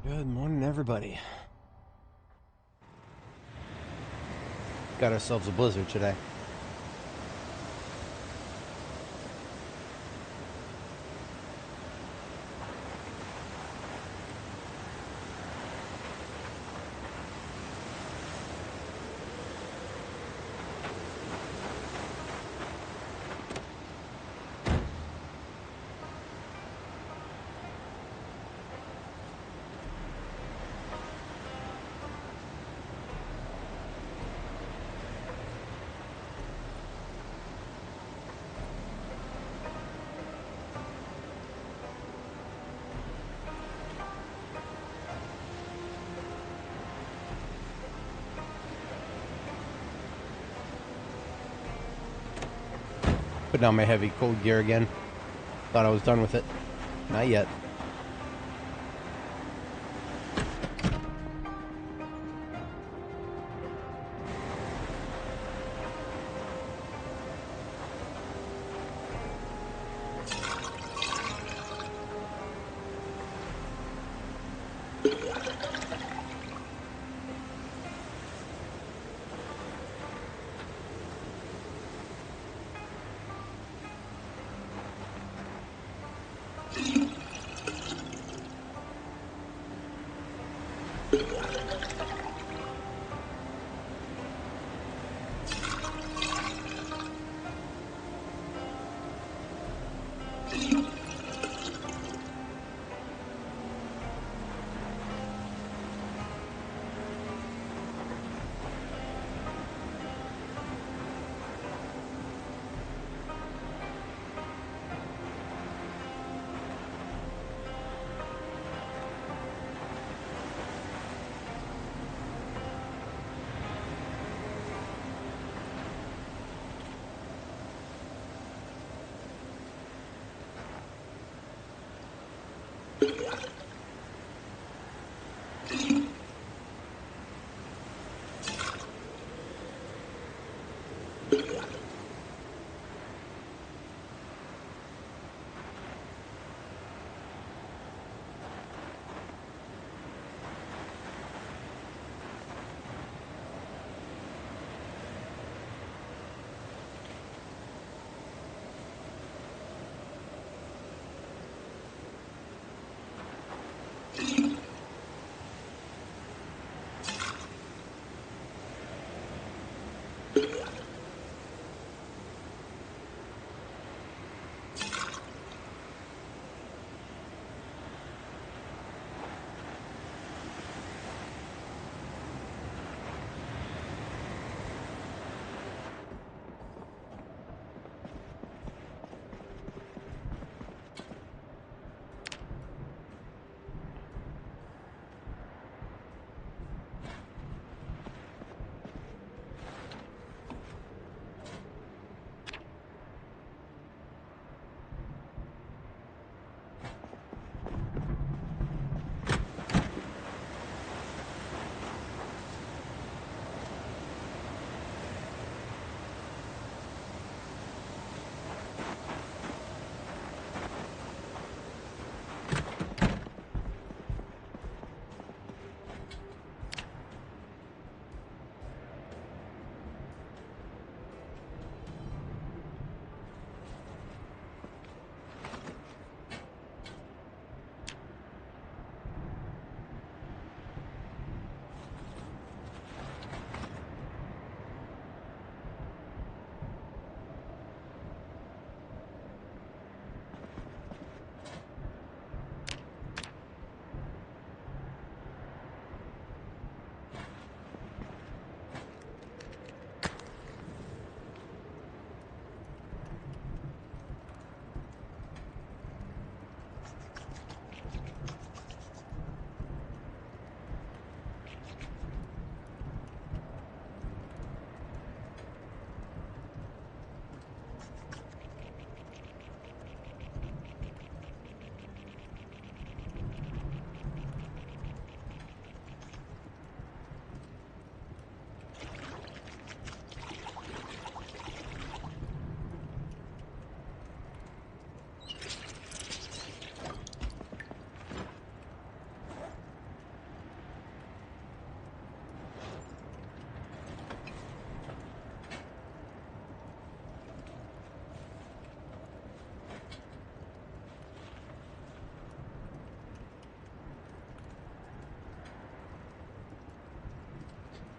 Good morning, everybody. Got ourselves a blizzard today. Put down my heavy cold gear again. Thought I was done with it. Not yet.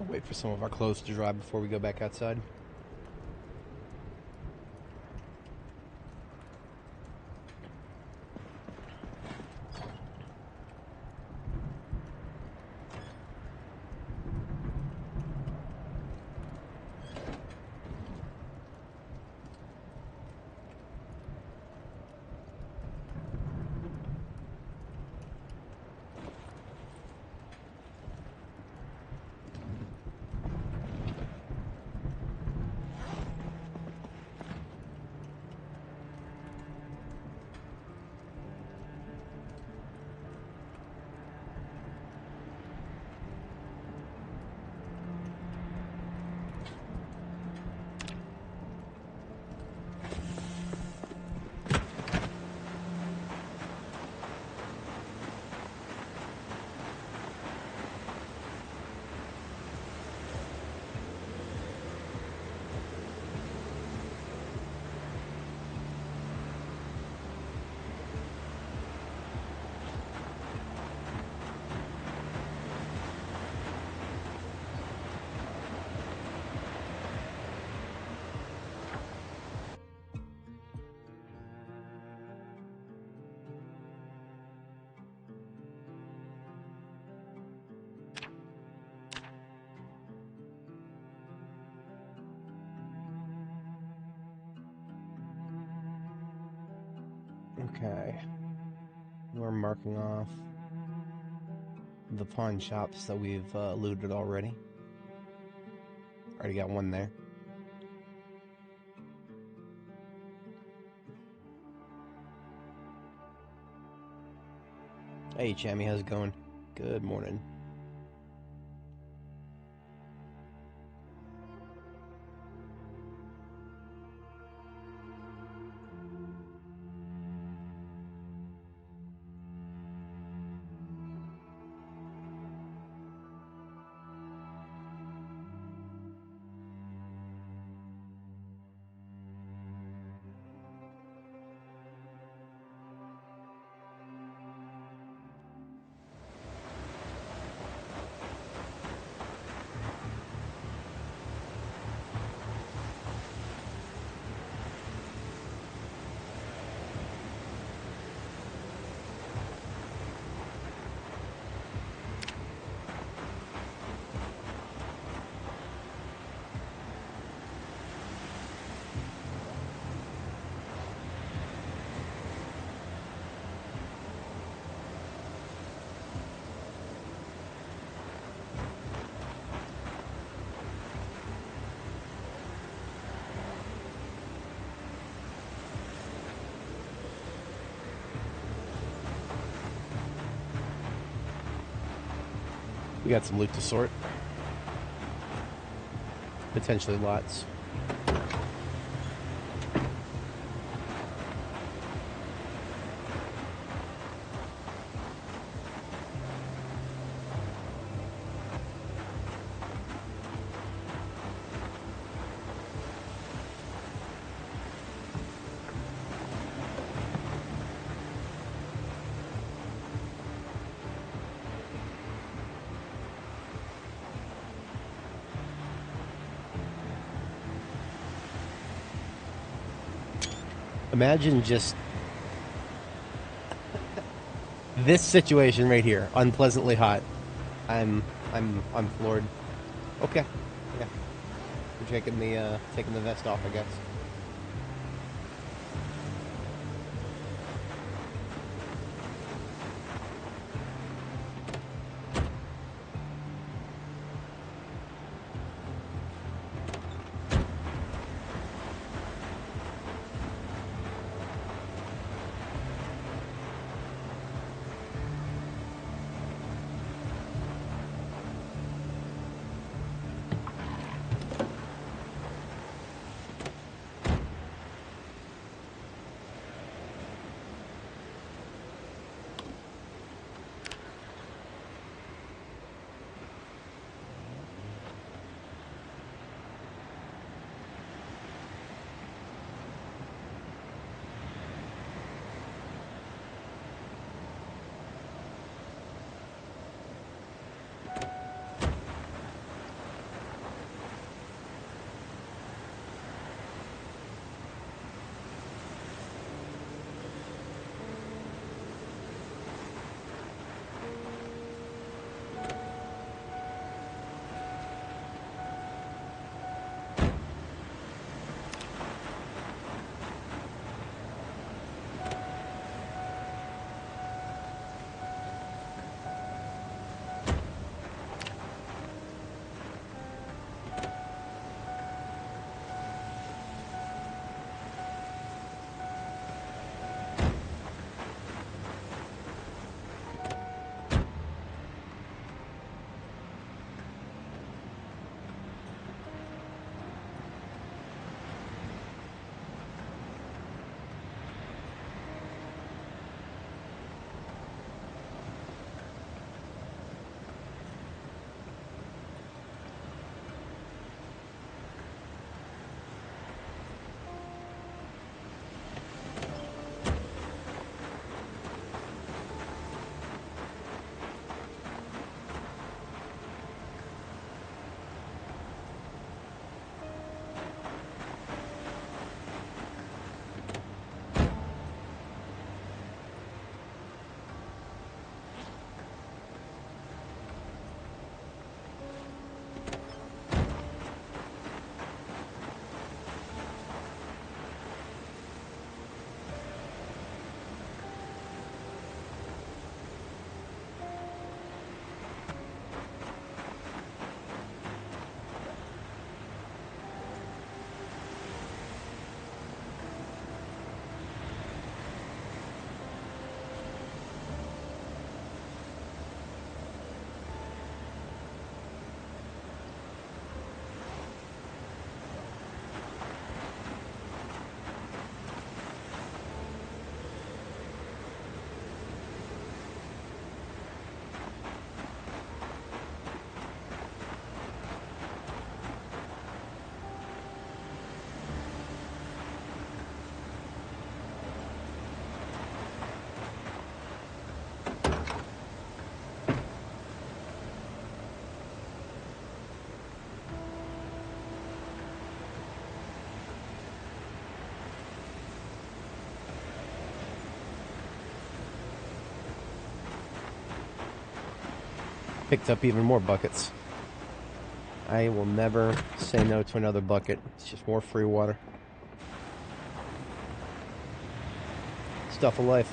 I'll wait for some of our clothes to dry before we go back outside. Okay. We're marking off the pawn shops that we've looted already. Already got one there. Hey, Chammy, how's it going? Good morning. We got some loot to sort. Potentially lots. Imagine just this situation right here, unpleasantly hot. I'm floored. Okay, yeah, we're taking the vest off, I guess. picked up even more buckets. I will never say no to another bucket. It's just more free water. Stuff of life.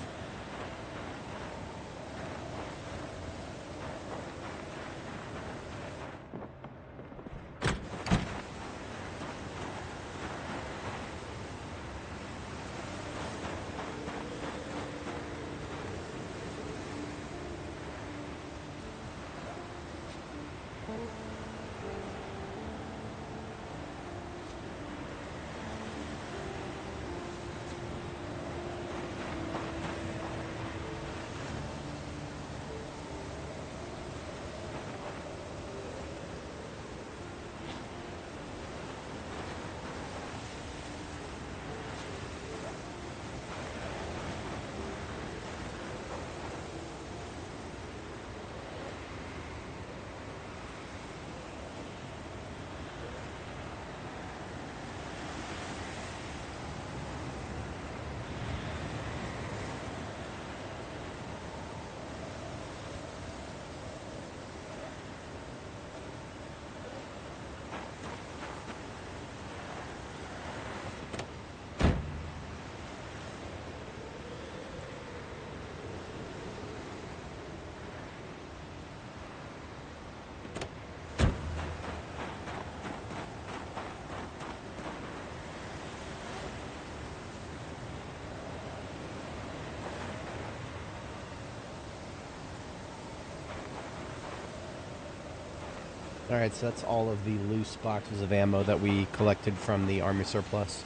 Alright, so that's all of the loose boxes of ammo that we collected from the army surplus.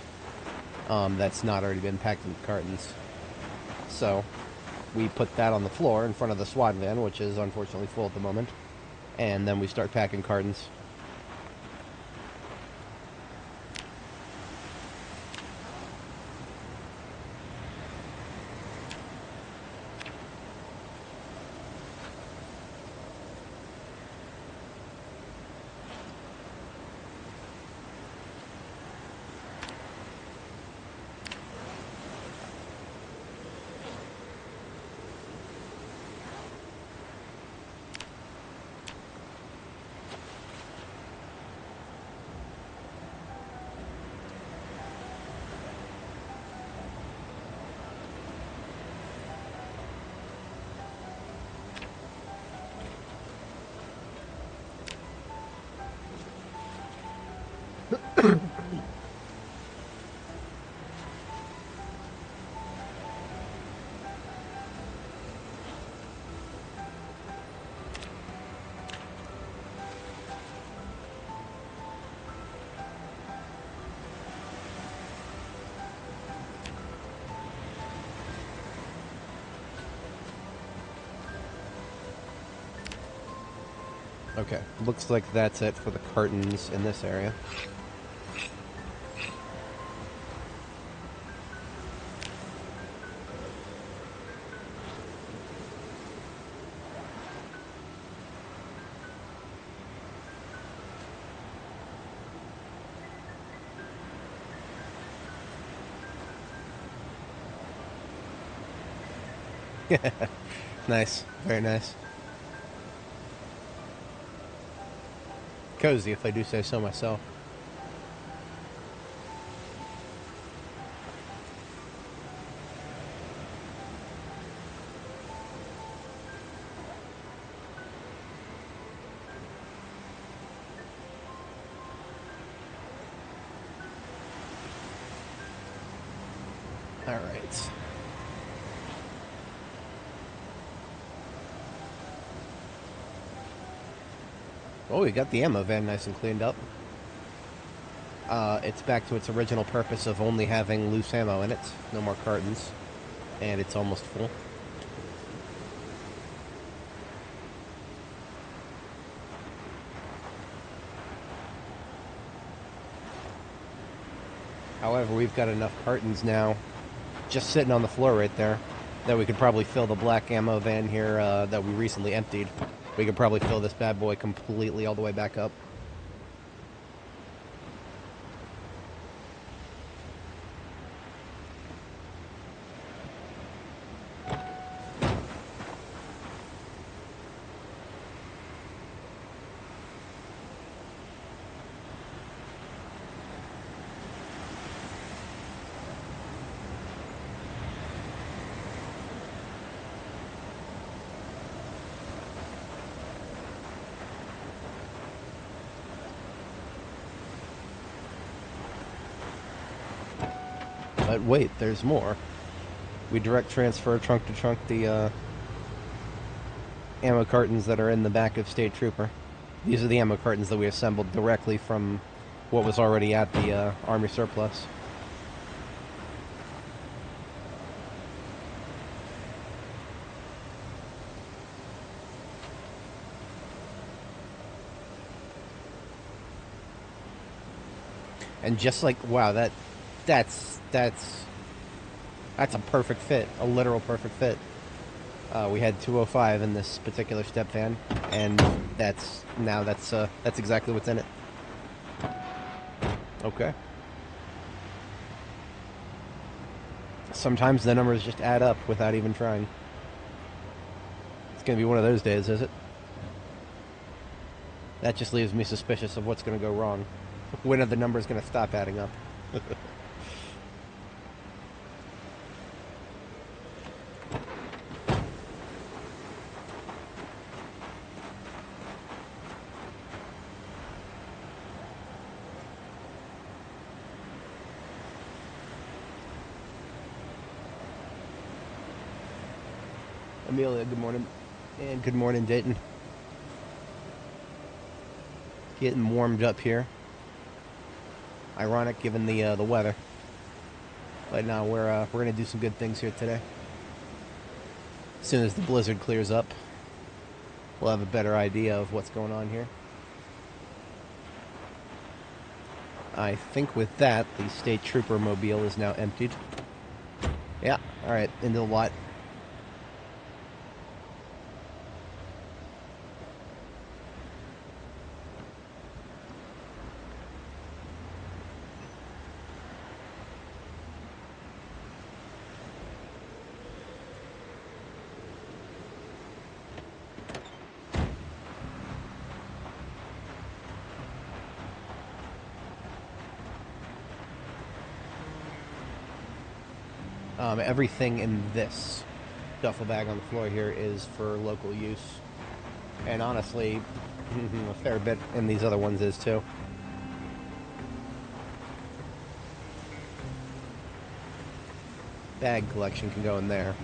That's not already been packed in cartons. So, we put that on the floor in front of the SWAT van, which is unfortunately full at the moment. And then we start packing cartons. Okay, looks like that's it for the cartons in this area. Nice, very nice. Cozy, if I do say so myself. All right. Oh, we got the ammo van nice and cleaned up. It's back to its original purpose of only having loose ammo in it. No more cartons. And it's almost full. However, we've got enough cartons now, just sitting on the floor right there, that we could probably fill the black ammo van here that we recently emptied. We could probably fill this bad boy completely all the way back up. But wait, there's more. We direct transfer trunk to trunk the ammo cartons that are in the back of State Trooper. These are the ammo cartons that we assembled directly from what was already at the Army surplus. And just like, wow, that's a perfect fit, a literal perfect fit. We had 205 in this particular step van, and that's exactly what's in it. Okay. Sometimes the numbers just add up without even trying. It's gonna be one of those days, is it? That just leaves me suspicious of what's gonna go wrong. When are the numbers gonna stop adding up? Amelia, good morning. And good morning, Dayton. Getting warmed up here. Ironic given the weather. But no, we're gonna do some good things here today. As soon as the blizzard clears up, we'll have a better idea of what's going on here. I think with that, the State Trooper mobile is now emptied. Yeah, alright, into the lot. Everything in this duffel bag on the floor here is for local use. And honestly, a fair bit in these other ones is too. Bag collection can go in there.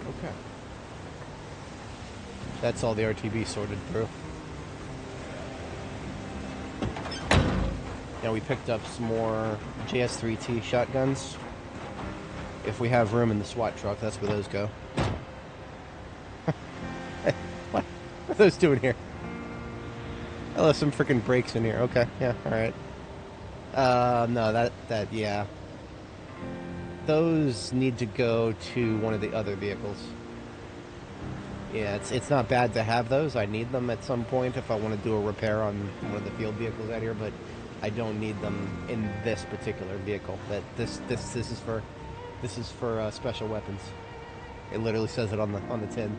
Okay. That's all the RTB sorted through. Now we picked up some more JS3T shotguns. If we have room in the SWAT truck, that's where those go. Hey, what are those doing here? Oh, there's some freaking brakes in here. Okay, yeah, alright. No, yeah. Those need to go to one of the other vehicles. Yeah, it's not bad to have those. I need them at some point if I want to do a repair on one of the field vehicles out here, but I don't need them in this particular vehicle. This is for special weapons. It literally says it on the tin.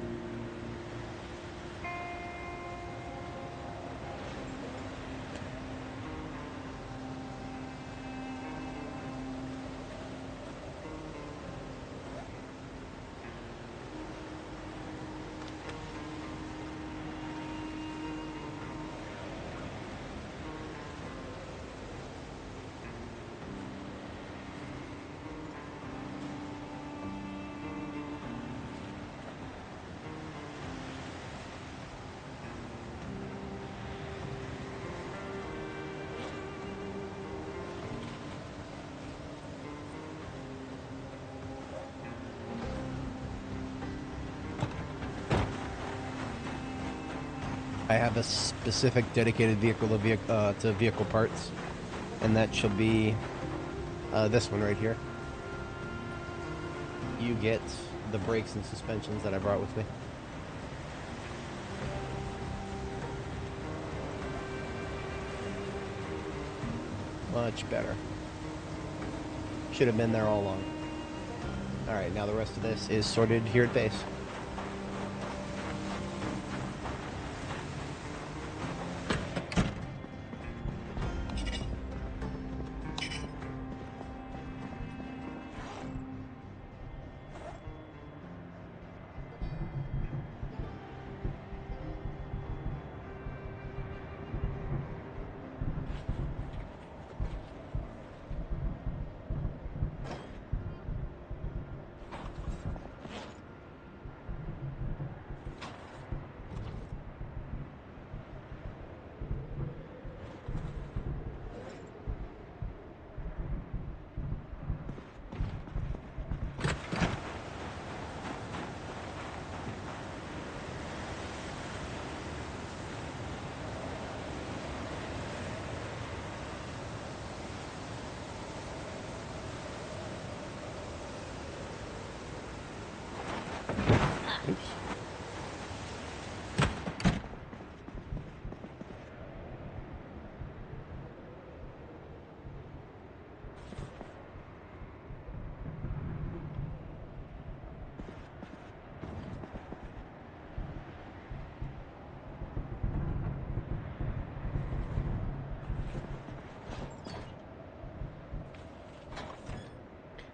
I have a specific dedicated vehicle to vehicle parts, and that shall be this one right here. You get the brakes and suspensions that I brought with me. Much better. Should have been there all along. Alright, now the rest of this is sorted here at base. Oops.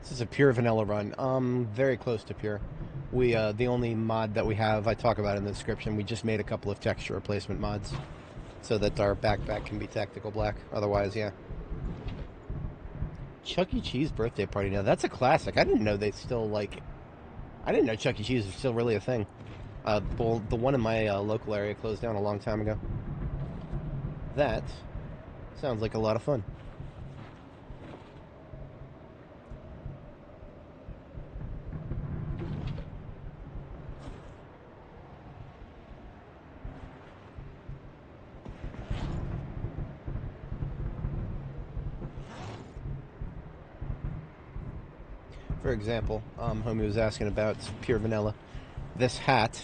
This is a pure vanilla run. Very close to pure. We the only mod that we have, I talk about in the description, we just made a couple of texture replacement mods so that our backpack can be tactical black. Otherwise, yeah. Chuck E. Cheese birthday party. Now, that's a classic. I didn't know they still, like... I didn't know Chuck E. Cheese was still really a thing. Well, the one in my local area closed down a long time ago. That sounds like a lot of fun. For example, homie was asking about pure vanilla. This hat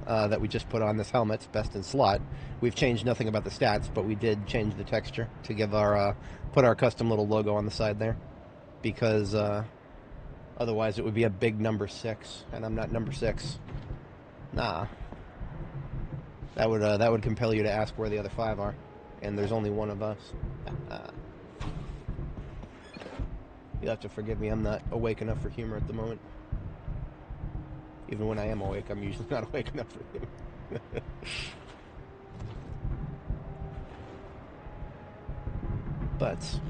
that we just put on, this helmet, best in slot. We've changed nothing about the stats, but we did change the texture to give our put our custom little logo on the side there, because otherwise it would be a big number 6, and I'm not number 6. Nah, that would compel you to ask where the other 5 are, and there's only one of us. You'll have to forgive me, I'm not awake enough for humor at the moment. Even when I am awake, I'm usually not awake enough for humor. But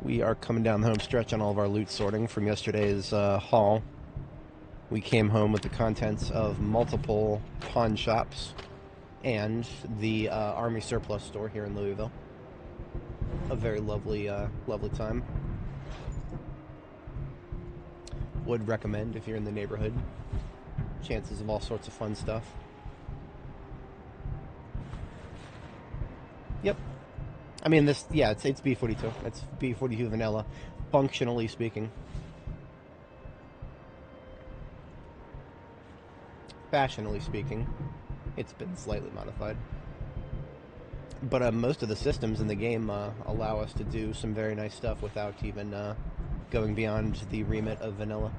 we are coming down the home stretch on all of our loot sorting from yesterday's haul. We came home with the contents of multiple pawn shops and the Army Surplus store here in Louisville. A very lovely, lovely time. Would recommend if you're in the neighborhood. Chances of all sorts of fun stuff. Yep. I mean, this, yeah, it's B42. It's B42 vanilla, functionally speaking. Fashionally speaking, it's been slightly modified. But most of the systems in the game allow us to do some very nice stuff without even going beyond the remit of vanilla.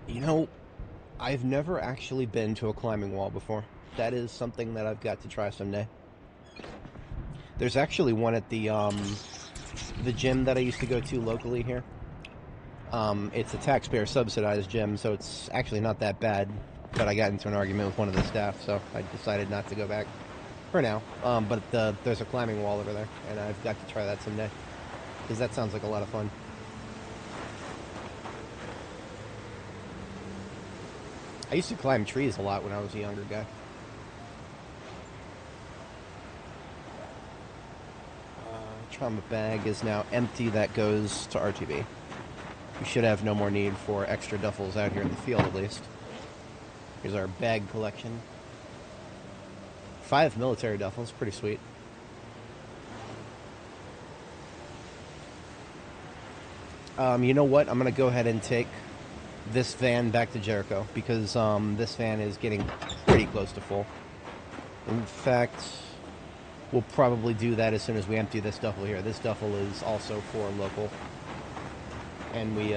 You know, I've never actually been to a climbing wall before. That is something that I've got to try someday. There's actually one at the gym that I used to go to locally here. It's a taxpayer subsidized gym, so it's actually not that bad. But I got into an argument with one of the staff, so I decided not to go back for now. But there's a climbing wall over there, and I've got to try that someday, because that sounds like a lot of fun. I used to climb trees a lot when I was a younger guy. Trauma bag is now empty. That goes to RTB. We should have no more need for extra duffels out here in the field, at least. Here's our bag collection. 5 military duffels, pretty sweet. You know what? I'm going to go ahead and take this van back to Jericho because this van is getting pretty close to full. In fact, we'll probably do that as soon as we empty this duffel here. This duffel is also for local. And we,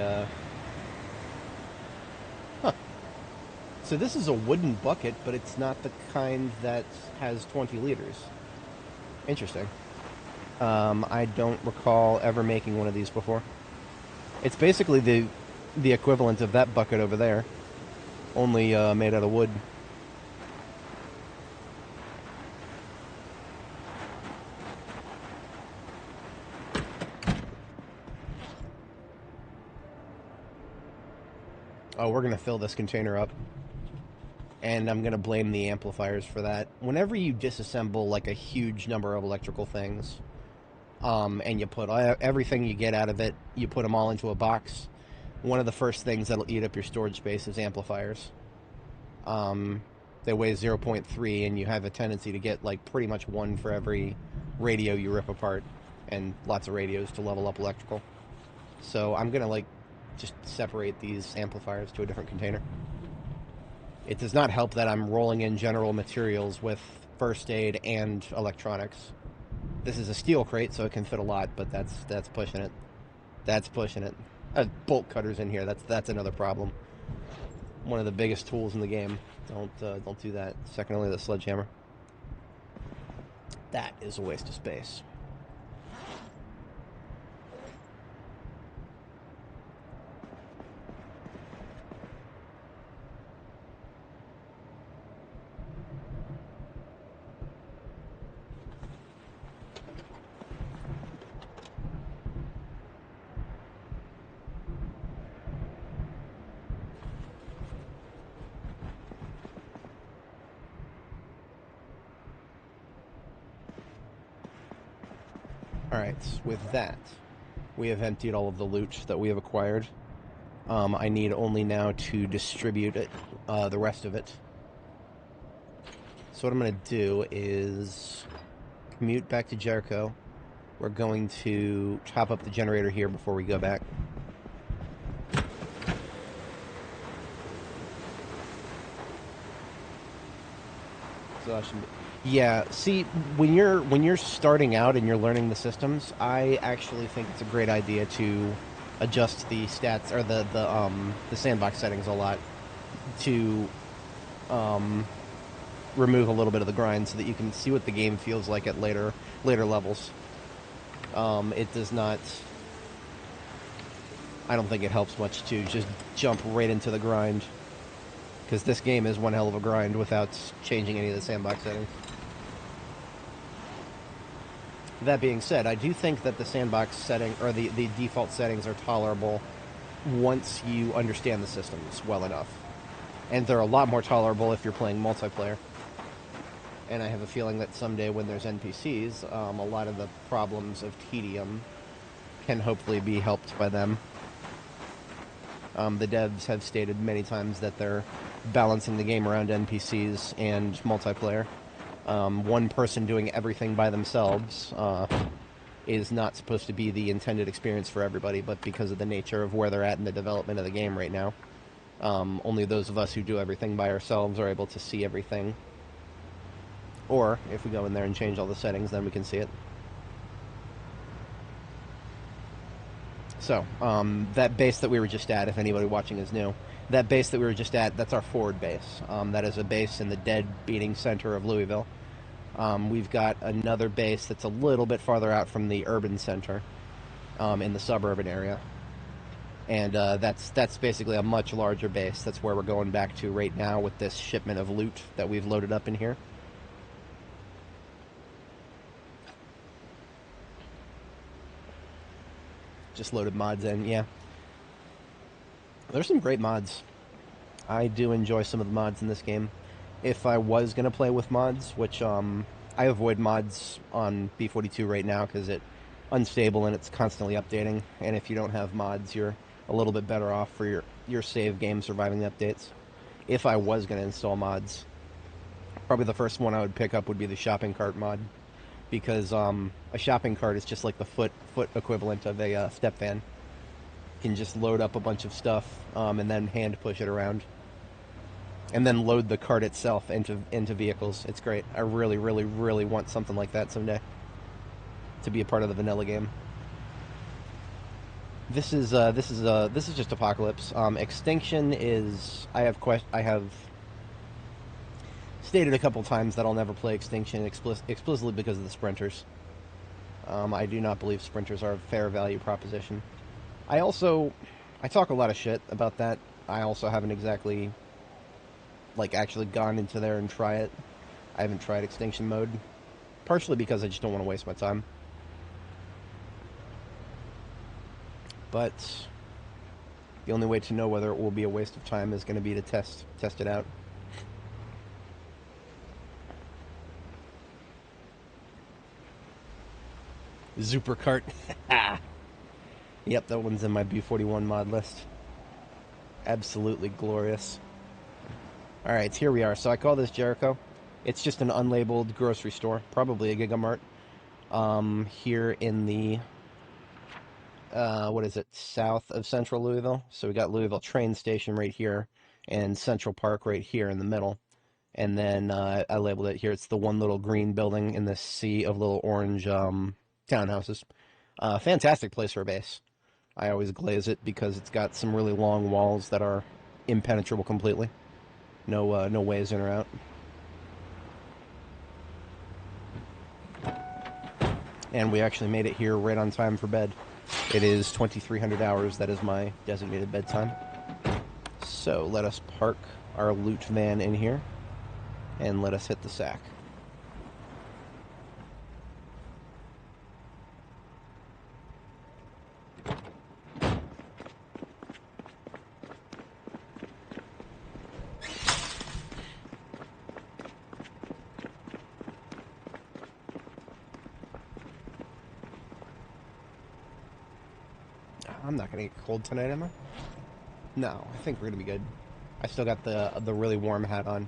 Huh. So this is a wooden bucket, but it's not the kind that has 20 liters. Interesting. I don't recall ever making one of these before. It's basically the equivalent of that bucket over there, only made out of wood. Oh, we're going to fill this container up. And I'm going to blame the amplifiers for that. Whenever you disassemble like a huge number of electrical things, and you put everything you get out of it, you put them all into a box, one of the first things that'll eat up your storage space is amplifiers. They weigh 0.3, and you have a tendency to get like pretty much one for every radio you rip apart, and lots of radios to level up electrical. So I'm going to like just separate these amplifiers to a different container. It does not help that I'm rolling in general materials with first aid and electronics. This is a steel crate, so it can fit a lot, but that's pushing it. That's pushing it. Bolt cutters in here. That's another problem. One of the biggest tools in the game. Don't do that. Second only to the sledgehammer. That is a waste of space. Alright, with that, we have emptied all of the loot that we have acquired. I need only now to distribute it, the rest of it. So what I'm going to do is commute back to Jericho. We're going to top up the generator here before we go back. Yeah, see, when you're starting out and you're learning the systems, I actually think it's a great idea to adjust the stats or the sandbox settings a lot to remove a little bit of the grind so that you can see what the game feels like at later levels. It does not. I don't think it helps much to just jump right into the grind, because this game is one hell of a grind without changing any of the sandbox settings. That being said, I do think that the sandbox setting, or the default settings, are tolerable once you understand the systems well enough. And they're a lot more tolerable if you're playing multiplayer. And I have a feeling that someday when there's NPCs, a lot of the problems of tedium can hopefully be helped by them. The devs have stated many times that they're balancing the game around NPCs and multiplayer. One person doing everything by themselves is not supposed to be the intended experience for everybody, but because of the nature of where they're at in the development of the game right now, only those of us who do everything by ourselves are able to see everything. Or, if we go in there and change all the settings, then we can see it. So, that base that we were just at, if anybody watching is new, that base that we were just at, that's our forward base. That is a base in the dead beating center of Louisville. We've got another base that's a little bit farther out from the urban center, in the suburban area. And that's basically a much larger base. That's where we're going back to right now with this shipment of loot that we've loaded up in here. Just loaded mods in, yeah. There's some great mods. I do enjoy some of the mods in this game. If I was going to play with mods, which I avoid mods on B42 right now because it's unstable and it's constantly updating. And if you don't have mods, you're a little bit better off for your save game surviving the updates. If I was going to install mods, probably the first one I would pick up would be the shopping cart mod, because a shopping cart is just like the foot equivalent of a step van. You can just load up a bunch of stuff and then hand push it around, and then load the cart itself into vehicles. It's great. I really, really, really want something like that someday to be a part of the vanilla game. This is just Apocalypse. Extinction is I have stated a couple times that I'll never play Extinction explicitly because of the sprinters. I do not believe sprinters are a fair value proposition. I talk a lot of shit about that. I also haven't exactly actually gone into there and try it. I haven't tried Extinction mode, partially because I just don't want to waste my time. But the only way to know whether it will be a waste of time is going to be to test it out. Supercart. Yep, that one's in my B41 mod list. Absolutely glorious. Alright, here we are. So I call this Jericho. It's just an unlabeled grocery store, probably a Gigamart. Here in the south of central Louisville. So we got Louisville train station right here, and Central Park right here in the middle. And then I labeled it here. It's the one little green building in this sea of little orange townhouses. Fantastic place for a base. I always glaze it because it's got some really long walls that are impenetrable completely. No ways in or out. And we actually made it here right on time for bed. It is 2300 hours. That is my designated bedtime. So let us park our loot van in here and let us hit the sack. I'm not gonna get cold tonight, am I? No, I think we're gonna be good. I still got the really warm hat on.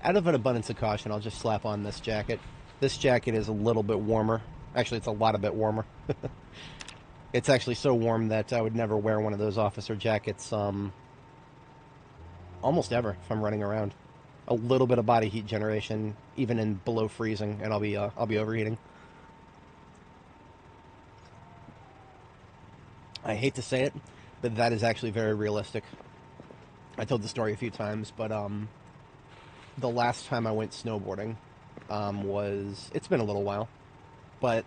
Out of an abundance of caution, I'll just slap on this jacket. This jacket is a little bit warmer. Actually, it's a lot a bit warmer. It's actually so warm that I would never wear one of those officer jackets almost ever if I'm running around. A little bit of body heat generation, even in below freezing, and I'll be overheating. I hate to say it, but that is actually very realistic. I told the story a few times, but the last time I went snowboarding it's been a little while, but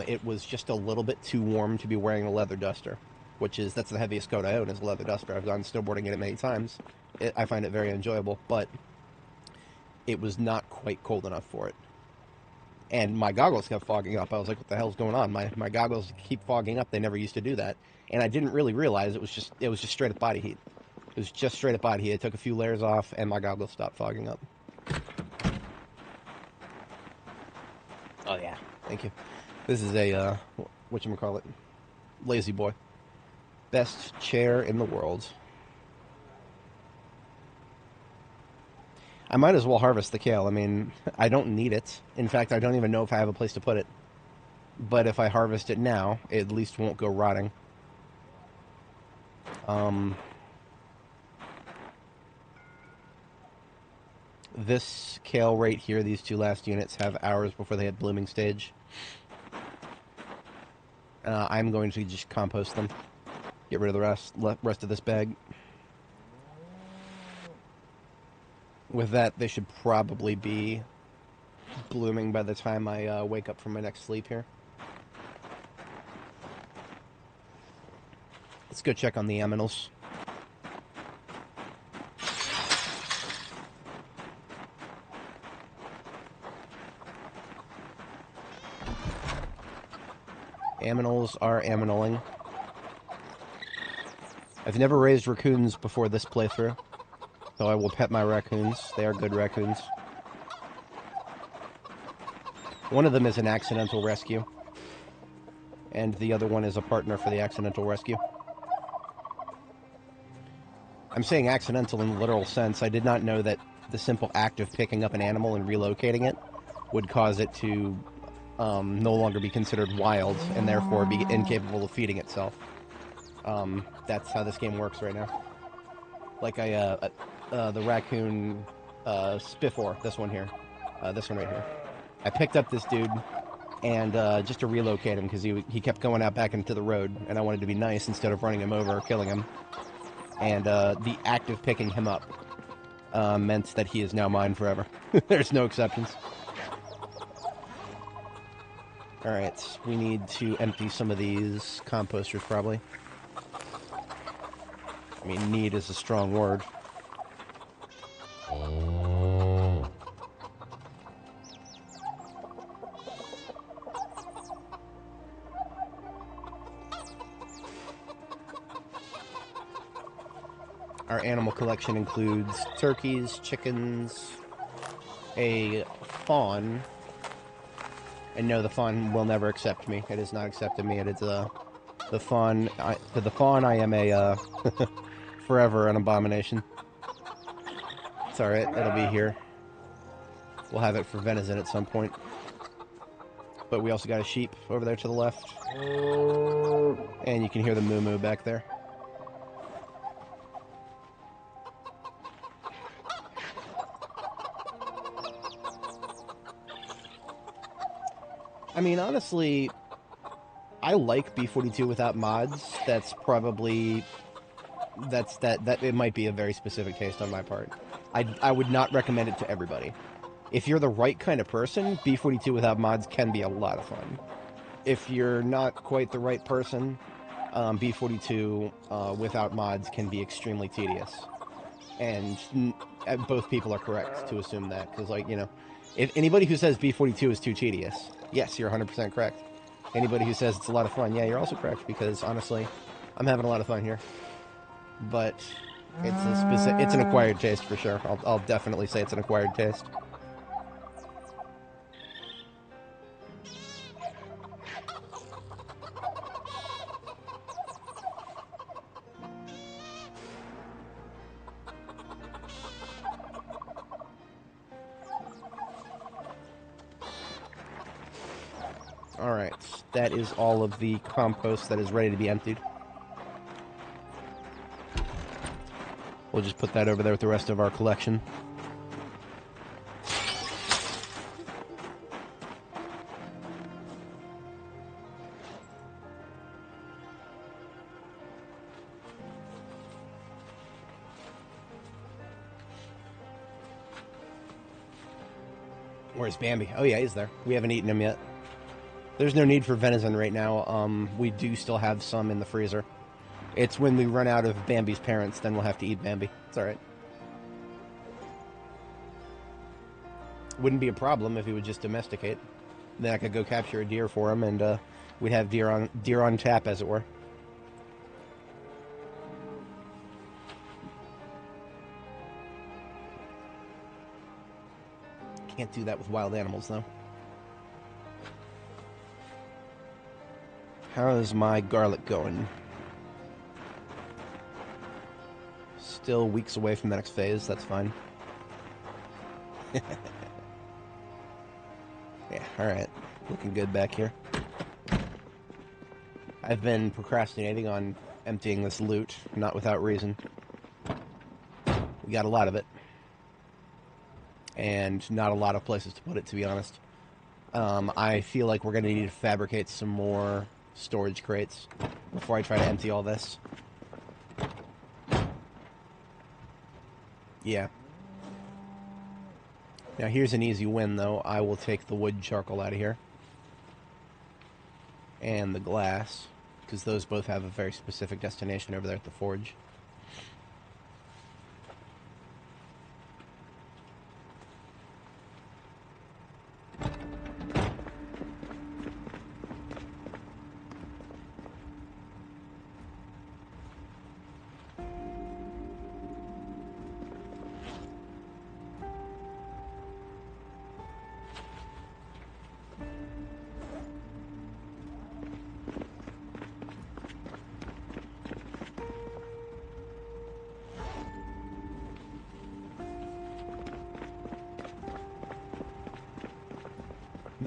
it was just a little bit too warm to be wearing a leather duster, that's the heaviest coat I own is a leather duster. I've gone snowboarding in it many times. I find it very enjoyable, but it was not quite cold enough for it. And my goggles kept fogging up. I was like, what the hell's going on? My goggles keep fogging up. They never used to do that. And I didn't really realize it was just straight up body heat. It was just straight up body heat. I took a few layers off, and my goggles stopped fogging up. Oh, yeah. Thank you. This is a, whatchamacallit, Lazy Boy. Best chair in the world. I might as well harvest the kale. I mean, I don't need it. In fact, I don't even know if I have a place to put it. But if I harvest it now, it at least won't go rotting. This kale right here, these two last units, have hours before they hit blooming stage. I'm going to just compost them. Get rid of the rest of this bag. With that, they should probably be blooming by the time I wake up from my next sleep here. Let's go check on the aminals. Aminals are aminaling. I've never raised raccoons before this playthrough, so I will pet my raccoons. They are good raccoons. One of them is an accidental rescue, and the other one is a partner for the accidental rescue. I'm saying accidental in the literal sense. I did not know that the simple act of picking up an animal and relocating it would cause it to no longer be considered wild and therefore be incapable of feeding itself. That's how this game works right now. Like the raccoon Spiffore, this one here, this one right here. I picked up this dude and just to relocate him because he kept going out back into the road, and I wanted to be nice instead of running him over or killing him. And the act of picking him up meant that he is now mine forever. There's no exceptions. Alright, we need to empty some of these composters, probably. I mean, need is a strong word. Our animal collection includes turkeys, chickens, a fawn. And no, the fawn will never accept me. It has not accepted me. It is the fawn. To the fawn, I am a forever an abomination. It's all right. It'll be here. We'll have it for venison at some point. But we also got a sheep over there to the left, and you can hear the moo moo back there. I mean, honestly, I like B42 without mods. That's probably... that it might be a very specific taste on my part. I would not recommend it to everybody. If you're the right kind of person, B42 without mods can be a lot of fun. If you're not quite the right person, B42 without mods can be extremely tedious. And both people are correct to assume that, because, like, you know, if anybody who says B42 is too tedious, yes, you're 100% correct. Anybody who says it's a lot of fun, yeah, you're also correct, because, honestly, I'm having a lot of fun here. But it's an acquired taste for sure. I'll definitely say it's an acquired taste. Alright, that is all of the compost that is ready to be emptied. We'll just put that over there with the rest of our collection. Where's Bambi? Oh yeah, he's there. We haven't eaten him yet. There's no need for venison right now. We do still have some in the freezer. It's when we run out of Bambi's parents, then we'll have to eat Bambi. It's alright. Wouldn't be a problem if he would just domesticate. Then I could go capture a deer for him, and we'd have deer on tap, as it were. Can't do that with wild animals, though. How is my garlic going? Still weeks away from the next phase, that's fine. Yeah, alright. Looking good back here. I've been procrastinating on emptying this loot, not without reason. We got a lot of it. And not a lot of places to put it, to be honest. I feel like we're going to need to fabricate some more storage crates before I try to empty all this. Yeah. Now here's an easy win, though. I will take the wood charcoal out of here. And the glass, because those both have a very specific destination over there at the forge.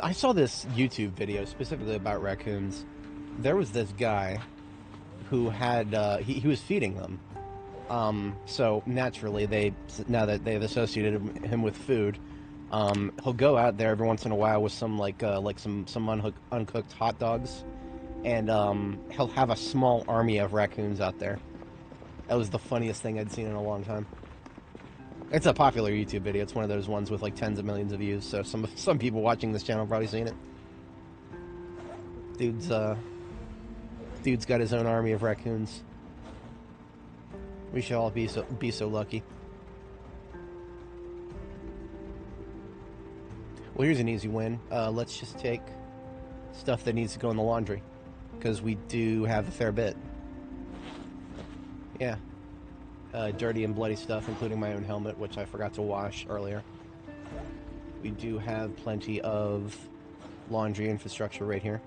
I saw this YouTube video specifically about raccoons. There was this guy who had he was feeding them. So naturally, now that they've associated him with food, he'll go out there every once in a while with some some uncooked hot dogs, and he'll have a small army of raccoons out there. That was the funniest thing I'd seen in a long time. It's a popular YouTube video. It's one of those ones with like tens of millions of views. So some people watching this channel have probably seen it. Dude's got his own army of raccoons. We should all be so lucky. Well, here's an easy win. Let's just take stuff that needs to go in the laundry, because we do have a fair bit. Yeah. Dirty and bloody stuff, including my own helmet, which I forgot to wash earlier. We do have plenty of laundry infrastructure right here.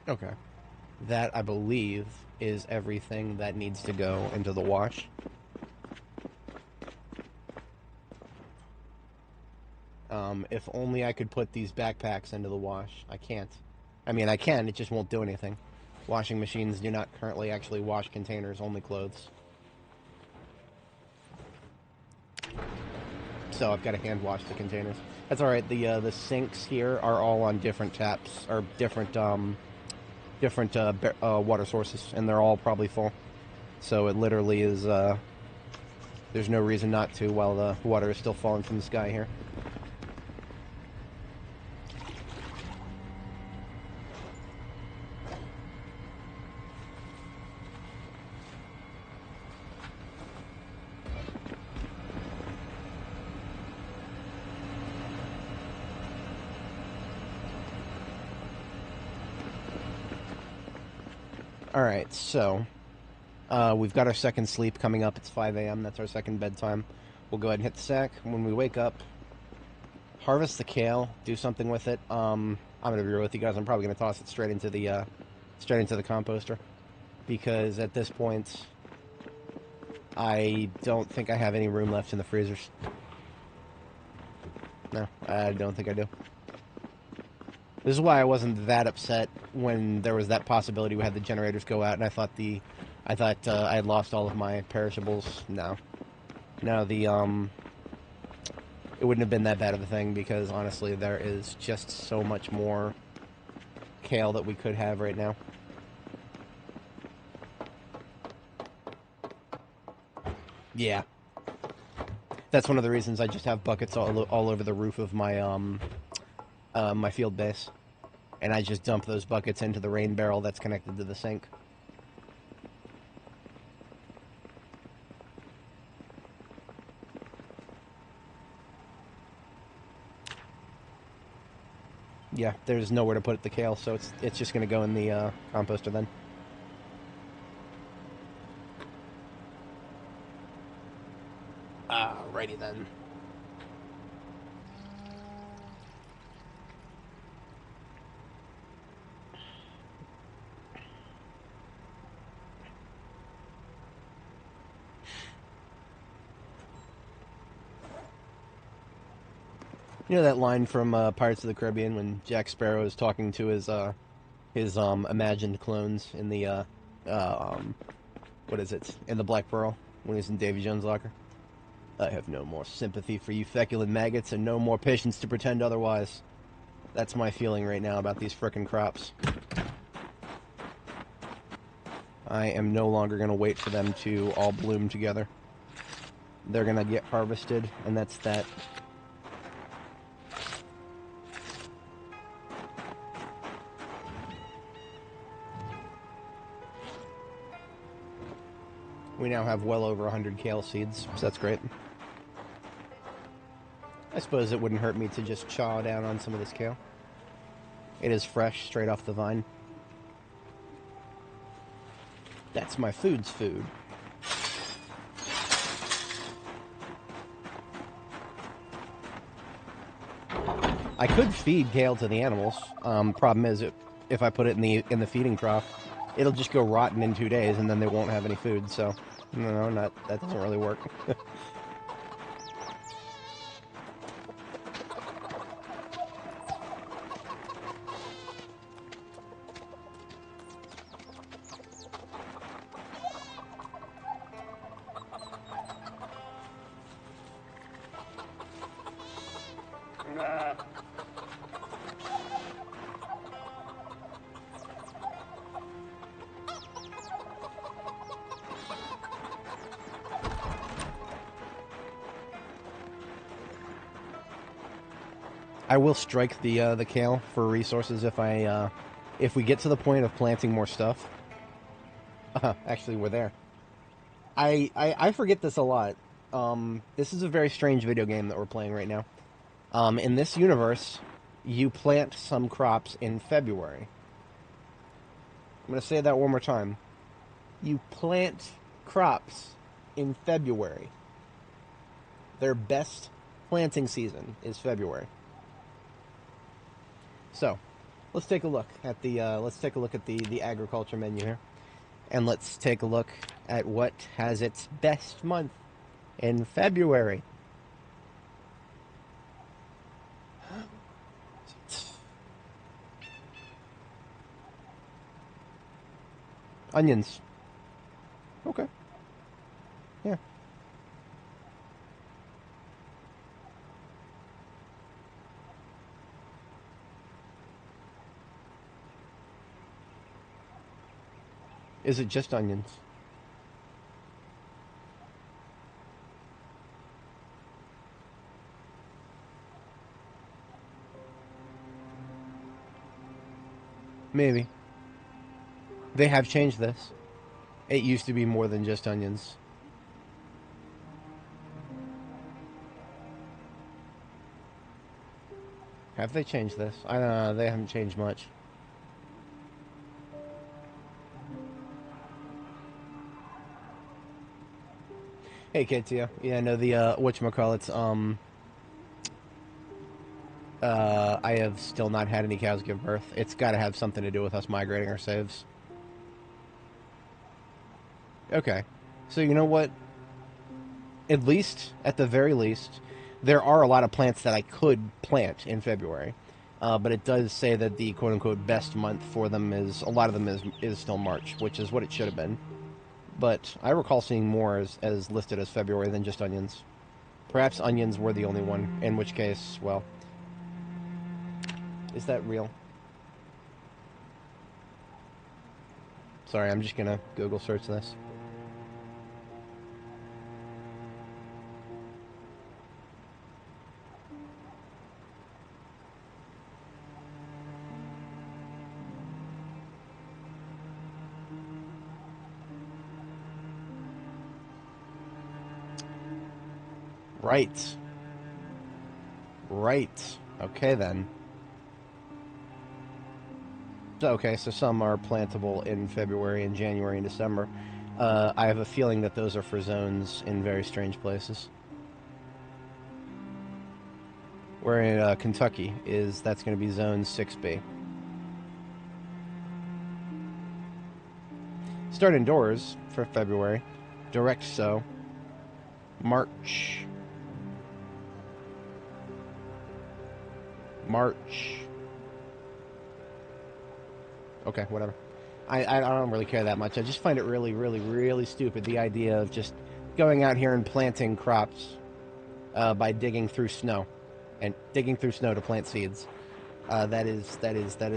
Okay. That, I believe, is everything that needs to go into the wash. If only I could put these backpacks into the wash. I can't. I mean, I can, it just won't do anything. Washing machines do not currently actually wash containers, only clothes. So I've got to hand wash the containers. That's alright, the sinks here are all on different taps, or different water sources, and they're all probably full. So it literally is, there's no reason not to while the water is still falling from the sky here. Alright, so we've got our second sleep coming up. It's 5 a.m. That's our second bedtime. We'll go ahead and hit the sack. When we wake up, harvest the kale, do something with it. I'm going to be real with you guys. I'm probably going to toss it straight into the composter, because at this point, I don't think I have any room left in the freezers. No, I don't think I do. This is why I wasn't that upset when there was that possibility we had the generators go out, and I thought I had lost all of my perishables. No, it wouldn't have been that bad of a thing, because honestly, there is just so much more kale that we could have right now. Yeah, that's one of the reasons I just have buckets all over the roof of my my field base, and I just dump those buckets into the rain barrel that's connected to the sink. Yeah, there's nowhere to put the kale, so it's just going to go in the composter then. Alrighty then. You know that line from Pirates of the Caribbean when Jack Sparrow is talking to his imagined clones in the what is it, in the Black Pearl, when he's in Davy Jones' locker? I have no more sympathy for you feculent maggots, and no more patience to pretend otherwise. That's my feeling right now about these frickin' crops. I am no longer going to wait for them to all bloom together. They're going to get harvested, and that's that. We now have well over 100 kale seeds, so that's great. I suppose it wouldn't hurt me to just chaw down on some of this kale. It is fresh, straight off the vine. That's my food's food. I could feed kale to the animals. Problem is, if I put it in the feeding trough, it'll just go rotten in 2 days, and then they won't have any food. So, no, that doesn't really work. I will strike the kale for resources if we get to the point of planting more stuff. Actually, we're there. I forget this a lot. This is a very strange video game that we're playing right now. In this universe, you plant some crops in February. I'm going to say that one more time. You plant crops in February. Their best planting season is February. So, let's take a look at the agriculture menu here, and let's take a look at what has its best month in February. Onions. Okay. Yeah. Is it just onions? Maybe. They have changed this. It used to be more than just onions. Have they changed this? I don't know. They haven't changed much. Hey, Katia. Yeah, no, the, whatchamacallits, I have still not had any cows give birth. It's gotta have something to do with us migrating our saves. Okay. So, you know what? At least, at the very least, there are a lot of plants that I could plant in February. But it does say that the quote-unquote best month for them is, a lot of them is still March, which is what it should have been. But I recall seeing more as listed as February than just onions. Perhaps onions were the only one, in which case, well... Is that real? Sorry, I'm just gonna Google search this. Right. Right. Okay, then. Okay, so some are plantable in February and January and December. I have a feeling that those are for zones in very strange places. Where in Kentucky that's going to be zone 6B. Start indoors for February. Direct sow. March. Okay, whatever. I don't really care that much. I just find it really, really, really stupid, the idea of just going out here and planting crops by digging through snow. And digging through snow to plant seeds. That is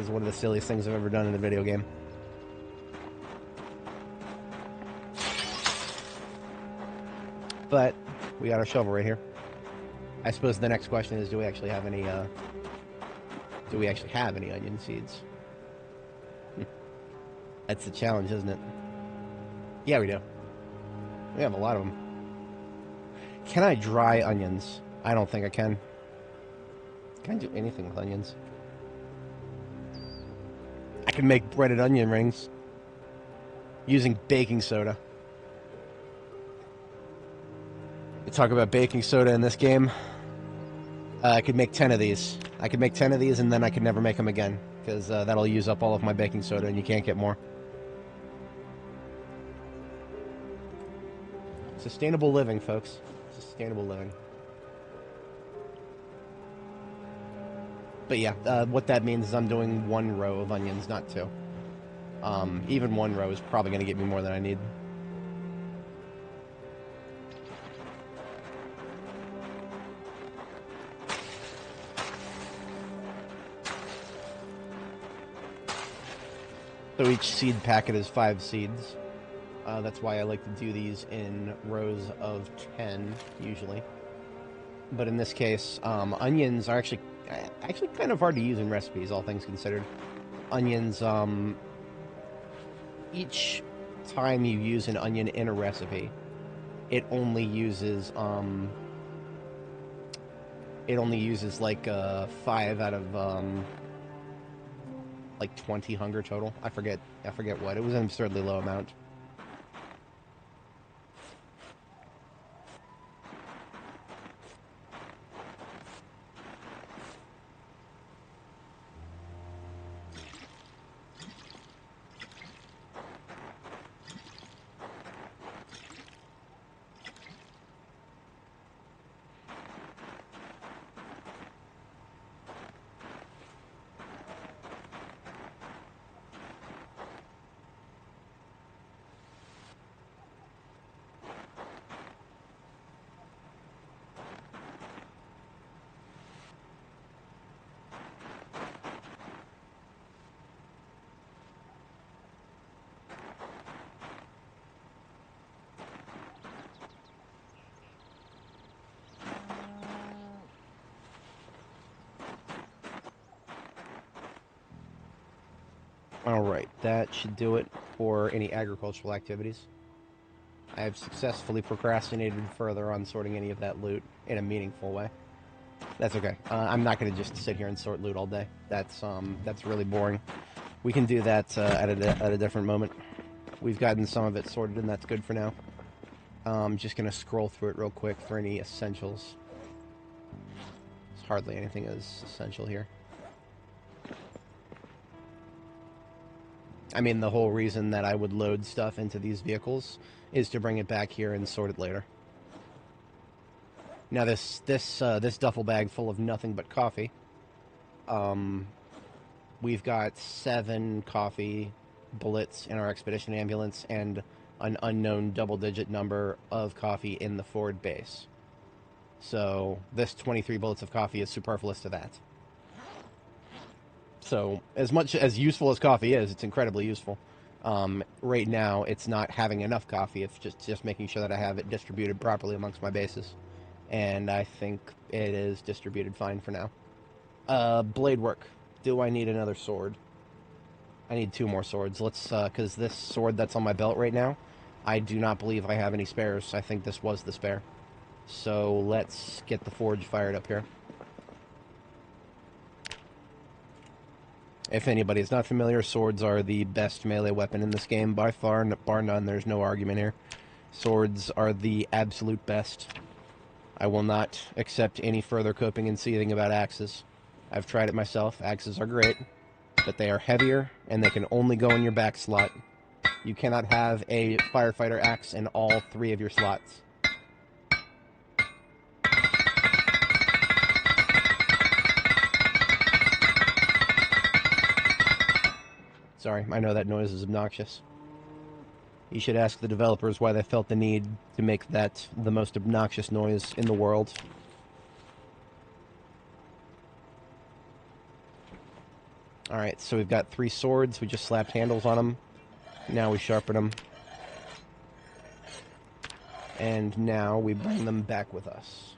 one of the silliest things I've ever done in a video game. But we got our shovel right here. I suppose the next question is, do we actually have any onion seeds? That's the challenge, isn't it? Yeah, we do. We have a lot of them. Can I dry onions? I don't think I can. Can I do anything with onions? can make breaded onion rings using baking soda. You talk about baking soda in this game. I could make 10 of these. I could make 10 of these, and then I could never make them again, because that'll use up all of my baking soda, and you can't get more. Sustainable living, folks. Sustainable living. But yeah, what that means is I'm doing 1 row of onions, not 2. Even 1 row is probably going to get me more than I need. So each seed packet is 5 seeds. That's why I like to do these in rows of 10, usually. But in this case, onions are actually kind of hard to use in recipes, all things considered. Onions, each time you use an onion in a recipe, it only uses like 5 out of like 20 hunger total. I forget what. It was an absurdly low amount. Alright, that should do it for any agricultural activities. I have successfully procrastinated further on sorting any of that loot in a meaningful way. That's okay. I'm not going to just sit here and sort loot all day. That's really boring. We can do that at a different moment. We've gotten some of it sorted, and that's good for now. I'm just going to scroll through it real quick for any essentials. There's hardly anything as essential here. I mean, the whole reason that I would load stuff into these vehicles is to bring it back here and sort it later. Now, this duffel bag full of nothing but coffee. We've got 7 coffee bullets in our expedition ambulance and an unknown double-digit number of coffee in the forward base. So this 23 bullets of coffee is superfluous to that. So, as much as useful as coffee is, it's incredibly useful. Right now, it's not having enough coffee. It's just making sure that I have it distributed properly amongst my bases. And I think it is distributed fine for now. Blade work. Do I need another sword? I need 2 more swords. Let's, because this sword that's on my belt right now, I do not believe I have any spares. I think this was the spare. So, let's get the forge fired up here. If anybody is not familiar, swords are the best melee weapon in this game by far, bar none. There's no argument here. Swords are the absolute best. I will not accept any further coping and seething about axes. I've tried it myself. Axes are great, but they are heavier, and they can only go in your back slot. You cannot have a firefighter axe in all 3 of your slots. Sorry, I know that noise is obnoxious. You should ask the developers why they felt the need to make that the most obnoxious noise in the world. Alright, so we've got 3 swords. We just slapped handles on them. Now we sharpen them. And now we bring them back with us.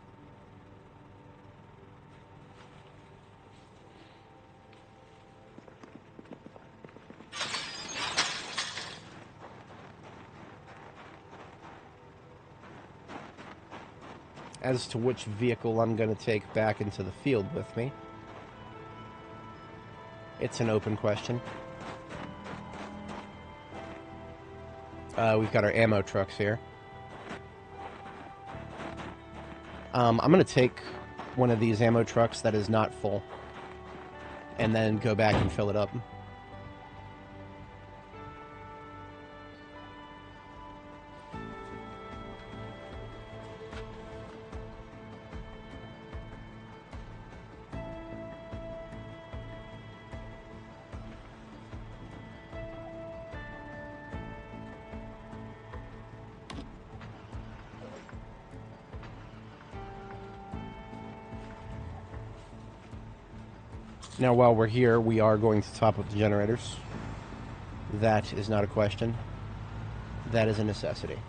As to which vehicle I'm going to take back into the field with me, it's an open question. We've got our ammo trucks here. I'm going to take one of these ammo trucks that is not full and then go back and fill it up. Now, while we're here, we are going to top up the generators. That is not a question. That is a necessity.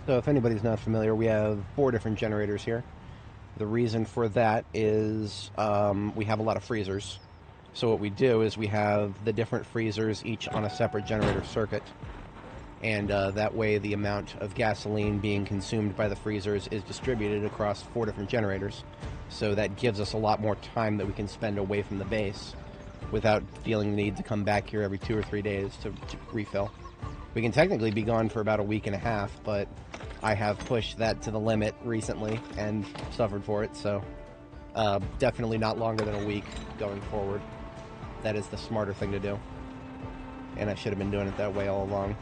So if anybody's not familiar, we have 4 different generators here. The reason for that is we have a lot of freezers. So what we do is we have the different freezers each on a separate generator circuit. And that way the amount of gasoline being consumed by the freezers is distributed across 4 different generators. So that gives us a lot more time that we can spend away from the base without feeling the need to come back here every 2 or 3 days to refill. We can technically be gone for about a week and a half, but I have pushed that to the limit recently and suffered for it, so definitely not longer than a week going forward. That is the smarter thing to do, and I should have been doing it that way all along.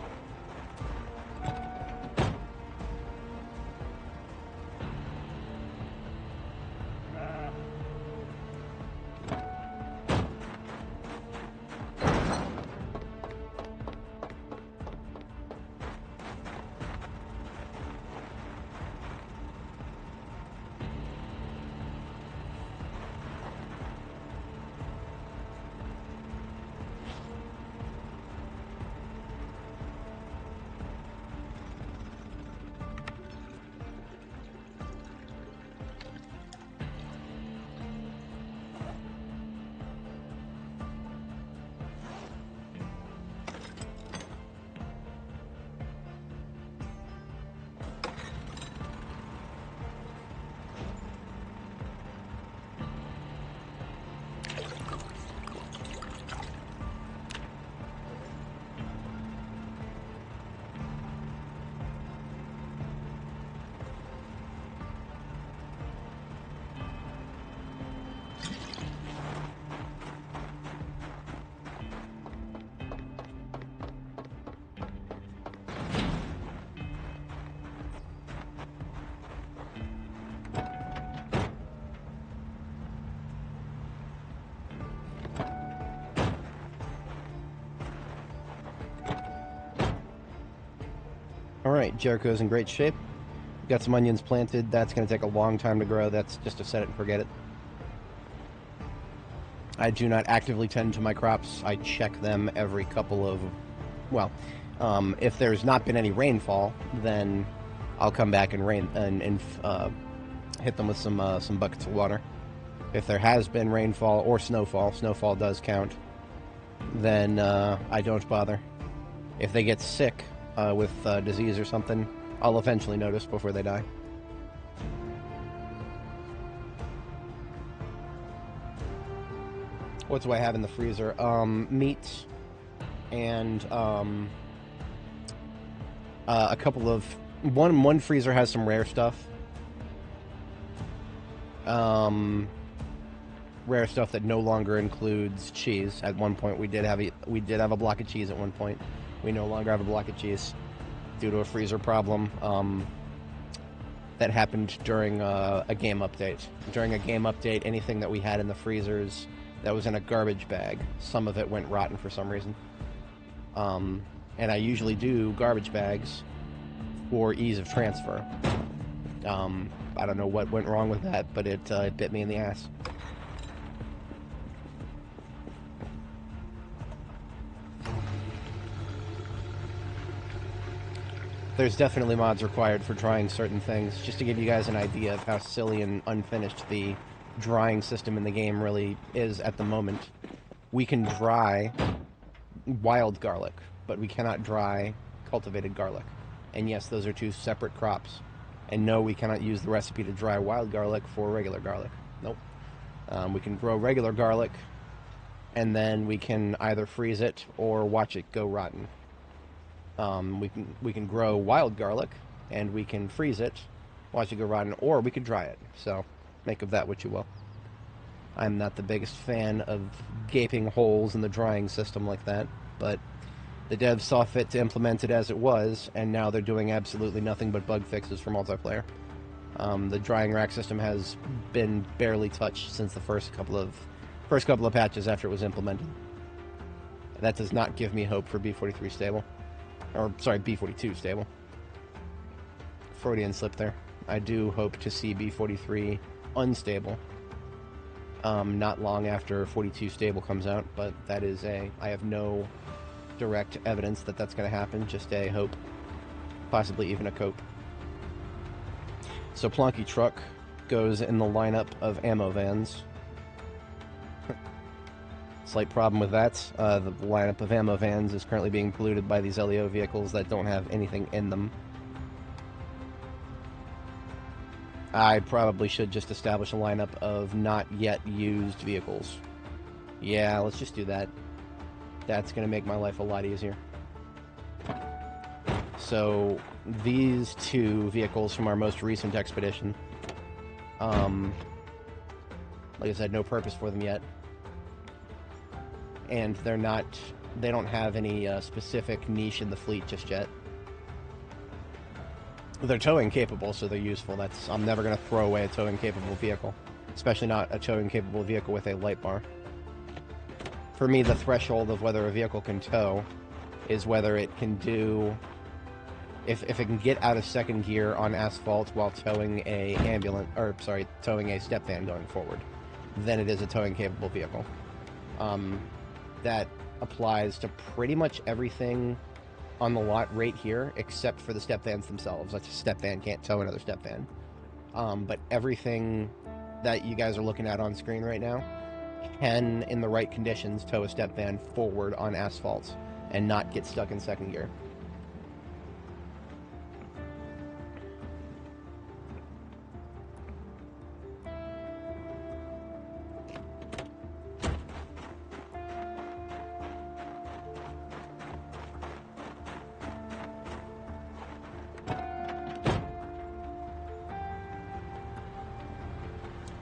Alright, Jericho's in great shape. We've got some onions planted. That's going to take a long time to grow. That's just a set it and forget it. I do not actively tend to my crops. I check them every couple of... Well, if there's not been any rainfall, then I'll come back and hit them with some buckets of water. If there has been rainfall or snowfall does count, then I don't bother. If they get sick with disease or something, I'll eventually notice before they die. What do I have in the freezer? Meat and a couple of One freezer has some rare stuff. Rare stuff that no longer includes cheese. At one point, we did have a block of cheese. At one point, we no longer have a block of cheese due to a freezer problem that happened during a game update. During a game update, anything that we had in the freezers that was in a garbage bag, some of it went rotten for some reason. And I usually do garbage bags for ease of transfer. I don't know what went wrong with that, but it bit me in the ass. There's definitely mods required for drying certain things. Just to give you guys an idea of how silly and unfinished the drying system in the game really is at the moment. We can dry wild garlic, but we cannot dry cultivated garlic. And yes, those are two separate crops. And no, we cannot use the recipe to dry wild garlic for regular garlic. Nope. We can grow regular garlic, and then we can either freeze it or watch it go rotten. We can grow wild garlic, and we can freeze it, watch it go rotten, or we could dry it. So, make of that what you will. I'm not the biggest fan of gaping holes in the drying system like that, but the devs saw fit to implement it as it was, and now they're doing absolutely nothing but bug fixes for multiplayer. The drying rack system has been barely touched since the first couple of patches after it was implemented. That does not give me hope for B43 stable. Or, sorry, B42 stable. Freudian slip there. I do hope to see B43 unstable. Not long after 42 stable comes out, but that is I have no direct evidence that that's going to happen, just a hope. Possibly even a cope. So Plonky Truck goes in the lineup of ammo vans. Slight problem with that. The lineup of ammo vans is currently being polluted by these LEO vehicles that don't have anything in them. I probably should just establish a lineup of not yet used vehicles. Yeah, let's just do that. That's going to make my life a lot easier. So, these two vehicles from our most recent expedition. Like I said, no purpose for them yet. And they don't have any specific niche in the fleet just yet. They're towing capable, so they're useful. I'm never going to throw away a towing capable vehicle. Especially not a towing capable vehicle with a light bar. For me, the threshold of whether a vehicle can tow is whether it can do... If it can get out of second gear on asphalt while towing towing a step van going forward, then it is a towing capable vehicle. That applies to pretty much everything on the lot right here, except for the step vans themselves. Like, a step van can't tow another step van. But everything that you guys are looking at on screen right now can, in the right conditions, tow a step van forward on asphalt and not get stuck in second gear.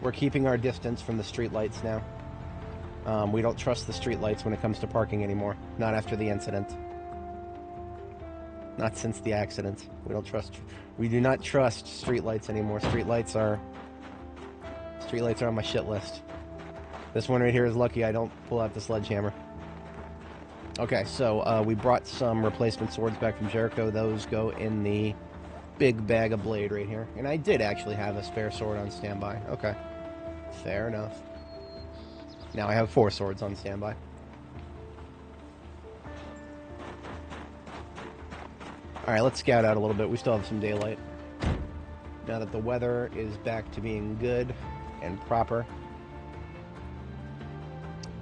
We're keeping our distance from the streetlights now. We don't trust the streetlights when it comes to parking anymore. Not after the incident. Not since the accident. We do not trust streetlights anymore. Streetlights are on my shit list. This one right here is lucky I don't pull out the sledgehammer. Okay, so we brought some replacement swords back from Jericho. Those go in the big bag of blade right here. And I did actually have a spare sword on standby. Okay. Fair enough. Now I have 4 swords on standby. Alright, let's scout out a little bit. We still have some daylight. Now that the weather is back to being good and proper.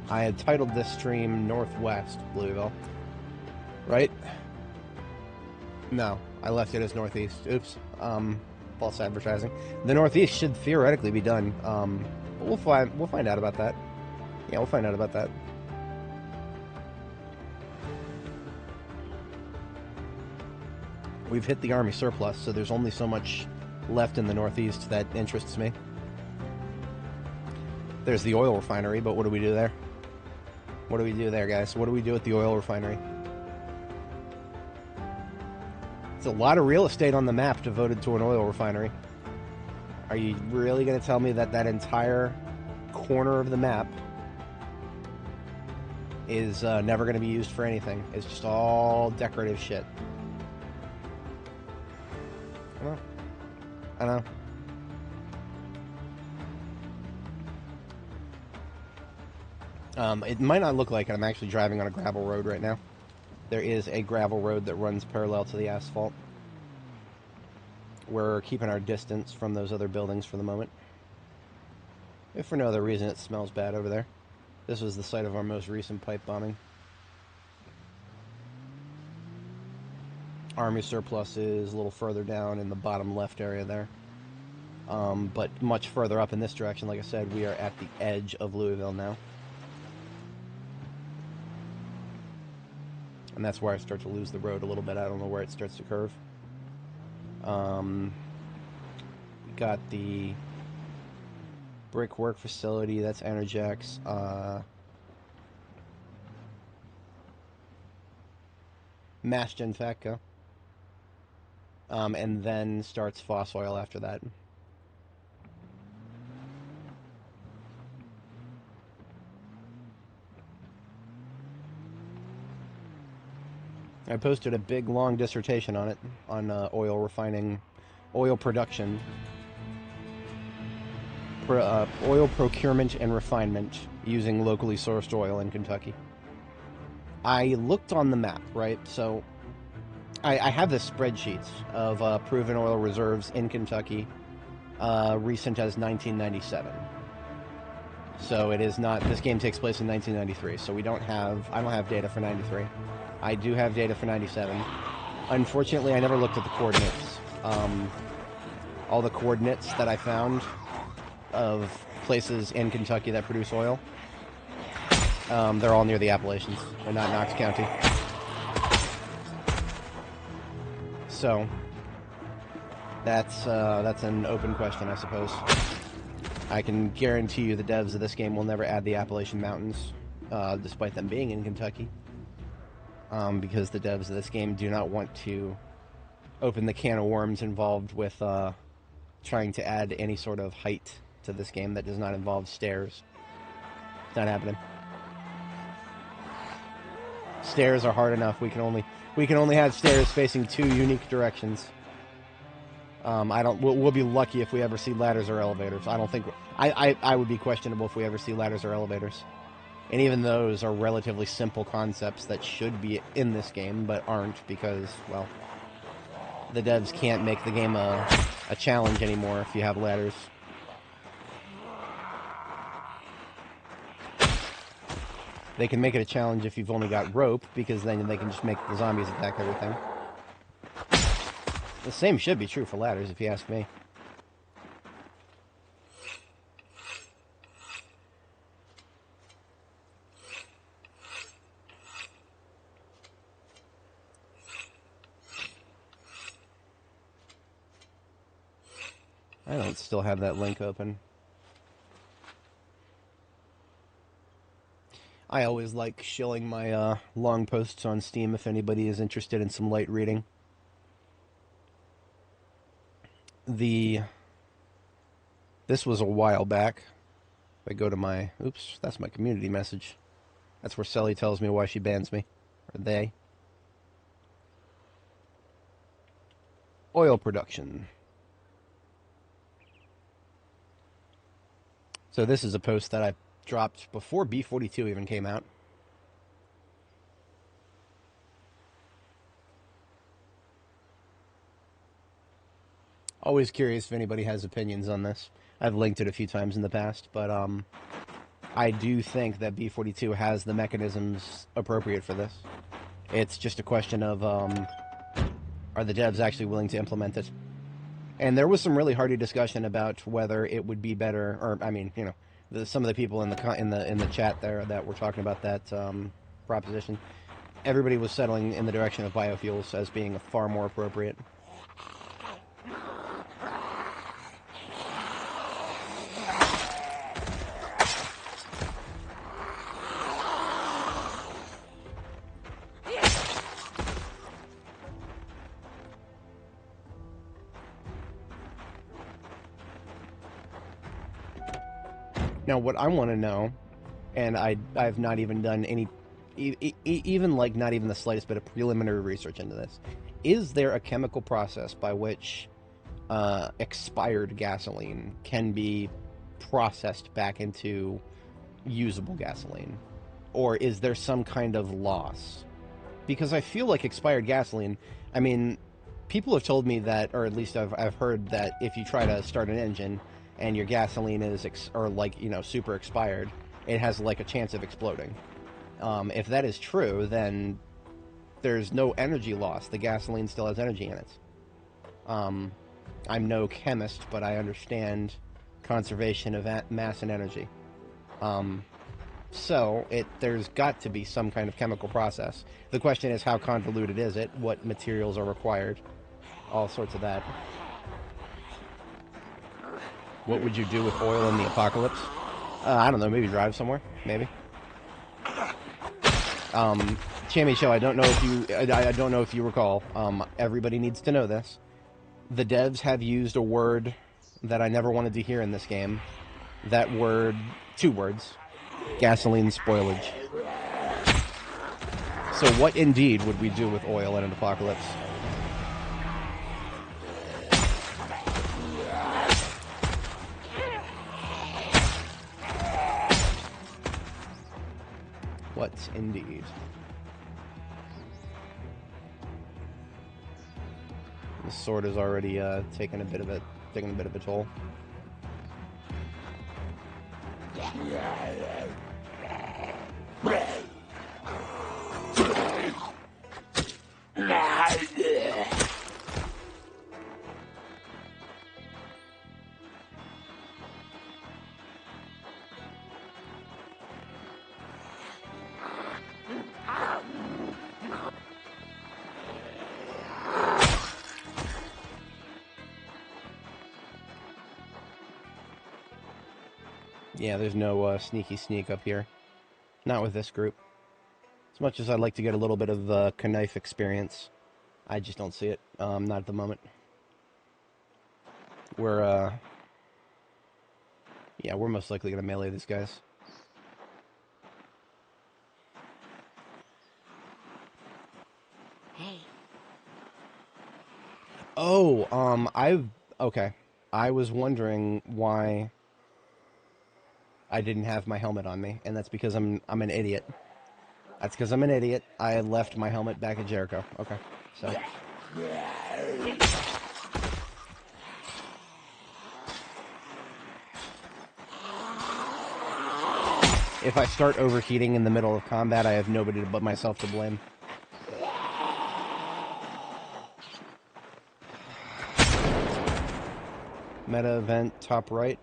I had titled this stream Northwest Louisville. Right? No, I left it as Northeast. Oops. False advertising. The Northeast should theoretically be done. But we'll find out about that. Yeah, we'll find out about that. we've hit the Army surplus, so there's only so much left in the Northeast that interests me. There's the oil refinery, but what do we do there? What do we do there, guys? What do we do at the oil refinery? It's a lot of real estate on the map devoted to an oil refinery. Are you really going to tell me that that entire corner of the map is never going to be used for anything? It's just all decorative shit. I know. It might not look like it. I'm actually driving on a gravel road right now. There is a gravel road that runs parallel to the asphalt. We're keeping our distance from those other buildings for the moment. If for no other reason, it smells bad over there. This was the site of our most recent pipe bombing. Army surplus is a little further down in the bottom left area there. But much further up in this direction, like I said, we are at the edge of Louisville now. And that's where I start to lose the road a little bit. I don't know where it starts to curve. We got the brickwork facility. That's Energex. Mass Genfacco. And then starts Foss Oil after that. I posted a big, long dissertation on it, on oil refining, oil production, oil procurement and refinement using locally sourced oil in Kentucky. I looked on the map, right? So I have this spreadsheet of proven oil reserves in Kentucky, recent as 1997. So it is not, this game takes place in 1993, so I don't have data for 93. I do have data for 97. Unfortunately, I never looked at the coordinates. All the coordinates that I found of places in Kentucky that produce oil, they're all near the Appalachians. They're not Knox County. So, that's an open question, I suppose. I can guarantee you the devs of this game will never add the Appalachian Mountains, despite them being in Kentucky. Because the devs of this game do not want to open the can of worms involved with trying to add any sort of height to this game that does not involve stairs. It's not happening. Stairs are hard enough. We can only have stairs facing two unique directions. We'll be lucky if we ever see ladders or elevators. I don't think I would be questionable if we ever see ladders or elevators. And even those are relatively simple concepts that should be in this game, but aren't because, well, the devs can't make the game a challenge anymore if you have ladders. They can make it a challenge if you've only got rope, because then they can just make the zombies attack everything. The same should be true for ladders, if you ask me. I don't still have that link open. I always like shilling my long posts on Steam if anybody is interested in some light reading. This was a while back. If I go to my... Oops, that's my community message. That's where Sully tells me why she bans me. Or they. Oil production. So this is a post that I dropped before B42 even came out. Always curious if anybody has opinions on this. I've linked it a few times in the past, but I do think that B42 has the mechanisms appropriate for this. It's just a question of are the devs actually willing to implement it? And there was some really hearty discussion about whether it would be better, or I mean, you know, some of the people in the chat there that were talking about that proposition everybody was settling in the direction of biofuels as being far more appropriate. Now, what I want to know, and I've not even done any, even like not even the slightest bit of preliminary research into this, is there a chemical process by which expired gasoline can be processed back into usable gasoline? Or is there some kind of loss? Because I feel like expired gasoline, I mean, people have told me that, or at least I've heard that if you try to start an engine and your gasoline is super expired, it has like a chance of exploding. If that is true, then there's no energy loss. The gasoline still has energy in it. I'm no chemist, but I understand conservation of mass and energy. So there's got to be some kind of chemical process. The question is, how convoluted is it? What materials are required? All sorts of that. What would you do with oil in the apocalypse? I don't know. Maybe drive somewhere. Maybe. Chammy Show. I don't know if you recall. Everybody needs to know this. The devs have used a word that I never wanted to hear in this game. That word, 2 words: gasoline spoilage. So what indeed would we do with oil in an apocalypse? What indeed? The sword is already taking a bit of a toll. Yeah, there's no sneaky sneak up here. Not with this group. As much as I'd like to get a little bit of knife experience, I just don't see it. Not at the moment. We're most likely going to melee these guys. Hey. Oh, okay. I was wondering why I didn't have my helmet on me, and that's because I'm an idiot. That's because I'm an idiot. I left my helmet back at Jericho. Okay, so. If I start overheating in the middle of combat, I have nobody but myself to blame. Meta event, top right.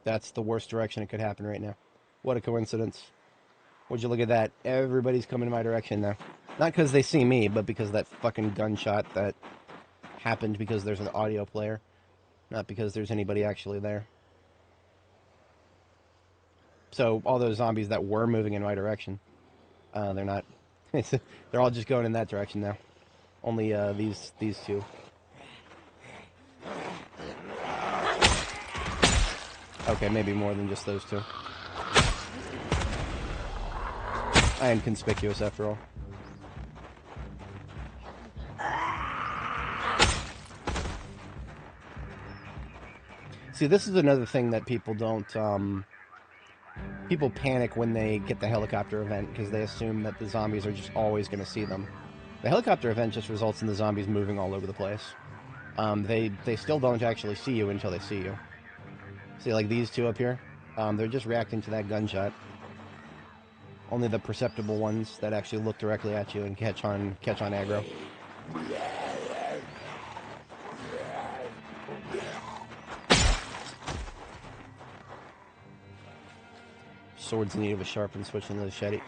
That's the worst direction it could happen right now. What a coincidence. Would you look at that? Everybody's coming in my direction now. Not because they see me, but because that fucking gunshot that happened because there's an audio player. Not because there's anybody actually there. So all those zombies that were moving in my direction, they're not. They're all just going in that direction now. Only these 2. Okay, maybe more than just those 2. I am conspicuous after all. See, this is another thing that people don't... people panic when they get the helicopter event because they assume that the zombies are just always going to see them. The helicopter event just results in the zombies moving all over the place. They still don't actually see you until they see you. See, like these 2 up here? They're just reacting to that gunshot. Only the perceptible ones that actually look directly at you and catch on aggro. Sword's in need of a sharpened switch in the machete.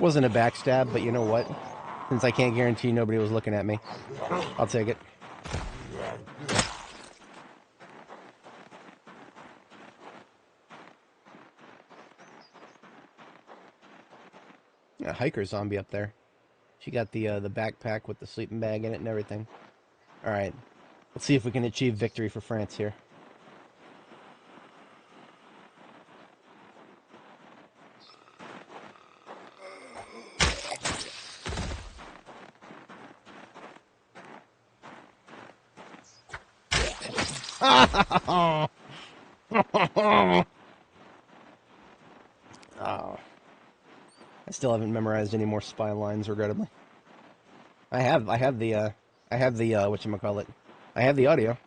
Wasn't a backstab, but you know what? Since I can't guarantee nobody was looking at me, I'll take it. A hiker zombie up there. She got the backpack with the sleeping bag in it and everything. All right, let's see if we can achieve victory for France here. Oh. I still haven't memorized any more spy lines, regrettably. I have the whatchamacallit. I have the audio.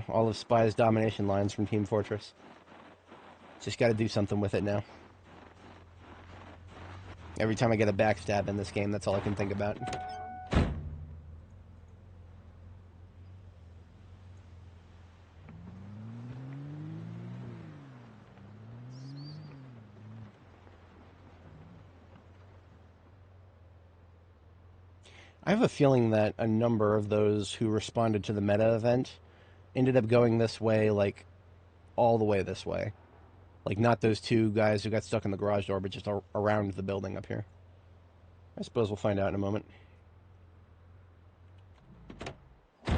All of Spy's domination lines from Team Fortress. Just gotta do something with it now. Every time I get a backstab in this game, that's all I can think about. I have a feeling that a number of those who responded to the meta event ended up going this way, like, all the way this way. Like, not those two guys who got stuck in the garage door, but just around the building up here. I suppose we'll find out in a moment. I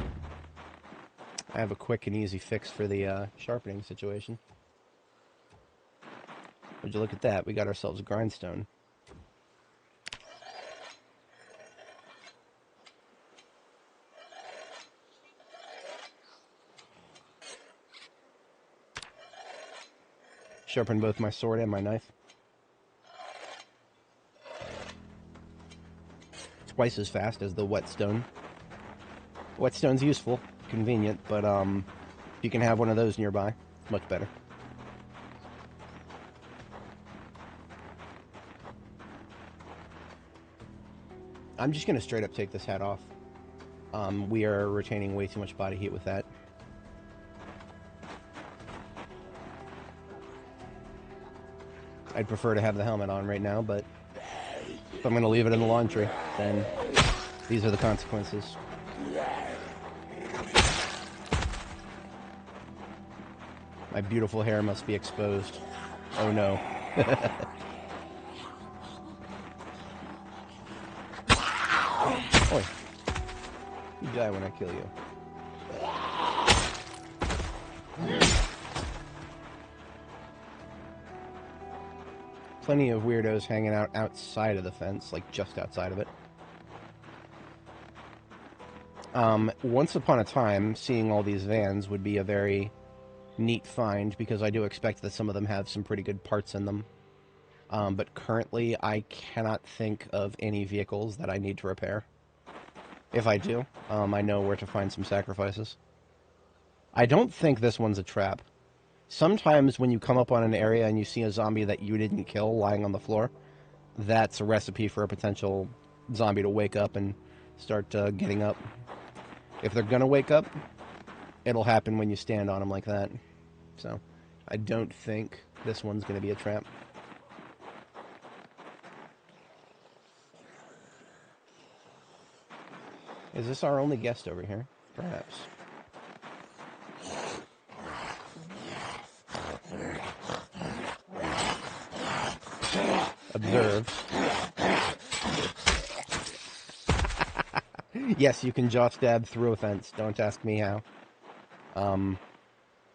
have a quick and easy fix for the sharpening situation. Would you look at that? We got ourselves a grindstone. Sharpen both my sword and my knife. Twice as fast as the whetstone. Whetstone's useful, convenient, but if you can have one of those nearby, much better. I'm just going to straight up take this hat off. We are retaining way too much body heat with that. I'd prefer to have the helmet on right now, but if I'm going to leave it in the laundry, then these are the consequences. My beautiful hair must be exposed. Oh no. Oi. You die when I kill you. Plenty of weirdos hanging out outside of the fence, like just outside of it. Once upon a time, seeing all these vans would be a very neat find, because I do expect that some of them have some pretty good parts in them. But currently, I cannot think of any vehicles that I need to repair. If I do, I know where to find some sacrifices. I don't think this one's a trap. Sometimes when you come up on an area and you see a zombie that you didn't kill lying on the floor, that's a recipe for a potential zombie to wake up and start getting up. If they're gonna wake up, it'll happen when you stand on them like that. So, I don't think this one's gonna be a trap. Is this our only guest over here? Perhaps. Observe. Yes, you can jaw stab through a fence. Don't ask me how.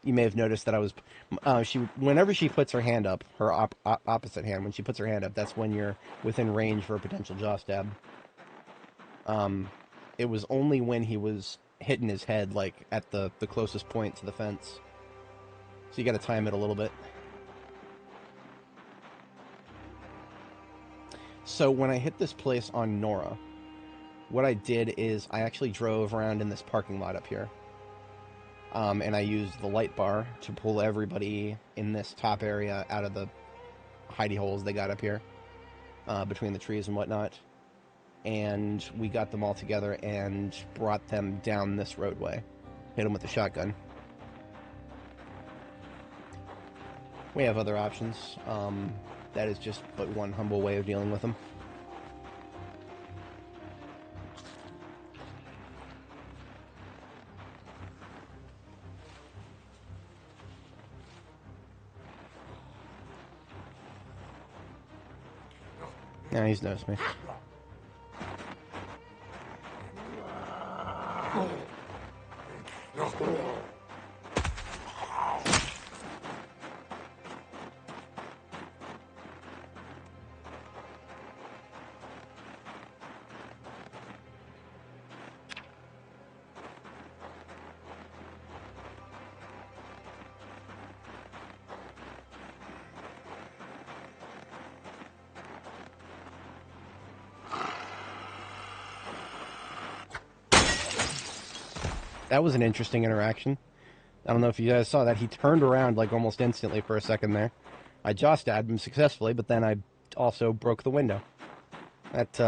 You may have noticed that I was... whenever she puts her hand up, her opposite hand, when she puts her hand up, that's when you're within range for a potential jaw stab. It was only when he was hitting his head, like, at the closest point to the fence. So you gotta time it a little bit. So when I hit this place on Nora, what I did is I actually drove around in this parking lot up here. And I used the light bar to pull everybody in this top area out of the hidey holes they got up here, between the trees and whatnot. And we got them all together and brought them down this roadway. Hit them with the shotgun. We have other options. that is just but one humble way of dealing with them. Yeah, he's noticed me. That was an interesting interaction. I don't know if you guys saw that. He turned around like almost instantly for a second there. I jaw stabbed him successfully, but then I also broke the window. That,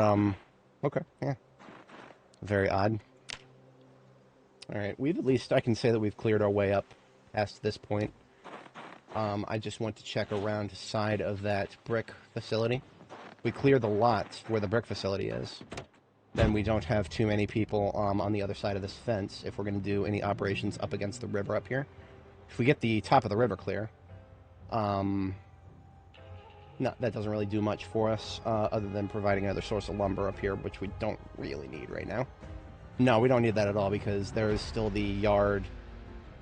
okay, yeah. Very odd. Alright, we've at least, I can say that we've cleared our way up past this point. I just want to check around the side of that brick facility. We clear the lot where the brick facility is. Then we don't have too many people on the other side of this fence if we're going to do any operations up against the river up here. If we get the top of the river clear, no, that doesn't really do much for us, other than providing another source of lumber up here, which we don't really need right now. No, we don't need that at all, because there is still the yard.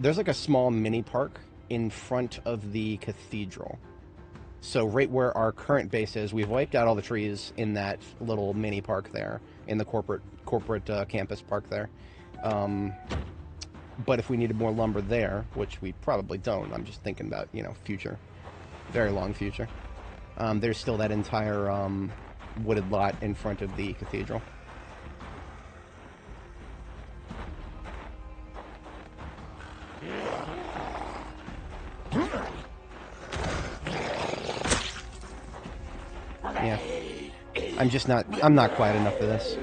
There's like a small mini park in front of the cathedral. So right where our current base is, we've wiped out all the trees in that little mini park there, in the corporate campus park there. But if we needed more lumber there, which we probably don't, I'm just thinking about, you know, future, very long future. There's still that entire wooded lot in front of the cathedral. Yeah. I'm not quiet enough for this.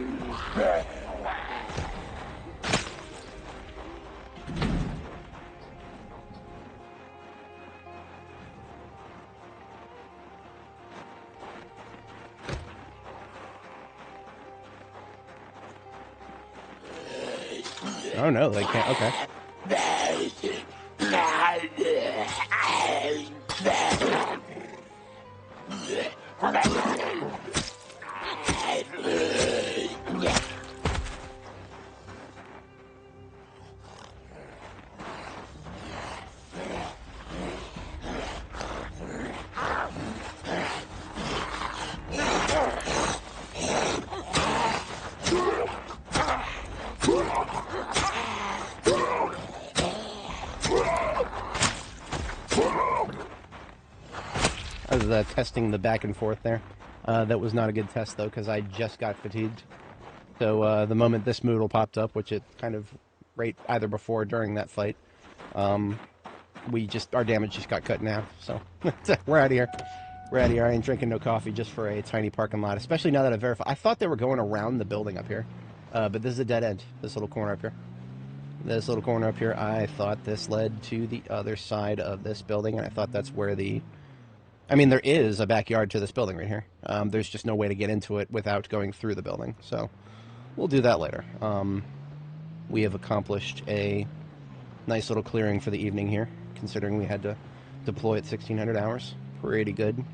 Oh no, they can't, okay. I was testing the back and forth there. That was not a good test, though, because I just got fatigued. So the moment this moodle popped up, which it kind of right either before or during that fight, our damage just got cut in half. So we're out of here. We're out of here. I ain't drinking no coffee just for a tiny parking lot, especially now that I verified. I thought they were going around the building up here, but this is a dead end, this little corner up here. This little corner up here, I thought this led to the other side of this building, and I thought that's where the... I mean, there is a backyard to this building right here. There's just no way to get into it without going through the building, so we'll do that later. We have accomplished a nice little clearing for the evening here, considering we had to deploy at 1600 hours. Pretty good.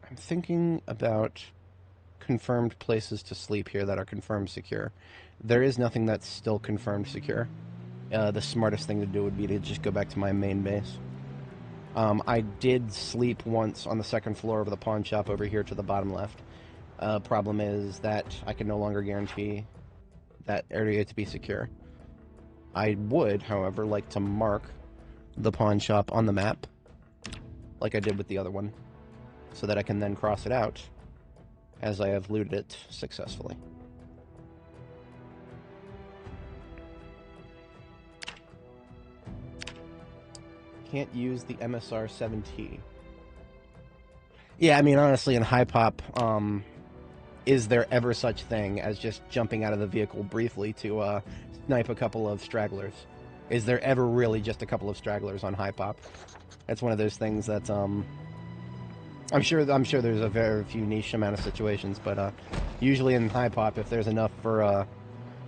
I'm thinking about confirmed places to sleep here that are confirmed secure. There is nothing that's still confirmed secure. The smartest thing to do would be to just go back to my main base. I did sleep once on the second floor of the pawn shop over here to the bottom left. Problem is that I can no longer guarantee that area to be secure. I would, however, like to mark the pawn shop on the map, like I did with the other one, so that I can then cross it out as I have looted it successfully. Can't use the MSR 7T. Yeah, I mean, honestly, in high pop, is there ever such thing as just jumping out of the vehicle briefly to snipe a couple of stragglers? Is there ever really just a couple of stragglers on high pop? That's one of those things that I'm sure there's a very few niche amount of situations, but usually in high pop, if there's enough for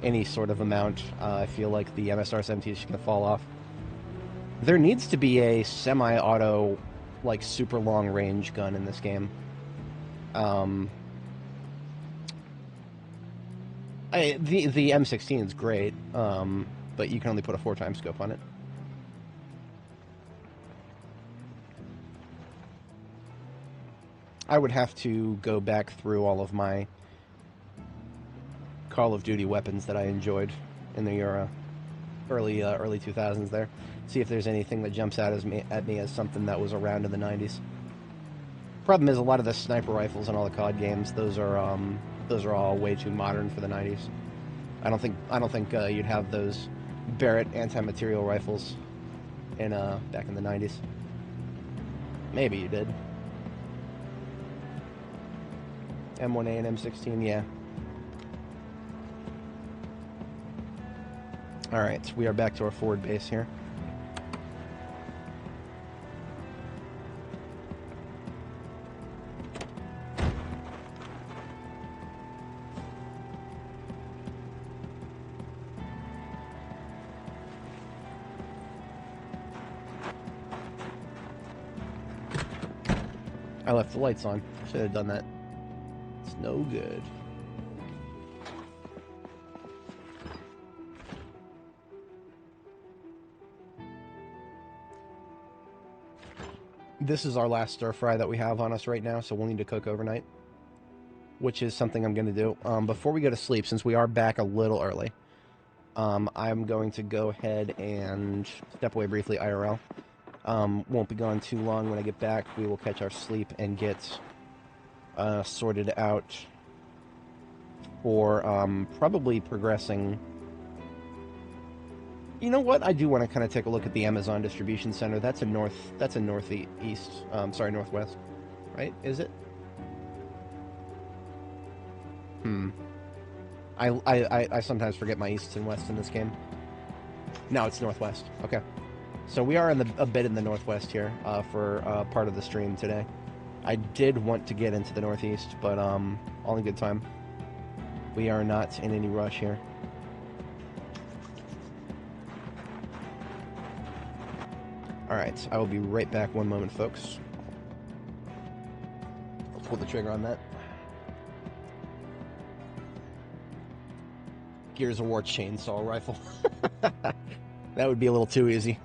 any sort of amount, I feel like the MSR 17 is just gonna fall off. There needs to be a semi-auto, like super long range gun in this game. Um, the M16 is great, but you can only put a 4x scope on it. I would have to go back through all of my Call of Duty weapons that I enjoyed in the early 2000s there. See if there's anything that jumps out at me as something that was around in the 90s. Problem is, a lot of the sniper rifles in all the COD games, those are all way too modern for the 90s. I don't think you'd have those Barrett anti-material rifles in back in the 90s. Maybe you did. M1A and M16, yeah. Alright, we are back to our forward base here. I left the lights on. Should have done that. It's no good. This is our last stir fry that we have on us right now, so we'll need to cook overnight, which is something I'm going to do. Before we go to sleep, since we are back a little early, I'm going to go ahead and step away briefly IRL. Won't be gone too long. When I get back, we will catch our sleep and get sorted out for probably progressing. You know what? I do want to kind of take a look at the Amazon distribution center. That's a northeast. Sorry, northwest. Right? Is it? I sometimes forget my east and west in this game. No, it's northwest. Okay. So we are a bit in the northwest here for part of the stream today. I did want to get into the northeast, but all in good time. We are not in any rush here. Alright, I will be right back. One moment, folks. I'll pull the trigger on that. Gears of War chainsaw rifle. That would be a little too easy.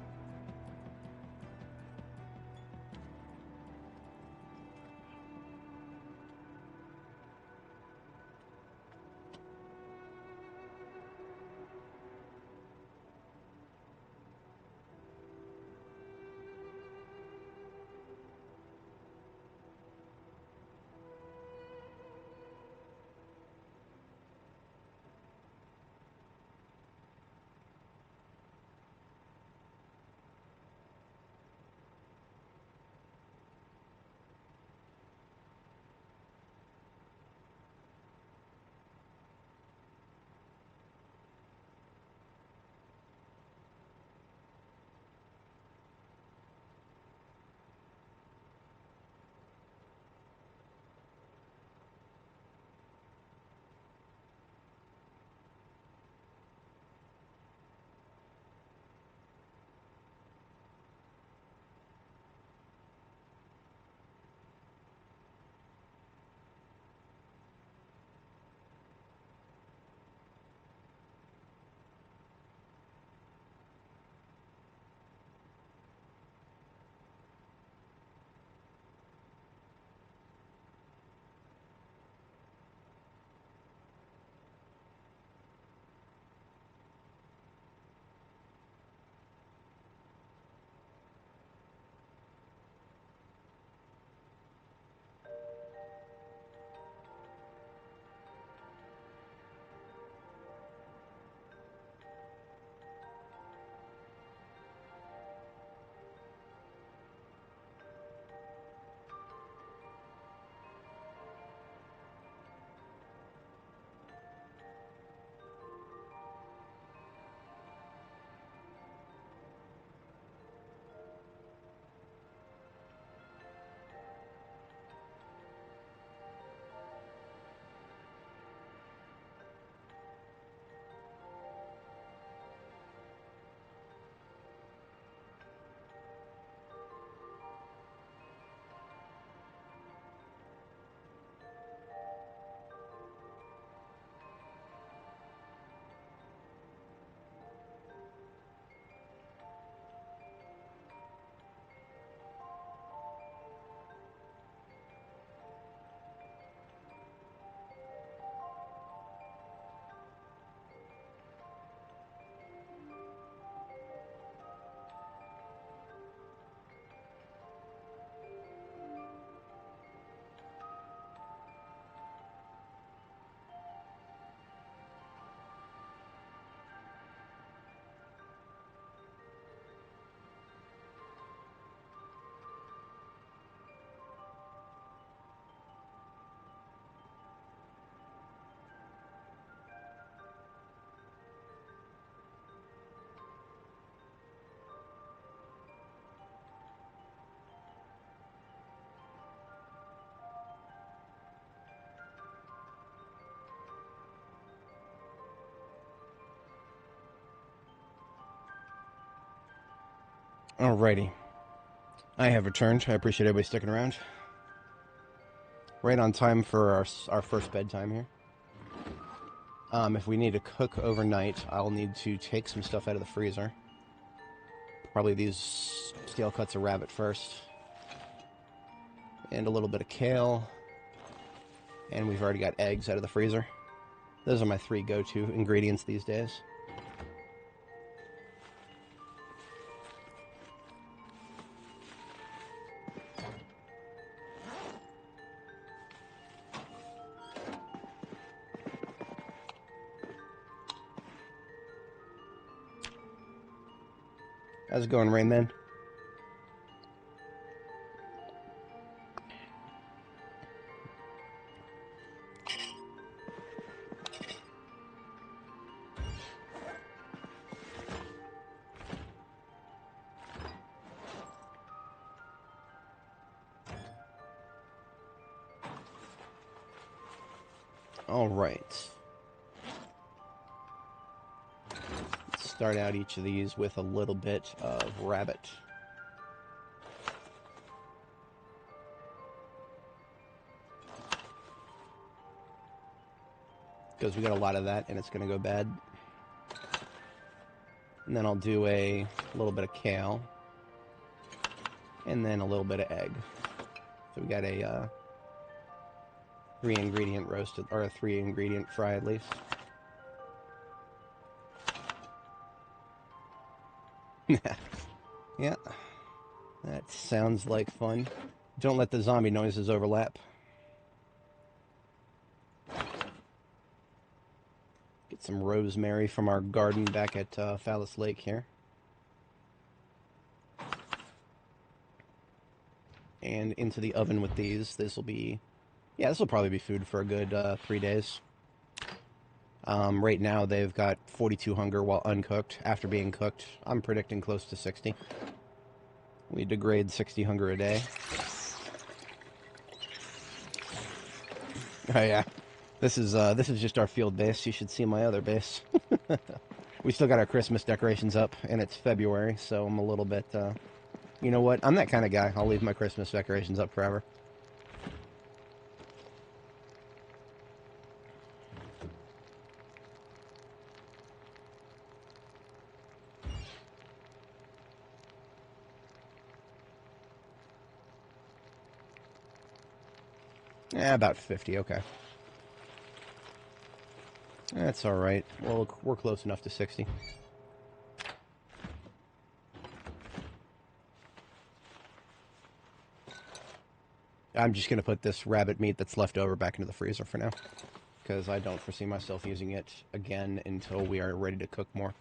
Alrighty. I have returned. I appreciate everybody sticking around. Right on time for our first bedtime here. If we need to cook overnight, I'll need to take some stuff out of the freezer. Probably these steel cuts of rabbit first. And a little bit of kale. And we've already got eggs out of the freezer. Those are my 3 go-to ingredients these days. How's it going, Rain Man? All right. Let's start out each of these with a little bit of rabbit. Because we got a lot of that and it's going to go bad. And then I'll do a little bit of kale. And then a little bit of egg. So we got a 3-ingredient roasted, or a 3-ingredient fry at least. Yeah, that sounds like fun. Don't let the zombie noises overlap. Get some rosemary from our garden back at Phallus Lake here. And into the oven with these. This will be... yeah, this will probably be food for a good 3 days. Right now they've got 42 hunger while uncooked. After being cooked, I'm predicting close to 60. We degrade 60 hunger a day. Oh yeah, this is just our field base. You should see my other base. We still got our Christmas decorations up, and it's February, so I'm a little bit. You know what? I'm that kind of guy. I'll leave my Christmas decorations up forever. Yeah, about 50, okay. That's alright. Well, we're close enough to 60. I'm just going to put this rabbit meat that's left over back into the freezer for now. Because I don't foresee myself using it again until we are ready to cook more.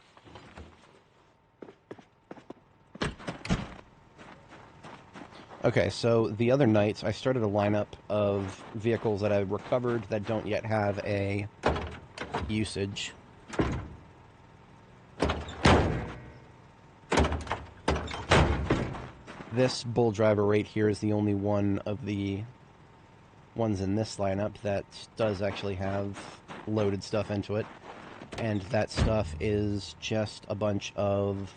Okay, so the other night I started a lineup of vehicles that I've recovered that don't yet have a usage. This bull driver right here is the only one of the ones in this lineup that does actually have loaded stuff into it. And that stuff is just a bunch of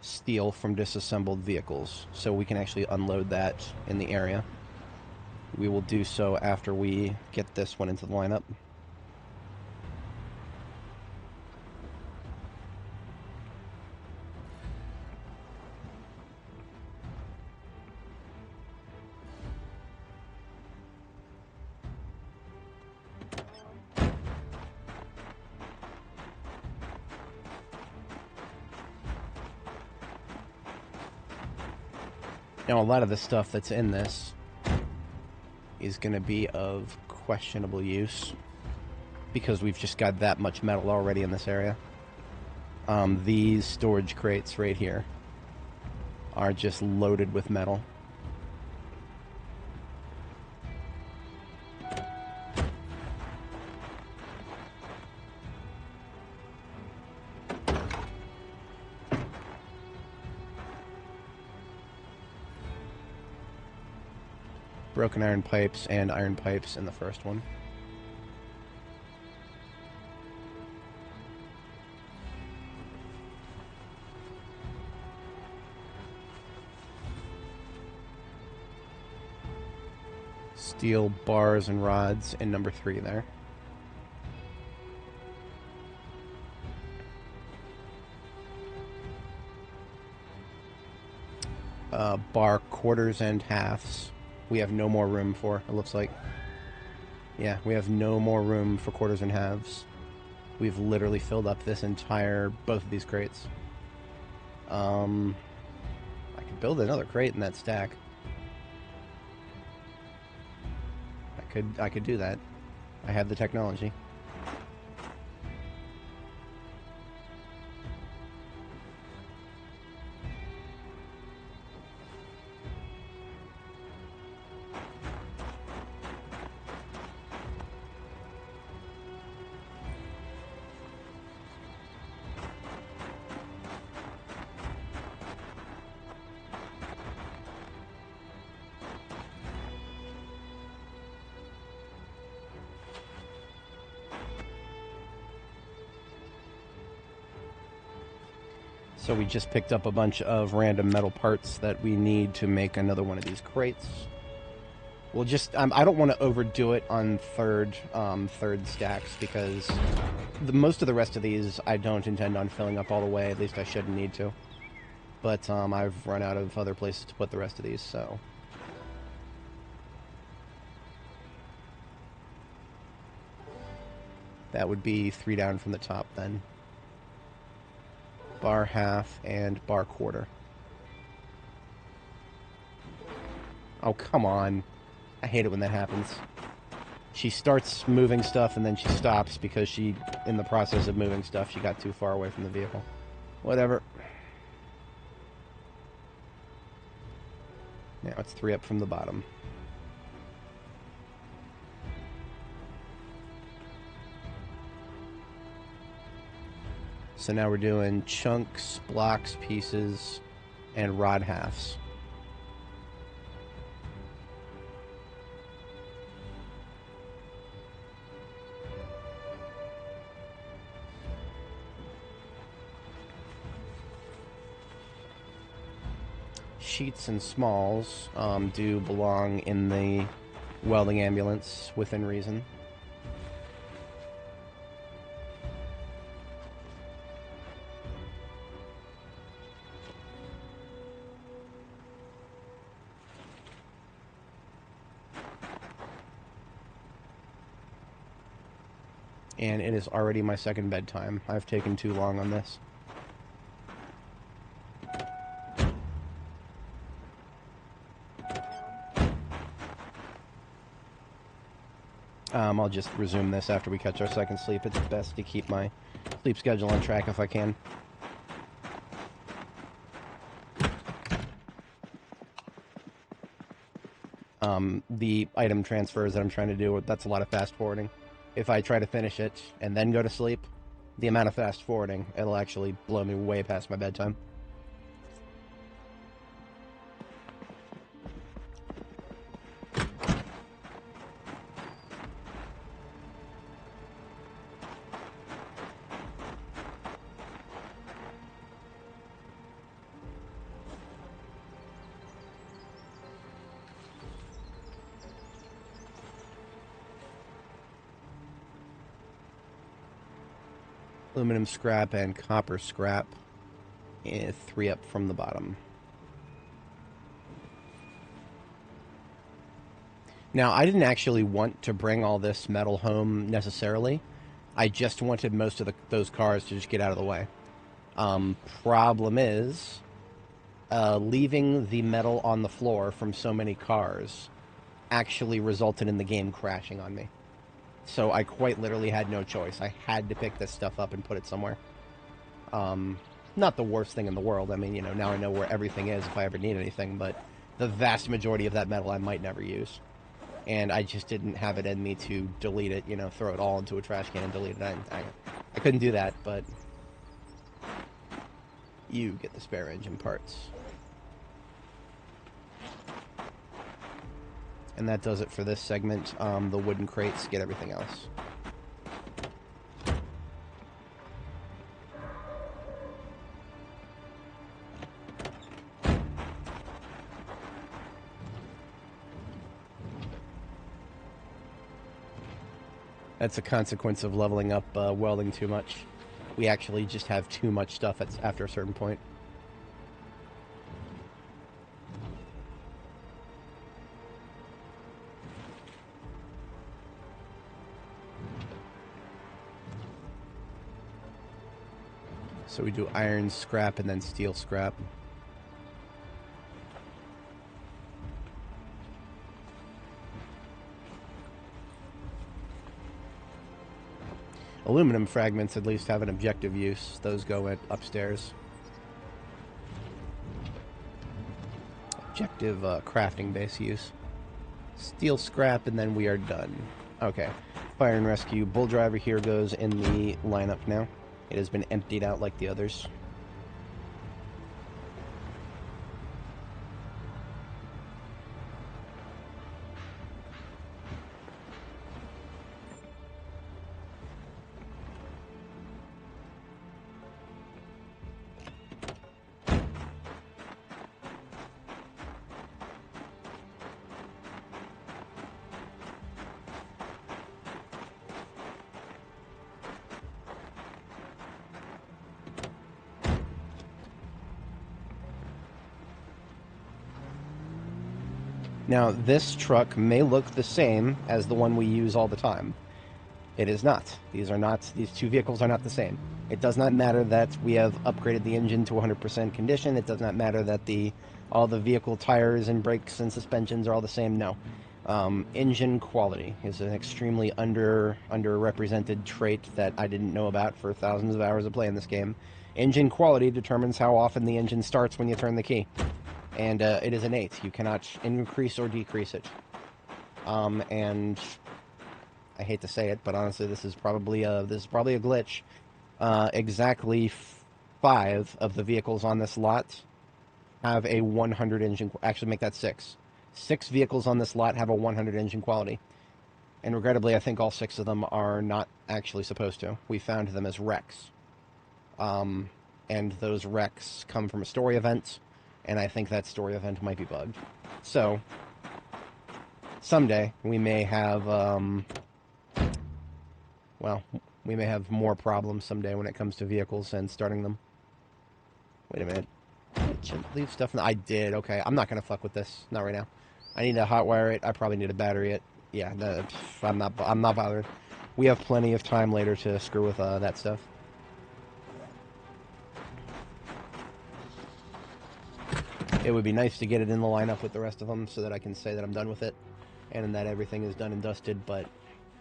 steel from disassembled vehicles, so we can actually unload that in the area. We will do so after we get this one into the lineup. Now, a lot of the stuff that's in this is going to be of questionable use because we've just got that much metal already in this area. These storage crates right here are just loaded with metal. Broken iron pipes and iron pipes in the first one. steel bars and rods in number 3 there. Bar quarters and halves. We have no more room for, it looks like. Yeah, we have no more room for quarters and halves. We've literally filled up this entire, both of these crates. I could build another crate in that stack. I could do that. I have the technology. So we just picked up a bunch of random metal parts that we need to make another one of these crates. We'll just, I don't want to overdo it on third stacks because most of the rest of these I don't intend on filling up all the way. At least I shouldn't need to. But I've run out of other places to put the rest of these, so. That would be 3 down from the top then. Bar half and bar quarter. Oh, come on. I hate it when that happens. She starts moving stuff and then she stops because she, in the process of moving stuff, she got too far away from the vehicle. Whatever. Now it's 3 up from the bottom. So now we're doing chunks, blocks, pieces, and rod halves. Sheets and smalls do belong in the welding ambulance within reason. And it is already my second bedtime. I've taken too long on this. I'll just resume this after we catch our second sleep. It's best to keep my sleep schedule on track if I can. The item transfers that I'm trying to do, that's a lot of fast forwarding. If I try to finish it and then go to sleep, the amount of fast forwarding, it'll actually blow me way past my bedtime. Aluminum scrap and copper scrap, and 3 up from the bottom. Now, I didn't actually want to bring all this metal home necessarily. I just wanted most of those cars to just get out of the way. Problem is, leaving the metal on the floor from so many cars actually resulted in the game crashing on me. So I quite literally had no choice. I had to pick this stuff up and put it somewhere. Not the worst thing in the world. I mean, you know, now I know where everything is if I ever need anything, but the vast majority of that metal I might never use. And I just didn't have it in me to delete it, you know, throw it all into a trash can and delete it. I couldn't do that, but you get the spare engine parts. And that does it for this segment. The wooden crates get everything else. That's a consequence of leveling up welding too much. We actually just have too much stuff after a certain point. So we do iron scrap and then steel scrap. Aluminum fragments at least have an objective use. Those go upstairs. Objective crafting base use. Steel scrap, and then we are done. Okay. Fire and rescue. Bull driver here goes in the lineup now. It has been emptied out like the others. Now, this truck may look the same as the one we use all the time. It is not. These two vehicles are not the same. It does not matter that we have upgraded the engine to 100% condition. It does not matter that all the vehicle tires and brakes and suspensions are all the same. No. Engine quality is an extremely underrepresented trait that I didn't know about for thousands of hours of play in this game. Engine quality determines how often the engine starts when you turn the key. And it is innate. You cannot increase or decrease it. And I hate to say it, but honestly, this is probably a glitch. Exactly 5 of the vehicles on this lot have a 100 engine. Actually, make that 6. 6 vehicles on this lot have a 100 engine quality. And regrettably, I think all 6 of them are not actually supposed to. We found them as wrecks. And those wrecks come from a story event. And I think that story event might be bugged. So, someday, we may have, we may have more problems someday when it comes to vehicles and starting them. Wait a minute. Leave stuff in the... I did, okay. I'm not going to fuck with this. Not right now. I need to hotwire it. I probably need to battery it. Yeah, I'm not bothered. We have plenty of time later to screw with that stuff. It would be nice to get it in the lineup with the rest of them so that I can say that I'm done with it and that everything is done and dusted, but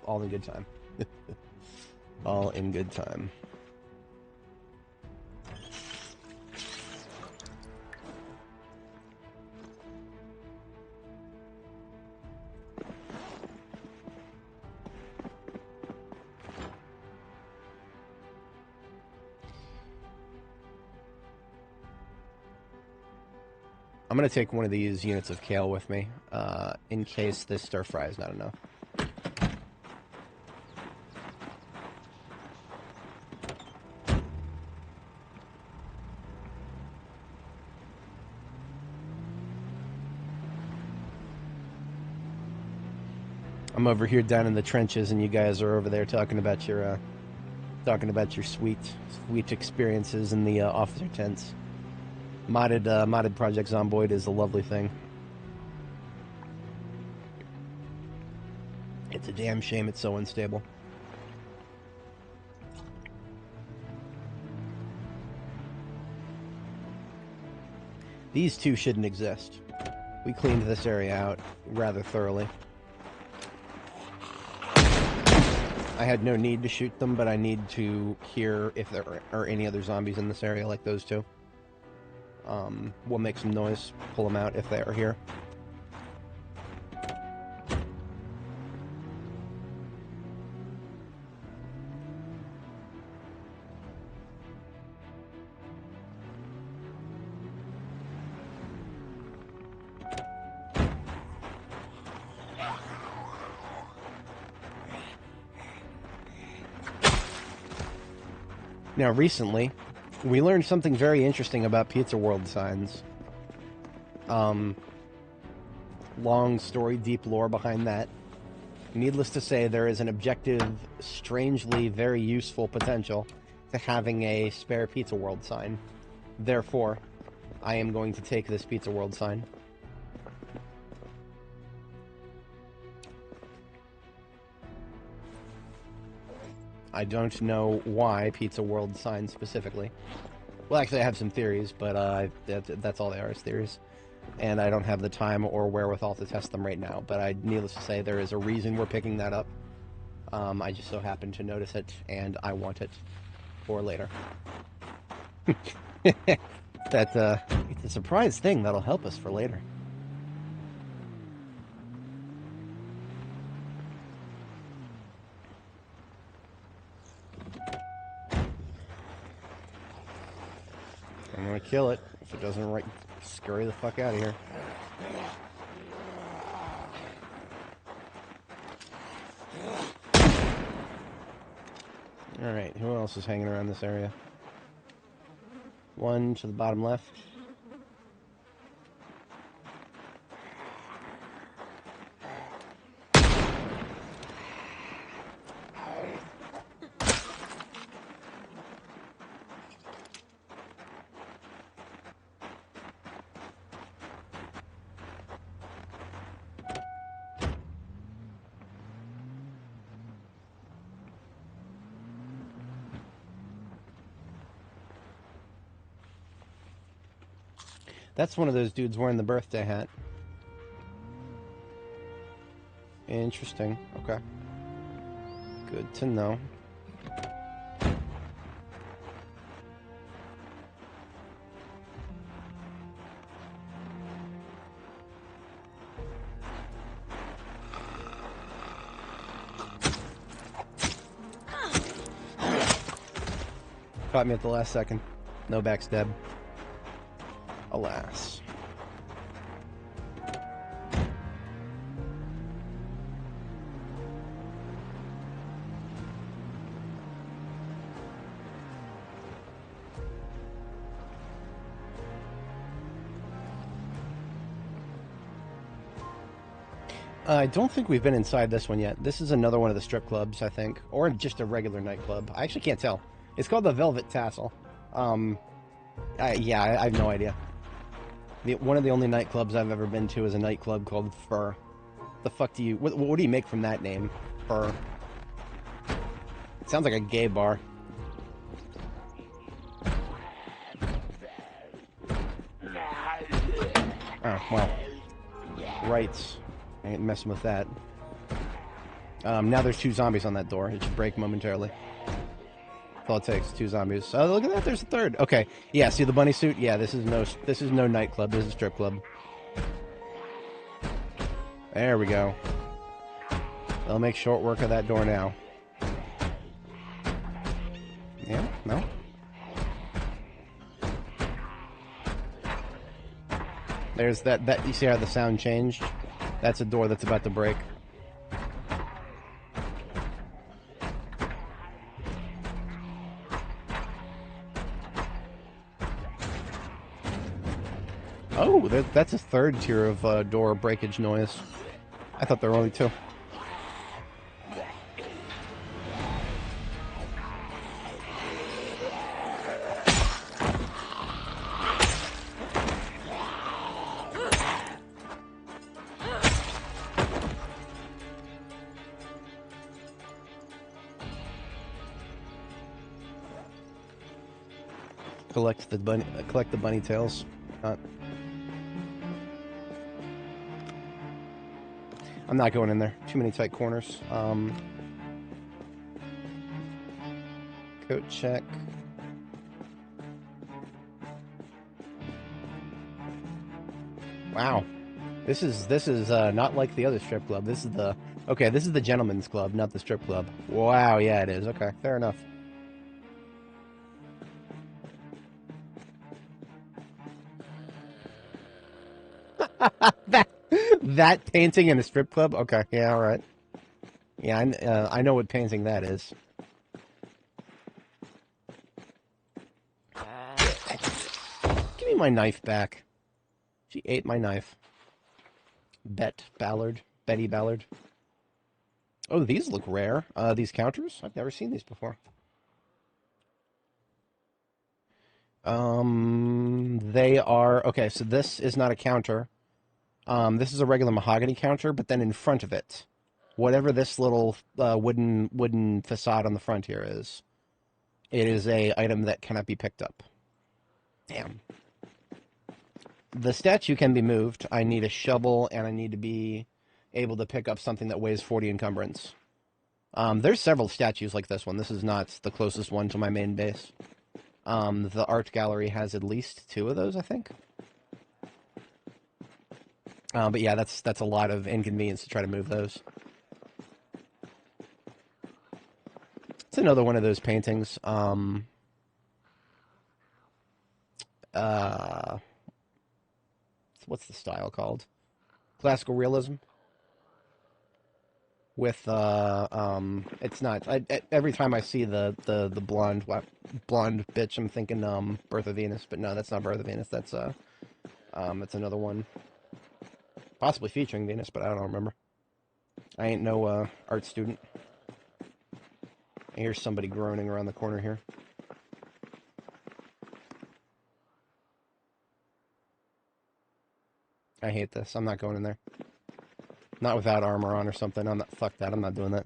all in good time. All in good time. I'm going to take one of these units of kale with me, in case this stir fry is not enough. I'm over here down in the trenches, and you guys are over there talking about your sweet experiences in the officer tents. Modded Project Zomboid is a lovely thing. It's a damn shame it's so unstable. These two shouldn't exist. We cleaned this area out rather thoroughly. I had no need to shoot them, but I need to hear if there are any other zombies in this area like those two. We'll make some noise, pull them out if they are here. Now, recently, we learned something very interesting about Pizza World signs. Long story, deep lore behind that. Needless to say, there is an objective, strangely very useful potential to having a spare Pizza World sign. Therefore, I am going to take this Pizza World sign. I don't know why Pizza World sign specifically. Well, actually, I have some theories, but that's all they are, is theories. And I don't have the time or wherewithal to test them right now. But needless to say, there is a reason we're picking that up. I just so happen to notice it, and I want it for later. It's a surprise thing that'll help us for later. I'm gonna kill it if it doesn't scurry the fuck out of here. Alright, who else is hanging around this area? One to the bottom left. That's one of those dudes wearing the birthday hat. Interesting. Okay. Good to know. Caught me at the last second. No backstab. Alas. I don't think we've been inside this one yet. This is another one of the strip clubs, I think. Or just a regular nightclub. I actually can't tell. It's called the Velvet Tassel. Yeah, I have no idea. One of the only nightclubs I've ever been to is a nightclub called Fur. The fuck do you... What do you make from that name? Fur. It sounds like a gay bar. Oh, well. Right. I ain't messing with that. Now there's 2 zombies on that door. It should break momentarily. That's all it takes. 2 zombies. Oh, look at that. There's a third. Okay. Yeah, see the bunny suit? Yeah, this is no nightclub. This is a strip club. There we go. They'll make short work of that door now. Yeah? No? There's that. You see how the sound changed? That's a door that's about to break. Oh, that's a third tier of door breakage noise. I thought there were only 2. Collect the bunny tails. I'm not going in there. Too many tight corners. Coat check. Wow. This is not like the other strip club. This is the gentleman's club, not the strip club. Wow, yeah it is. Okay, fair enough. that painting in a strip club? Okay, yeah, all right. Yeah, I know what painting that is. Give me my knife back. She ate my knife. Betty Ballard. Oh, these look rare. These counters? I've never seen these before. They are... Okay, so this is not a counter. This is a regular mahogany counter, but then in front of it, whatever this little wooden facade on the front here is, it is a item that cannot be picked up. Damn. The statue can be moved. I need a shovel, and I need to be able to pick up something that weighs 40 encumbrance. There's several statues like this one. This is not the closest one to my main base. The art gallery has at least 2 of those, I think. But yeah, that's a lot of inconvenience to try to move those. It's another one of those paintings. What's the style called? Classical realism. With it's not. Every time I see the blonde bitch, I'm thinking Birth of Venus, but no, that's not Birth of Venus. That's another one, possibly featuring Venus, but I don't remember. I ain't no art student. I hear somebody groaning around the corner here. I hate this. I'm not going in there. Not without armor on or something. Fuck that. I'm not doing that.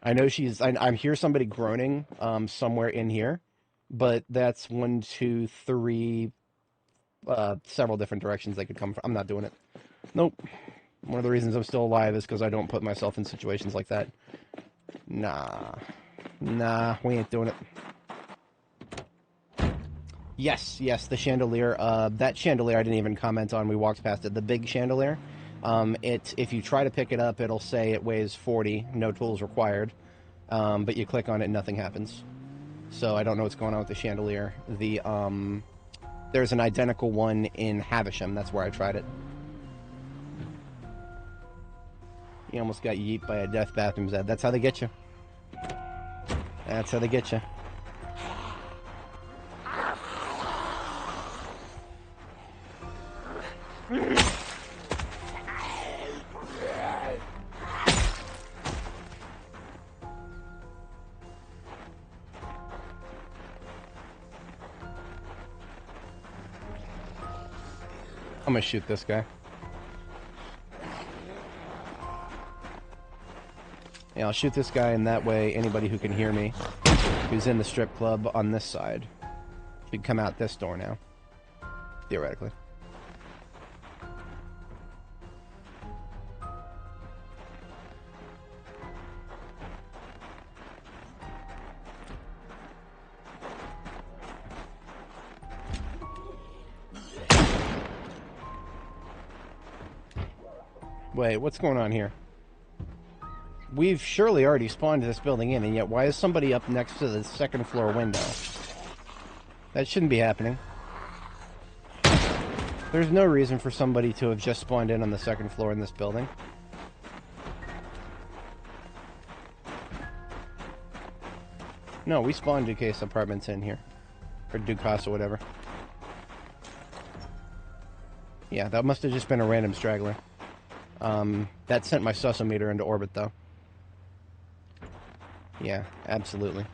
I know she's... I hear somebody groaning somewhere in here, but that's 1, 2, 3... several different directions they could come from. I'm not doing it. Nope. One of the reasons I'm still alive is because I don't put myself in situations like that. Nah, we ain't doing it. Yes, the chandelier. That chandelier I didn't even comment on. We walked past it. The big chandelier. If you try to pick it up, it'll say it weighs 40, no tools required. But you click on it and nothing happens. So I don't know what's going on with the chandelier. There's an identical one in Havisham. That's where I tried it. You almost got yeet by a death bathroom Zed. That's how they get you. That's how they get you. I'm gonna shoot this guy. Yeah, I'll shoot this guy, and that way anybody who can hear me, who's in the strip club on this side, should come out this door now. Theoretically. Wait, what's going on here? We've surely already spawned this building in, and yet why is somebody up next to the second floor window? That shouldn't be happening. There's no reason for somebody to have just spawned in on the second floor in this building. No, we spawned Ducasse Apartments in here. Or Ducasse or whatever. Yeah, that must have just been a random straggler. That sent my susometer into orbit, though. Yeah, absolutely.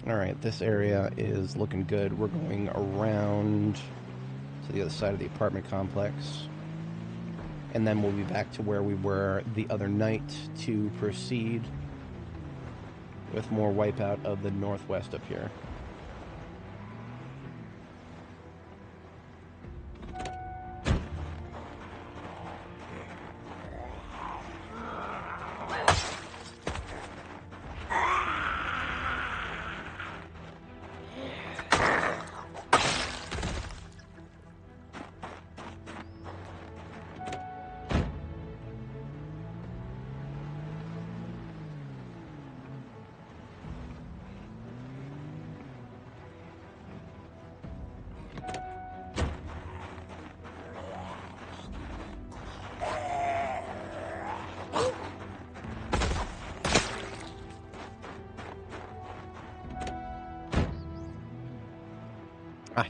Alright, this area is looking good. We're going around to the other side of the apartment complex. And then we'll be back to where we were the other night to proceed with more wipeout of the northwest up here.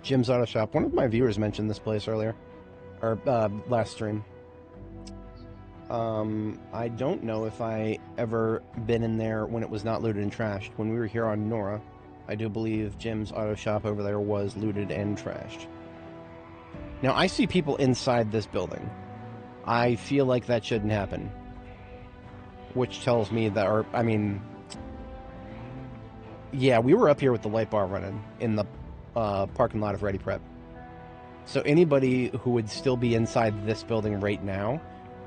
Jim's Auto Shop. One of my viewers mentioned this place earlier. Or, last stream. I don't know if I ever been in there when it was not looted and trashed. When we were here on Nora, I do believe Jim's Auto Shop over there was looted and trashed. Now, I see people inside this building. I feel like that shouldn't happen. Which tells me that, or, I mean... Yeah, we were up here with the light bar running in the parking lot of Ready Prep. So anybody who would still be inside this building right now,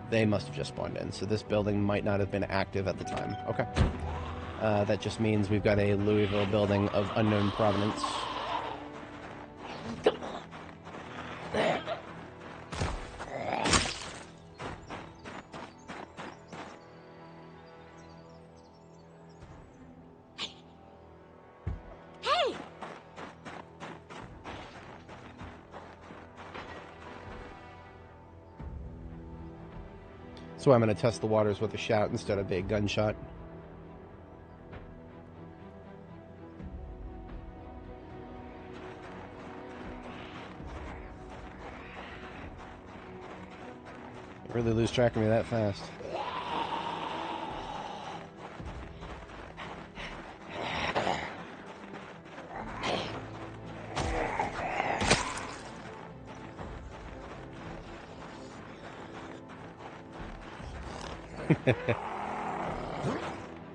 they must have just spawned in. So this building might not have been active at the time. Okay. That just means we've got a Louisville building of unknown provenance. So I'm going to test the waters with a shout instead of a gunshot. You really lose track of me that fast.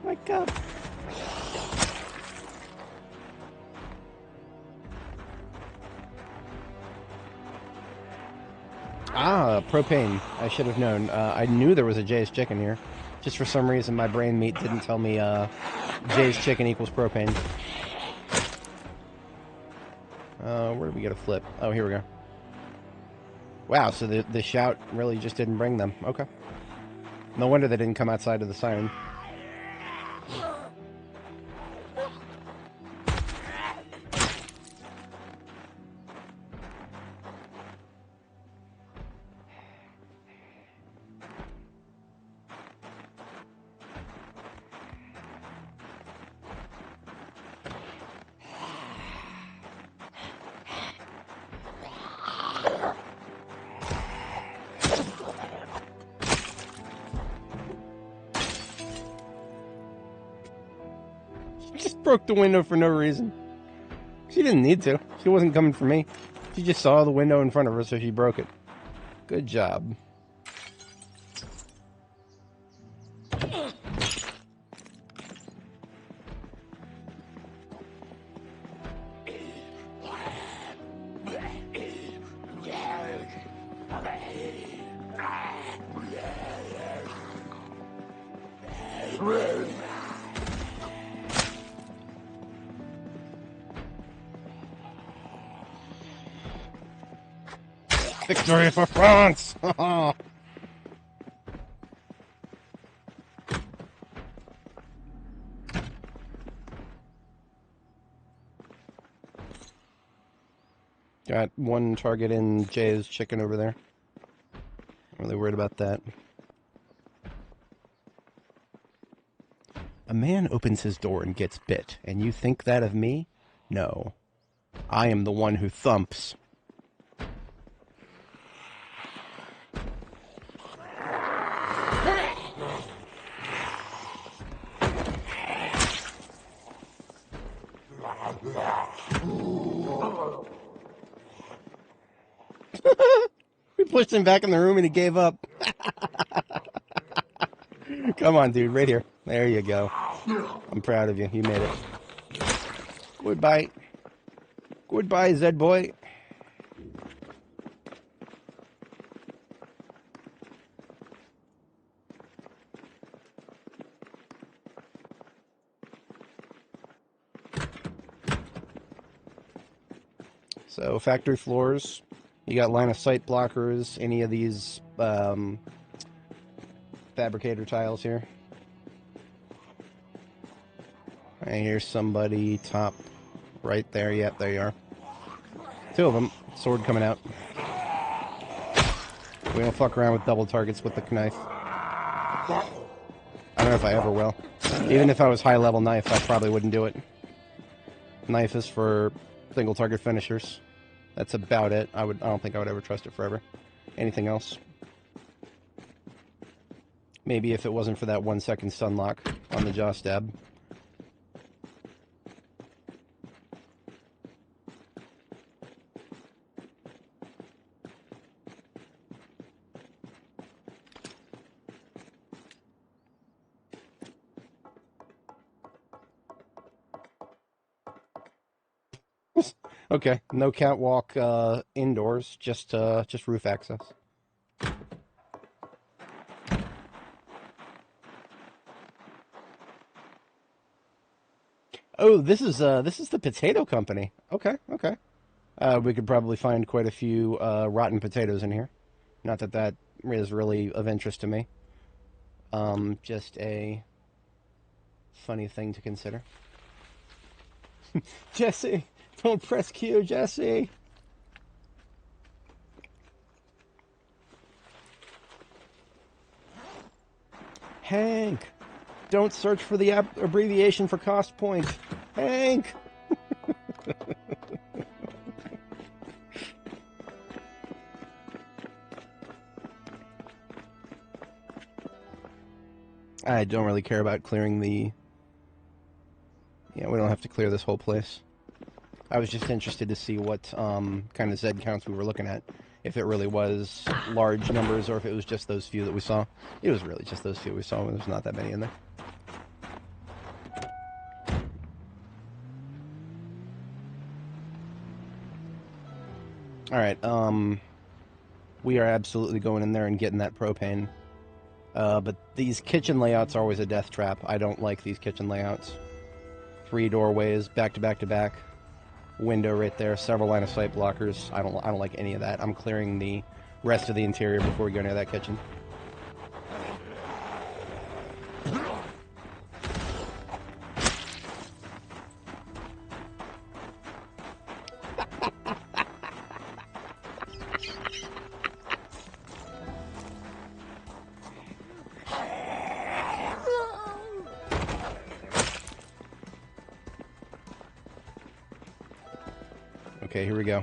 My God. Propane. I should have known. I knew there was a Jay's Chicken here. Just for some reason, my brain meat didn't tell me Jay's Chicken equals propane. Where did we get a flip? Oh, here we go. Wow, so the shout really just didn't bring them. Okay. No wonder they didn't come outside of the siren. Broke the window for no reason. She didn't need to. She wasn't coming for me. She just saw the window in front of her, so she broke it. Good job. Victory for France! Got one target in Jay's Chicken over there. I'm really worried about that. A man opens his door and gets bit, and you think that of me? No. I am the one who thumps. We pushed him back in the room and he gave up. Come on, dude, right here. There you go. I'm proud of you. You made it. Goodbye. Goodbye, Zed boy. So, factory floors. You got line of sight blockers. Any of these fabricator tiles here. And here's somebody top right there. Yep, there you are. Two of them. Sword coming out. We don't fuck around with double targets with the knife. I don't know if I ever will. Even if I was high level knife, I probably wouldn't do it. Knife is for single target finishers. That's about it. I don't think I would ever trust it forever. Anything else? Maybe if it wasn't for that 1 second stun lock on the jaw stab. Okay, no catwalk indoors, just roof access. Oh, this is the potato company. Okay, okay. We could probably find quite a few rotten potatoes in here. Not that that is really of interest to me. Just a funny thing to consider. Jesse, don't press Q, Jesse. Hank, don't search for the abbreviation for cost point. Hank. I don't really care about clearing the... Yeah, we don't have to clear this whole place. I was just interested to see what kind of Z counts we were looking at. If it really was large numbers or if it was just those few that we saw. It was really just those few we saw. There's not that many in there. Alright, we are absolutely going in there and getting that propane. But these kitchen layouts are always a death trap. I don't like these kitchen layouts. 3 doorways, back to back to back. Window right there, several line of sight blockers. I don't like any of that. I'm clearing the rest of the interior before we go near that kitchen. Okay, here we go.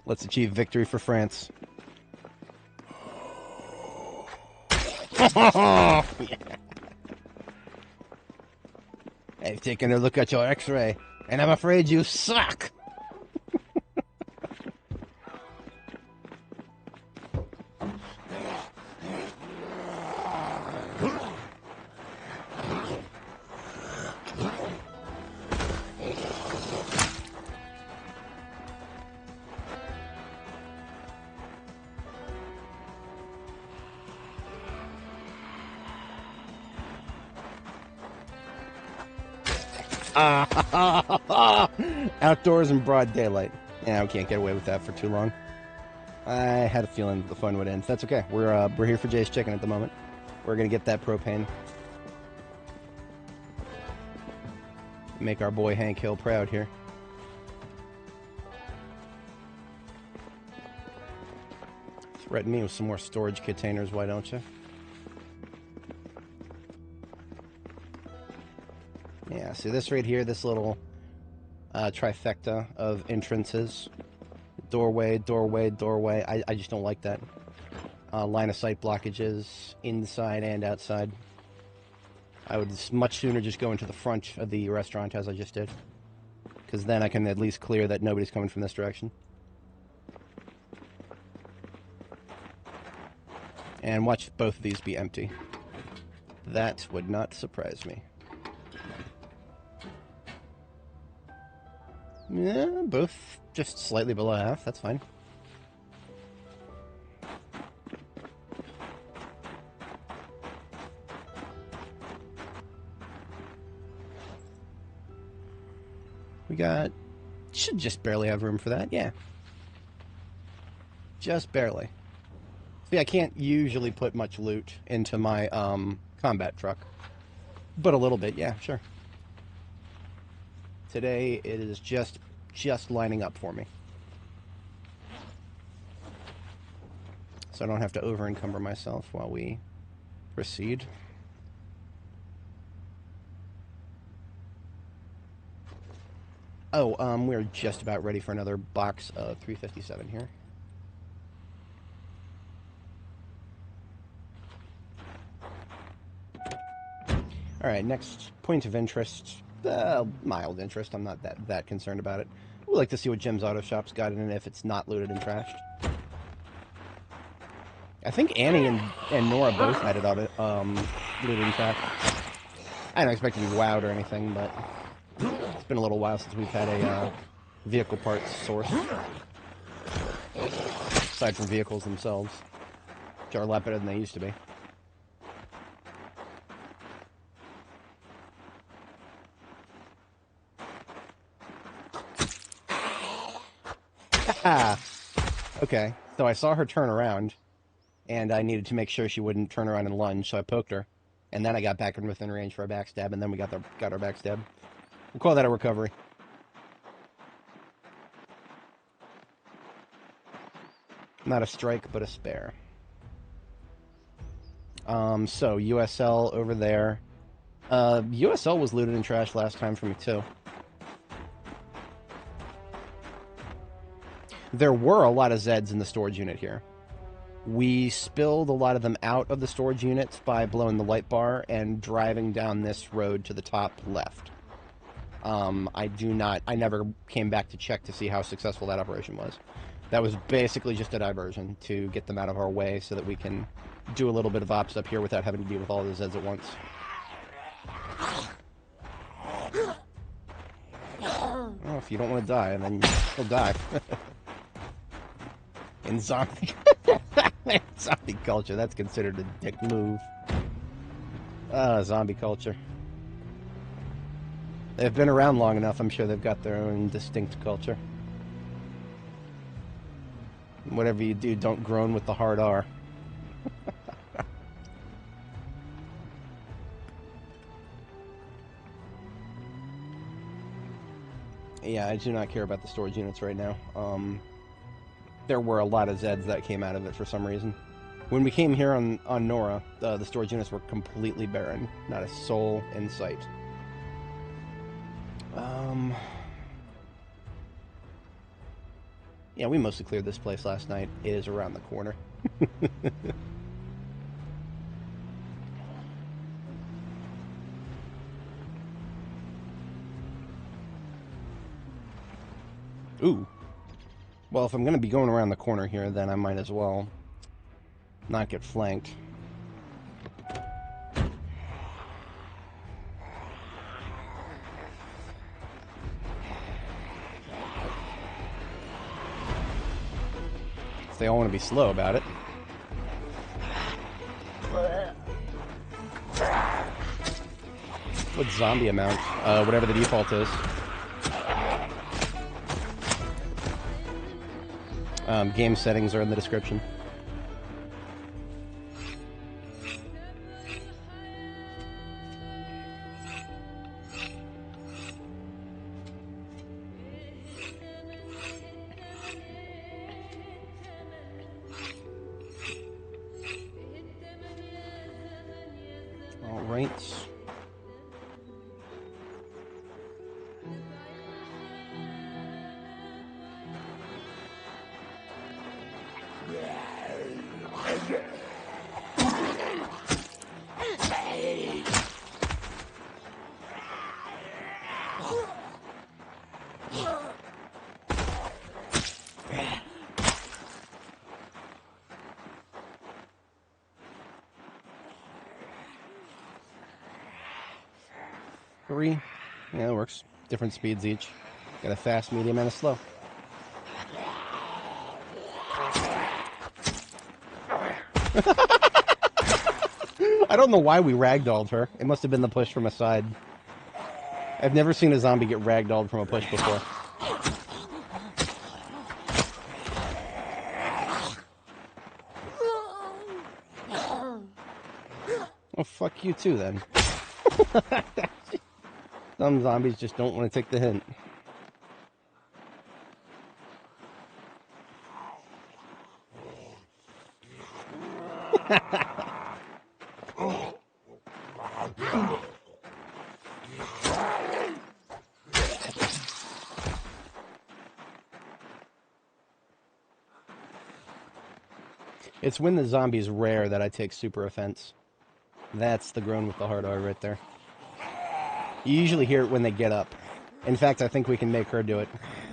Let's achieve victory for France. Yeah. I've taken a look at your x-ray, and I'm afraid you suck! Outdoors in broad daylight. Yeah, we can't get away with that for too long. I had a feeling the fun would end. That's okay. We're here for Jay's Chicken at the moment. We're gonna get that propane. Make our boy Hank Hill proud here. Threaten me with some more storage containers, why don't you? Yeah, see this right here, this little trifecta of entrances. Doorway, doorway, doorway. I just don't like that. Line of sight blockages, inside and outside. I would much sooner just go into the front of the restaurant as I just did. Because then I can at least clear that nobody's coming from this direction. And watch both of these be empty. That would not surprise me. Yeah, both just slightly below half. That's fine. We got... Should just barely have room for that, yeah. Just barely. See, I can't usually put much loot into my combat truck. But a little bit, yeah, sure. Today, it is just lining up for me. So I don't have to over-encumber myself while we proceed. Oh, we're just about ready for another box of 357 here. Alright, next point of interest. Mild interest. I'm not that concerned about it. We'd like to see what Jim's Auto Shop's got in it if it's not looted and trashed. I think Annie and Nora both had it looted and trashed. I don't expect to be wowed or anything, but it's been a little while since we've had a vehicle parts source. Aside from vehicles themselves, which are a lot better than they used to be. Okay, so I saw her turn around, and I needed to make sure she wouldn't turn around and lunge, so I poked her. And then I got back in within range for a backstab, and then we got our backstab. We'll call that a recovery. Not a strike, but a spare. So, USL over there. USL was looted and trashed last time for me, too. There were a lot of Zeds in the storage unit here. We spilled a lot of them out of the storage units by blowing the light bar and driving down this road to the top left. I never came back to check to see how successful that operation was. That was basically just a diversion to get them out of our way so that we can do a little bit of ops up here without having to deal with all the Zeds at once. Well, if you don't want to die, then you'll die. In zombie culture, that's considered a dick move. Zombie culture. They've been around long enough, I'm sure they've got their own distinct culture. Whatever you do, don't groan with the hard R. Yeah, I do not care about the storage units right now. There were a lot of Zeds that came out of it for some reason. When we came here on Nora, the storage units were completely barren. Not a soul in sight. Yeah, we mostly cleared this place last night. It is around the corner. Ooh. Well, if I'm going to be going around the corner here, then I might as well not get flanked. They all want to be slow about it. What zombie amount? Whatever the default is. Game settings are in the description. All right. Three. Yeah, it works. Different speeds each. Got a fast, medium, and a slow. I don't know why we ragdolled her. It must have been the push from a side. I've never seen a zombie get ragdolled from a push before. Well, fuck you too, then. Some zombies just don't want to take the hint. It's when the zombie's rare that I take super offense. That's the groan with the hard R right there. You usually hear it when they get up. In fact, I think we can make her do it.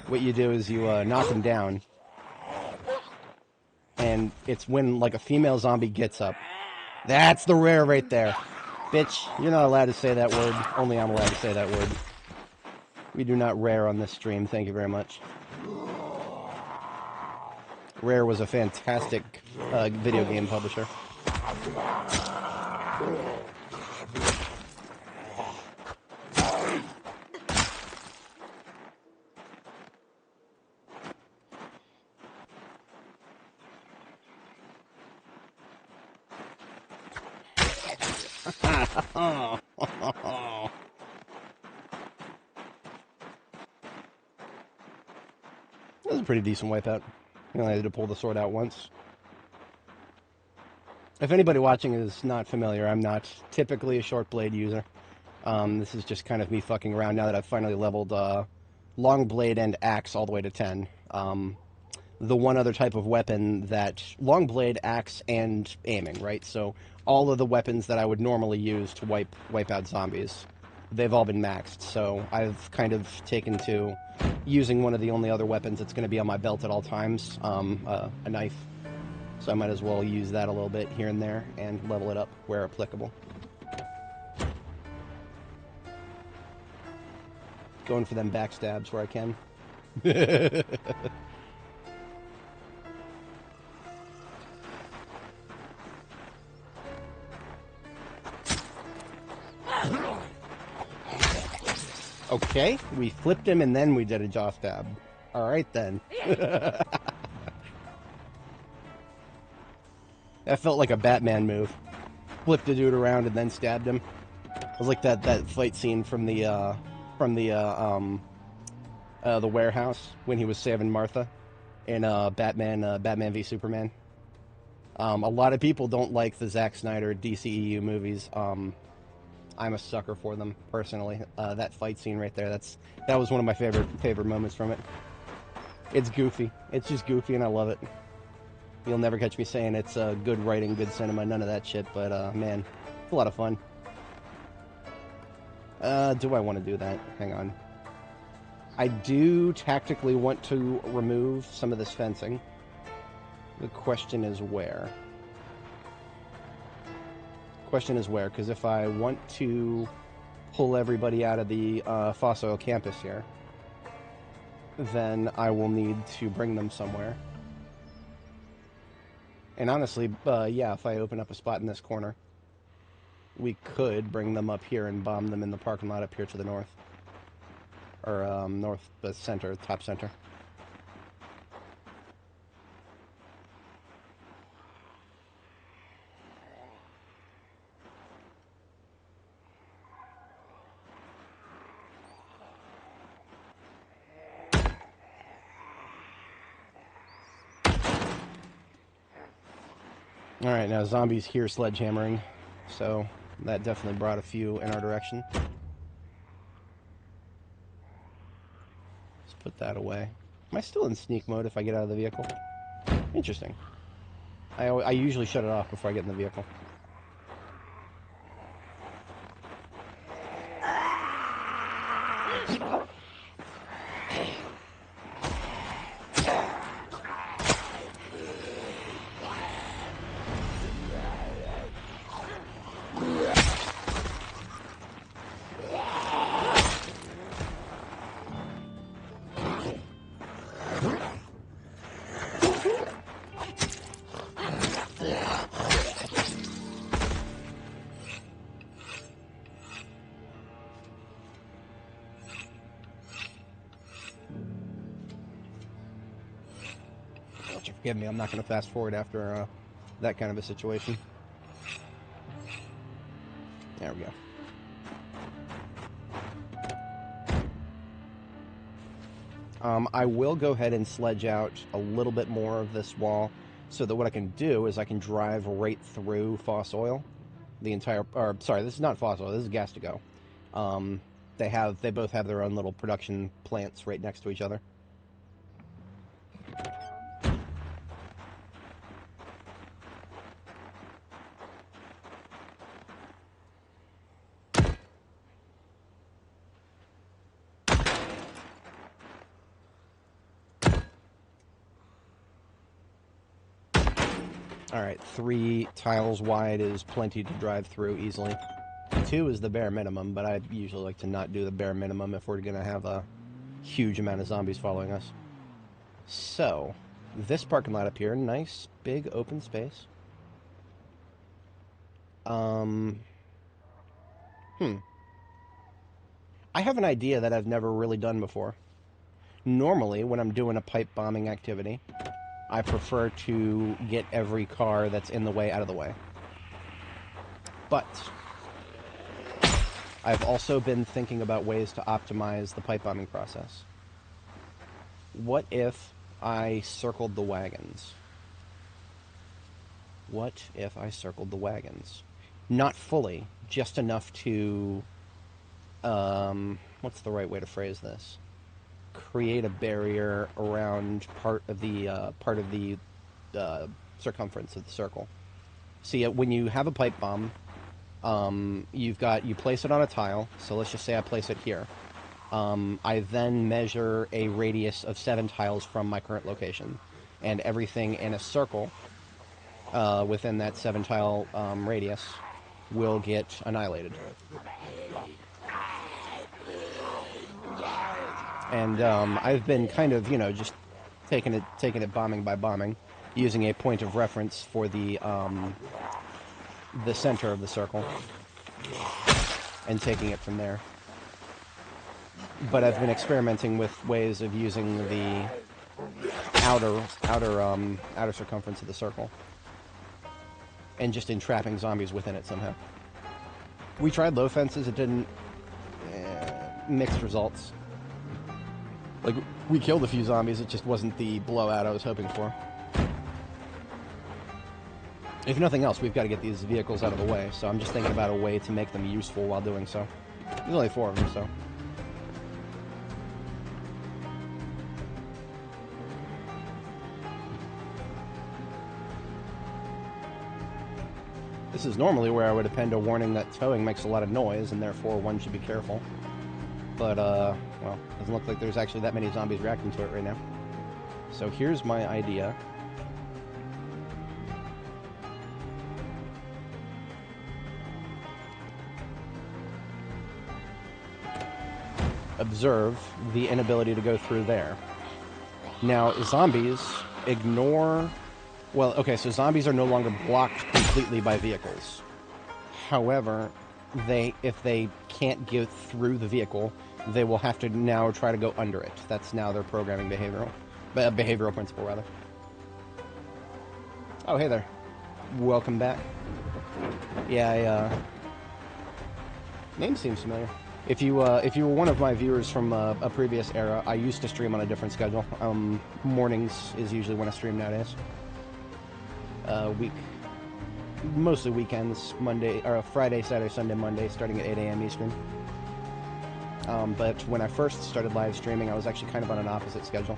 What you do is you knock them down. And it's when, like, a female zombie gets up. That's the rare right there. Bitch, you're not allowed to say that word. Only I'm allowed to say that word. We do not rare on this stream. Thank you very much. Rare was a fantastic video game publisher. That was a pretty decent wipeout. You only had to pull the sword out once. If anybody watching is not familiar, I'm not typically a short blade user. This is just kind of me fucking around now that I've finally leveled long blade and axe all the way to 10. The one other type of weapon that long blade, axe, and aiming, right? So all of the weapons that I would normally use to wipe out zombies, they've all been maxed. So I've kind of taken to using one of the only other weapons that's going to be on my belt at all times, a knife. So I might as well use that a little bit here and there and level it up where applicable. Going for them backstabs where I can. Okay, we flipped him and then we did a jaw stab. Alright then. That felt like a Batman move. Flipped a dude around and then stabbed him. It was like that fight scene from the warehouse when he was saving Martha in Batman v Superman. A lot of people don't like the Zack Snyder DCEU movies. I'm a sucker for them personally. That fight scene right there, that was one of my favorite moments from it. It's goofy. It's just goofy, and I love it. You'll never catch me saying it's good writing, good cinema, none of that shit. But man, it's a lot of fun. Do I want to do that? Hang on. I do tactically want to remove some of this fencing. The question is where. Question is where, because if I want to pull everybody out of the fossil oil campus here, then I will need to bring them somewhere. And honestly, yeah, if I open up a spot in this corner, we could bring them up here and bomb them in the parking lot up here to the north. Or north, the center, top center. Alright, now zombies here sledgehammering, so that definitely brought a few in our direction. Let's put that away. Am I still in sneak mode if I get out of the vehicle? Interesting. I usually shut it off before I get in the vehicle. Forgive me, I'm not going to fast forward after that kind of a situation. There we go. I will go ahead and sledge out a little bit more of this wall so that what I can do is I can drive right through Foss Oil. The entire, or sorry, this is not Foss Oil, this is Gas to Go. They both have their own little production plants right next to each other. Alright, 3 tiles wide is plenty to drive through easily. 2 is the bare minimum, but I usually like to not do the bare minimum if we're going to have a huge amount of zombies following us. So, this parking lot up here, nice, big, open space. I have an idea that I've never really done before. Normally, when I'm doing a pipe bombing activity, I prefer to get every car that's in the way out of the way. But I've also been thinking about ways to optimize the pipe bombing process. What if I circled the wagons? What if I circled the wagons? Not fully, just enough to, what's the right way to phrase this? Create a barrier around part of the circumference of the circle. See, when you have a pipe bomb, you place it on a tile. So let's just say I place it here. I then measure a radius of 7 tiles from my current location, and everything in a circle within that 7 tile radius will get annihilated. And I've been kind of, just taking it bombing by bombing, using a point of reference for the center of the circle, and taking it from there. But I've been experimenting with ways of using the outer circumference of the circle, and just entrapping zombies within it somehow. We tried low fences; it didn't. Mixed results. Like, we killed a few zombies, it just wasn't the blowout I was hoping for. If nothing else, we've got to get these vehicles out of the way, so I'm just thinking about a way to make them useful while doing so. There's only 4 of them, so. This is normally where I would append a warning that towing makes a lot of noise, and therefore one should be careful. But, well, doesn't look like there's actually that many zombies reacting to it right now. So here's my idea. Observe the inability to go through there. Now, zombies ignore... Well, okay, so zombies are no longer blocked completely by vehicles. However, if they can't get through the vehicle, they will have to now try to go under it. That's now their programming behavioral principle, rather. Oh, hey there. Welcome back. Yeah, name seems familiar. If you were one of my viewers from a previous era, I used to stream on a different schedule. Mornings is usually when I stream nowadays. Mostly weekends, Friday, Saturday, Sunday, Monday, starting at 8 a.m. Eastern. But when I first started live streaming, I was actually kind of on an opposite schedule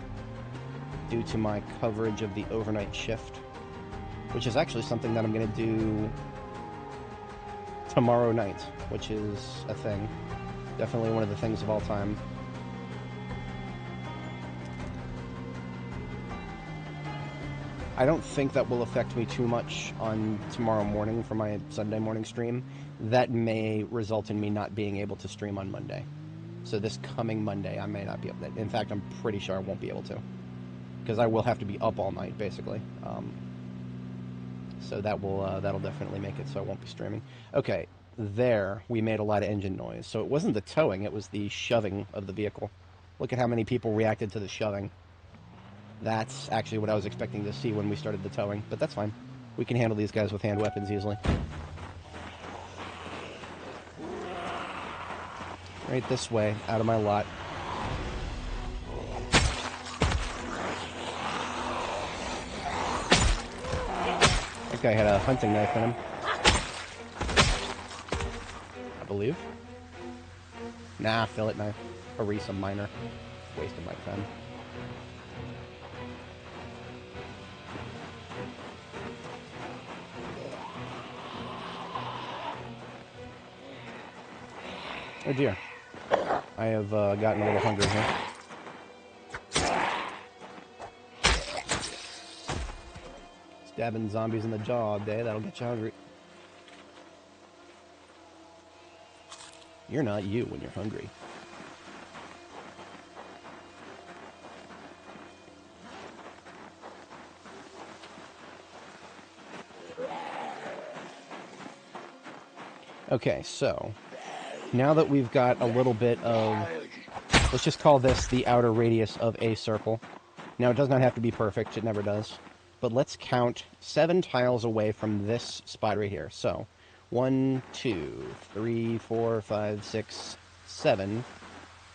due to my coverage of the overnight shift, which is actually something that I'm going to do tomorrow night, which is a thing. Definitely one of the things of all time. I don't think that will affect me too much on tomorrow morning for my Sunday morning stream. That may result in me not being able to stream on Monday. So this coming Monday, I may not be able to. In fact, I'm pretty sure I won't be able to, because I will have to be up all night, basically. So that'll definitely make it so I won't be streaming. Okay, there we made a lot of engine noise. So it wasn't the towing, it was the shoving of the vehicle. Look at how many people reacted to the shoving. That's actually what I was expecting to see when we started the towing, but that's fine. We can handle these guys with hand weapons easily. Right this way, out of my lot. That guy had a hunting knife in him, I believe. Nah, fillet knife. Harissa minor. Waste of my time. Oh dear. I have gotten a little hungry here. Stabbing zombies in the jaw all day, that'll get you hungry. You're not you when you're hungry. Okay, so now that we've got a little bit of, let's just call this the outer radius of a circle. Now, it does not have to be perfect, it never does. But let's count 7 tiles away from this spot right here. So, 1, 2, 3, 4, 5, 6, 7,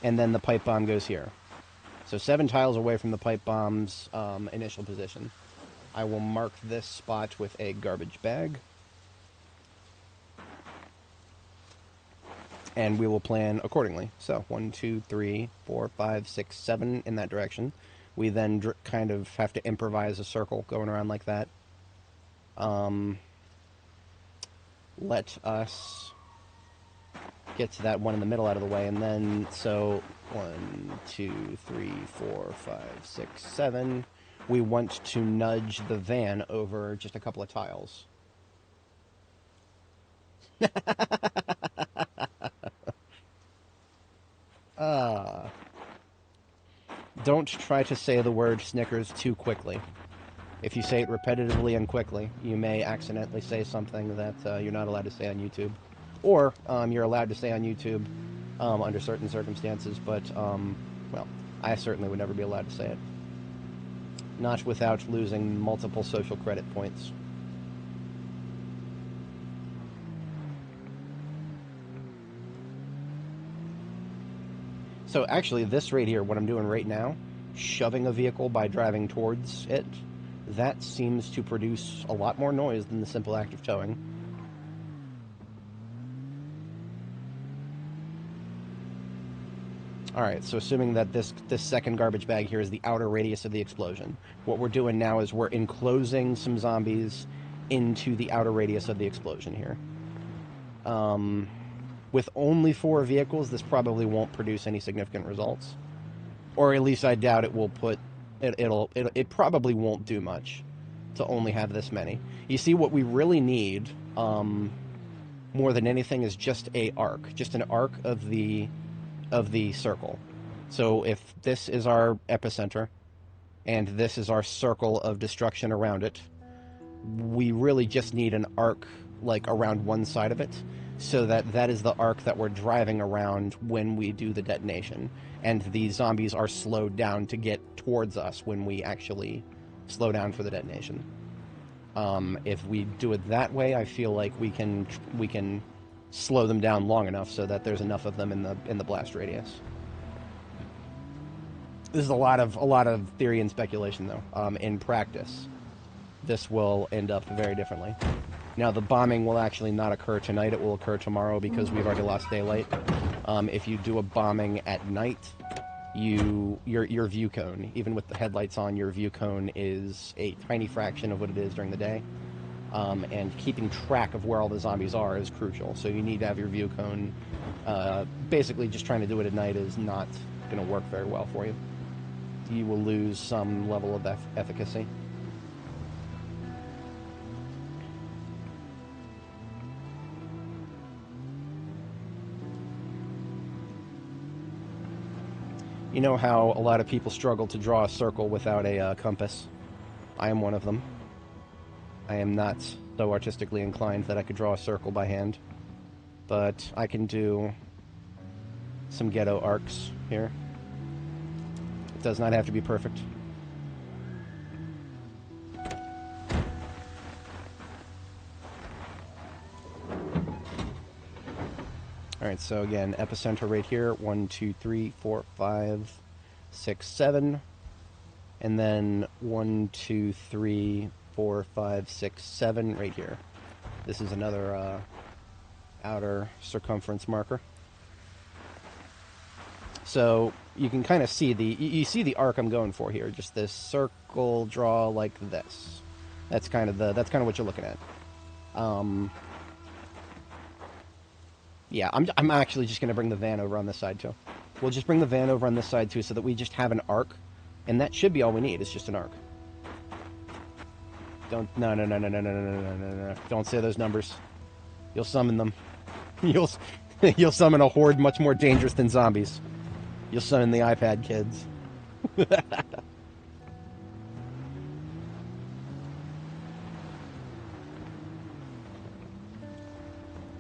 and then the pipe bomb goes here. So 7 tiles away from the pipe bomb's initial position. I will mark this spot with a garbage bag. And we will plan accordingly. So 1, 2, 3, 4, 5, 6, 7 in that direction. We then kind of have to improvise a circle going around like that. Let us get to that one in the middle out of the way, and then, so 1, 2, 3, 4, 5, 6, 7. We want to nudge the van over just a couple of tiles. Don't try to say the word Snickers too quickly. If you say it repetitively and quickly, you may accidentally say something that you're not allowed to say on YouTube. Or you're allowed to say on YouTube under certain circumstances, but, well, I certainly would never be allowed to say it. Not without losing multiple social credit points. So actually, this right here, what I'm doing right now, shoving a vehicle by driving towards it, that seems to produce a lot more noise than the simple act of towing. Alright, so assuming that this second garbage bag here is the outer radius of the explosion, what we're doing now is we're enclosing some zombies into the outer radius of the explosion here. With only 4 vehicles, this probably won't produce any significant results. Or at least I doubt it will put... It probably won't do much to only have this many. You see, what we really need, more than anything, is just an arc. Just an arc of the circle. So if this is our epicenter, and this is our circle of destruction around it, we really just need an arc, like, around one side of it, so that is the arc that we're driving around when we do the detonation. And the zombies are slowed down to get towards us when we actually slow down for the detonation. If we do it that way, I feel like we can slow them down long enough so that there's enough of them in the blast radius. This is a lot of theory and speculation, though. In practice, this will end up very differently. Now, the bombing will actually not occur tonight. It will occur tomorrow because we've already lost daylight. If you do a bombing at night, your view cone, even with the headlights on, your view cone is a tiny fraction of what it is during the day. And keeping track of where all the zombies are is crucial. So you need to have your view cone. Basically, just trying to do it at night is not going to work very well for you. You will lose some level of efficacy. You know how a lot of people struggle to draw a circle without a compass? I am one of them. I am not so artistically inclined that I could draw a circle by hand. But I can do some ghetto arcs here. It does not have to be perfect. Alright, so again, epicenter right here, 1, 2, 3, 4, 5, 6, 7, and then 1, 2, 3, 4, 5, 6, 7 right here. This is another outer circumference marker. So you can kind of see you see the arc I'm going for here, just this circle draw like this. That's kind of what you're looking at. Yeah, I'm actually just going to bring the van over on this side, too. We'll just bring the van over on this side, too, so that we just have an arc. And that should be all we need, is just an arc. Don't. No, no, no, no, no, no, no, no, no, no. Don't say those numbers. You'll summon them. You'll you'll summon a horde much more dangerous than zombies. You'll summon the iPad kids.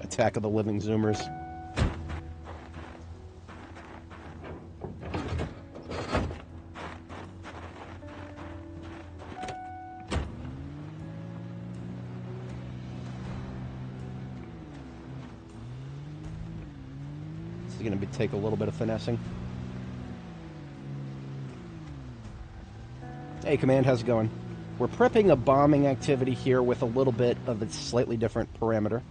Attack of the Living Zoomers. This is going to take a little bit of finessing. Hey, Command, how's it going? We're prepping a bombing activity here with a little bit of a slightly different parameter.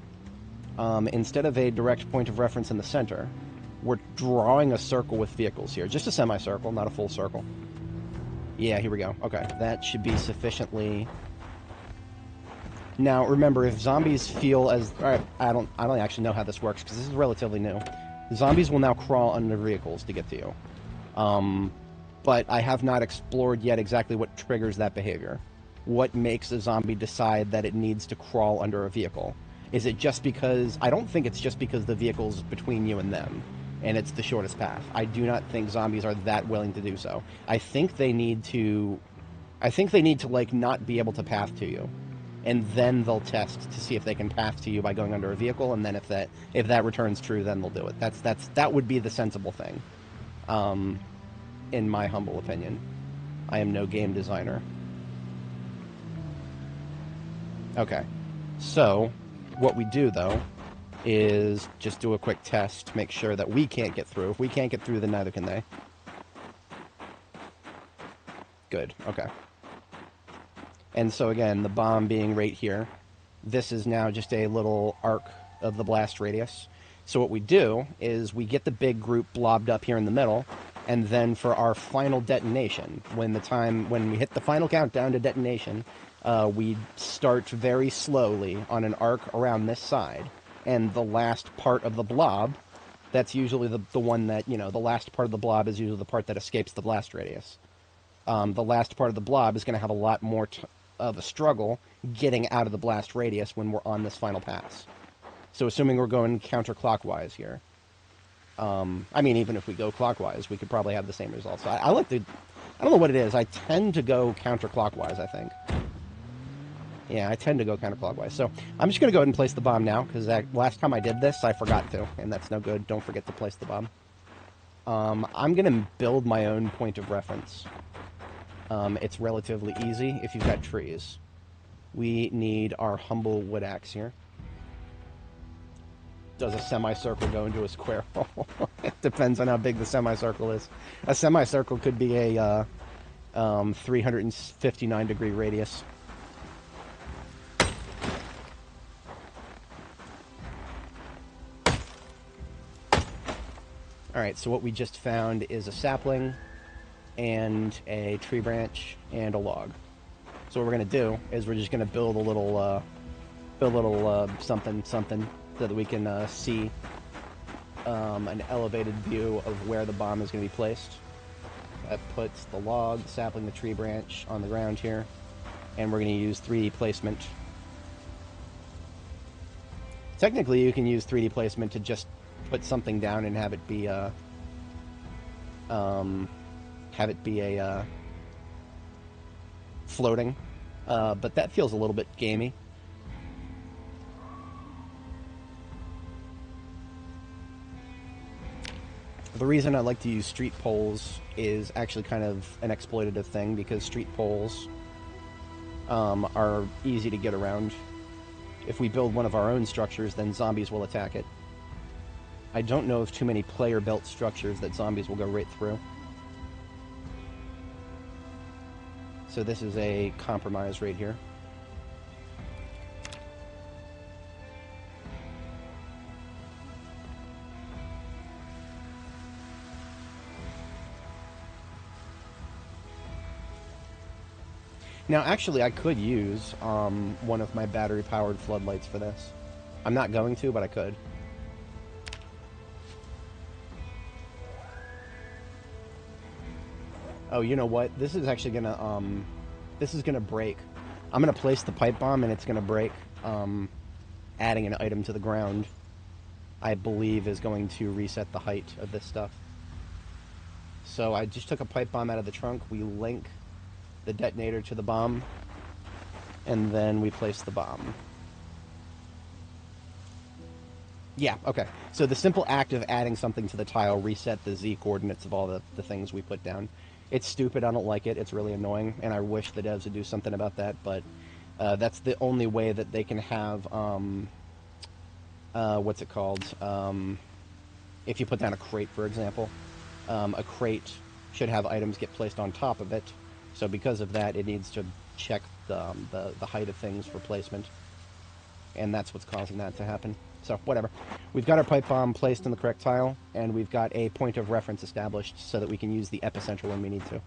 Instead of a direct point of reference in the center, we're drawing a circle with vehicles here. Just a semicircle, not a full circle. Yeah, here we go. Okay, that should be sufficiently... Now, remember, if zombies feel as... Alright, I don't actually know how this works, because this is relatively new. Zombies will now crawl under vehicles to get to you. But I have not explored yet exactly what triggers that behavior. What makes a zombie decide that it needs to crawl under a vehicle? Is it just because... I don't think it's just because the vehicle's between you and them, and it's the shortest path. I do not think zombies are that willing to do so. I think they need to... like, not be able to path to you. And then they'll test to see if they can path to you by going under a vehicle, and then if that returns true, then they'll do it. That would be the sensible thing. In my humble opinion. I am no game designer. Okay. So... what we do, though, is just do a quick test to make sure that we can't get through. If we can't get through, then neither can they. Good, okay. And so, again, the bomb being right here, this is now just a little arc of the blast radius. So what we do is we get the big group blobbed up here in the middle, and then for our final detonation, when we hit the final countdown to detonation, we start very slowly on an arc around this side, and the last part of the blob, that's usually the one that, the last part of the blob is usually the part that escapes the blast radius. The last part of the blob is going to have a lot more of a struggle getting out of the blast radius when we're on this final pass. So assuming we're going counterclockwise here. I mean, even if we go clockwise, we could probably have the same results. So I like to... I don't know what it is. I tend to go counterclockwise, I think. Yeah, I tend to go counterclockwise. So I'm just going to go ahead and place the bomb now, because last time I did this, I forgot to, and that's no good. Don't forget to place the bomb. I'm going to build my own point of reference. It's relatively easy if you've got trees. We need our humble wood axe here. Does a semicircle go into a square hole? It depends on how big the semicircle is. A semicircle could be a 359-degree radius. Alright, so what we just found is a sapling and a tree branch and a log. So what we're going to do is we're just going to build a little something so that we can see an elevated view of where the bomb is going to be placed. That puts the log, the sapling, the tree branch on the ground here, and we're going to use 3D placement. Technically, you can use 3D placement to just put something down and have it be a floating, but that feels a little bit gamey. The reason I like to use street poles is actually kind of an exploitative thing, because street poles are easy to get around. If we build one of our own structures, then zombies will attack it. I don't know of too many player-built structures that zombies will go right through. So this is a compromise right here. Now, actually, I could use one of my battery-powered floodlights for this. I'm not going to, but I could. Oh, you know what? This is actually gonna break. I'm going to place the pipe bomb, and it's going to break. Adding an item to the ground, I believe, is going to reset the height of this stuff. So I just took a pipe bomb out of the trunk. We link the detonator to the bomb, and then we place the bomb. Yeah, okay. So the simple act of adding something to the tile reset the Z coordinates of all the things we put down. It's stupid, I don't like it, it's really annoying, and I wish the devs would do something about that, but that's the only way that they can have, what's it called? If you put down a crate, for example, a crate should have items get placed on top of it, so because of that, it needs to check the height of things for placement, and that's what's causing that to happen. So, whatever. We've got our pipe bomb placed in the correct tile, and we've got a point of reference established so that we can use the epicenter when we need to.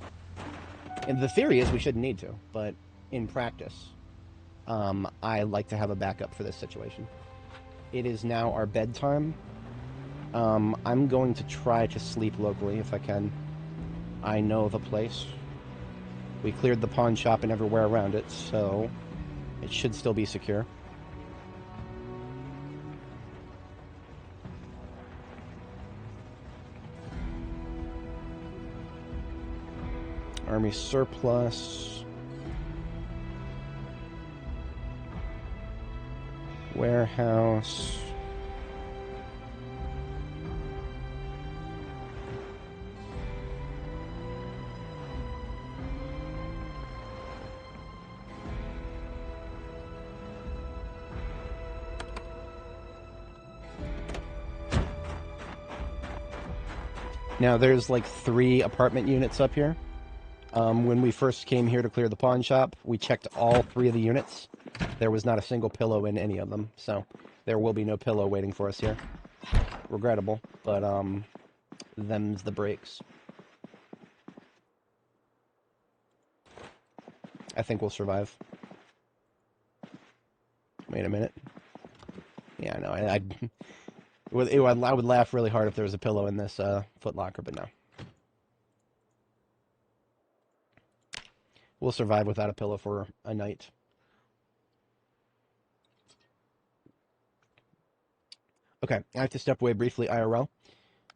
And the theory is we shouldn't need to, but in practice, I like to have a backup for this situation. It is now our bedtime. I'm going to try to sleep locally if I can. I know the place. We cleared the pawn shop and everywhere around it, so it should still be secure. Army surplus. Warehouse. Now there's like 3 apartment units up here. When we first came here to clear the pawn shop, we checked all 3 of the units. There was not a single pillow in any of them, so there will be no pillow waiting for us here. Regrettable, but them's the breaks. I think we'll survive. Wait a minute. Yeah, no, I would laugh really hard if there was a pillow in this Foot Locker, but no. We'll survive without a pillow for a night. Okay, I have to step away briefly IRL,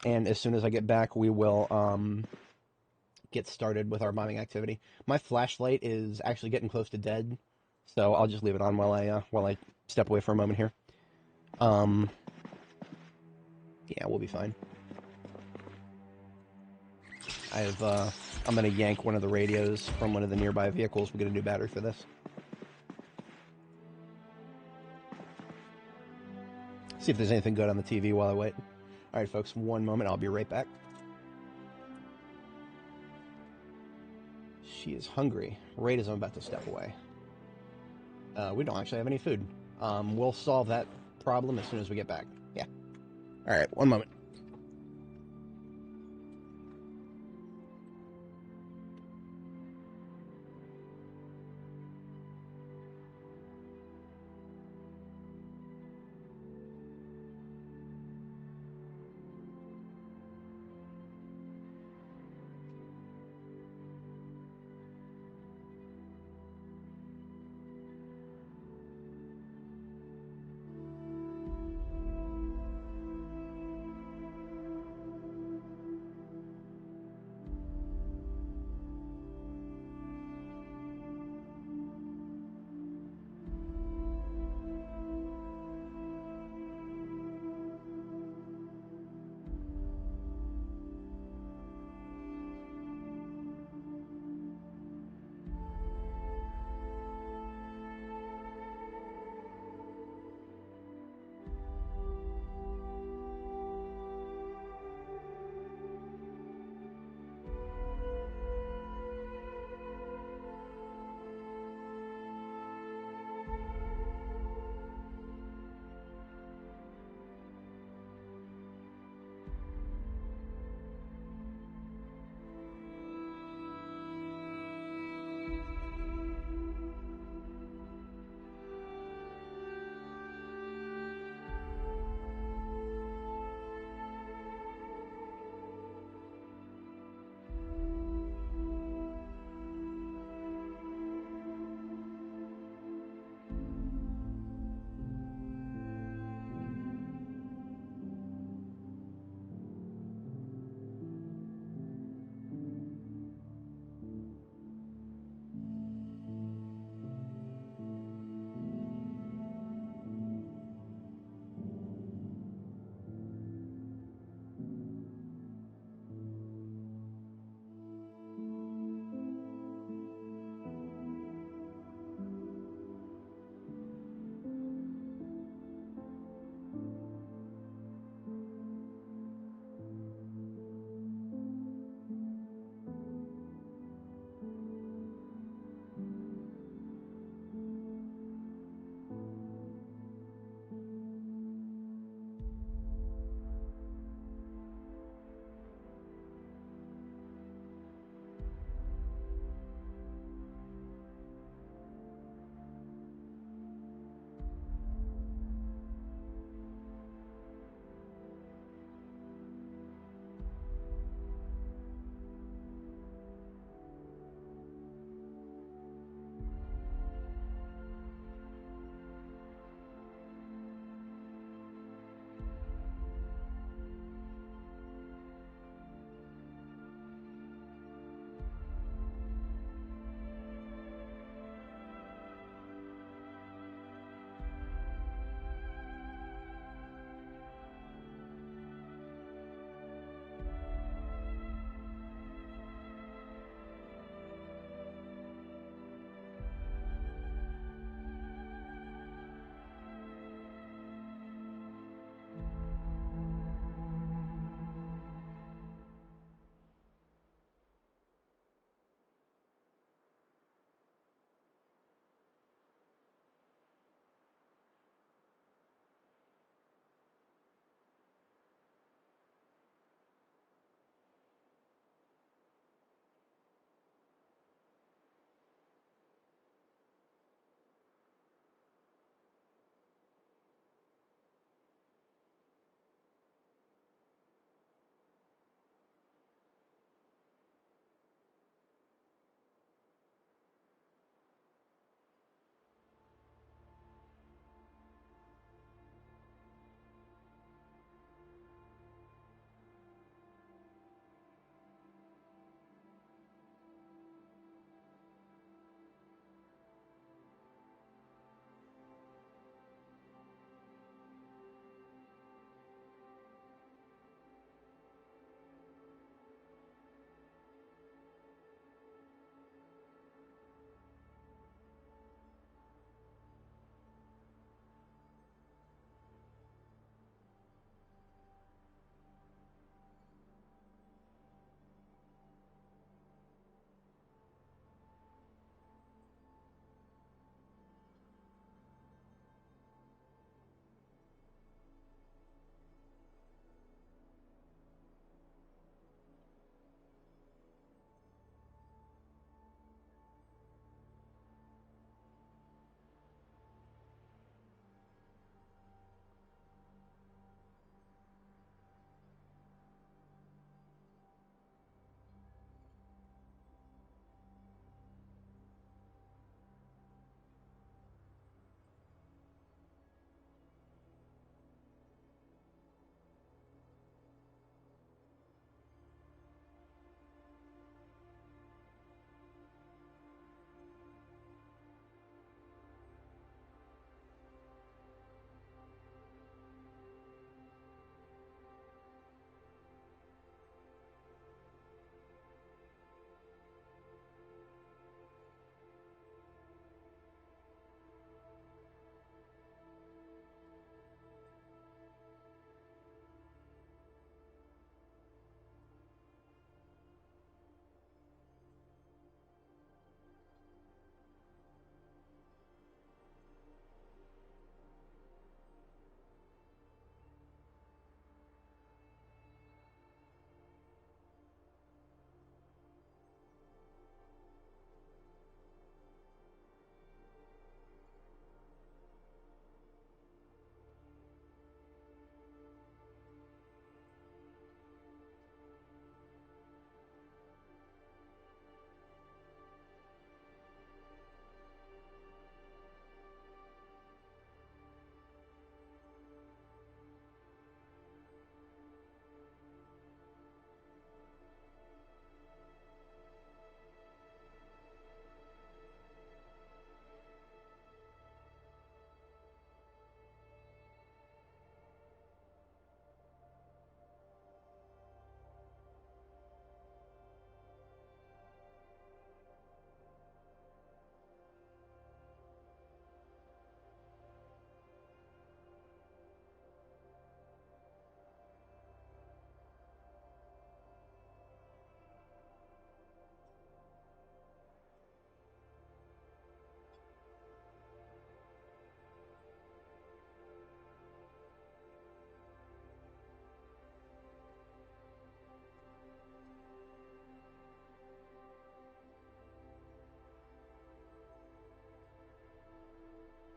and as soon as I get back, we will get started with our bombing activity. My flashlight is actually getting close to dead, so I'll just leave it on while I step away for a moment here. Yeah, we'll be fine. I'm gonna yank one of the radios from one of the nearby vehicles. We'll get a new battery for this. See if there's anything good on the TV while I wait. Alright, folks, one moment. I'll be right back. She is hungry right as I'm about to step away. We don't actually have any food. We'll solve that problem as soon as we get back. Yeah. Alright, one moment.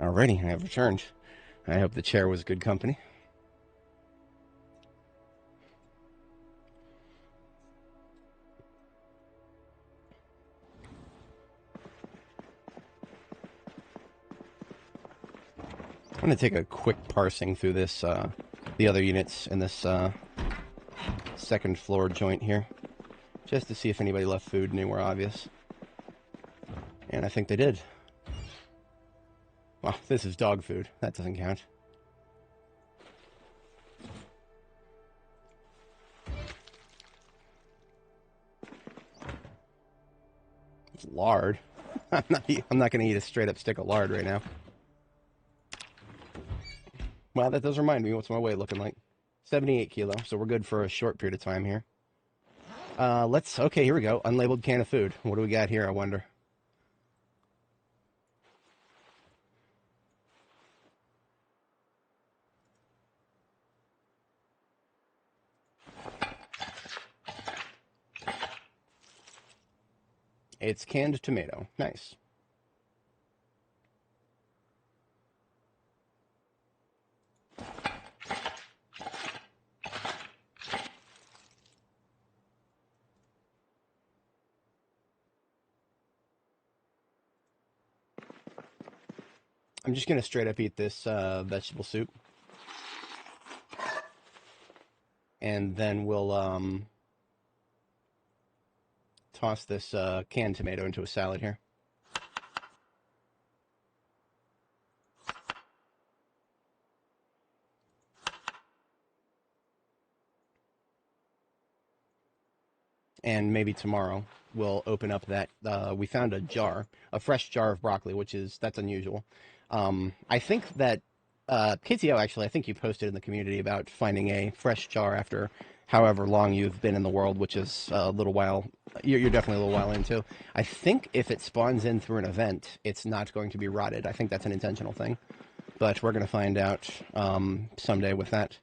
Alrighty, I have returned. I hope the chair was good company. I'm going to take a quick parsing through this, the other units in this second floor joint here, just to see if anybody left food anywhere obvious. And I think they did. Well, this is dog food. That doesn't count. It's lard. I'm not going to eat a straight up stick of lard right now. Well, that does remind me, what's my weight looking like? 78 kilo, so we're good for a short period of time here. Okay, here we go. Unlabeled can of food. What do we got here, I wonder? It's canned tomato. Nice. I'm just going to straight up eat this vegetable soup. And then we'll toss this canned tomato into a salad here. And maybe tomorrow we'll open up that, we found a fresh jar of broccoli, that's unusual. I think that, KTO, actually, I think you posted in the community about finding a fresh jar after however long you've been in the world, which is a little while. You're definitely a little while into. I think if it spawns in through an event, it's not going to be rotted. I think that's an intentional thing. But we're going to find out someday with that.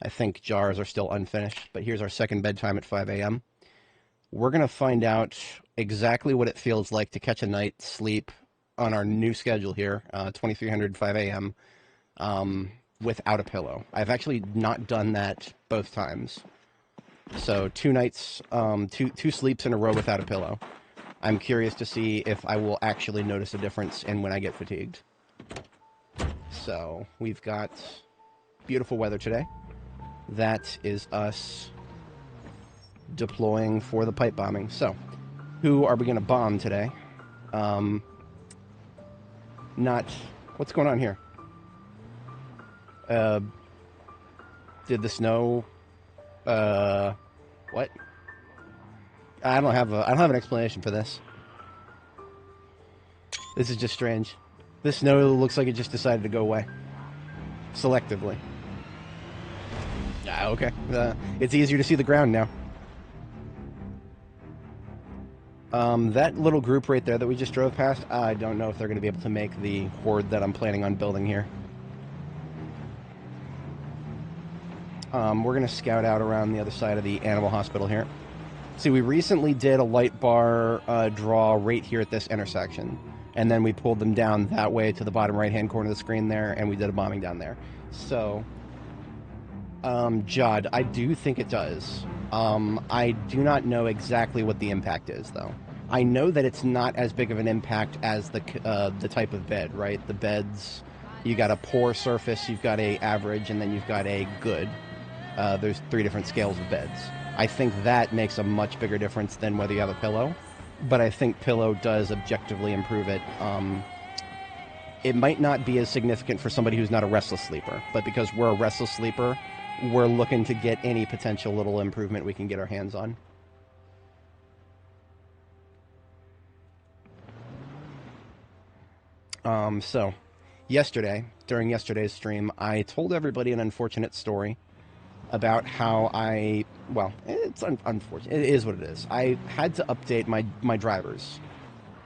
I think jars are still unfinished. But here's our second bedtime at 5 a.m. We're going to find out exactly what it feels like to catch a night's sleep on our new schedule here, 2300 5 a.m., without a pillow. I've actually not done that both times. So 2 nights, two sleeps in a row without a pillow. I'm curious to see if I will actually notice a difference in when I get fatigued. So we've got beautiful weather today. That is us deploying for the pipe bombing. So, who are we going to bomb today? What's going on here? Did the snow, what? I don't have an explanation for this. This is just strange. This snow looks like it just decided to go away. Selectively. Okay. It's easier to see the ground now. That little group right there that we just drove past, I don't know if they're going to be able to make the horde that I'm planning on building here. We're going to scout out around the other side of the animal hospital here. See, we recently did a light bar draw right here at this intersection. And then we pulled them down that way to the bottom right-hand corner of the screen there, and we did a bombing down there. So, Judd, I do think it does. I do not know exactly what the impact is, though. I know that it's not as big of an impact as the type of bed, right? The beds, you got a poor surface, you've got a average, and then you've got a good. There's 3 different scales of beds. I think that makes a much bigger difference than whether you have a pillow, but I think pillow does objectively improve it. It might not be as significant for somebody who's not a restless sleeper, but because we're a restless sleeper, we're looking to get any potential little improvement we can get our hands on. So, during yesterday's stream, I told everybody an unfortunate story about how it's unfortunate. It is what it is. I had to update my drivers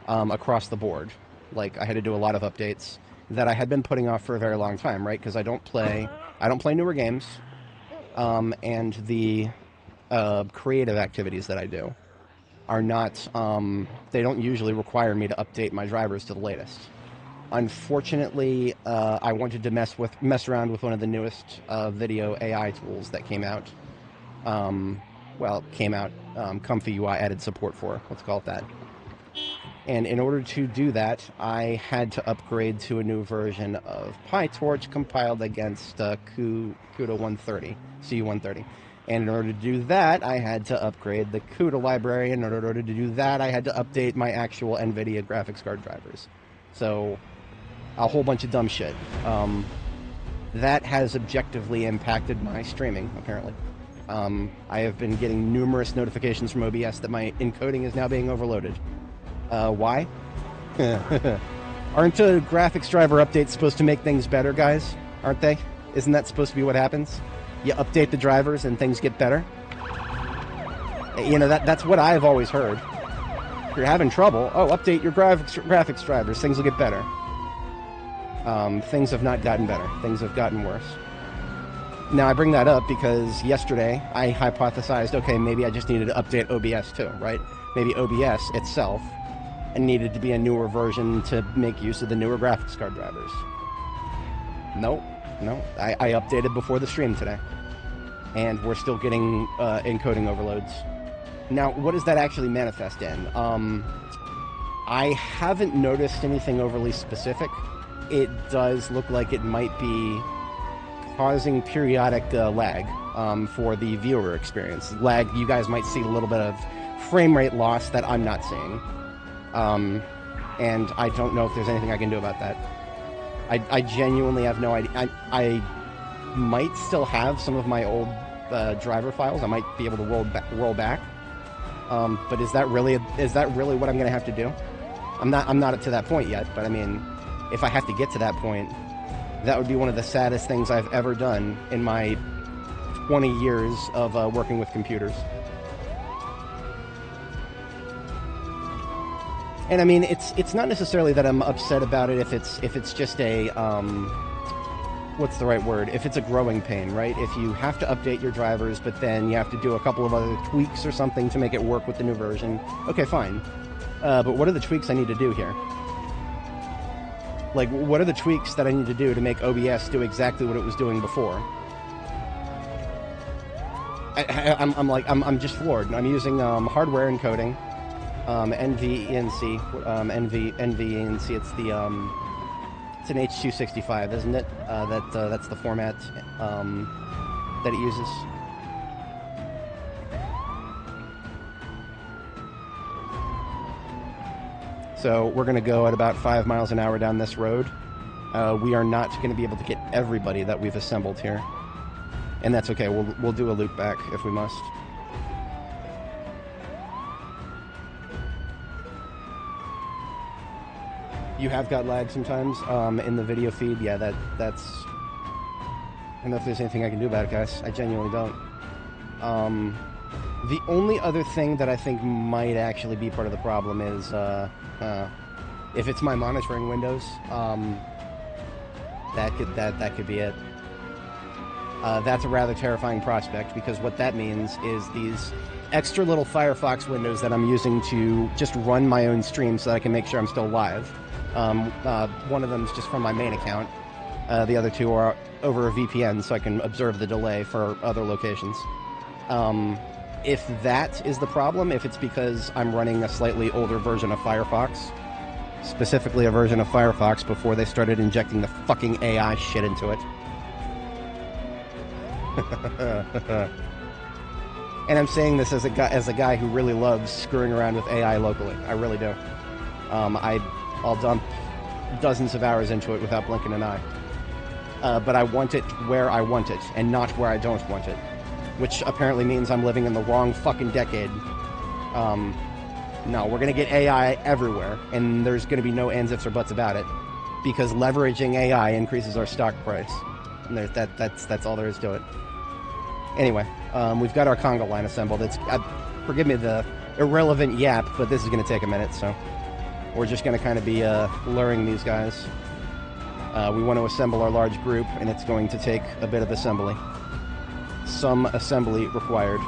across the board. Like, I had to do a lot of updates that I had been putting off for a very long time, right? Because I don't play newer games, and the creative activities that I do are not, they don't usually require me to update my drivers to the latest. Unfortunately, I wanted to mess around with one of the newest video AI tools that came out. Comfy UI added support for. Let's call it that. And in order to do that, I had to upgrade to a new version of PyTorch compiled against CUDA 130, CU 130. And in order to do that, I had to upgrade the CUDA library. And in order to do that, I had to update my actual NVIDIA graphics card drivers. So, a whole bunch of dumb shit. That has objectively impacted my streaming, apparently. I have been getting numerous notifications from OBS that my encoding is now being overloaded. Why? Aren't graphics driver updates supposed to make things better, guys? Aren't they? Isn't that supposed to be what happens? You update the drivers and things get better? You know, that's what I've always heard. If you're having trouble, update your graphics drivers, things will get better. Things have not gotten better. Things have gotten worse. Now, I bring that up because yesterday I hypothesized, okay, maybe I just needed to update OBS too, right? Maybe OBS itself needed to be a newer version to make use of the newer graphics card drivers. No. I updated before the stream today. And we're still getting encoding overloads. Now, what does that actually manifest in? I haven't noticed anything overly specific. It does look like it might be causing periodic lag for the viewer experience. Lag, you guys might see a little bit of frame rate loss that I'm not seeing. And I don't know if there's anything I can do about that. I genuinely have no idea. I might still have some of my old driver files. I might be able to roll back. But is that really what I'm going to have to do? I'm not up to that point yet. But I mean, if I have to get to that point, that would be one of the saddest things I've ever done in my 20 years of working with computers. And I mean, it's not necessarily that I'm upset about it if it's just a what's the right word? If it's a growing pain, right? If you have to update your drivers, but then you have to do a couple of other tweaks or something to make it work with the new version. Okay, fine. But what are the tweaks I need to do here? Like, what are the tweaks that I need to do to make OBS do exactly what it was doing before? I'm just floored. I'm using hardware encoding. NVENC, NVENC. It's an H.265, isn't it? That's the format that it uses. So we're going to go at about 5 miles an hour down this road. We are not going to be able to get everybody that we've assembled here, and that's okay. We'll do a loop back if we must. You have got lag sometimes in the video feed. Yeah, that's... I don't know if there's anything I can do about it, guys. I genuinely don't. The only other thing that I think might actually be part of the problem is if it's my monitoring windows, that could be it. That's a rather terrifying prospect, because what that means is these extra little Firefox windows that I'm using to just run my own stream so that I can make sure I'm still live. One of them is just from my main account. The other two are over a VPN, so I can observe the delay for other locations. If that is the problem, if it's because I'm running a slightly older version of Firefox, specifically a version of Firefox before they started injecting the fucking AI shit into it. And I'm saying this as a guy who really loves screwing around with AI locally. I really do. I'll dump dozens of hours into it without blinking an eye. But I want it where I want it, and not where I don't want it. Which apparently means I'm living in the wrong fucking decade. No, we're gonna get AI everywhere, and there's gonna be no ands, ifs, or buts about it. Because leveraging AI increases our stock price. And that's all there is to it. Anyway, we've got our conga line assembled. Forgive me the irrelevant yap, but this is gonna take a minute, so... We're just going to kind of be luring these guys. We want to assemble our large group, and it's going to take a bit of assembly. Some assembly required.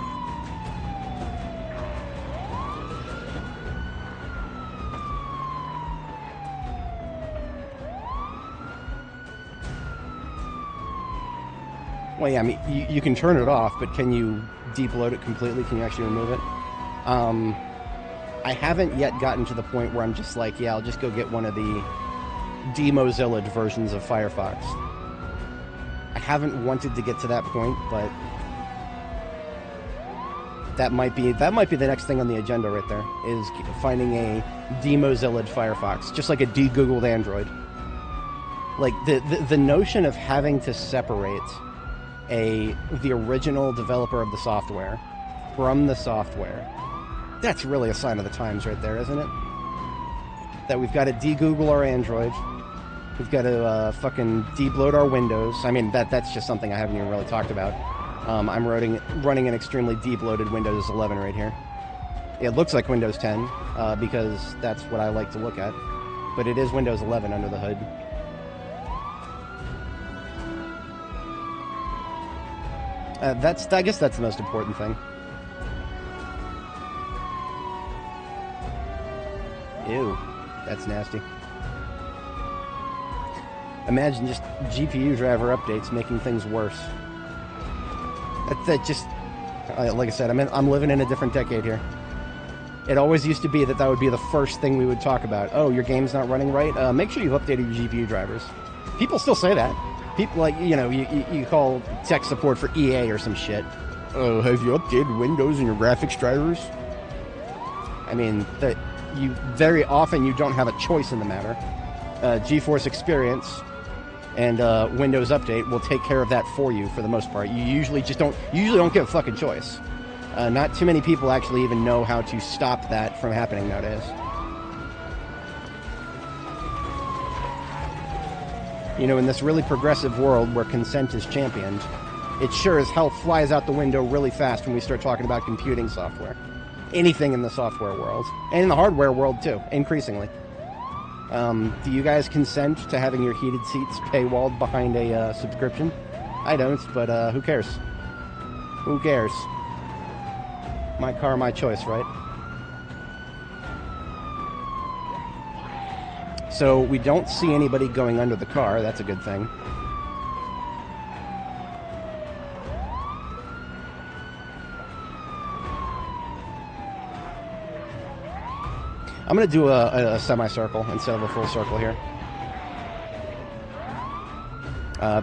Well, yeah, I mean, you can turn it off, but can you deep load it completely? Can you actually remove it? I haven't yet gotten to the point where I'm just like, yeah, I'll just go get one of the de-Mozilla'd versions of Firefox. I haven't wanted to get to that point, but that might be the next thing on the agenda right there, is finding a de-Mozilla'd Firefox, just like a de-Googled Android. Like, the notion of having to separate the original developer of the software from the software, that's really a sign of the times right there, isn't it? That we've got to de-Google our Android, we've got to fucking de-bloat our Windows. I mean, that's just something I haven't even really talked about. I'm running an extremely de-bloated Windows 11 right here. It looks like Windows 10, because that's what I like to look at, but it is Windows 11 under the hood. I guess that's the most important thing. Ew, that's nasty. Imagine just GPU driver updates making things worse. That just, like I said, I'm living in a different decade here. It always used to be that would be the first thing we would talk about. Oh, your game's not running right? Make sure you've updated your GPU drivers. People still say that. People, like, you call tech support for EA or some shit. Oh, have you updated Windows and your graphics drivers? I mean, very often you don't have a choice in the matter. GeForce Experience and Windows Update will take care of that for you for the most part. You usually don't get a fucking choice. Not too many people actually even know how to stop that from happening nowadays. You know, in this really progressive world where consent is championed, it sure as hell flies out the window really fast when we start talking about computing software. Anything in the software world. And in the hardware world, too, increasingly. Do you guys consent to having your heated seats paywalled behind a subscription? I don't, but who cares? Who cares? My car, my choice, right? So we don't see anybody going under the car. That's a good thing. I'm going to do a semicircle instead of a full circle here.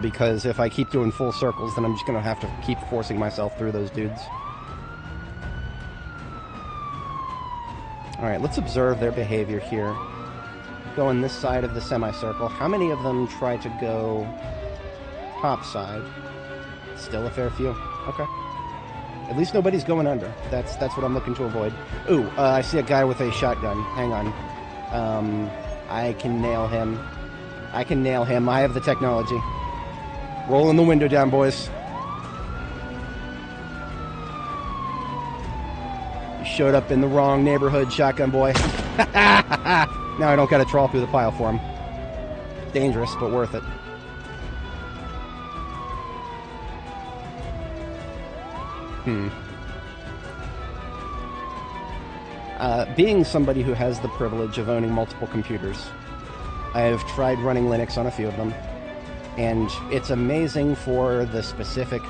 Because if I keep doing full circles, then I'm just going to have to keep forcing myself through those dudes. Alright, let's observe their behavior here. Go on this side of the semicircle. How many of them try to go top side? Still a fair few. Okay. At least nobody's going under. That's what I'm looking to avoid. Ooh, I see a guy with a shotgun. Hang on. I can nail him. I can nail him. I have the technology. Rolling the window down, boys. You showed up in the wrong neighborhood, shotgun boy. Now I don't gotta trawl through the pile for him. Dangerous, but worth it. Being somebody who has the privilege of owning multiple computers, I have tried running Linux on a few of them, and it's amazing for the specific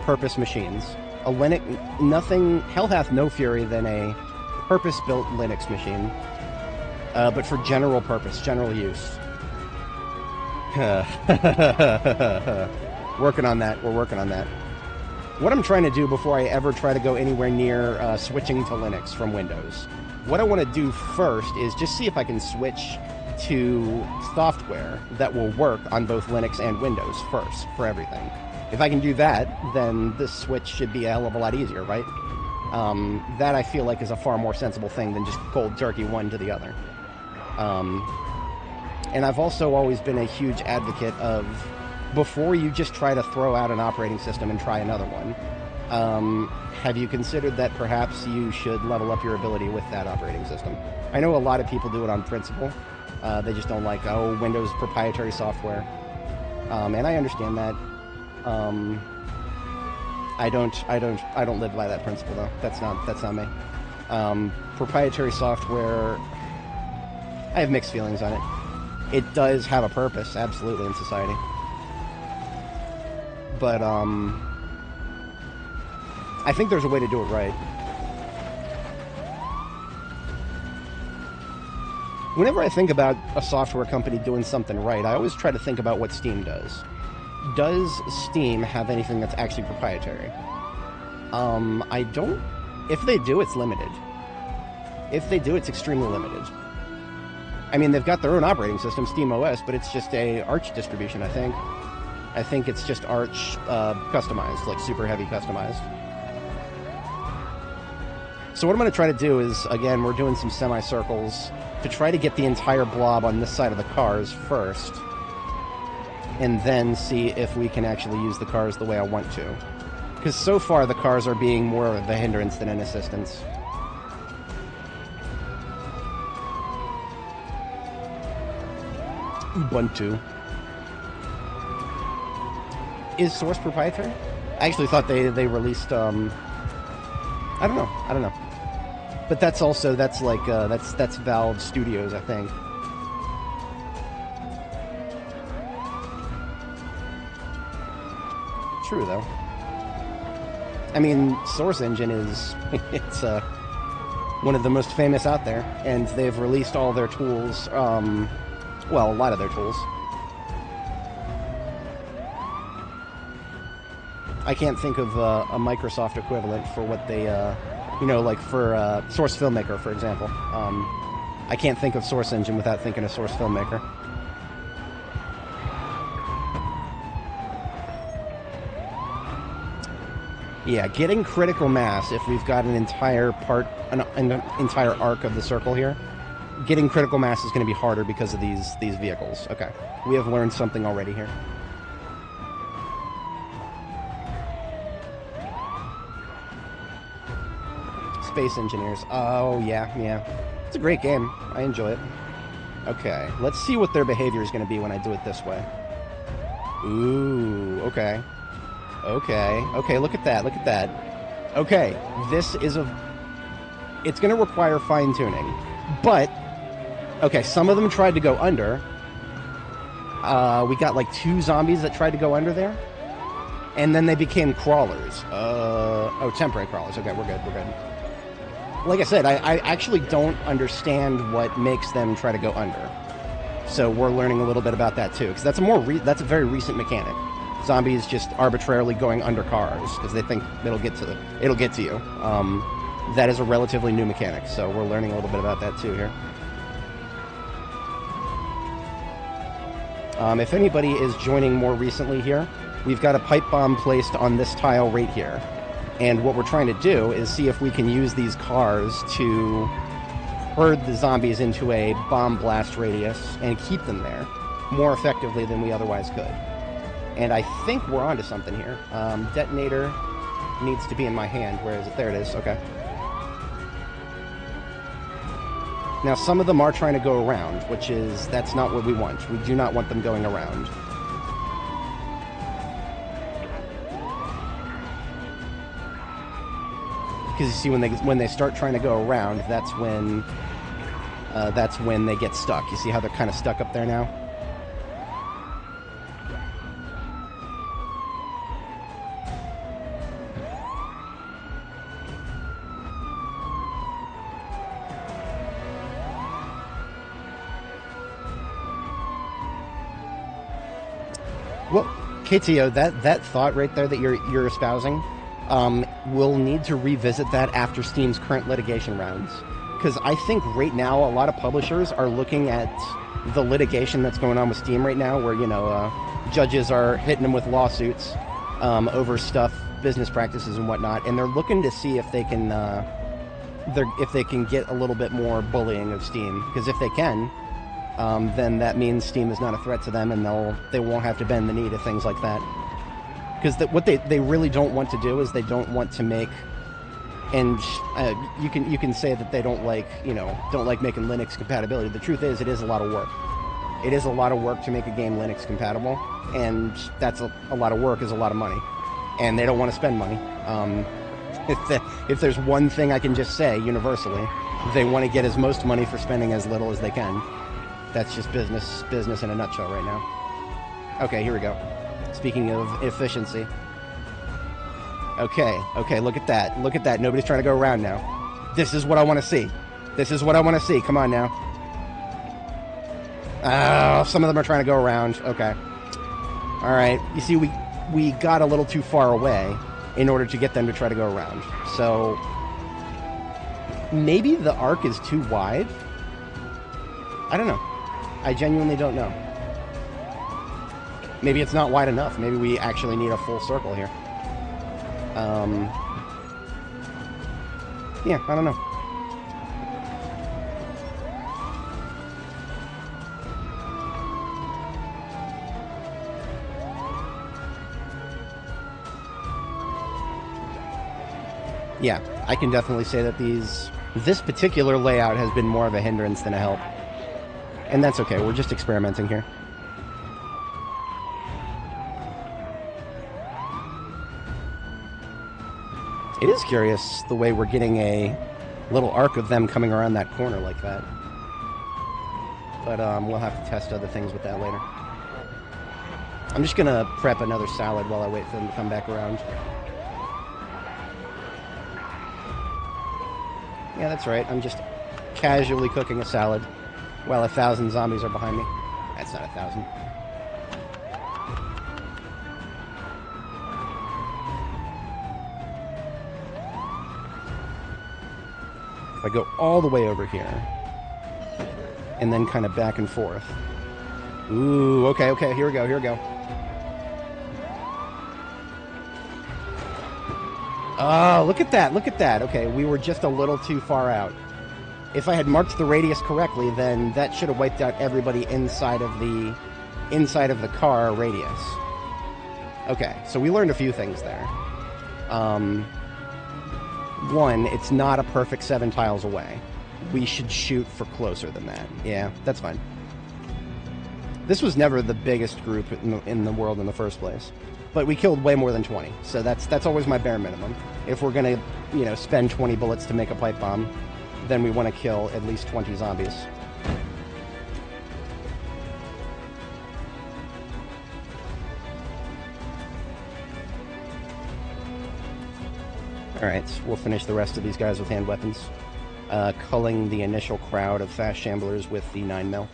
purpose machines. A Linux, hell hath no fury than a purpose-built Linux machine, but for general purpose, general use. Working on that, we're working on that. What I'm trying to do before I ever try to go anywhere near switching to Linux from Windows, what I want to do first is just see if I can switch to software that will work on both Linux and Windows first for everything. If I can do that, then this switch should be a hell of a lot easier, right? That I feel like is a far more sensible thing than just cold turkey one to the other. And I've also always been a huge advocate of, before you just try to throw out an operating system and try another one, have you considered that perhaps you should level up your ability with that operating system? I know a lot of people do it on principle. They just don't like, Windows proprietary software. And I understand that. I don't live by that principle though. That's not me. Proprietary software, I have mixed feelings on it. It does have a purpose, absolutely, in society. but I think there's a way to do it right. Whenever I think about a software company doing something right, I always try to think about what Steam does. Does Steam have anything that's actually proprietary? I don't... If they do, it's limited. If they do, it's extremely limited. I mean, they've got their own operating system, SteamOS, but it's just a Arch distribution, I think. I think it's just Arch customized, like super heavy customized. So what I'm going to try to do is, again, we're doing some semicircles to try to get the entire blob on this side of the cars first, and then see if we can actually use the cars the way I want to. Because so far the cars are being more of a hindrance than an assistance. Ubuntu. Is Source proprietary? I actually thought they released, I don't know. But that's also, that's like, that's Valve Studios, I think. True, though. I mean, Source Engine is, it's one of the most famous out there, and they've released all their tools, well, a lot of their tools. I can't think of a Microsoft equivalent for what they, you know, like for Source Filmmaker, for example. I can't think of Source Engine without thinking of Source Filmmaker. Yeah, getting critical mass, if we've got an entire part, an entire arc of the circle here, getting critical mass is going to be harder because of these vehicles. Okay, we have learned something already here. Space Engineers. Oh, yeah. It's a great game. I enjoy it. Okay, let's see what their behavior is going to be when I do it this way. Ooh, okay. Okay, look at that. Okay, this is it's going to require fine-tuning. But, okay, some of them tried to go under. We got like 2 zombies that tried to go under there. And then they became crawlers. Oh, temporary crawlers. Okay, we're good. Like I said, I actually don't understand what makes them try to go under. So we're learning a little bit about that too, because that's a very recent mechanic. Zombies just arbitrarily going under cars because they think it'll get to you. That is a relatively new mechanic, so we're learning a little bit about that too here. If anybody is joining more recently here, we've got a pipe bomb placed on this tile right here. And what we're trying to do is see if we can use these cars to herd the zombies into a bomb blast radius and keep them there more effectively than we otherwise could. And I think we're onto something here. Detonator needs to be in my hand. Where is it? There it is. Okay. Now, some of them are trying to go around, that's not what we want. We do not want them going around. Because you see, when they start trying to go around, that's when they get stuck. You see how they're kind of stuck up there now? Well, KTO, that thought right there that you're espousing, we'll need to revisit that after Steam's current litigation rounds. Because I think right now a lot of publishers are looking at the litigation that's going on with Steam right now, where, judges are hitting them with lawsuits over stuff, business practices and whatnot, and they're looking to see if they can get a little bit more bullying of Steam. Because if they can, then that means Steam is not a threat to them, and they won't have to bend the knee to things like that. Because what they really don't want to do is they don't want to make, and you can say that they don't like making Linux compatibility. The truth is, it is a lot of work. It is a lot of work to make a game Linux compatible, and that's a lot of work is a lot of money, and they don't want to spend money. If there's one thing I can just say universally, they want to get as most money for spending as little as they can. That's just business in a nutshell right now. Okay, here we go. Speaking of efficiency. Okay, okay, look at that. Look at that. Nobody's trying to go around now. This is what I want to see. This is what I want to see. Come on now. Oh, some of them are trying to go around. Okay. All right. You see, we got a little too far away in order to get them to try to go around. So maybe the arc is too wide. I don't know. I genuinely don't know. Maybe it's not wide enough. Maybe we actually need a full circle here. Yeah, I don't know. Yeah, I can definitely say that this particular layout has been more of a hindrance than a help. And that's okay, we're just experimenting here. It is curious the way we're getting a little arc of them coming around that corner like that. But we'll have to test other things with that later. I'm just gonna prep another salad while I wait for them to come back around. Yeah, that's right. I'm just casually cooking a salad while 1,000 zombies are behind me. That's not 1,000. If I go all the way over here and then kind of back and forth. Ooh, okay, okay, here we go, here we go. Oh, look at that, look at that. Okay, we were just a little too far out. If I had marked the radius correctly, then that should have wiped out everybody inside of the car radius. Okay, so we learned a few things there. One, it's not a perfect 7 tiles away. We should shoot for closer than that. Yeah, that's fine. This was never the biggest group in the world in the first place. But we killed way more than 20, so that's always my bare minimum. If we're gonna, you know, spend 20 bullets to make a pipe bomb, then we want to kill at least 20 zombies. Alright, we'll finish the rest of these guys with hand weapons. Culling the initial crowd of fast shamblers with the 9mm.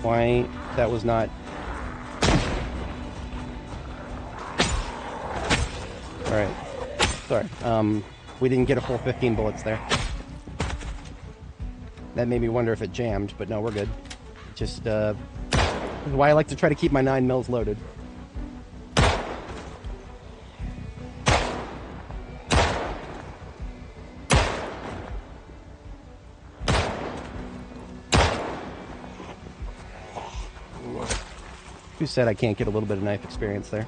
Why that was not... Alright. Sorry. We didn't get a full 15 bullets there. That made me wonder if it jammed, but no, we're good. Just, this is why I like to try to keep my 9mm loaded. Who said I can't get a little bit of knife experience there?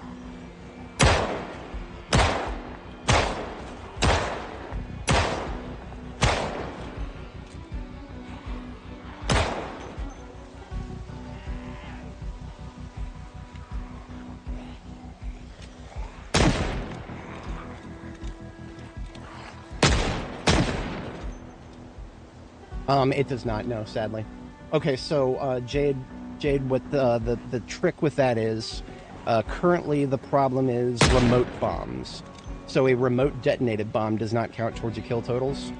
It does not, no, sadly. Okay, so, Jade, what the trick with that is, currently the problem is remote bombs. So a remote detonated bomb does not count towards your kill totals.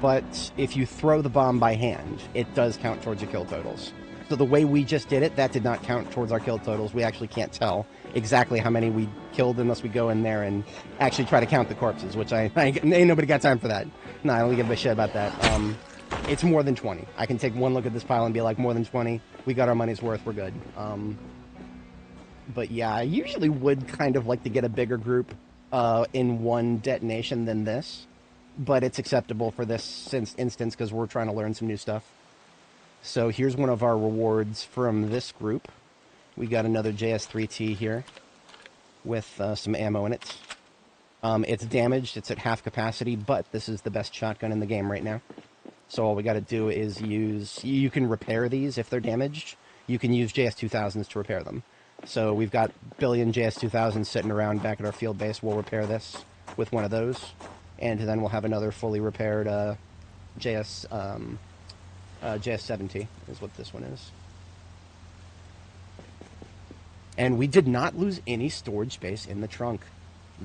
But if you throw the bomb by hand, it does count towards your kill totals. So the way we just did it, that did not count towards our kill totals. We actually can't tell exactly how many we killed unless we go in there and actually try to count the corpses, which ain't nobody got time for that. No, I don't give a shit about that. It's more than 20. I can take one look at this pile and be like, more than 20. We got our money's worth. We're good. But yeah, I usually would kind of like to get a bigger group in one detonation than this. But it's acceptable for this instance because we're trying to learn some new stuff. So here's one of our rewards from this group. We got another JS3T here with some ammo in it. It's damaged. It's at half capacity, but this is the best shotgun in the game right now. So all we got to do is use... You can repair these if they're damaged. you can use JS2000s to repair them. So we've got billion JS2000s sitting around back at our field base. We'll repair this with one of those, and then we'll have another fully repaired JS70 is what this one is. And we did not lose any storage space in the trunk.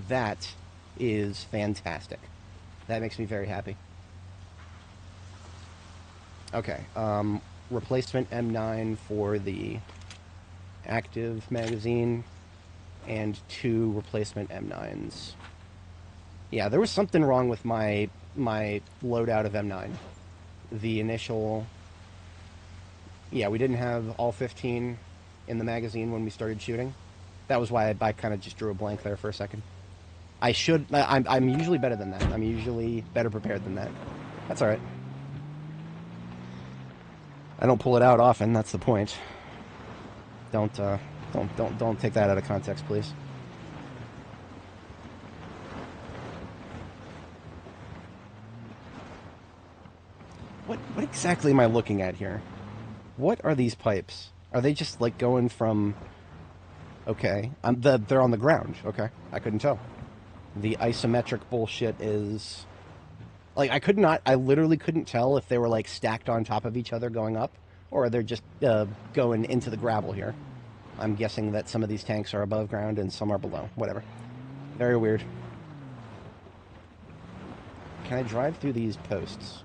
That is fantastic. That makes me very happy. Okay, replacement M9 for the active magazine, and 2 replacement M9s. Yeah, there was something wrong with my loadout of M9. The initial... Yeah, we didn't have all 15 in the magazine when we started shooting. That was why I kind of just drew a blank there for a second. I'm usually better than that. I'm usually better prepared than that. That's alright. I don't pull it out often, that's the point. Don't take that out of context, please. What exactly am I looking at here? What are these pipes? Are they just like going from... Okay, they're on the ground. Okay, I couldn't tell. The isometric bullshit is... Like, I literally couldn't tell if they were, like, stacked on top of each other going up, or they're just going into the gravel here. I'm guessing that some of these tanks are above ground and some are below. Whatever. Very weird. Can I drive through these posts?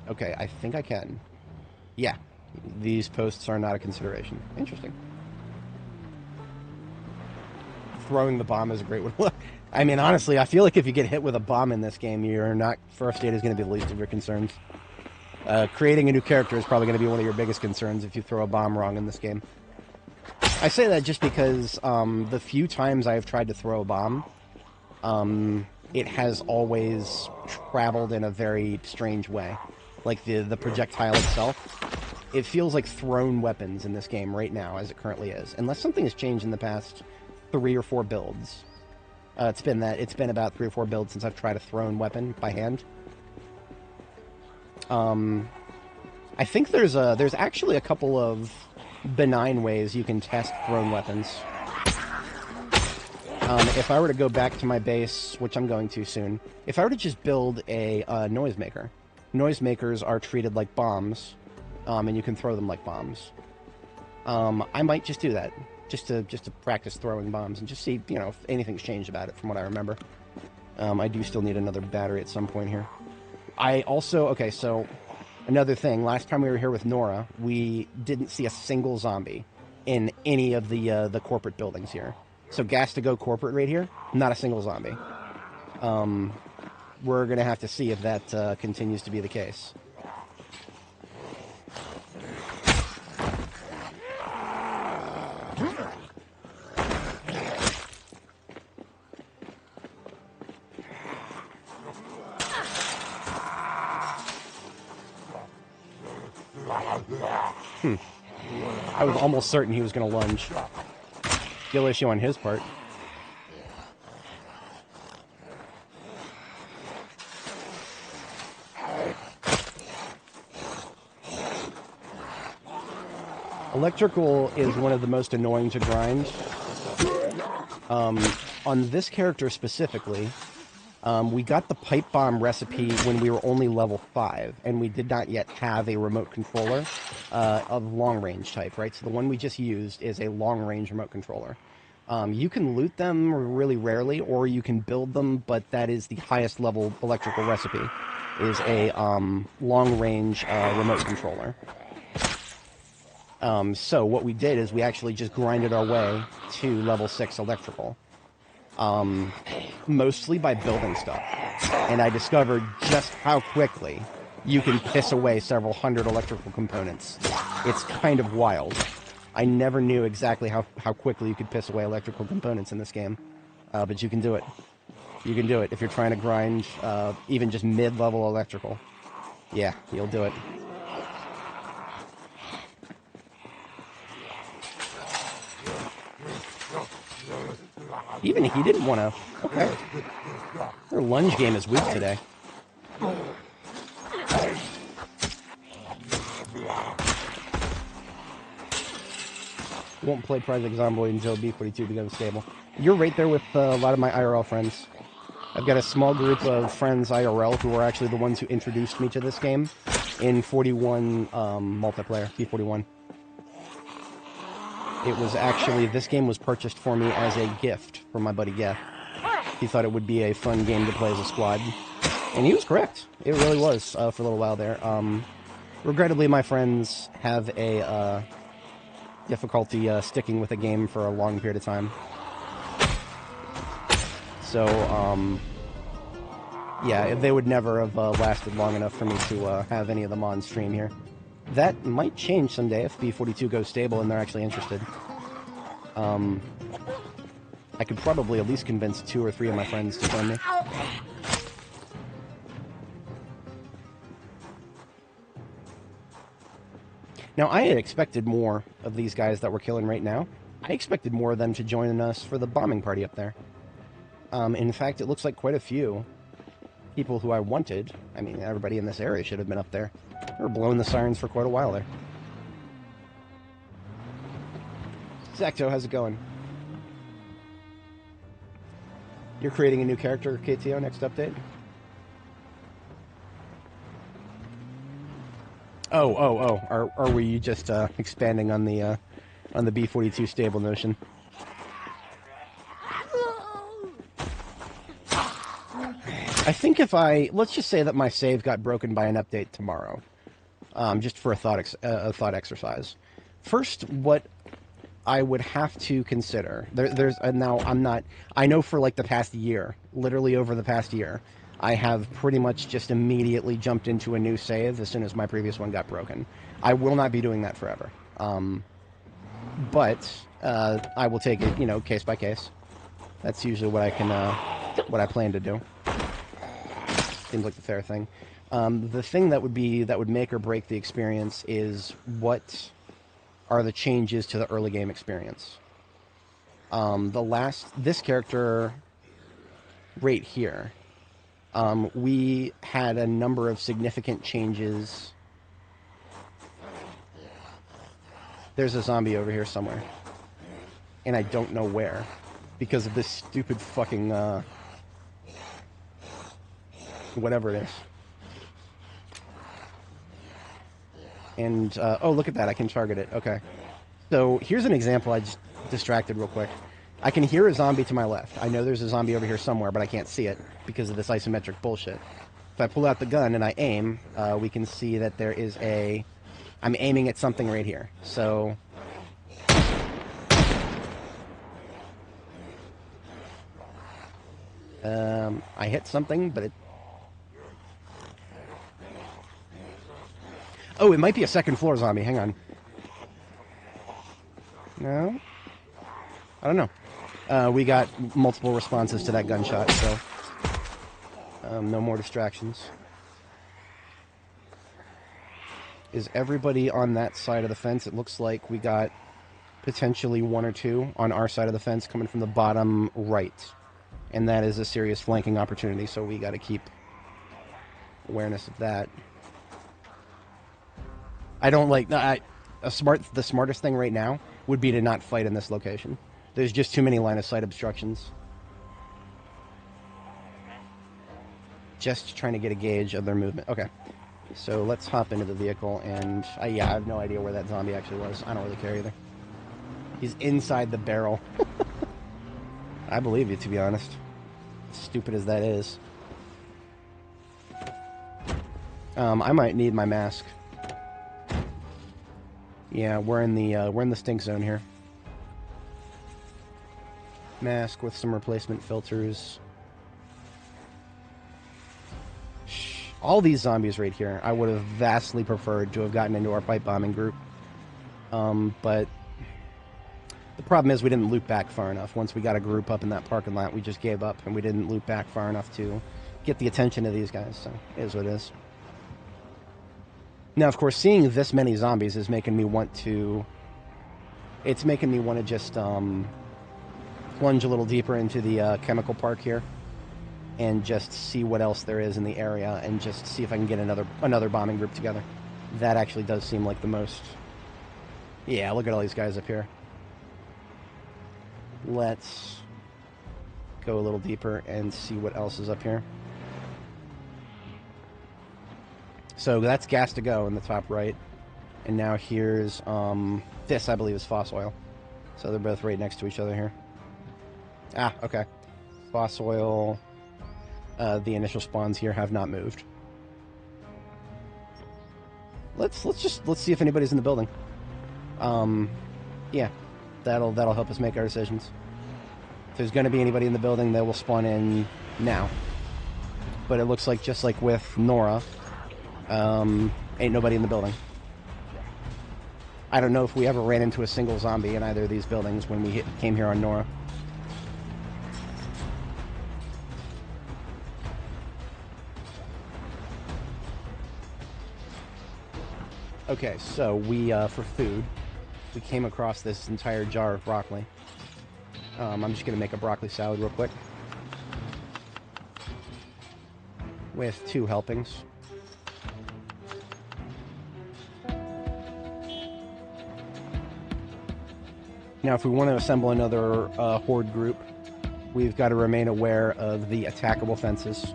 Okay, I think I can. Yeah, these posts are not a consideration. Interesting. Throwing the bomb is a great one. I mean, honestly, I feel like if you get hit with a bomb in this game, first aid is going to be the least of your concerns. Creating a new character is probably going to be one of your biggest concerns if you throw a bomb wrong in this game. I say that just because the few times I've tried to throw a bomb, it has always traveled in a very strange way. Like the projectile itself, it feels like thrown weapons in this game right now, as it currently is. Unless something has changed in the past 3 or 4 builds. It's been about 3 or 4 builds since I've tried a thrown weapon by hand. I think there's actually a couple of benign ways you can test thrown weapons. If I were to go back to my base, which I'm going to soon, if I were to just build a noisemaker, noisemakers are treated like bombs, and you can throw them like bombs. I might just do that. Just to practice throwing bombs and just see, if anything's changed about it from what I remember. I do still need another battery at some point here. Okay, so another thing. Last time we were here with Nora, we didn't see a single zombie in any of the corporate buildings here. So gas to go corporate right here, not a single zombie. We're going to have to see if that continues to be the case. I was almost certain he was going to lunge. Skill issue on his part. Electrical is one of the most annoying to grind. On this character specifically, we got the pipe bomb recipe when we were only level 5, and we did not yet have a remote controller of long-range type, right? So the one we just used is a long-range remote controller. You can loot them really rarely, or you can build them, but that is the highest level electrical recipe, is a long-range remote controller. So what we did is we actually just grinded our way to level 6 electrical. Mostly by building stuff. And I discovered just how quickly you can piss away several hundred electrical components. It's kind of wild. I never knew exactly how quickly you could piss away electrical components in this game. But you can do it. You can do it if you're trying to grind even just mid-level electrical. Yeah, you'll do it. Even he didn't want to... Okay. Their lunge game is weak today. Won't play Project Zomboid until B42 becomes stable. You're right there with a lot of my IRL friends. I've got a small group of friends IRL who are actually the ones who introduced me to this game in 41 multiplayer, B41. It was actually, this game was purchased for me as a gift from my buddy Geth. He thought it would be a fun game to play as a squad. And he was correct. It really was for a little while there. Regrettably, my friends have a difficulty sticking with a game for a long period of time. So, yeah, they would never have lasted long enough for me to have any of them on stream here. That might change someday if B42 goes stable and they're actually interested. I could probably at least convince 2 or 3 of my friends to join me. Now, I had expected more of these guys that we're killing right now. I expected more of them to join us for the bombing party up there. In fact, it looks like quite a few people who I wanted, I mean, everybody in this area should have been up there. They were blowing the sirens for quite a while there. Zacto, how's it going? You're creating a new character, KTO, next update? Oh. Are we just expanding on the B42 stable notion? I think if let's just say that my save got broken by an update tomorrow, just for a thought exercise. First, what I would have to consider, now I know for like the past year, literally over the past year, I have pretty much just immediately jumped into a new save as soon as my previous one got broken. I will not be doing that forever. But I will take it, case by case. That's usually what I plan to do. Seems like the fair thing. The thing that would make or break the experience is what are the changes to the early game experience. This character right here, we had a number of significant changes. There's a zombie over here somewhere, and I don't know where, because of this stupid fucking whatever it is. And oh, look at that, I can target it. Okay, so here's an example. I just distracted real quick. I can hear a zombie to my left. I know there's a zombie over here somewhere, but I can't see it because of this isometric bullshit. If I pull out the gun and I aim, we can see that there is I'm aiming at something right here. So I hit something, but it... Oh, it might be a second floor zombie. Hang on. No? I don't know. We got multiple responses to that gunshot, so no more distractions. Is everybody on that side of the fence? It looks like we got potentially 1 or 2 on our side of the fence coming from the bottom right. And that is a serious flanking opportunity, so we got to keep awareness of that. I don't like... the smartest thing right now would be to not fight in this location. There's just too many line of sight obstructions. Just trying to get a gauge of their movement. Okay. So let's hop into the vehicle, and yeah, I have no idea where that zombie actually was. I don't really care either. He's inside the barrel. I believe you, to be honest. Stupid as that is. I might need my mask. Yeah, we're in the stink zone here. Mask with some replacement filters. All these zombies right here, I would have vastly preferred to have gotten into our pipe bombing group. But the problem is we didn't loop back far enough. Once we got a group up in that parking lot, we just gave up, and we didn't loop back far enough to get the attention of these guys, so it is what it is. Now, of course, seeing this many zombies is making me want to... It's making me want to just plunge a little deeper into the chemical park here and just see what else there is in the area and just see if I can get another bombing group together. That actually does seem like the most... Yeah, look at all these guys up here. let's go a little deeper and see what else is up here. So that's gas to go in the top right. And now here's, this I believe is fossil oil. So they're both right next to each other here. Ah, okay. Fossil oil, the initial spawns here have not moved. Let's see if anybody's in the building. Yeah, that'll help us make our decisions. If there's going to be anybody in the building, they will spawn in now. But it looks like, just like with Nora, ain't nobody in the building. I don't know if we ever ran into a single zombie in either of these buildings when we came here on Nora. Okay, so we, for food, we came across this entire jar of broccoli. I'm just going to make a broccoli salad real quick. With 2 helpings. Now, if we want to assemble another horde group, we've got to remain aware of the attackable fences.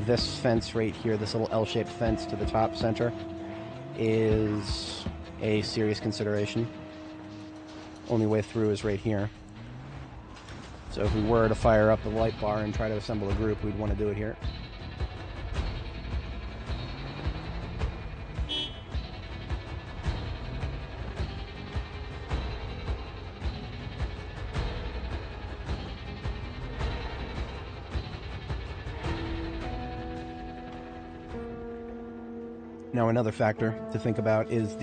This fence right here, this little L-shaped fence to the top center, is a serious consideration. Only way through is right here. So if we were to fire up the light bar and try to assemble a group, we'd want to do it here. Now, another factor to think about is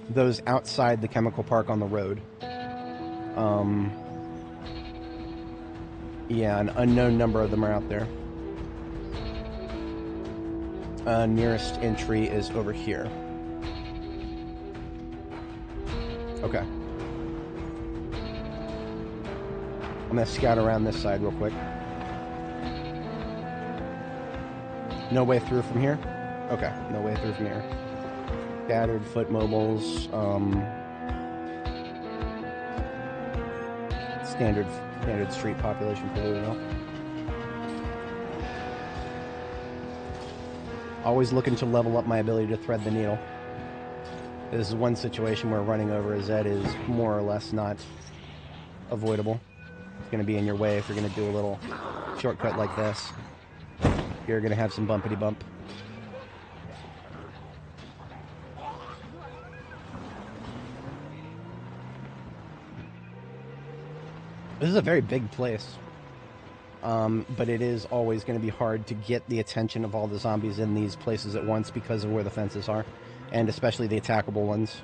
those outside the chemical park on the road. Yeah, an unknown number of them are out there. Nearest entry is over here. Okay. I'm gonna scout around this side real quick. No way through from here? Okay, no way through from here. Scattered foot mobiles, standard street population for Louisville. Always looking to level up my ability to thread the needle. This is one situation where running over a Zed is more or less not avoidable. It's going to be in your way if you're going to do a little shortcut like this. You're going to have some bumpity bump. This is a very big place, but it is always going to be hard to get the attention of all the zombies in these places at once because of where the fences are, and especially the attackable ones.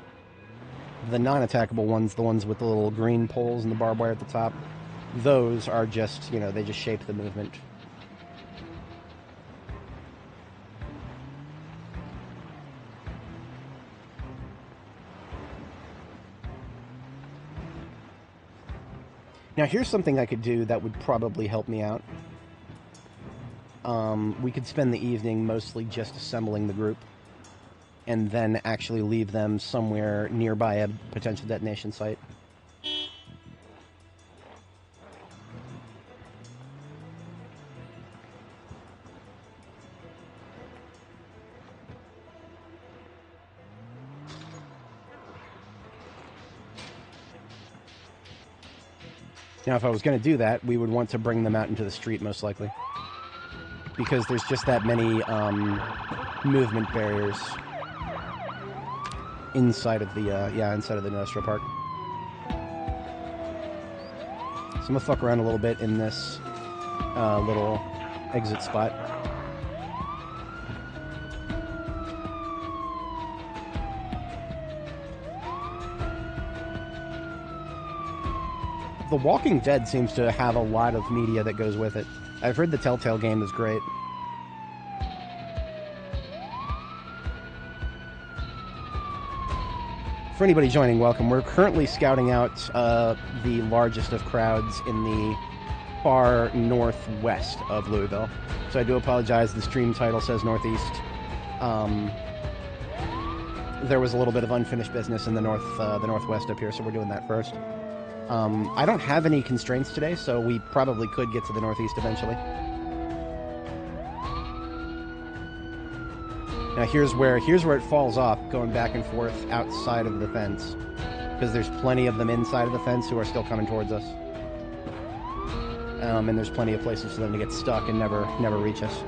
The non-attackable ones, the ones with the little green poles and the barbed wire at the top, those are just, you know, they just shape the movement. Now, here's something I could do that would probably help me out. We could spend the evening mostly just assembling the group, and then actually leave them somewhere nearby a potential detonation site. Now, if I was going to do that, we would want to bring them out into the street, most likely. Because there's just that many movement barriers inside of the, inside of the industrial park. So I'm going to fuck around a little bit in this little exit spot. The Walking Dead seems to have a lot of media that goes with it. I've heard the Telltale game is great. For anybody joining, welcome. We're currently scouting out the largest of crowds in the far northwest of Louisville. So I do apologize, the stream title says northeast. There was a little bit of unfinished business in the northwest up here, so we're doing that first. I don't have any constraints today, so we probably could get to the northeast eventually. Now here's where it falls off, going back and forth outside of the fence, because there's plenty of them inside of the fence who are still coming towards us, and there's plenty of places for them to get stuck and never reach us.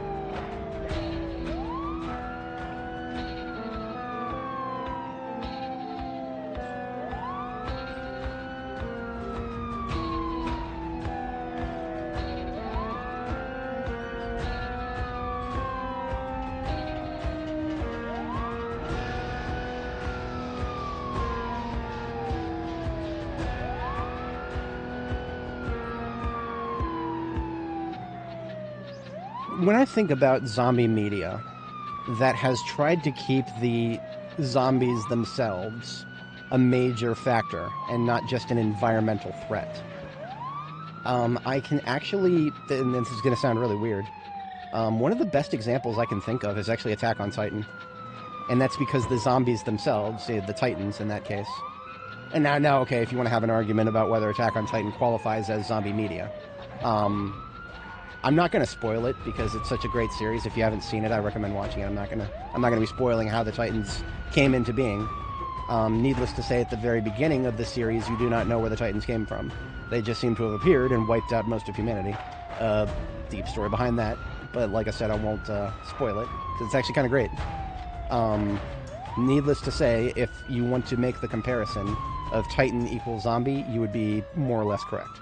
When I think about zombie media that has tried to keep the zombies themselves a major factor and not just an environmental threat, I can actually, and this is going to sound really weird, one of the best examples I can think of is actually Attack on Titan. And that's because the zombies themselves, the Titans in that case. And now, okay, if you want to have an argument about whether Attack on Titan qualifies as zombie media, I'm not going to spoil it because it's such a great series. If you haven't seen it, I recommend watching it. I'm not going to be spoiling how the Titans came into being. Needless to say, at the very beginning of the series, you do not know where the Titans came from. They just seem to have appeared and wiped out most of humanity. Deep story behind that, but like I said, I won't spoil it because it's actually kind of great. Needless to say, if you want to make the comparison of Titan equals zombie, you would be more or less correct.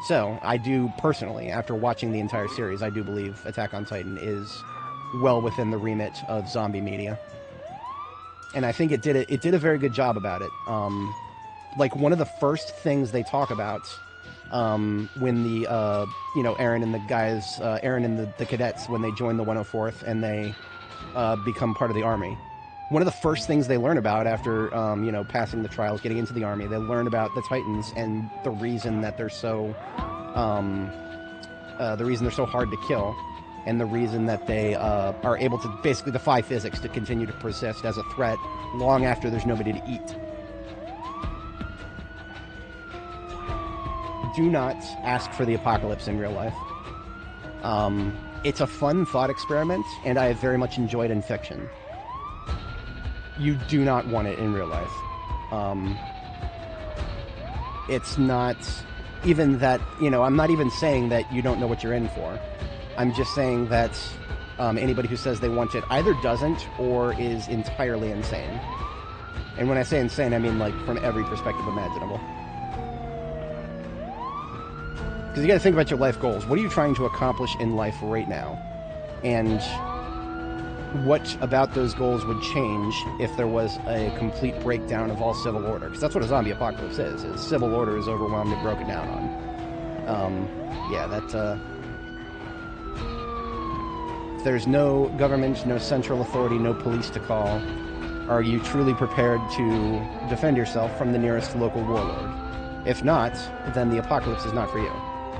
So, I do personally, after watching the entire series, I do believe Attack on Titan is well within the remit of zombie media. And I think it did a very good job about it. Like, one of the first things they talk about when the, Eren and the guys, Eren and the cadets, when they join the 104th and they become part of the army. One of the first things they learn about after, passing the trials, getting into the army, they learn about the Titans and the reason that they're so, hard to kill, and the reason that they are able to basically defy physics to continue to persist as a threat long after there's nobody to eat. Do not ask for the apocalypse in real life. It's a fun thought experiment, and I have very much enjoyed in fiction. You do not want it in real life. It's not even that, I'm not even saying that you don't know what you're in for. I'm just saying that anybody who says they want it either doesn't or is entirely insane. And when I say insane, I mean like from every perspective imaginable. Because you got to think about your life goals. What are you trying to accomplish in life right now? And what about those goals would change if there was a complete breakdown of all civil order? Because that's what a zombie apocalypse is civil order is overwhelmed and broken down on. If there's no government, no central authority, no police to call, are you truly prepared to defend yourself from the nearest local warlord? If not, then the apocalypse is not for you.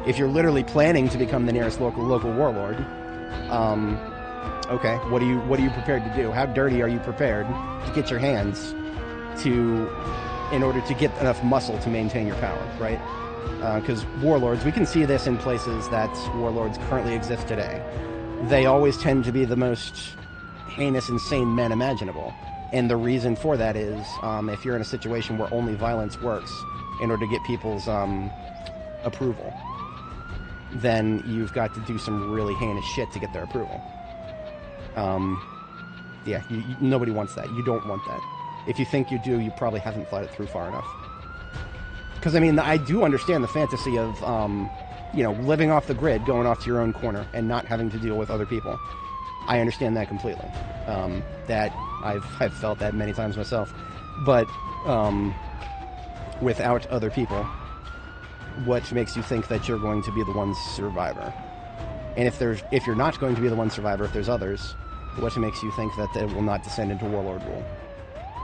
If you're literally planning to become the nearest local warlord, okay, what are you prepared to do? How dirty are you prepared to get your hands in order to get enough muscle to maintain your power, right? Because warlords, we can see this in places that warlords currently exist today. They always tend to be the most heinous, insane men imaginable. And the reason for that is, if you're in a situation where only violence works in order to get people's approval, then you've got to do some really heinous shit to get their approval. Nobody wants that. You don't want that. If you think you do, you probably haven't thought it through far enough. Because, I do understand the fantasy of, living off the grid, going off to your own corner, and not having to deal with other people. I understand that completely. That I've felt that many times myself. But without other people, what makes you think that you're going to be the one survivor? And if you're not going to be the one survivor, if there's others, what makes you think that they will not descend into warlord rule?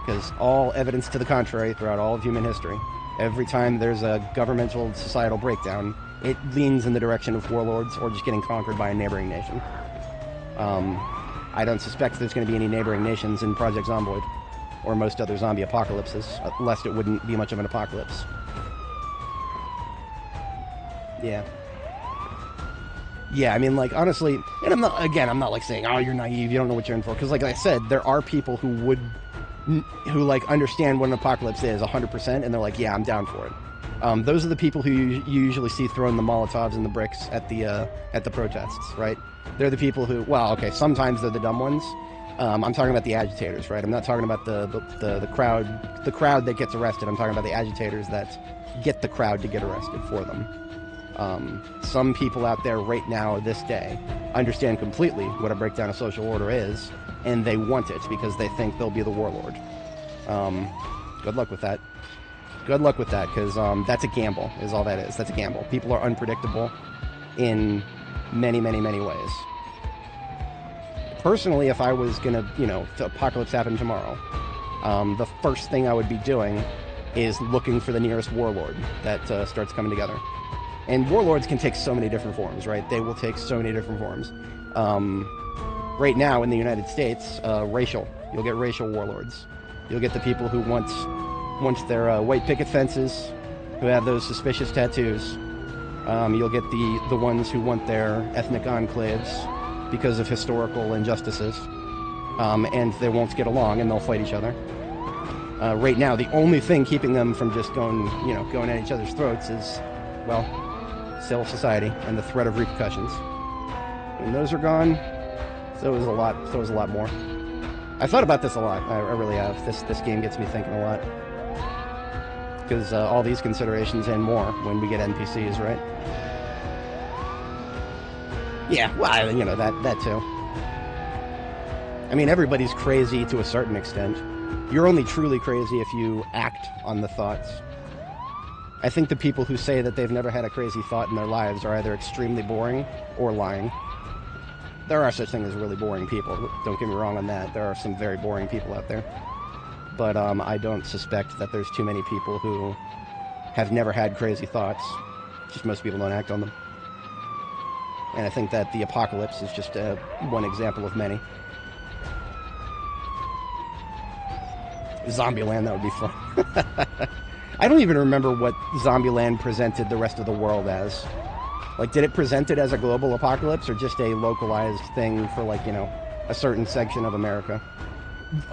Because all evidence to the contrary throughout all of human history, every time there's a governmental societal breakdown, it leans in the direction of warlords or just getting conquered by a neighboring nation. I don't suspect there's going to be any neighboring nations in Project Zomboid. or most other zombie apocalypses, lest it wouldn't be much of an apocalypse. Yeah. Yeah, I mean, like, honestly, and I'm not, like, saying, oh, you're naive, you don't know what you're in for, because, like I said, there are people who like, understand what an apocalypse is 100%, and they're like, yeah, I'm down for it. Those are the people who you usually see throwing the Molotovs and the bricks at the protests, right? They're the people who, well, okay, sometimes they're the dumb ones. I'm talking about the agitators, right? I'm not talking about the crowd that gets arrested. I'm talking about the agitators that get the crowd to get arrested for them. Some people out there right now, this day, understand completely what a breakdown of social order is, and they want it because they think they'll be the warlord. Good luck with that. Good luck with that, because that's a gamble, is all that is. That's a gamble. People are unpredictable in many, many, many ways. Personally, if I was going to, if the apocalypse happened tomorrow, the first thing I would be doing is looking for the nearest warlord that starts coming together. And warlords can take so many different forms, right? They will take so many different forms. Right now in the United States, racial. You'll get racial warlords. You'll get the people who want their white picket fences, who have those suspicious tattoos. You'll get the ones who want their ethnic enclaves because of historical injustices, and they won't get along and they'll fight each other. Right now, the only thing keeping them from just going at each other's throats is, well, civil society and the threat of repercussions. When those are gone, so is a lot more. I thought about this a lot. I really have. This game gets me thinking a lot. Because all these considerations and more when we get NPCs, right? Yeah, well, that too. I mean, everybody's crazy to a certain extent. You're only truly crazy if you act on the thoughts. I think the people who say that they've never had a crazy thought in their lives are either extremely boring or lying. There are such things as really boring people. Don't get me wrong on that. There are some very boring people out there. But I don't suspect that there's too many people who have never had crazy thoughts. Just most people don't act on them. And I think that the apocalypse is just one example of many. Zombieland, that would be fun. I don't even remember what Zombieland presented the rest of the world as. Like, did it present it as a global apocalypse or just a localized thing for, like, a certain section of America?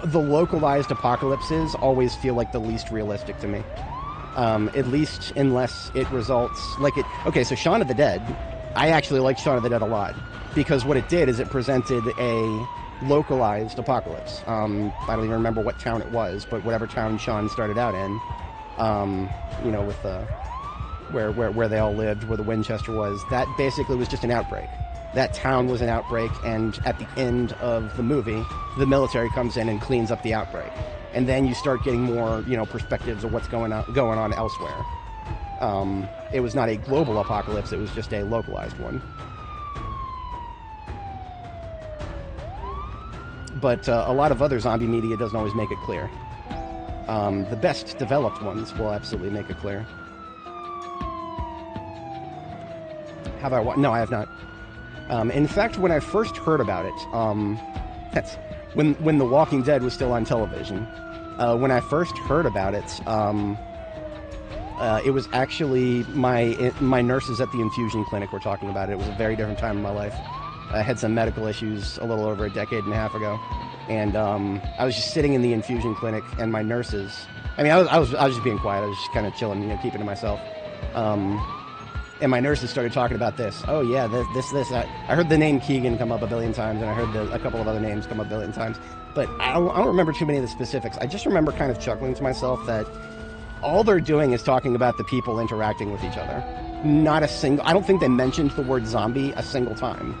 The localized apocalypses always feel like the least realistic to me. At least unless it results... Okay, so Shaun of the Dead, I actually liked Shaun of the Dead a lot. Because what it did is it presented a localized apocalypse. I don't even remember what town it was, but whatever town Shaun started out in, with where they all lived, where the Winchester was, that basically was just an outbreak. That town was an outbreak, and at the end of the movie, the military comes in and cleans up the outbreak. And then you start getting more, perspectives of what's going on elsewhere. It was not a global apocalypse, it was just a localized one. But a lot of other zombie media doesn't always make it clear. The best developed ones will absolutely make it clear. Have I? No, I have not. In fact, when I first heard about it, that's when The Walking Dead was still on television. When I first heard about it, it was actually my nurses at the infusion clinic were talking about it. It was a very different time in my life. I had some medical issues a little over a decade and a half ago, and I was just sitting in the infusion clinic, and my nurses. I mean, I was just being quiet. I was just kind of chilling, keeping to myself. And my nurses started talking about this. Oh yeah, this. I heard the name Keegan come up a billion times, and I heard a couple of other names come up a billion times. But I don't remember too many of the specifics. I just remember kind of chuckling to myself that all they're doing is talking about the people interacting with each other. I don't think they mentioned the word zombie a single time.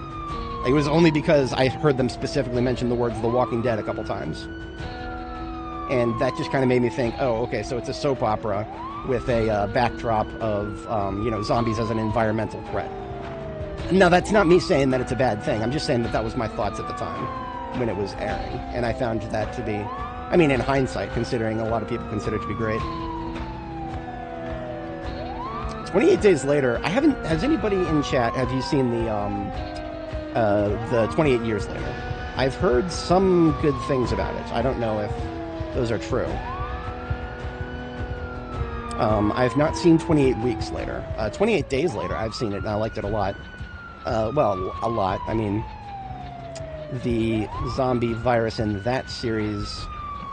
It was only because I heard them specifically mention the words The Walking Dead a couple times. And that just kind of made me think, oh, okay, so it's a soap opera with a backdrop of, zombies as an environmental threat. Now, that's not me saying that it's a bad thing. I'm just saying that was my thoughts at the time when it was airing. And I found that to be, in hindsight, considering a lot of people consider it to be great. 28 Days Later, has anybody in chat, have you seen the 28 Years Later? I've heard some good things about it. I don't know if Those are true. I've not seen 28 Weeks Later. 28 Days Later, I've seen it, and I liked it a lot. Well, a lot. I mean, the zombie virus in that series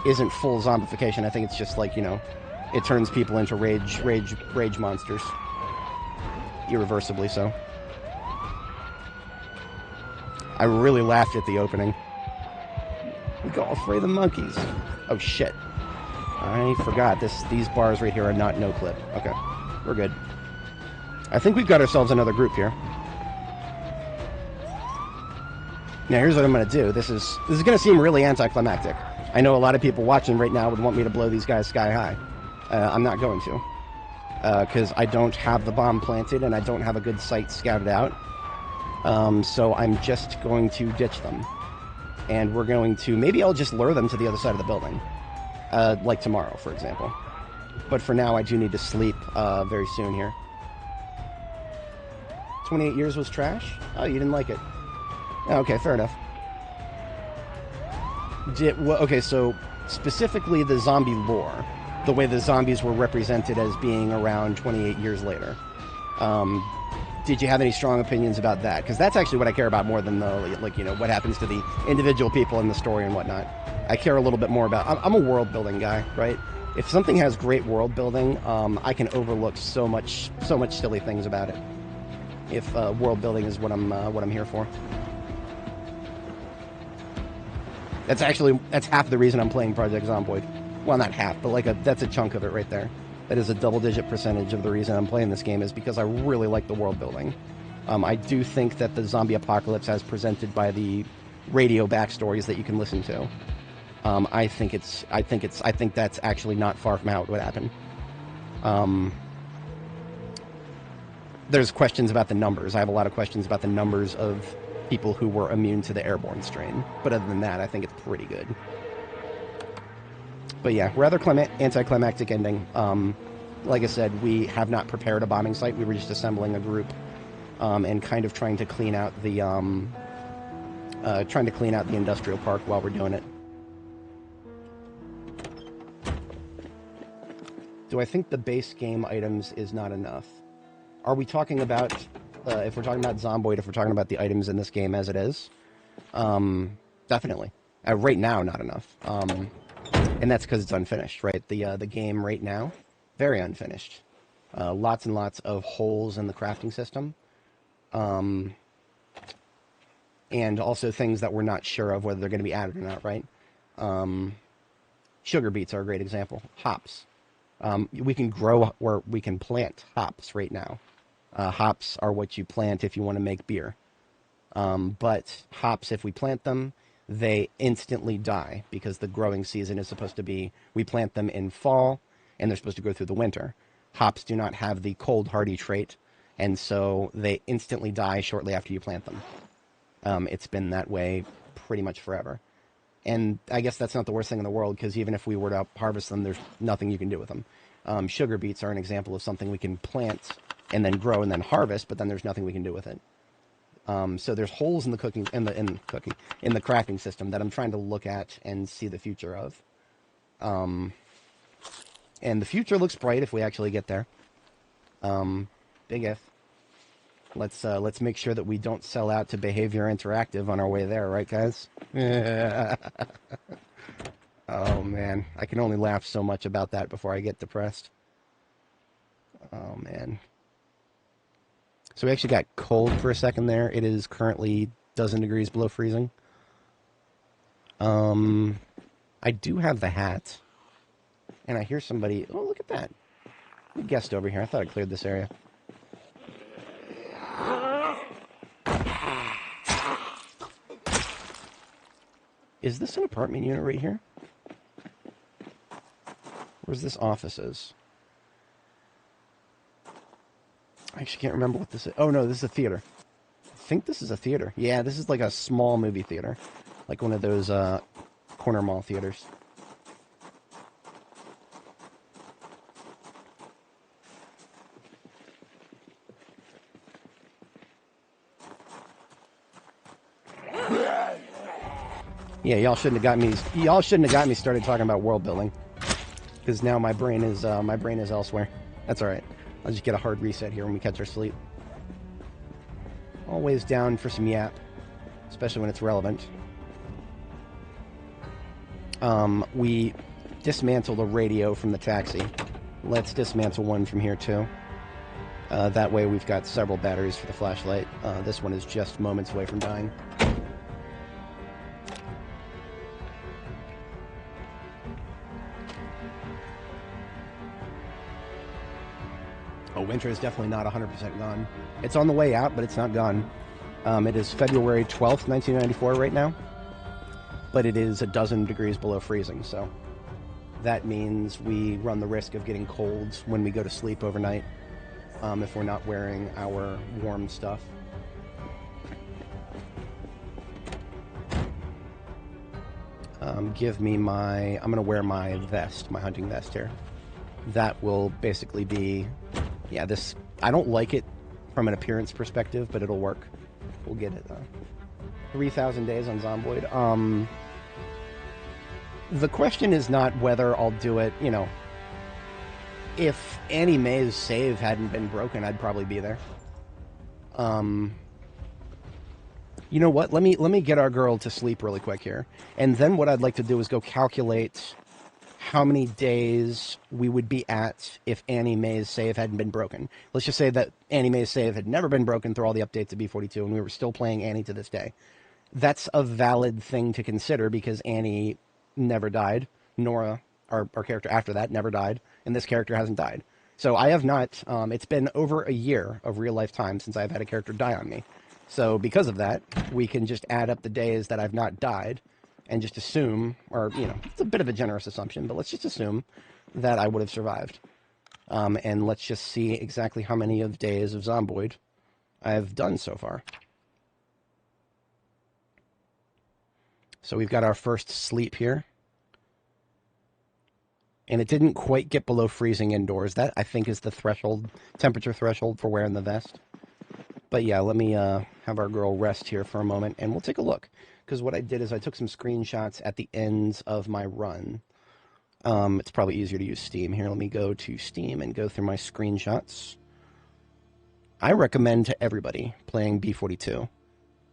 isn't full zombification. I think it's just like, you know, it turns people into rage monsters. Irreversibly so. I really laughed at the opening. We go afraid of the monkeys. Oh shit. I forgot. These bars right here are not no clip. Okay. We're good. I think we've got ourselves another group here. Now here's what I'm gonna do. This is gonna seem really anticlimactic. I know a lot of people watching right now would want me to blow these guys sky high. I'm not going to. Because I don't have the bomb planted and I don't have a good site scouted out. So I'm just going to ditch them. And we're going to... Maybe I'll just lure them to the other side of the building. Like tomorrow, for example. But for now, I do need to sleep very soon here. 28 years was trash? Oh, you didn't like it. Okay, fair enough. Okay, so specifically the zombie lore. The way the zombies were represented as being around 28 years later. Did you have any strong opinions about that? Because that's actually what I care about more than the, like, you know, what happens to the individual people in the story and whatnot. I care a little bit more about... I'm a world building guy, right? If something has great world building, I can overlook so much silly things about it. If world building is what I'm here for. That's half the reason I'm playing Project Zomboid. Well, not half, but that's a chunk of it right there. That is a double-digit percentage of the reason I'm playing this game is because I really like the world building. I do think that the zombie apocalypse as presented by the radio backstories that you can listen to, I think that's actually not far from how it would happen. There's questions about the numbers. I have a lot of questions about the numbers of people who were immune to the airborne strain. But other than that, I think it's pretty good. But yeah, rather anticlimactic ending. Like I said, we have not prepared a bombing site. We were just assembling a group and kind of trying to clean out the industrial park while we're doing it. Do I think the base game items is not enough? Are we talking about, if we're talking about Zomboid, if we're talking about the items in this game as it is? Definitely. Right now, not enough. And that's because it's unfinished, right? The game right now, very unfinished. Lots and lots of holes in the crafting system. And also things that we're not sure of whether they're going to be added or not, right? Sugar beets are a great example. Hops. We can grow, or we can plant hops right now. Hops are what you plant if you want to make beer. But hops, if we plant them, they instantly die because the growing season is supposed to be, we plant them in fall and they're supposed to go through the winter. Hops do not have the cold hardy trait, and so they instantly die shortly after you plant them. It's been that way pretty much forever. And I guess that's not the worst thing in the world, because even if we were to harvest them, there's nothing you can do with them. Sugar beets are an example of something we can plant and then grow and then harvest, but then there's nothing we can do with it. So there's holes in the crafting system that I'm trying to look at and see the future of. And the future looks bright if we actually get there. Big if. Let's make sure that we don't sell out to Behavior Interactive on our way there, right, guys? Oh man, I can only laugh so much about that before I get depressed. Oh man. So we actually got cold for a second there. It is currently dozen degrees below freezing. I do have the hat. And I hear somebody... Oh, look at that. A guest over here. I thought I cleared this area. Is this an apartment unit right here? Where's this offices? I actually can't remember what this is. Oh, no, this is a theater. I think this is a theater. Yeah, this is like a small movie theater. Like one of those corner mall theaters. Yeah, y'all shouldn't have got me. Y'all shouldn't have got me started talking about world building, because now my brain is elsewhere. That's all right. I'll just get a hard reset here when we catch our sleep. Always down for some yap, especially when it's relevant. We dismantled a radio from the taxi. Let's dismantle one from here too. That way we've got several batteries for the flashlight. This one is just moments away from dying. Oh, winter is definitely not 100% gone. It's on the way out, but it's not gone. It is February 12th, 1994 right now. But it is a dozen degrees below freezing, so that means we run the risk of getting colds when we go to sleep overnight if we're not wearing our warm stuff. Give me my... I'm going to wear my vest, my hunting vest here. That will basically be... Yeah, this... I don't like it from an appearance perspective, but it'll work. We'll get it. 3,000 days on Zomboid. The question is not whether I'll do it, you know... If Annie Mae's save hadn't been broken, I'd probably be there. You know what? Let me get our girl to sleep really quick here. And then what I'd like to do is go calculate how many days we would be at if Annie Mae's save hadn't been broken. Let's just say that Annie Mae's save had never been broken through all the updates of B42 and we were still playing Annie to this day. That's a valid thing to consider because Annie never died. Nora, our character after that, never died. And this character hasn't died. So I have not... it's been over a year of real-life time since I've had a character die on me. So because of that, we can just add up the days that I've not died and just assume, or, you know, it's a bit of a generous assumption, but let's just assume that I would have survived. And let's just see exactly how many of days of Zomboid I've done so far. So we've got our first sleep here. And it didn't quite get below freezing indoors. That, I think, is the threshold, temperature threshold for wearing the vest. But yeah, let me have our girl rest here for a moment, and we'll take a look. Because what I did is I took some screenshots at the ends of my run. It's probably easier to use Steam. Here, let me go to Steam and go through my screenshots. I recommend to everybody playing B42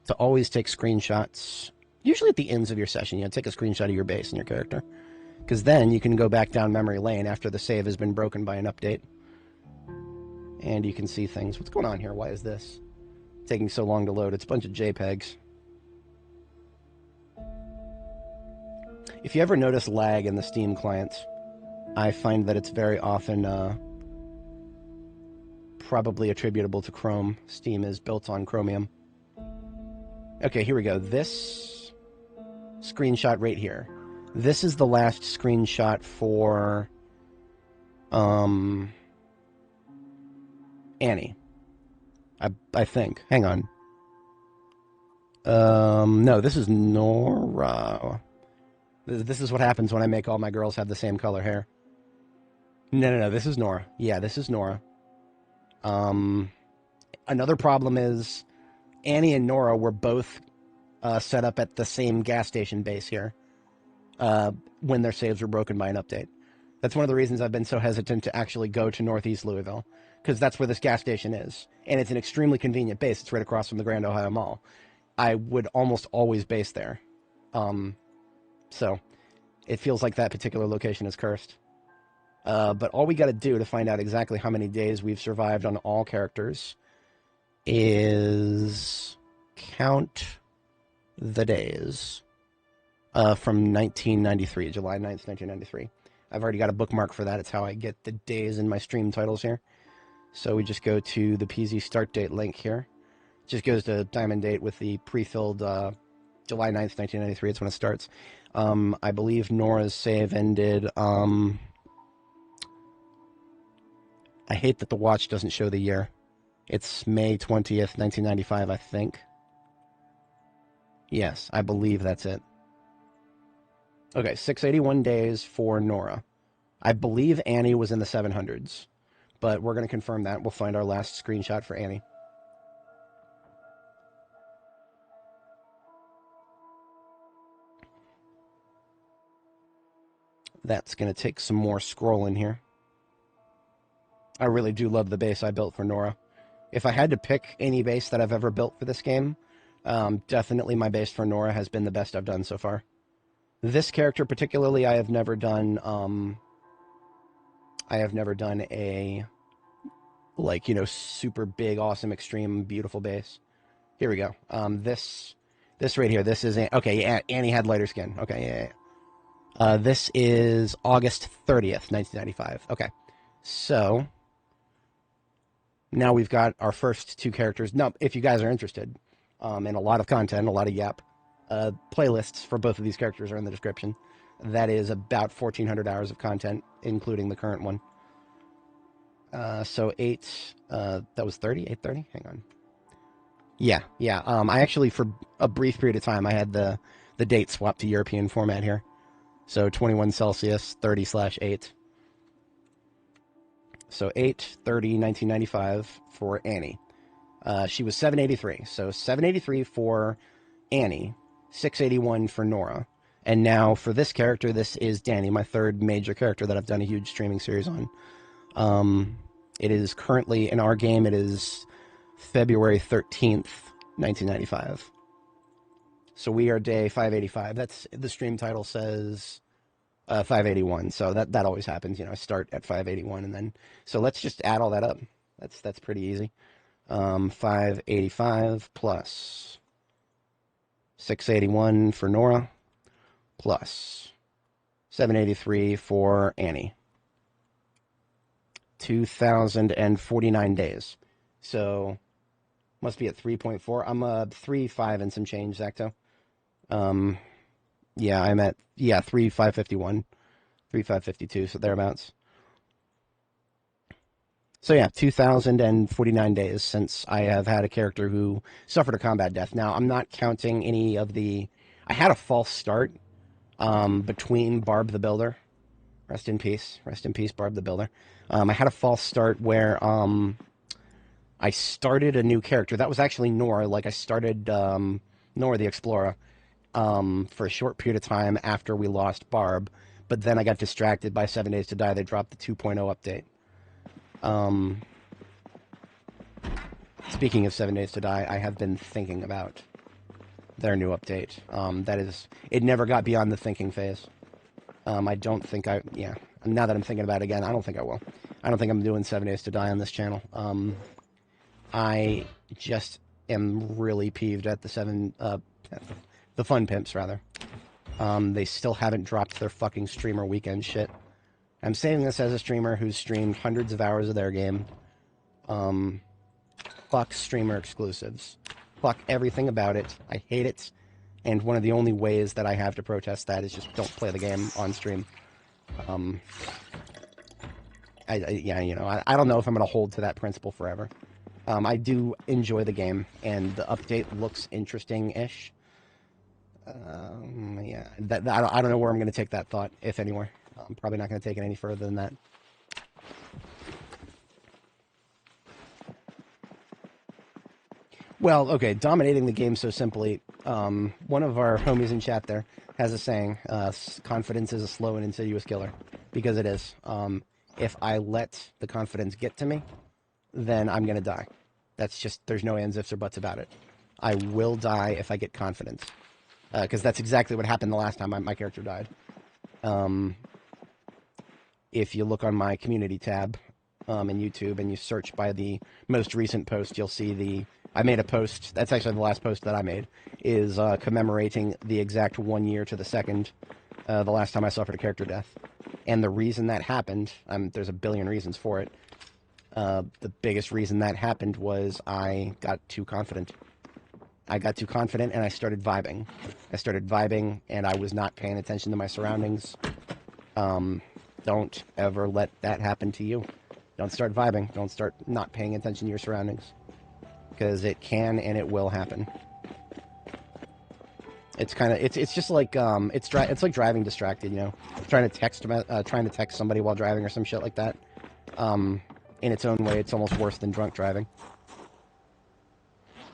to always take screenshots, usually at the ends of your session. You know, take a screenshot of your base and your character. Because then you can go back down memory lane after the save has been broken by an update. And you can see things. What's going on here? Why is this taking so long to load? It's a bunch of JPEGs. If you ever notice lag in the Steam clients, I find that it's very often probably attributable to Chrome. Steam is built on Chromium. Okay, here we go. This screenshot right here. This is the last screenshot for Annie. I think. Hang on. No, this is Nora. This is what happens when I make all my girls have the same color hair. No, this is Nora. Yeah, this is Nora. Another problem is Annie and Nora were both set up at the same gas station base here when their saves were broken by an update. That's one of the reasons I've been so hesitant to actually go to Northeast Louisville, because that's where this gas station is. And it's an extremely convenient base. It's right across from the Grand Ohio Mall. I would almost always base there. So it feels like that particular location is cursed. But all we got to do to find out exactly how many days we've survived on all characters is count the days from 1993, July 9th, 1993. I've already got a bookmark for that. It's how I get the days in my stream titles here. So we just go to the PZ start date link here. It just goes to diamond date with the pre-filled July 9th, 1993. It's when it starts. I believe Nora's save ended... I hate that the watch doesn't show the year. It's May 20th, 1995, I think. Yes, I believe that's it. Okay, 681 days for Nora. I believe Annie was in the 700s, but we're going to confirm that. We'll find our last screenshot for Annie. That's going to take some more scrolling here. I really do love the base I built for Nora. If I had to pick any base that I've ever built for this game, definitely my base for Nora has been the best I've done so far. This character particularly, I have never done a, like, you know, super big, awesome, extreme, beautiful base. Here we go. This right here, this is, okay, yeah, Annie had lighter skin. Okay, yeah. This is August 30th, 1995. Okay, so now we've got our first two characters. Now, if you guys are interested in a lot of content, a lot of yap, playlists for both of these characters are in the description. That is about 1,400 hours of content, including the current one. So 8, that was 30? 8:30? Hang on. Yeah. I actually, for a brief period of time, I had the date swapped to European format here. So 21 Celsius, 30/8. So 8/30/1995 for Annie. She was 783. So 783 for Annie, 681 for Nora. And now for this character, this is Dani, my third major character that I've done a huge streaming series on. It is currently, in our game, it is February 13th, 1995. So we are day 585. That's, the stream title says 581. So that always happens. You know, I start at 581 and then, so let's just add all that up. That's pretty easy. 585 plus 681 for Nora plus 783 for Annie. 2,049 days. So must be at 3.4. I'm 3.5 and some change, Zacto. Yeah, I'm at 3.551, 3.552, so thereabouts. So yeah, 2,049 days since I have had a character who suffered a combat death. Now, I'm not counting any of the... I had a false start between Barb the Builder. Rest in peace, Barb the Builder. I had a false start where I started a new character. That was actually Nora. Like, I started Nora the Explorer for a short period of time after we lost Barb. But then I got distracted by 7 Days to Die. They dropped the 2.0 update. Speaking of 7 Days to Die, I have been thinking about their new update. That is, it never got beyond the thinking phase. I don't think now that I'm thinking about it again, I don't think I will. I don't think I'm doing 7 Days to Die on this channel. I just am really peeved at the Fun Pimps, rather. They still haven't dropped their fucking streamer weekend shit. I'm saying this as a streamer who's streamed hundreds of hours of their game. Fuck streamer exclusives. Fuck everything about it. I hate it. And one of the only ways that I have to protest that is just don't play the game on stream. I don't know if I'm going to hold to that principle forever. I do enjoy the game, and the update looks interesting-ish. Yeah, I don't know where I'm going to take that thought, if anywhere. I'm probably not going to take it any further than that. Well, okay, dominating the game so simply. One of our homies in chat there has a saying, confidence is a slow and insidious killer. Because it is. If I let the confidence get to me, then I'm going to die. That's just, there's no ands, ifs, or buts about it. I will die if I get confidence. Because that's exactly what happened the last time my character died. If you look on my community tab in YouTube and you search by the most recent post, you'll see I made a post, that's actually the last post that I made, is commemorating the exact 1 year to the second, the last time I suffered a character death. And the reason that happened, there's a billion reasons for it, the biggest reason that happened was I got too confident. I got too confident and I started vibing. And I was not paying attention to my surroundings. Don't ever let that happen to you. Don't start vibing. Don't start not paying attention to your surroundings. Because it can and it will happen. It's kind of it's just like it's like driving distracted, you know, trying to text somebody while driving or some shit like that. In its own way, it's almost worse than drunk driving.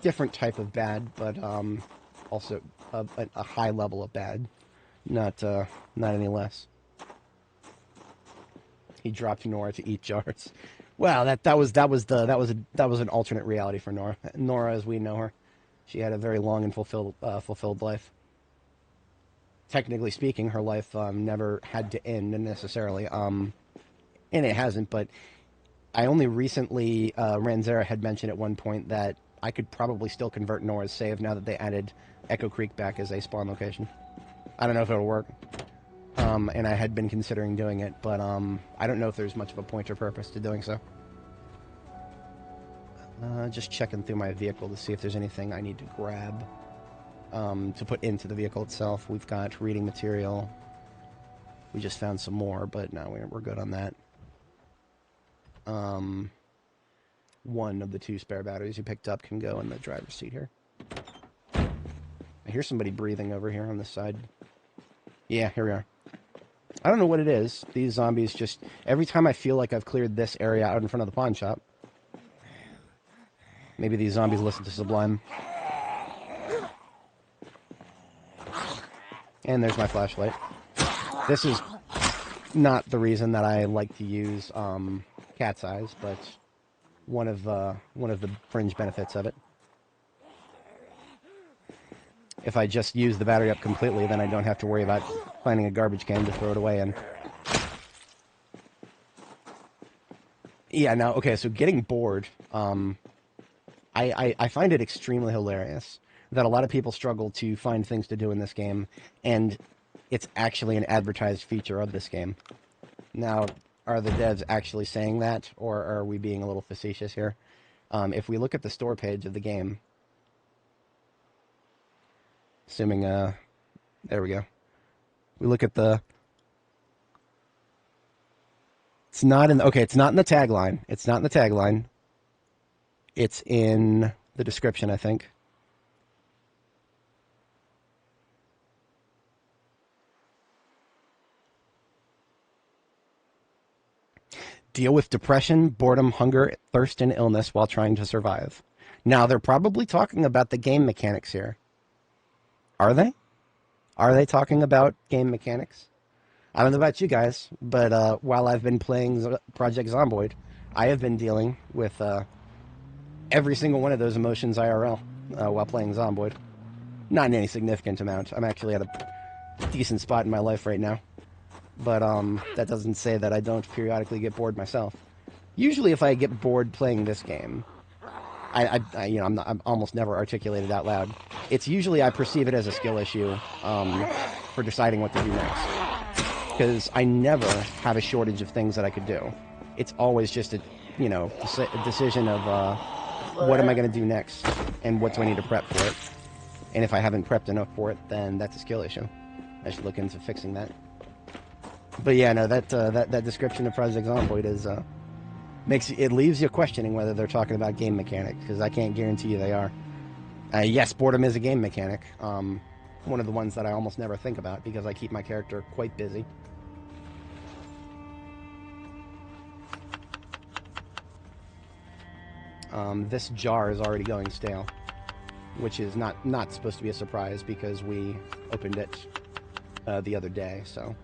Different type of bad, but also a high level of bad, not any less. He dropped Nora to eat jars. Well, that was an alternate reality for Nora. Nora, as we know her, she had a very long and fulfilled life. Technically speaking, her life never had to end necessarily, and it hasn't. But I only recently, Ranzera had mentioned at one point that I could probably still convert Nora's save now that they added Echo Creek back as a spawn location. I don't know if it'll work. And I had been considering doing it, but I don't know if there's much of a point or purpose to doing so. Just checking through my vehicle to see if there's anything I need to grab to put into the vehicle itself. We've got reading material. We just found some more, but no, we're good on that. One of the 2 spare batteries you picked up can go in the driver's seat here. I hear somebody breathing over here on this side. Yeah, here we are. I don't know what it is. These zombies just... Every time I feel like I've cleared this area out in front of the pawn shop... Maybe these zombies listen to Sublime. And there's my flashlight. This is not the reason that I like to use cat's eyes, but one of the fringe benefits of it. If I just use the battery up completely, then I don't have to worry about finding a garbage can to throw it away in. Yeah, now, okay, so getting bored, I find it extremely hilarious that a lot of people struggle to find things to do in this game, and it's actually an advertised feature of this game. Now, are the devs actually saying that, or are we being a little facetious here? If we look at the store page of the game... Assuming, there we go. We look at the... It's not in... Okay, it's not in the tagline. It's not in the tagline. It's in the description, I think. Deal with depression, boredom, hunger, thirst, and illness while trying to survive. Now, they're probably talking about the game mechanics here. Are they? Are they talking about game mechanics? I don't know about you guys, but while I've been playing Project Zomboid, I have been dealing with every single one of those emotions IRL while playing Zomboid. Not in any significant amount. I'm actually at a decent spot in my life right now. But that doesn't say that I don't periodically get bored myself. Usually if I get bored playing this game, I'm almost never articulated out loud. It's usually I perceive it as a skill issue for deciding what to do next. Because I never have a shortage of things that I could do. It's always just a decision of what am I going to do next, and what do I need to prep for it. And if I haven't prepped enough for it, then that's a skill issue. I should look into fixing that. But yeah, no, that description of Project Zomboid is it leaves you questioning whether they're talking about game mechanics, because I can't guarantee you they are. Yes, boredom is a game mechanic. One of the ones that I almost never think about because I keep my character quite busy. This jar is already going stale, which is not supposed to be a surprise because we opened it the other day, so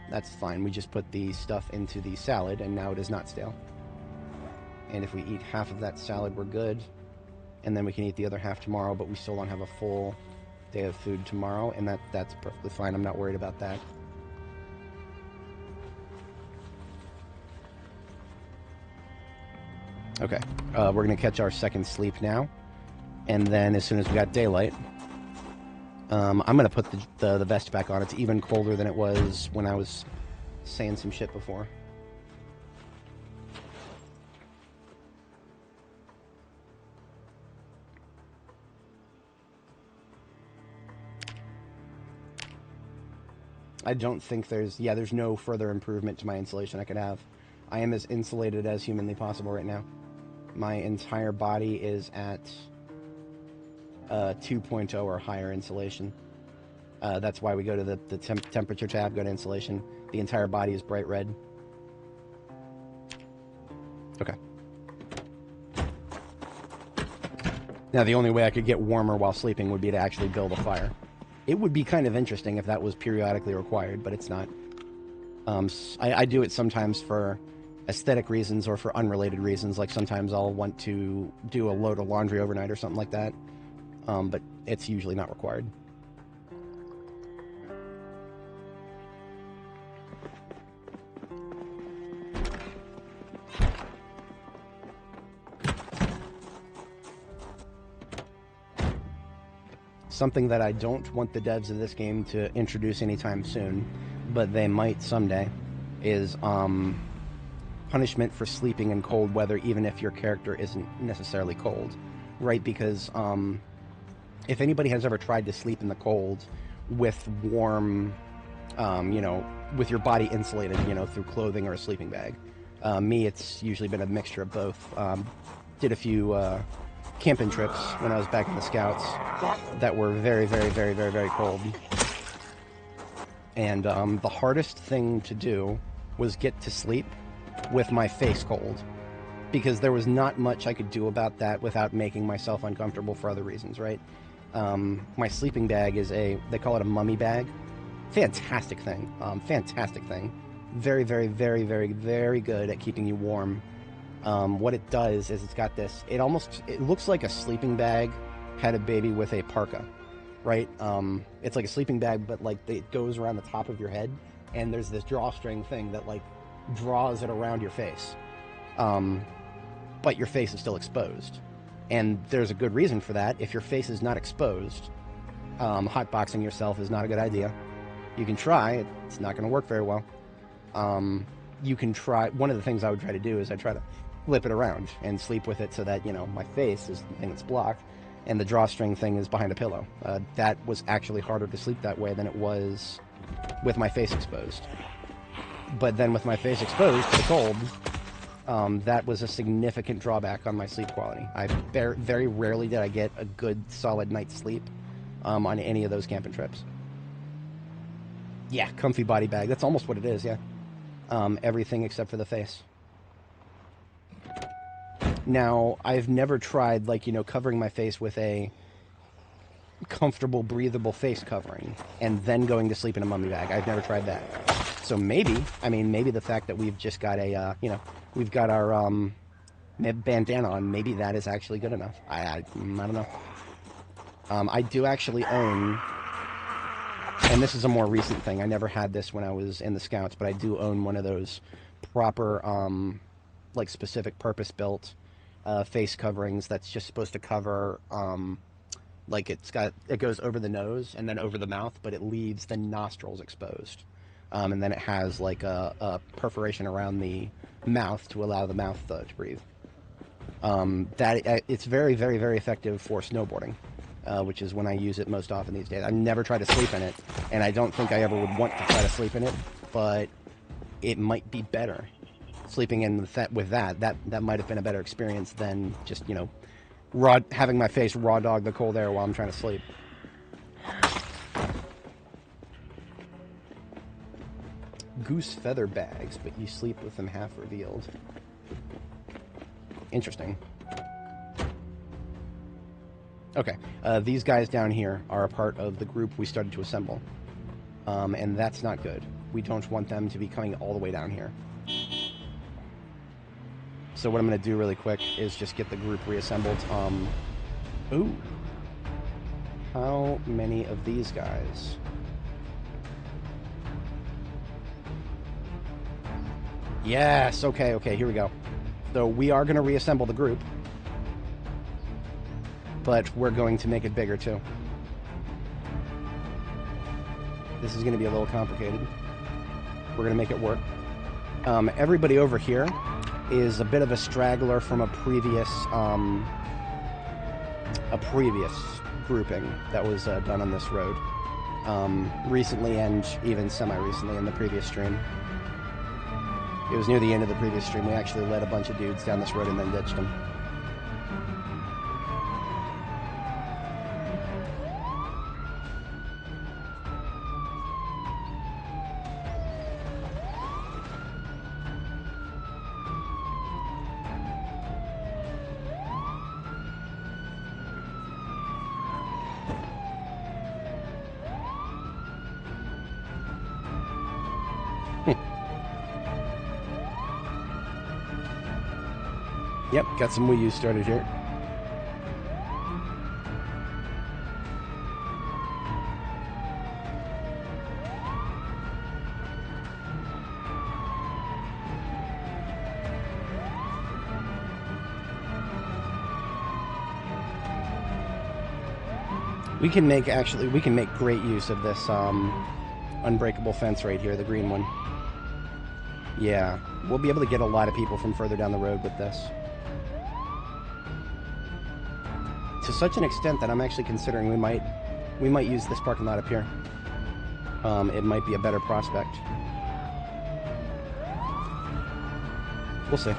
that's fine. We just put the stuff into the salad, and now it is not stale. And if we eat half of that salad, we're good, and then we can eat the other half tomorrow, but we still don't have a full day of food tomorrow, and that's perfectly fine. I'm not worried about that. Okay, we're going to catch our second sleep now, and then as soon as we got daylight, I'm going to put the vest back on. It's even colder than it was when I was saying some shit before. I don't think there's no further improvement to my insulation I could have. I am as insulated as humanly possible right now. My entire body is at 2.0 or higher insulation. That's why we go to the temperature tab, go to insulation. The entire body is bright red. Okay. Now, the only way I could get warmer while sleeping would be to actually build a fire. It would be kind of interesting if that was periodically required, but it's not. I do it sometimes for aesthetic reasons or for unrelated reasons. Like sometimes I'll want to do a load of laundry overnight or something like that. But it's usually not required. Something that I don't want the devs of this game to introduce anytime soon, but they might someday, is punishment for sleeping in cold weather, even if your character isn't necessarily cold, right? Because if anybody has ever tried to sleep in the cold with warm, with your body insulated, through clothing or a sleeping bag, me, it's usually been a mixture of both. Did a few camping trips when I was back in the Scouts that were very, very, very, very, very cold. And the hardest thing to do was get to sleep with my face cold, because there was not much I could do about that without making myself uncomfortable for other reasons, right? My sleeping bag is they call it a mummy bag. Fantastic thing. Fantastic thing. Very, very, very, very, very good at keeping you warm. What it does is it's got this, it looks like a sleeping bag had a baby with a parka, right? It's like a sleeping bag, but like it goes around the top of your head, and there's this drawstring thing that like draws it around your face. But your face is still exposed. And there's a good reason for that. If your face is not exposed, hotboxing yourself is not a good idea. You can try, it's not going to work very well. You can try, one of the things I would try to do is I try to flip it around and sleep with it so that, my face is the thing that's blocked and the drawstring thing is behind a pillow. That was actually harder to sleep that way than it was with my face exposed. But then with my face exposed to the cold, that was a significant drawback on my sleep quality. Very rarely did I get a good solid night's sleep on any of those camping trips. Yeah, comfy body bag. That's almost what it is, yeah. Everything except for the face. Now, I've never tried, covering my face with a comfortable, breathable face covering and then going to sleep in a mummy bag. I've never tried that. So maybe the fact that we've just got we've got our bandana on, maybe that is actually good enough. I don't know. I do actually own, and this is a more recent thing, I never had this when I was in the Scouts, but I do own one of those proper, specific purpose-built face coverings that's just supposed to cover, it goes over the nose and then over the mouth, but it leaves the nostrils exposed. And then it has, a perforation around the mouth to allow the mouth to breathe. It's very, very, very effective for snowboarding. Which is when I use it most often these days. I've never tried to sleep in it, and I don't think I ever would want to try to sleep in it, but it might be better. Sleeping in with that might have been a better experience than just, having my face raw dog the cold air while I'm trying to sleep. Goose feather bags, but you sleep with them half revealed. Interesting. Okay, these guys down here are a part of the group we started to assemble. And that's not good. We don't want them to be coming all the way down here. So what I'm going to do really quick is just get the group reassembled. Ooh. How many of these guys? Yes, okay, here we go. So we are going to reassemble the group. But we're going to make it bigger, too. This is going to be a little complicated. We're going to make it work. Everybody over here is a bit of a straggler from a previous grouping that was done on this road. Recently and even semi-recently in the previous stream. It was near the end of the previous stream. We actually led a bunch of dudes down this road and then ditched them. Yep, got some Wii U started here. We can make great use of this unbreakable fence right here, the green one. Yeah, we'll be able to get a lot of people from further down the road with this. To such an extent that I'm actually considering we might use this parking lot up here. It might be a better prospect. We'll see.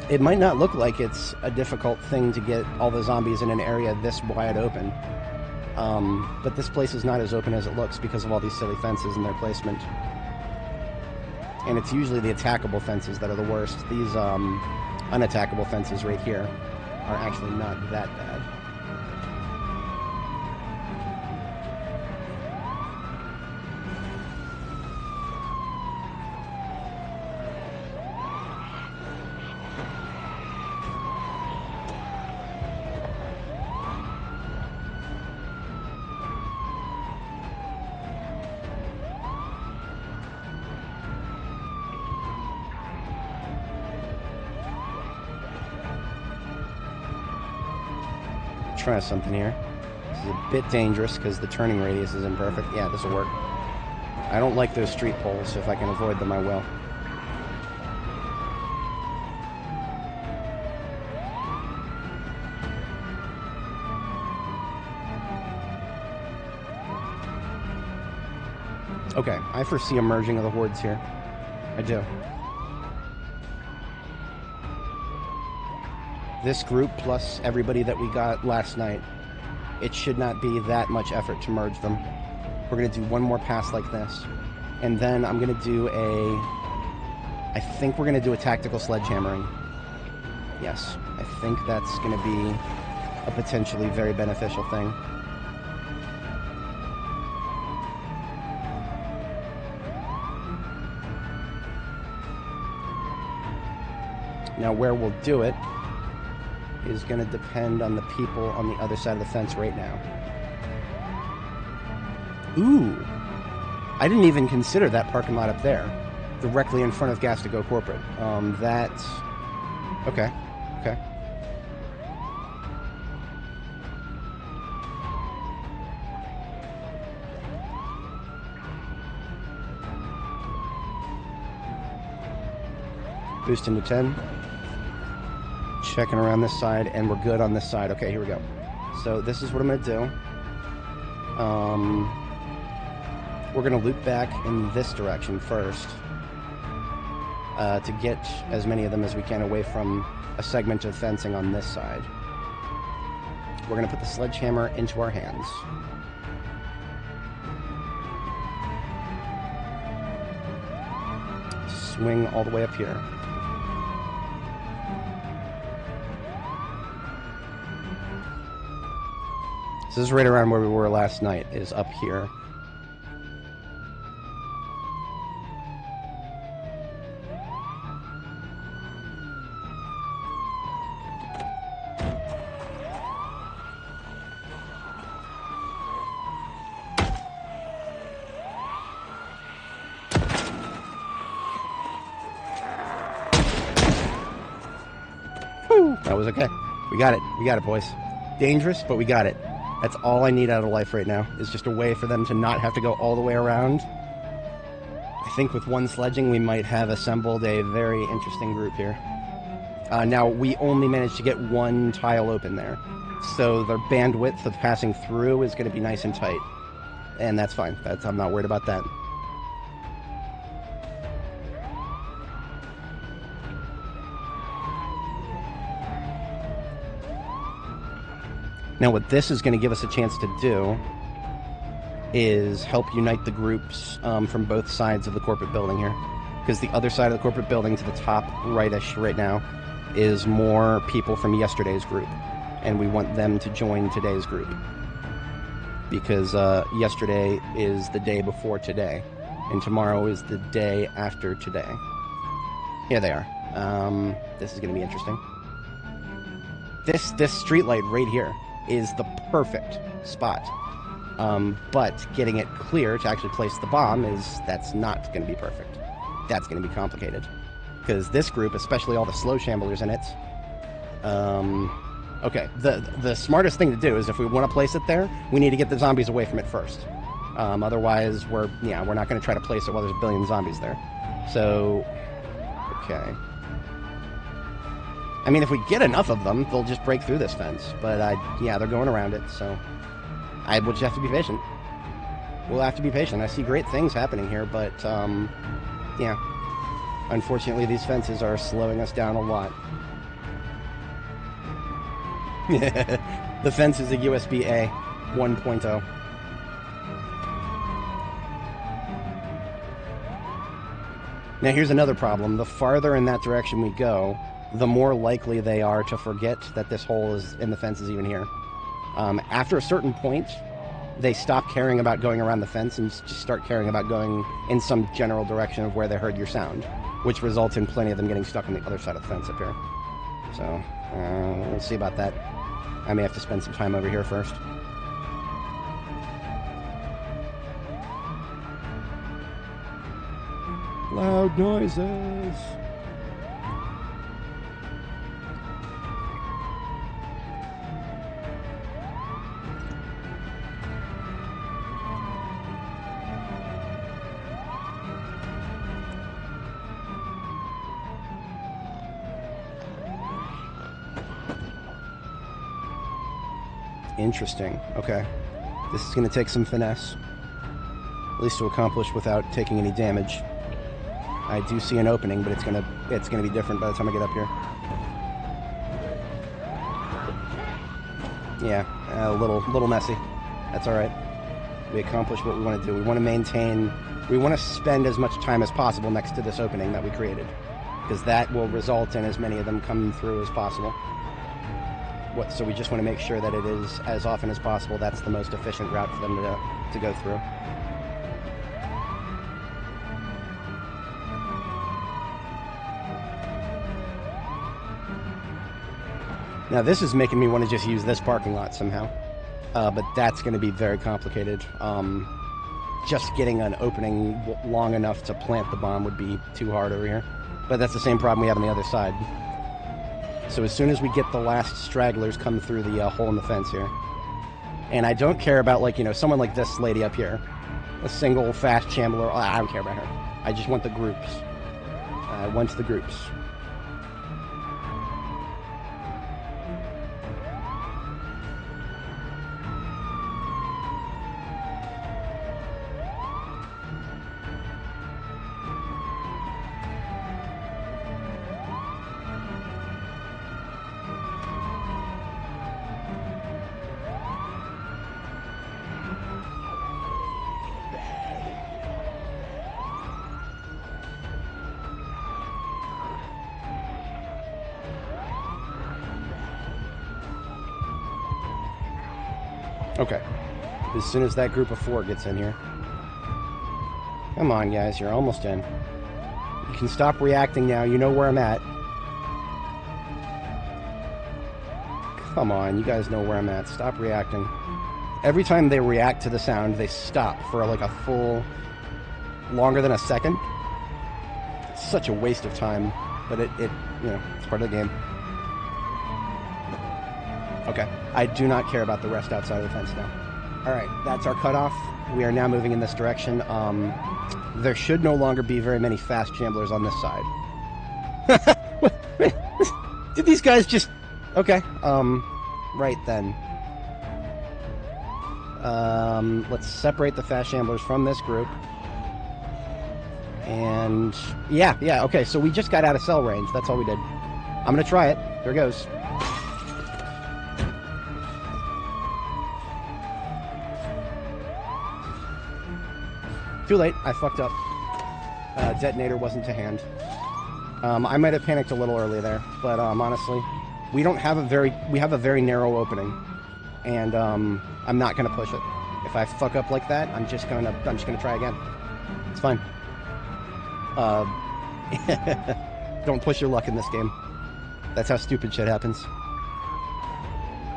It might not look like it's a difficult thing to get all the zombies in an area this wide open. But this place is not as open as it looks because of all these silly fences and their placement. And it's usually the attackable fences that are the worst. These unattackable fences right here are actually not that bad. Try something here. This is a bit dangerous because the turning radius is imperfect. Yeah, this will work. I don't like those street poles, so if I can avoid them, I will. Okay, I foresee a merging of the hordes here. I do. This group plus everybody that we got last night, it should not be that much effort to merge them. We're going to do one more pass like this, and then I'm going to do I think we're going to do a tactical sledgehammering. Yes, I think that's going to be a potentially very beneficial thing. Now where we'll do it is going to depend on the people on the other side of the fence right now. Ooh! I didn't even consider that parking lot up there, directly in front of Gas to Go Corporate. That's... Okay. Okay. Boost into 10. Checking around this side, and we're good on this side. Okay, here we go. So this is what I'm going to do. We're going to loop back in this direction first to get as many of them as we can away from a segment of fencing on this side. We're going to put the sledgehammer into our hands. Swing all the way up here. So this is right around where we were last night, is up here. Whew, that was okay. We got it. We got it, boys. Dangerous, but we got it. That's all I need out of life right now, is just a way for them to not have to go all the way around. I think with one sledging, we might have assembled a very interesting group here. Now, we only managed to get one tile open there, so their bandwidth of passing through is going to be nice and tight. And that's fine. I'm not worried about that. Now what this is going to give us a chance to do is help unite the groups from both sides of the corporate building here. Because the other side of the corporate building to the top rightish right now is more people from yesterday's group. And we want them to join today's group. Because yesterday is the day before today. And tomorrow is the day after today. Here they are. This is going to be interesting. This street light right here is the perfect spot. But getting it clear to actually place the bomb that's not going to be perfect. That's going to be complicated. Because this group, especially all the slow shamblers in it, okay, the smartest thing to do is if we want to place it there, we need to get the zombies away from it first. Otherwise, we're not going to try to place it while there's a billion zombies there. So, okay. I mean, if we get enough of them, they'll just break through this fence. But, yeah, they're going around it, so we'll just have to be patient. We'll have to be patient. I see great things happening here, but, yeah. Unfortunately, these fences are slowing us down a lot. The fence is a USB-A 1.0. Now, here's another problem. The farther in that direction we go, the more likely they are to forget that this hole is in the fence is even here. After a certain point, they stop caring about going around the fence and just start caring about going in some general direction of where they heard your sound, which results in plenty of them getting stuck on the other side of the fence up here. So, we'll see about that. I may have to spend some time over here first. Loud noises. Interesting. Okay. This is going to take some finesse. At least to accomplish without taking any damage. I do see an opening, but it's gonna be different by the time I get up here. Yeah, a little messy. That's all right. We accomplished what we want to do. We want to maintain. We want to spend as much time as possible next to this opening that we created, because that will result in as many of them coming through as possible. So we just want to make sure that it is as often as possible. That's the most efficient route for them to go through. Now this is making me want to just use this parking lot somehow, but that's going to be very complicated. Just getting an opening long enough to plant the bomb would be too hard over here, but that's the same problem we have on the other side. So as soon as we get the last stragglers come through the hole in the fence here, and I don't care about, like, someone like this lady up here, a single fast shambler, I don't care about her. I just want the groups. I want the groups. Okay. As soon as that group of 4 gets in here. Come on, guys. You're almost in. You can stop reacting now. You know where I'm at. Come on. You guys know where I'm at. Stop reacting. Every time they react to the sound, they stop for like a full... longer than a second. It's such a waste of time. But it's part of the game. Okay, I do not care about the rest outside of the fence now. Alright, that's our cutoff. We are now moving in this direction. There should no longer be very many fast shamblers on this side. Did these guys just... Okay, right then. Let's separate the fast shamblers from this group. And... Yeah, okay, so we just got out of cell range. That's all we did. I'm gonna try it. There goes. Too late. I fucked up. Detonator wasn't to hand. I might have panicked a little early there, but honestly, we have a very narrow opening, and I'm not gonna push it. If I fuck up like that, I'm just gonna try again. It's fine. Don't push your luck in this game. That's how stupid shit happens.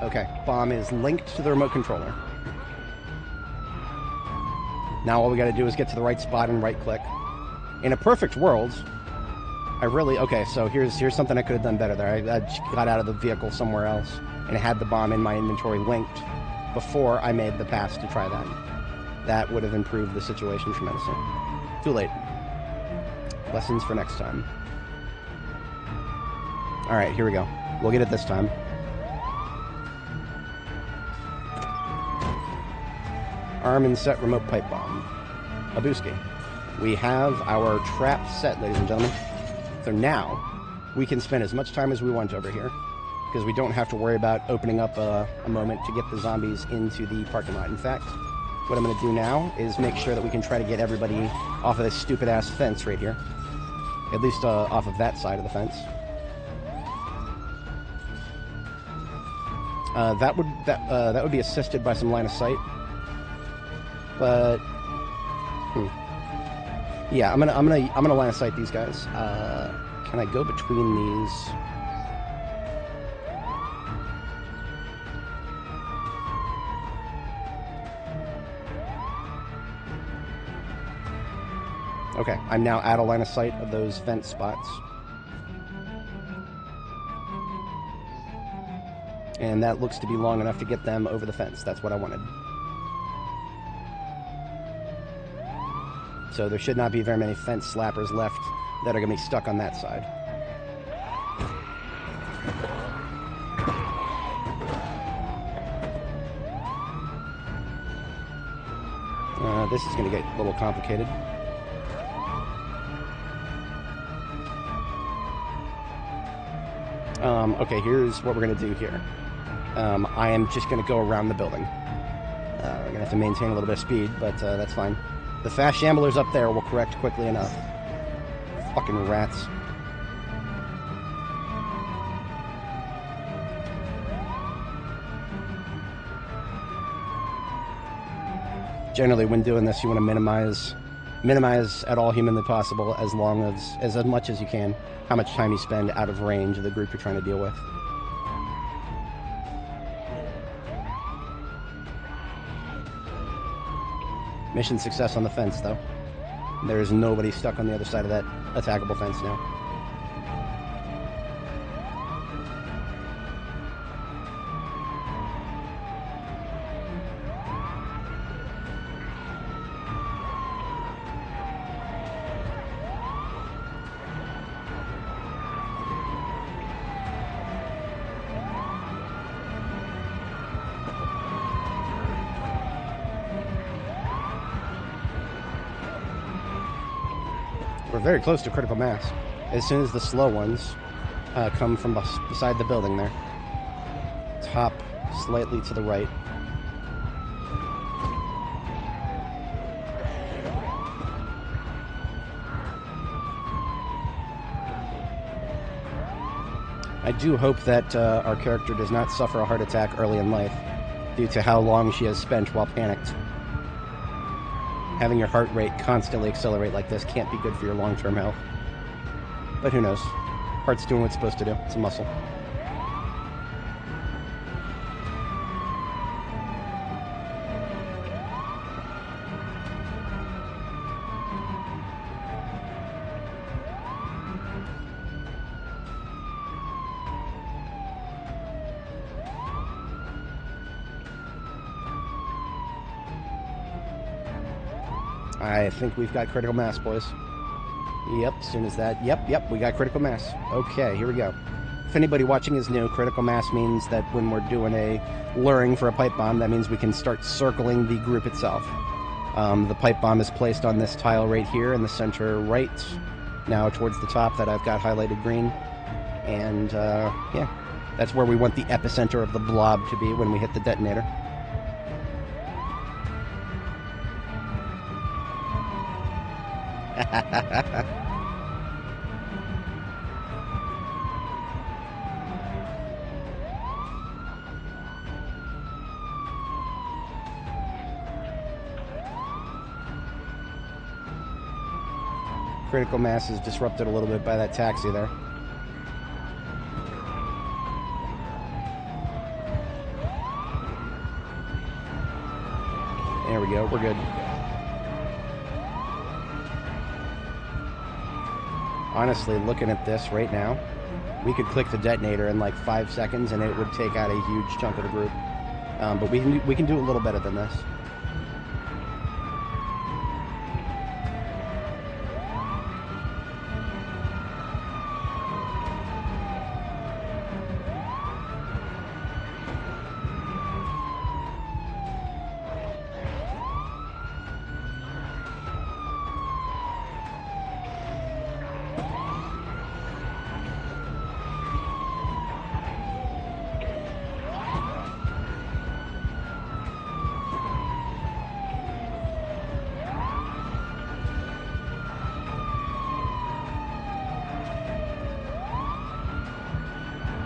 Okay, bomb is linked to the remote controller. Now all we gotta do is get to the right spot and right-click. In a perfect world, okay, so here's something I could have done better there. I got out of the vehicle somewhere else and had the bomb in my inventory linked before I made the pass to try that. That would have improved the situation tremendously. Too late. Lessons for next time. Alright, here we go. We'll get it this time. Arm and set remote pipe bomb. Abuski. We have our trap set, ladies and gentlemen. So now, we can spend as much time as we want over here, because we don't have to worry about opening up a moment to get the zombies into the parking lot. In fact, what I'm going to do now is make sure that we can try to get everybody off of this stupid-ass fence right here. At least off of that side of the fence. That would be assisted by some line of sight. But yeah, I'm gonna line of sight these guys. Can I go between these? Okay, I'm now out of line of sight of those vent spots. And that looks to be long enough to get them over the fence. That's what I wanted. So there should not be very many fence slappers left that are going to be stuck on that side. This is going to get a little complicated. Okay, here's what we're going to do here. I am just going to go around the building. We're going to have to maintain a little bit of speed, but that's fine. The fast shamblers up there will correct quickly enough. Fucking rats. Generally, when doing this, you want to minimize at all humanly possible as much as you can how much time you spend out of range of the group you're trying to deal with. Mission success on the fence, though. There is nobody stuck on the other side of that attackable fence now. We're very close to critical mass. As soon as the slow ones come from beside the building there. Top slightly to the right. I do hope that our character does not suffer a heart attack early in life due to how long she has spent while panicked. Having your heart rate constantly accelerate like this can't be good for your long-term health. But who knows? Heart's doing what it's supposed to do. It's a muscle. I think we've got critical mass, boys. Yep, as soon as that... Yep, we got critical mass. Okay, here we go. If anybody watching is new, critical mass means that when we're doing a luring for a pipe bomb, that means we can start circling the group itself. The pipe bomb is placed on this tile right here in the center right, now towards the top that I've got highlighted green. And, yeah, that's where we want the epicenter of the blob to be when we hit the detonator. critical mass is disrupted a little bit by that taxi there. There we go, we're good. Honestly, looking at this right now, we could click the detonator in like 5 seconds and it would take out a huge chunk of the group. But we can do a little better than this.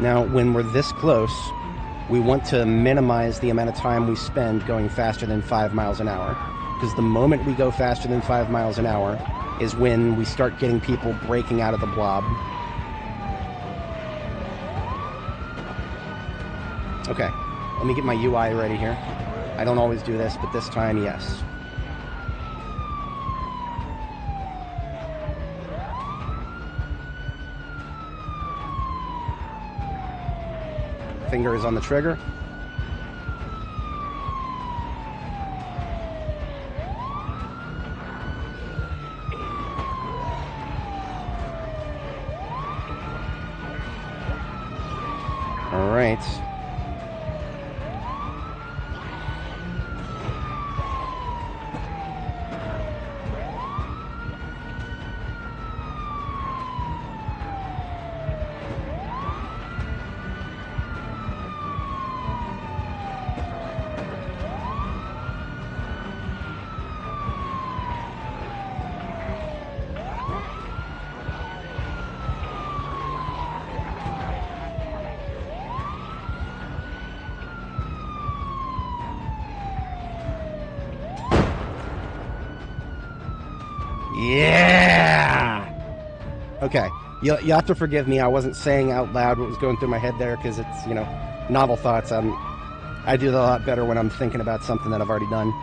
Now, when we're this close, we want to minimize the amount of time we spend going faster than 5 miles an hour. Because the moment we go faster than 5 miles an hour is when we start getting people breaking out of the blob. Okay, let me get my UI ready here. I don't always do this, but this time, yes. Finger is on the trigger. All right. Yeah! Okay, you have to forgive me. I wasn't saying out loud what was going through my head there because it's, you know, novel thoughts. I do that a lot better when I'm thinking about something that I've already done.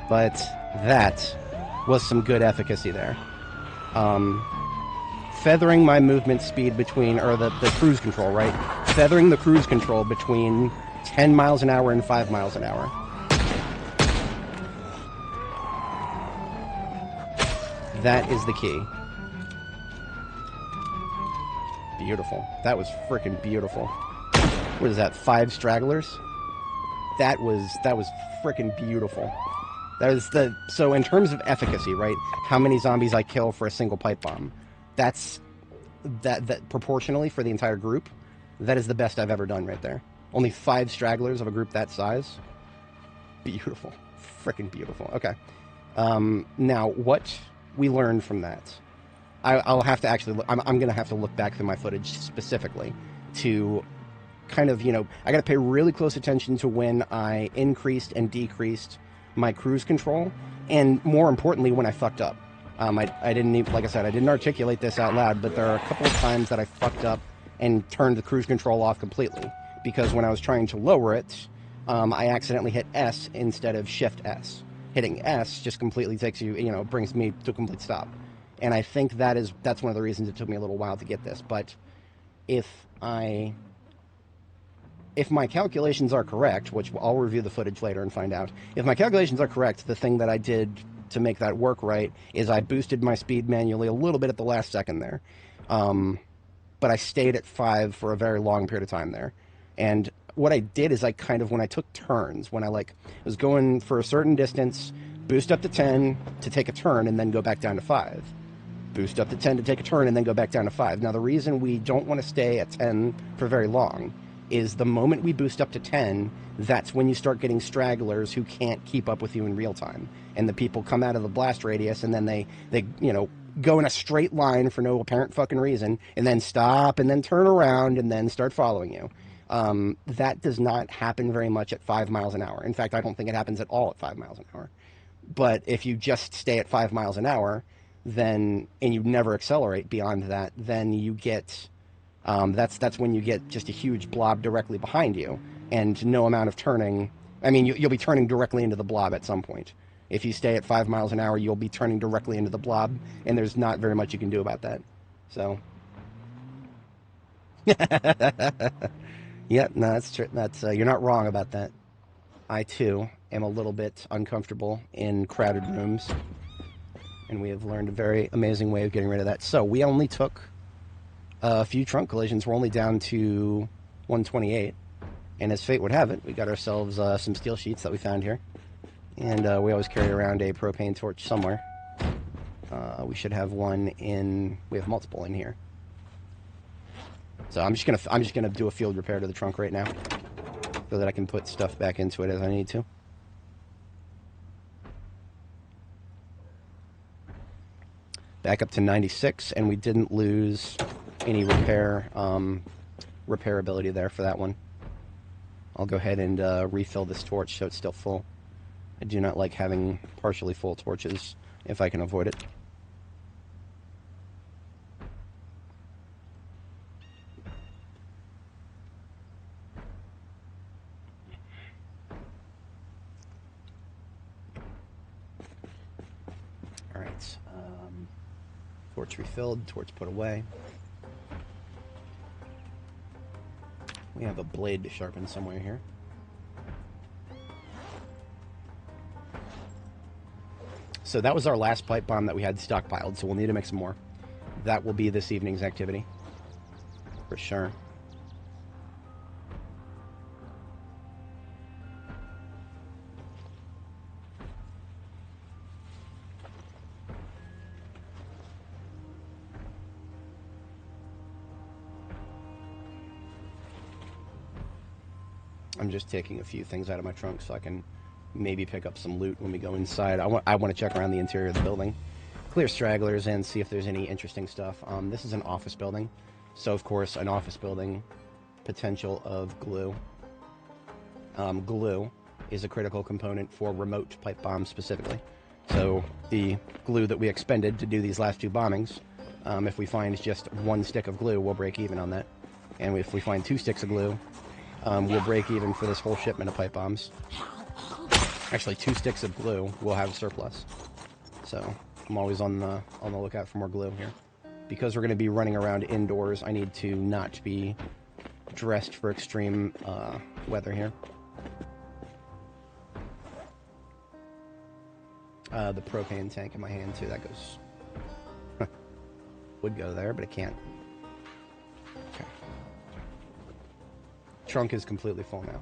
But that was some good efficacy there. Feathering my movement speed between, or the cruise control, right? Feathering the cruise control between 10 miles an hour and 5 miles an hour. That is the key. Beautiful. That was freaking beautiful. What is that, 5 stragglers? That was freaking beautiful. That is so in terms of efficacy, right? How many zombies I kill for a single pipe bomb? That proportionally for the entire group, that is the best I've ever done right there. Only 5 stragglers of a group that size. Beautiful. Freaking beautiful. Okay. Now, what we learned from that, I'll have to actually, I'm going to have to look back through my footage specifically to kind of, you know, I got to pay really close attention to when I increased and decreased my cruise control, and more importantly, when I fucked up. I didn't even, like I said, I didn't articulate this out loud, but there are a couple of times that I fucked up and turned the cruise control off completely, because when I was trying to lower it, I accidentally hit S instead of Shift S. Hitting S just completely takes you, you know, brings me to a complete stop. And I think that's one of the reasons it took me a little while to get this. But if my calculations are correct, which I'll review the footage later and find out, if my calculations are correct, the thing that I did to make that work right is I boosted my speed manually a little bit at the last second there. But I stayed at 5 for a very long period of time there. And what I did is I kind of, when I took turns, when I was going for a certain distance, boost up to 10 to take a turn and then go back down to 5. Boost up to 10 to take a turn and then go back down to 5. Now, the reason we don't want to stay at 10 for very long is the moment we boost up to 10, that's when you start getting stragglers who can't keep up with you in real time. And the people come out of the blast radius and then they you know, go in a straight line for no apparent fucking reason and then stop and then turn around and then start following you. That does not happen very much at 5 miles an hour. In fact, I don't think it happens at all at 5 miles an hour. But if you just stay at 5 miles an hour, then, and you never accelerate beyond that, then you get, that's when you get just a huge blob directly behind you, and no amount of turning. I mean, you'll be turning directly into the blob at some point. If you stay at 5 miles an hour, you'll be turning directly into the blob, and there's not very much you can do about that. So, yeah, no, that's true. That's you're not wrong about that. I too am a little bit uncomfortable in crowded rooms, and we have learned a very amazing way of getting rid of that. So we only took a few trunk collisions. We're only down to 128, and as fate would have it, we got ourselves some steel sheets that we found here, and we always carry around a propane torch somewhere. We should have one in. We have multiple in here. So I'm just gonna do a field repair to the trunk right now, so that I can put stuff back into it as I need to. Back up to 96, and we didn't lose any repairability there for that one. I'll go ahead and refill this torch so it's still full. I do not like having partially full torches if I can avoid it. Alright, torch refilled, torch put away. We have a blade to sharpen somewhere here. So that was our last pipe bomb that we had stockpiled, so we'll need to make some more. That will be this evening's activity, for sure. I'm just taking a few things out of my trunk so I can maybe pick up some loot when we go inside. I want to check around the interior of the building, clear stragglers, and see if there's any interesting stuff. This is an office building, so of course an office building, potential of glue. Glue is a critical component for remote pipe bombs specifically. So the glue that we expended to do these last two bombings, if we find just one stick of glue, we'll break even on that. And if we find 2 sticks of glue, we'll break even for this whole shipment of pipe bombs. Actually, 2 sticks of glue will have surplus. So I'm always on the lookout for more glue here. Because we're going to be running around indoors, I need to not be dressed for extreme weather here. The propane tank in my hand too, that goes... would go there, but it can't. Okay. Trunk is completely full now.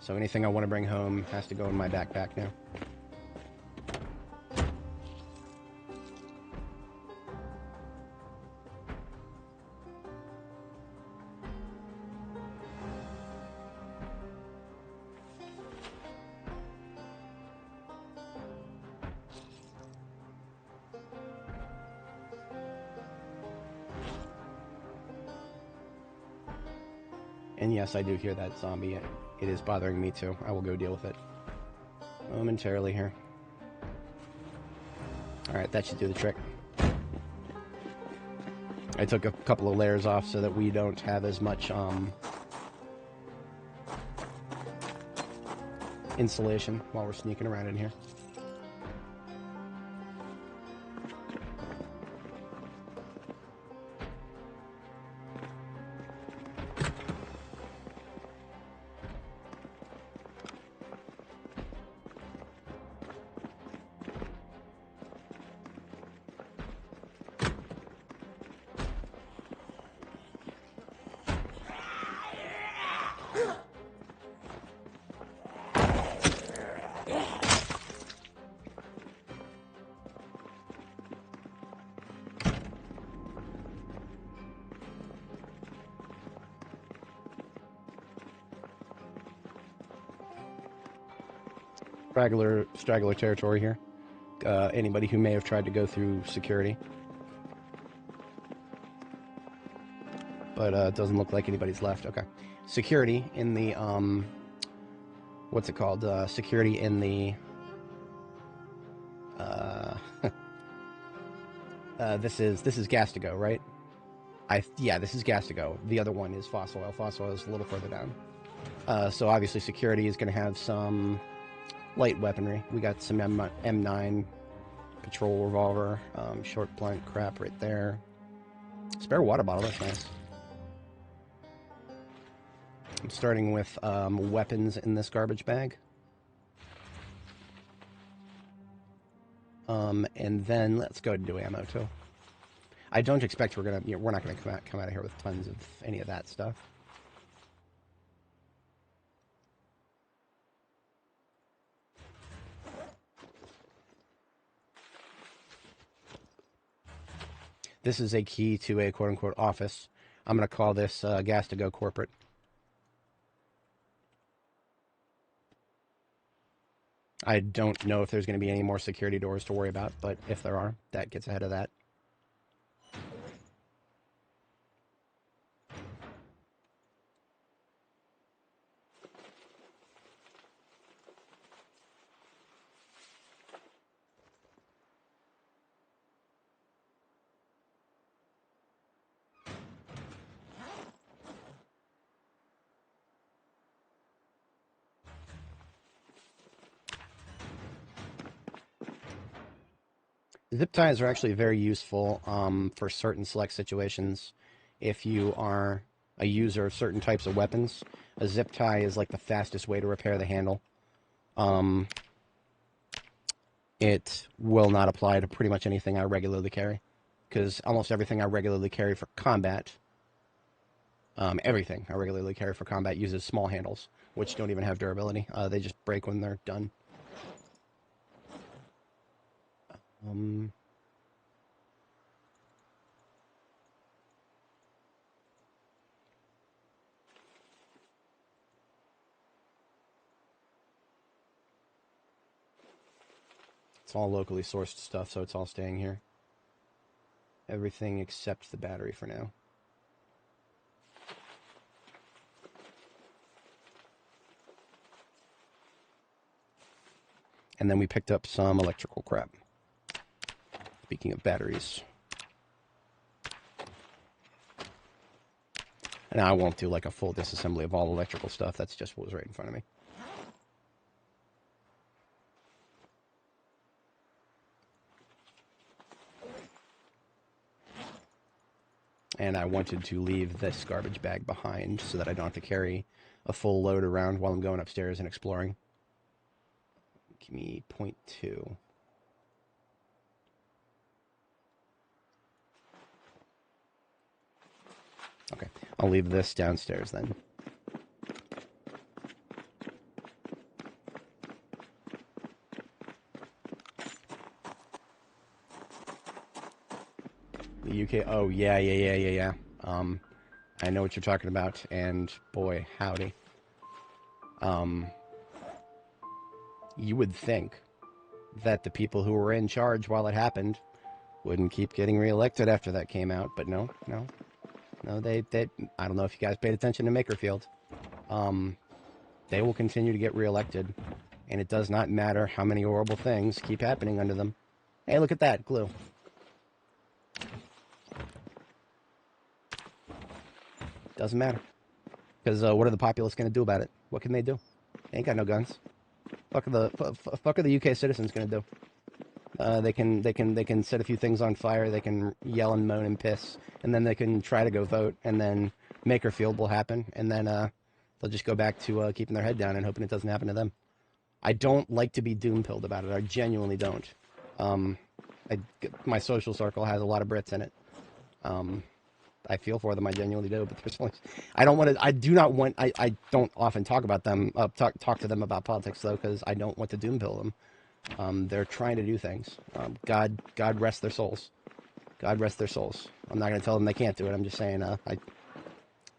So anything I want to bring home has to go in my backpack now. And yes, I do hear that zombie. It is bothering me too. I will go deal with it momentarily here. Alright, that should do the trick. I took a couple of layers off so that we don't have as much insulation while we're sneaking around in here. Straggler territory here. Anybody who may have tried to go through security. But it doesn't look like anybody's left. Okay. Security in the, what's it called? Security in the, This is gas to go, right? Yeah, this is gas to go. The other one is fossil oil. Fossil oil is a little further down. So obviously security is going to have some light weaponry. We got some M9 patrol revolver, short blunt crap right there. Spare water bottle, that's nice. I'm starting with weapons in this garbage bag. And then let's go and do ammo too. I don't expect we're not gonna come out of here with tons of any of that stuff. This is a key to a quote-unquote office. I'm going to call this gas to go corporate. I don't know if there's going to be any more security doors to worry about, but if there are, that gets ahead of that. Zip ties are actually very useful for certain select situations. If you are a user of certain types of weapons, a zip tie is like the fastest way to repair the handle. It will not apply to pretty much anything I regularly carry, because almost everything I regularly carry for combat, everything I regularly carry for combat uses small handles, which don't even have durability. They just break when they're done. It's all locally sourced stuff, so it's all staying here. Everything except the battery for now. And then we picked up some electrical crap. Speaking of batteries. And I won't do like a full disassembly of all electrical stuff. That's just what was right in front of me. And I wanted to leave this garbage bag behind so that I don't have to carry a full load around while I'm going upstairs and exploring. Give me 0.2. Okay, I'll leave this downstairs then. The UK, oh yeah. I know what you're talking about, and boy, howdy. You would think that the people who were in charge while it happened wouldn't keep getting reelected after that came out, but no, they I don't know if you guys paid attention to Makerfield. They will continue to get reelected, and it does not matter how many horrible things keep happening under them. Hey, look at that, glue. Doesn't matter. Because what are the populace going to do about it? What can they do? They ain't got no guns. Fuck are the UK citizens going to do? They can set a few things on fire. They can yell and moan and piss, and then they can try to go vote, and then Makerfield will happen, and then they'll just go back to keeping their head down and hoping it doesn't happen to them. I don't like to be doom-pilled about it. I genuinely don't. My social circle has a lot of Brits in it. I feel for them. I genuinely do. But there's only, I don't want to. I do not want. I don't often talk about them. Talk to them about politics though, because I don't want to doom-pill them. They're trying to do things. God rest their souls. God rest their souls. I'm not going to tell them they can't do it. I'm just saying.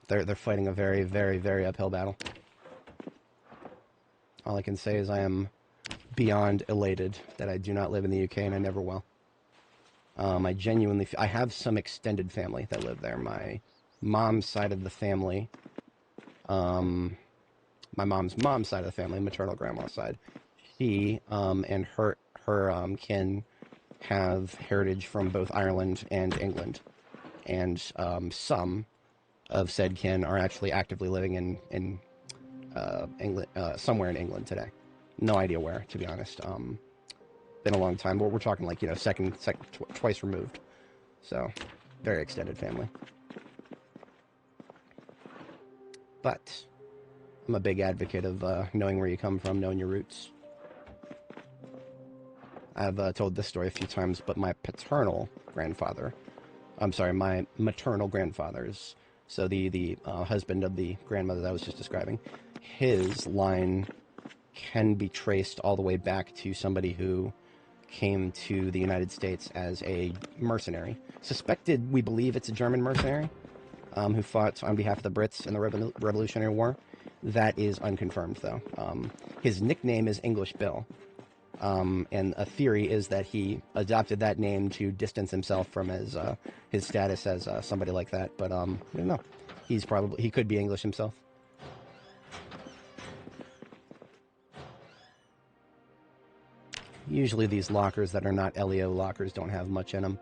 They're fighting a very, very, very uphill battle. All I can say is I am beyond elated that I do not live in the UK and I never will. I have some extended family that live there. My mom's side of the family, my mom's side of the family, maternal grandma's side, she and her kin have heritage from both Ireland and England. And some of said kin are actually actively living in England, somewhere in England today. No idea where, to be honest. Been a long time, but we're talking like, twice removed. So, very extended family. But I'm a big advocate of knowing where you come from, knowing your roots. I've told this story a few times, but my maternal grandfather, so the husband of the grandmother that I was just describing, his line can be traced all the way back to somebody who came to the United States as a mercenary. Suspected, we believe it's a German mercenary who fought on behalf of the Brits in the Revolutionary War. That is unconfirmed, though. His nickname is English Bill. And a theory is that he adopted that name to distance himself from his status as somebody like that. But I don't know. He could be English himself. Usually these lockers that are not LEO lockers don't have much in them.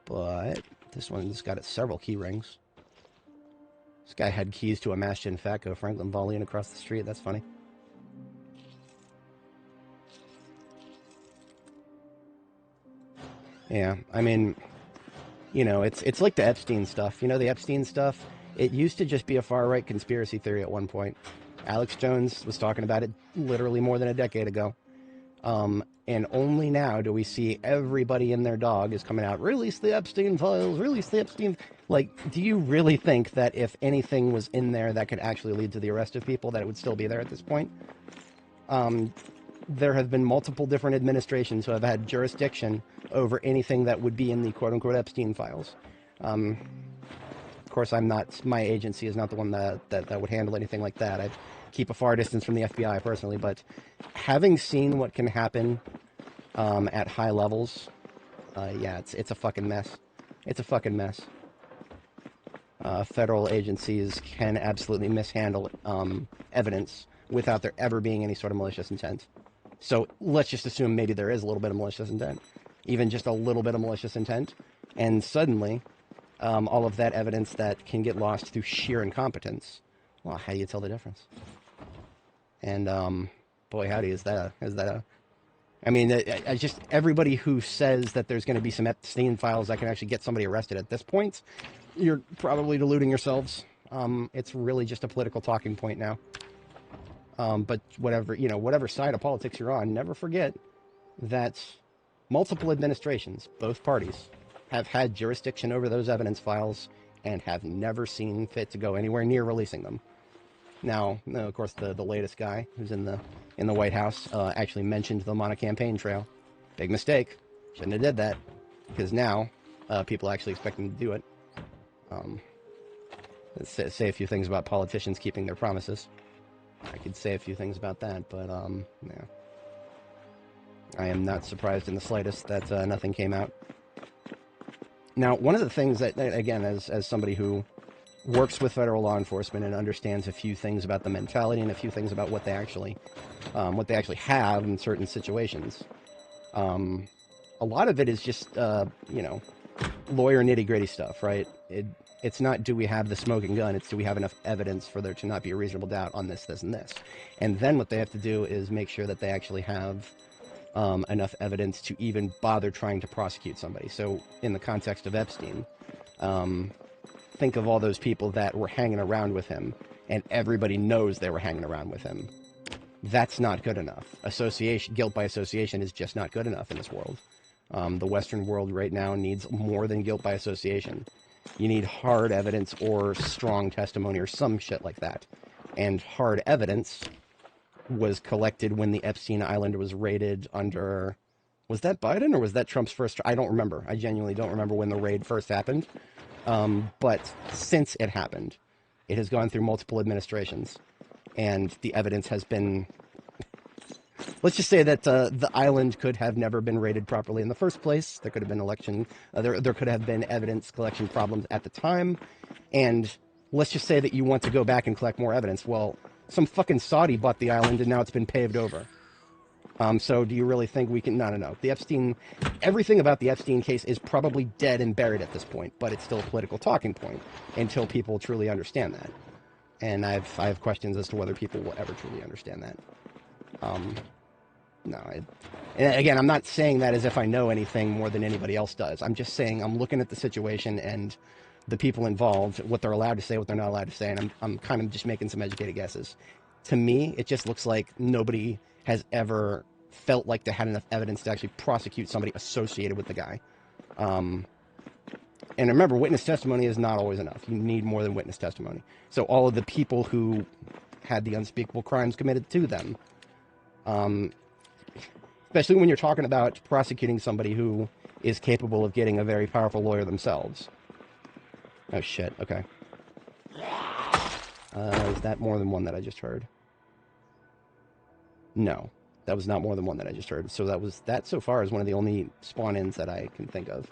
But this one's got several key rings. This guy had keys to a Mastin Fatco Franklin volleying across the street. That's funny. Yeah, I mean, it's like the Epstein stuff. The Epstein stuff, it used to just be a far-right conspiracy theory at one point. Alex Jones was talking about it literally more than a decade ago. And only now do we see everybody and their dog is coming out, release the Epstein files, release the Epstein... Like, do you really think that if anything was in there that could actually lead to the arrest of people, that it would still be there at this point? There have been multiple different administrations who have had jurisdiction over anything that would be in the quote-unquote Epstein files. Of course, my agency is not the one that would handle anything like that. I'd keep a far distance from the FBI personally, but having seen what can happen at high levels, yeah, it's a fucking mess. It's a fucking mess. Federal agencies can absolutely mishandle evidence without there ever being any sort of malicious intent. So let's just assume maybe there is a little bit of malicious intent, even just a little bit of malicious intent, and suddenly all of that evidence that can get lost through sheer incompetence, well, how do you tell the difference? And boy, howdy, is that a... I mean, I just, everybody who says that there's going to be some Epstein files that can actually get somebody arrested at this point, you're probably deluding yourselves. It's really just a political talking point now. But whatever side of politics you're on, never forget that multiple administrations, both parties, have had jurisdiction over those evidence files and have never seen fit to go anywhere near releasing them. Now, of course, the latest guy who's in the White House actually mentioned them on a campaign trail. Big mistake. Shouldn't have did that, because now people actually expect him to do it. Let's say a few things about politicians keeping their promises. I could say a few things about that, but yeah. I am not surprised in the slightest that nothing came out. Now, one of the things that, again, as somebody who works with federal law enforcement and understands a few things about the mentality and a few things about what they actually have in certain situations, a lot of it is just lawyer nitty-gritty stuff, right? It's not, do we have the smoking gun? It's, do we have enough evidence for there to not be a reasonable doubt on this, this, and this? And then what they have to do is make sure that they actually have enough evidence to even bother trying to prosecute somebody. So in the context of Epstein, think of all those people that were hanging around with him, and everybody knows they were hanging around with him. That's not good enough. Guilt by association is just not good enough in this world. The Western world right now needs more than guilt by association. You need hard evidence or strong testimony or some shit like that. And hard evidence was collected when the Epstein Island was raided under... Was that Biden or was that Trump's first... I don't remember. I genuinely don't remember when the raid first happened. But since it happened, it has gone through multiple administrations. And the evidence has been... Let's just say that the island could have never been rated properly in the first place. There could have been election... there could have been evidence collection problems at the time. And let's just say that you want to go back and collect more evidence. Well, some fucking Saudi bought the island and now it's been paved over. So do you really think we can? No. Everything about the Epstein case is probably dead and buried at this point, but it's still a political talking point until people truly understand that. And I have questions as to whether people will ever truly understand that. No, and again, I'm not saying that as if I know anything more than anybody else does. I'm just saying I'm looking at the situation and the people involved, what they're allowed to say, what they're not allowed to say, and I'm kind of just making some educated guesses. To me, it just looks like nobody has ever felt like they had enough evidence to actually prosecute somebody associated with the guy. And remember, witness testimony is not always enough. You need more than witness testimony. So all of the people who had the unspeakable crimes committed to them, especially when you're talking about prosecuting somebody who is capable of getting a very powerful lawyer themselves. Oh, shit. Okay. Is that more than one that I just heard? No. That was not more than one that I just heard. So that so far is one of the only spawn-ins that I can think of.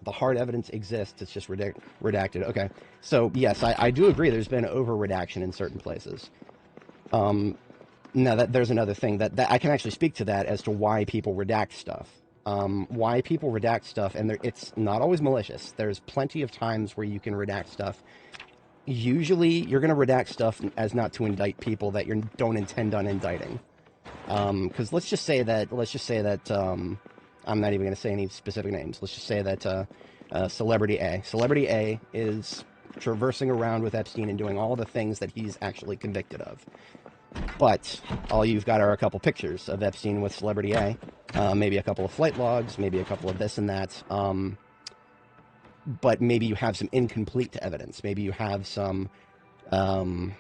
The hard evidence exists. It's just redacted. Okay. So, yes, I do agree there's been over-redaction in certain places. Now, there's another thing that I can actually speak to that as to why people redact stuff. Why people redact stuff, and it's not always malicious. There's plenty of times where you can redact stuff. Usually, you're going to redact stuff as not to indict people that you don't intend on indicting. Because let's just say that I'm not even going to say any specific names. Let's just say that Celebrity A. Celebrity A is traversing around with Epstein and doing all the things that he's actually convicted of. But all you've got are a couple pictures of Epstein with Celebrity A, maybe a couple of flight logs, maybe a couple of this and that. But maybe you have some incomplete evidence. Maybe you have some, what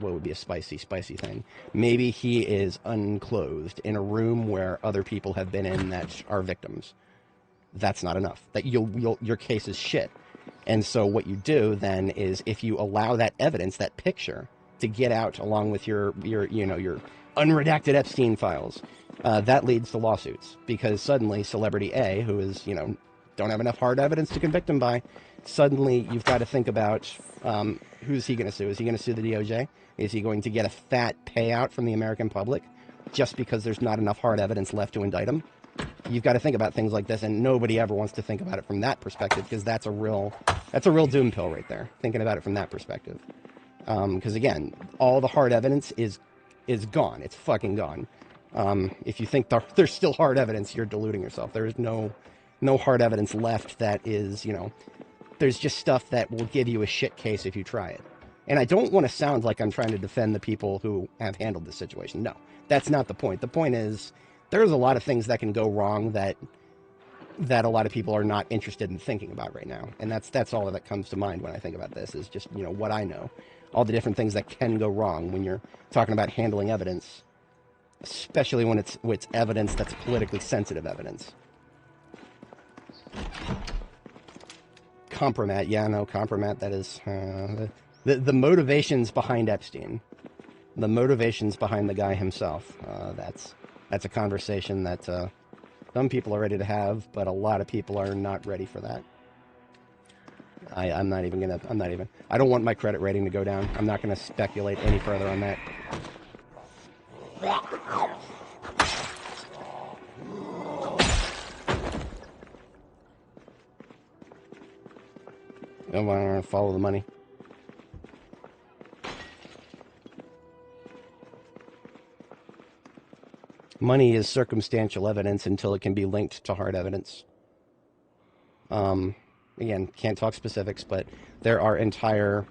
would be a spicy thing? Maybe he is unclothed in a room where other people have been in that are victims. That's not enough. That your case is shit. And so what you do then is, if you allow that evidence, that picture, to get out along with your unredacted Epstein files, that leads to lawsuits, because suddenly Celebrity A, who is, don't have enough hard evidence to convict him by, suddenly you've got to think about who's he going to sue? Is he going to sue the DOJ? Is he going to get a fat payout from the American public just because there's not enough hard evidence left to indict him? You've got to think about things like this, and nobody ever wants to think about it from that perspective, because that's a real doom pill right there, thinking about it from that perspective. Because again, all the hard evidence is gone. It's fucking gone. If you think there's still hard evidence, you're deluding yourself. There is no hard evidence left that is, there's just stuff that will give you a shit case if you try it. And I don't want to sound like I'm trying to defend the people who have handled this situation. No, that's not the point. The point is, there's a lot of things that can go wrong that a lot of people are not interested in thinking about right now. And that's all that comes to mind when I think about this, is just, what I know. All the different things that can go wrong when you're talking about handling evidence, especially when it's evidence that's politically sensitive evidence. Compromat, compromat, that is the motivations behind Epstein, the motivations behind the guy himself. That's a conversation that some people are ready to have, but a lot of people are not ready for that. I don't want my credit rating to go down. I'm not going to speculate any further on that. I want to follow the money. Money is circumstantial evidence until it can be linked to hard evidence. Again, can't talk specifics, but there are entire,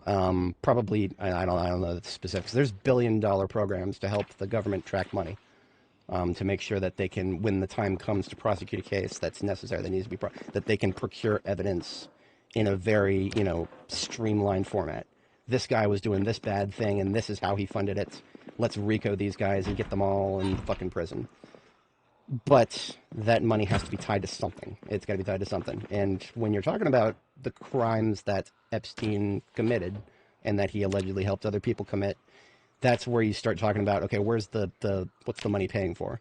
probably, I don't know the specifics. There's billion-dollar programs to help the government track money, to make sure that they can, when the time comes to prosecute a case that's necessary, that needs to be that they can procure evidence in a very, streamlined format. This guy was doing this bad thing, and this is how he funded it. Let's RICO these guys and get them all in fucking prison. But that money has to be tied to something. It's got to be tied to something. And when you're talking about the crimes that Epstein committed and that he allegedly helped other people commit, that's where you start talking about, okay, where's what's the money paying for?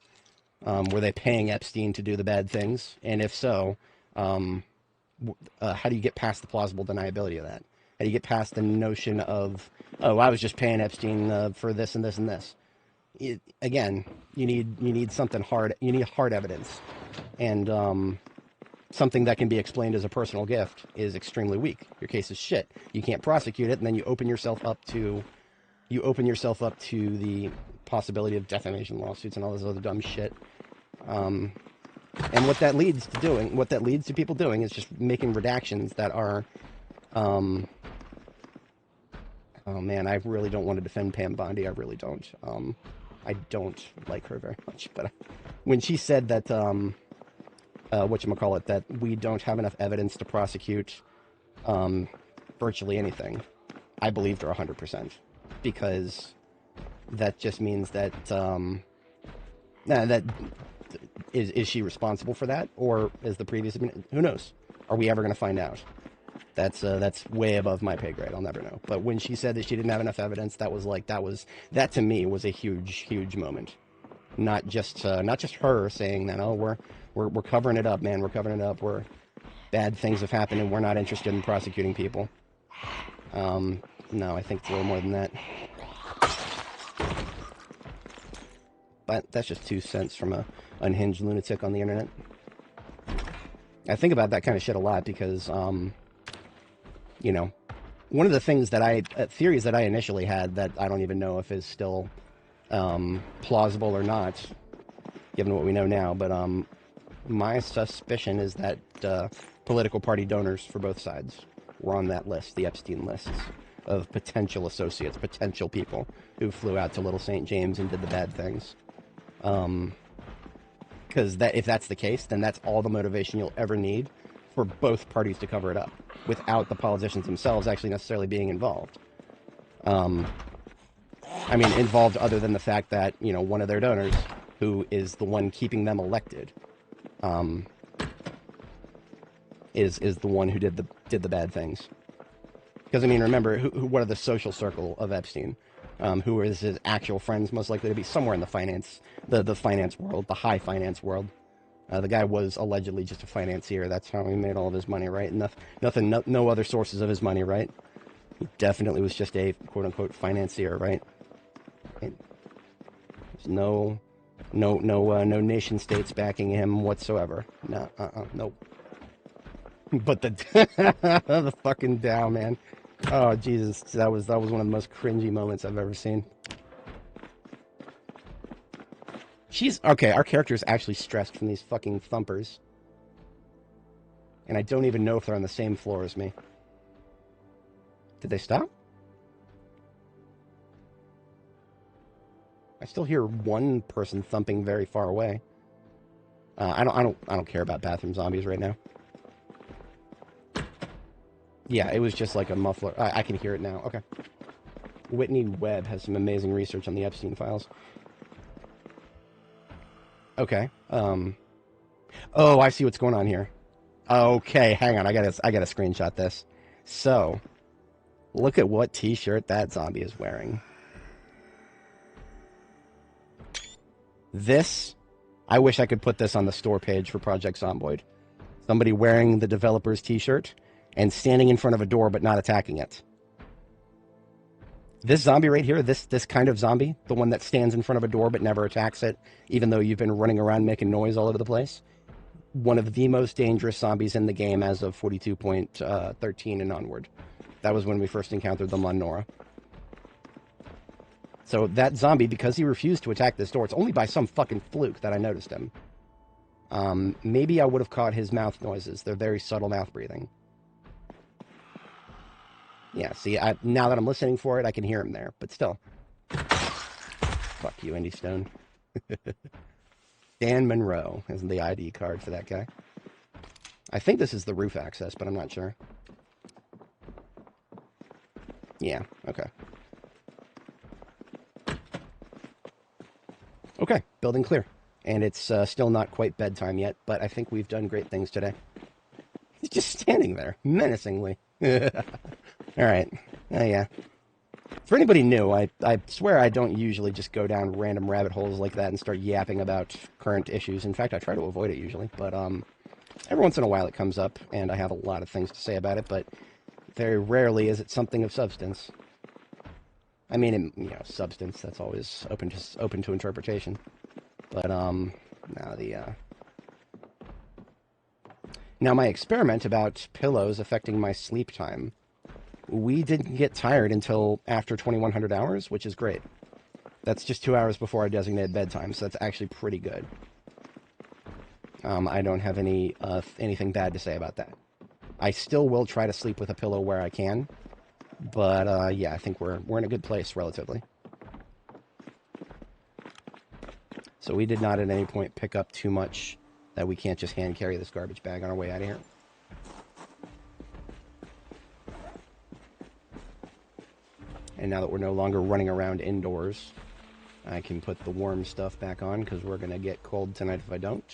Were they paying Epstein to do the bad things? And if so, how do you get past the plausible deniability of that? How do you get past the notion of, oh, I was just paying Epstein for this and this and this? Again, you need something hard. You need hard evidence, and something that can be explained as a personal gift is extremely weak. Your case is shit. You can't prosecute it, and then you open yourself up to the possibility of defamation lawsuits and all this other dumb shit. And what that leads to people doing is just making redactions that are, oh man, I really don't want to defend Pam Bondi. I really don't. I don't like her very much. But when she said that, whatchamacallit, that we don't have enough evidence to prosecute virtually anything, I believed her 100%. Because that just means that, is she responsible for that? Or is the previous, who knows? Are we ever going to find out? That's way above my pay grade. I'll never know. But when she said that she didn't have enough evidence, that to me was a huge moment. Not just her saying that, oh, we're covering it up, man. We're covering it up. Bad things have happened and we're not interested in prosecuting people. No, I think it's a little more than that. But that's just 2 cents from a unhinged lunatic on the internet. I think about that kind of shit a lot because, you know, one of the things that theories that I initially had that I don't even know if is still plausible or not, given what we know now, but my suspicion is that political party donors for both sides were on that list, the Epstein lists of potential associates, potential people who flew out to Little St. James and did the bad things. Because if that's the case, then that's all the motivation you'll ever need for both parties to cover it up, without the politicians themselves actually necessarily being involved. I mean, involved other than the fact that, you know, one of their donors, who is the one keeping them elected, is the one who did the bad things. Because, I mean, remember, what are the social circle of Epstein? Who is his actual friends, most likely to be somewhere in the finance world, the high finance world. The guy was allegedly just a financier. That's how he made all of his money, right? No other sources of his money, right? He definitely was just a quote-unquote financier, right? There's no nation states backing him whatsoever. No, nope. But the fucking Dow, man. Oh, Jesus. That was one of the most cringy moments I've ever seen. Okay, our character is actually stressed from these fucking thumpers. And I don't even know if they're on the same floor as me. Did they stop? I still hear one person thumping very far away. I don't care about bathroom zombies right now. Yeah, it was just like a muffler. I can hear it now. Okay. Whitney Webb has some amazing research on the Epstein files. Okay. Oh, I see what's going on here. Okay, hang on. I gotta screenshot this. So, look at what t-shirt that zombie is wearing. This, I wish I could put this on the store page for Project Zomboid. Somebody wearing the developer's t-shirt and standing in front of a door but not attacking it. This zombie right here, this kind of zombie, the one that stands in front of a door but never attacks it, even though you've been running around making noise all over the place, one of the most dangerous zombies in the game as of 42.13 and onward. That was when we first encountered them on Nora. So that zombie, because he refused to attack this door, it's only by some fucking fluke that I noticed him. Maybe I would have caught his mouth noises. They're very subtle mouth breathing. Yeah, see, now that I'm listening for it, I can hear him there, but still. Fuck you, Indy Stone. Dan Monroe is the ID card for that guy. I think this is the roof access, but I'm not sure. Yeah, okay. Okay, building clear. And it's still not quite bedtime yet, but I think we've done great things today. He's just standing there, menacingly. All right. Yeah. For anybody new, I swear I don't usually just go down random rabbit holes like that and start yapping about current issues. In fact, I try to avoid it usually. But every once in a while it comes up, and I have a lot of things to say about it. But Very rarely is it something of substance. I mean, you know, substance, that's always open to interpretation. But, now my experiment about pillows affecting my sleep time, we didn't get tired until after 2100 hours, which is great. That's just 2 hours before our designated bedtime, so that's actually pretty good. I don't have anything bad to say about that. I still will try to sleep with a pillow where I can, but yeah, I think we're in a good place relatively. So we did not at any point pick up too much that we can't just hand carry this garbage bag on our way out of here. And now that we're no longer running around indoors, I can put the warm stuff back on because we're going to get cold tonight if I don't.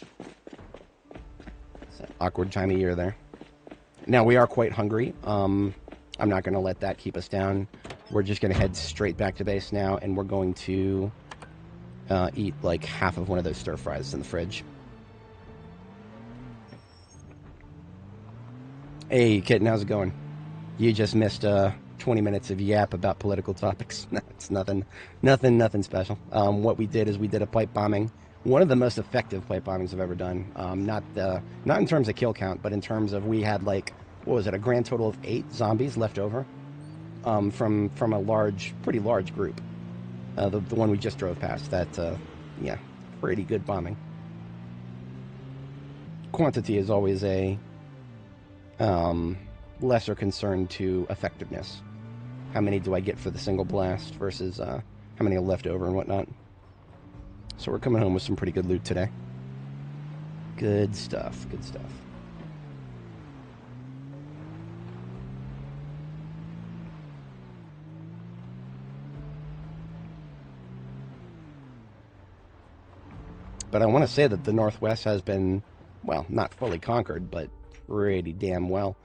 It's an awkward time of year there. Now, we are quite hungry. I'm not going to let that keep us down. We're just going to head straight back to base now, and we're going to eat like half of one of those stir fries in the fridge. Hey, kitten, how's it going? You just missed 20 minutes of yap about political topics. It's nothing special. What we did is we did a pipe bombing. One of the most effective pipe bombings I've ever done. Not in terms of kill count, but in terms of we had like, what was it, a grand total of 8 zombies left over from a pretty large group. The one we just drove past. That, yeah, pretty good bombing. Quantity is always a lesser concern to effectiveness. How many do I get for the single blast versus how many are left over and whatnot. So we're coming home with some pretty good loot today. Good stuff, good stuff. But I want to say that the Northwest has been, well, not fully conquered, but pretty damn well.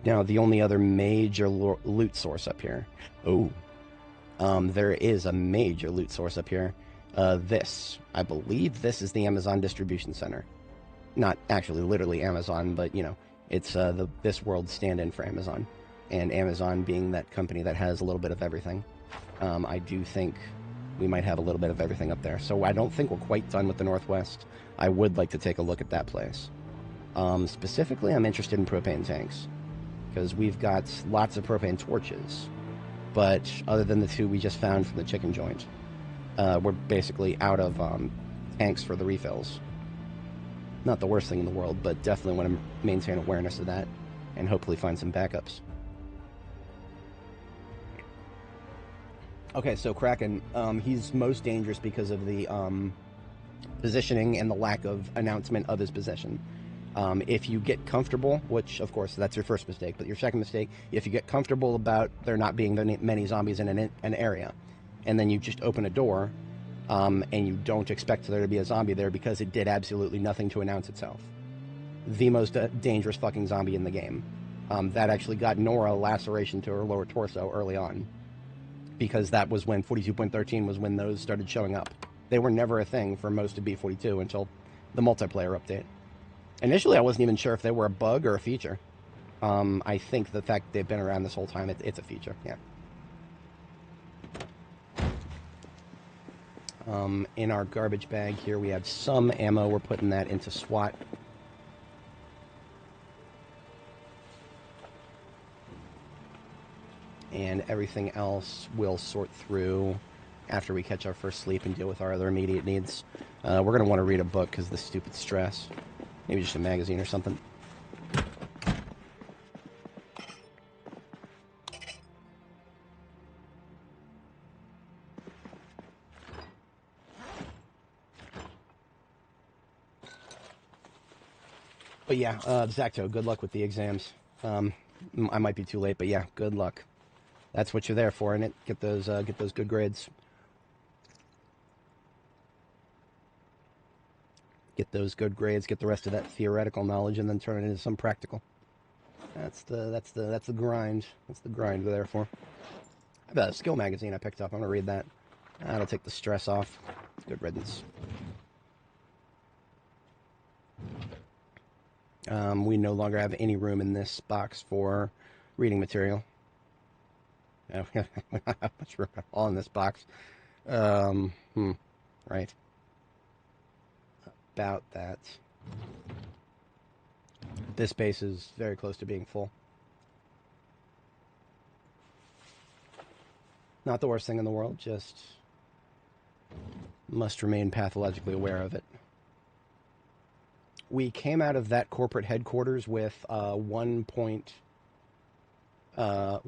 Now, the only other major loot source up here. Oh, there is a major loot source up here. I believe this is the Amazon distribution center. Not actually literally Amazon, but, you know, it's this world stand-in for Amazon. And Amazon being that company that has a little bit of everything. I do think we might have a little bit of everything up there. So I don't think we're quite done with the Northwest. I would like to take a look at that place. Specifically, I'm interested in propane tanks, because we've got lots of propane torches, but other than the 2 we just found from the chicken joint, we're basically out of tanks for the refills. Not the worst thing in the world, but definitely want to maintain awareness of that and hopefully find some backups. Okay, so Kraken, he's most dangerous because of the positioning and the lack of announcement of his position. If you get comfortable, which of course that's your first mistake, but your second mistake, if you get comfortable about there not being many zombies in an area, and then you just open a door, and you don't expect there to be a zombie there because it did absolutely nothing to announce itself. The most dangerous fucking zombie in the game. That actually got Nora a laceration to her lower torso early on, because that was when 42.13 was when those started showing up. They were never a thing for most of B42 until the multiplayer update. Initially, I wasn't even sure if they were a bug or a feature. I think the fact they've been around this whole time, it's a feature, yeah. In our garbage bag here, we have some ammo. We're putting that into SWAT. And everything else we'll sort through after we catch our first sleep and deal with our other immediate needs. We're going to want to read a book because of the stupid stress. Maybe just a magazine or something. But yeah, Zacto, good luck with the exams. I might be too late, but yeah, good luck. That's what you're there for, innit? Get those good grades. Get those good grades, get the rest of that theoretical knowledge, and then turn it into some practical. That's the grind. That's the grind we're there for. I have a skill magazine I picked up. I'm gonna read that. That'll take the stress off. Good riddance. We no longer have any room in this box for reading material. Not much room at all in this box. Right. About that. This base is very close to being full. Not the worst thing in the world, just must remain pathologically aware of it. We came out of that corporate headquarters with 1 and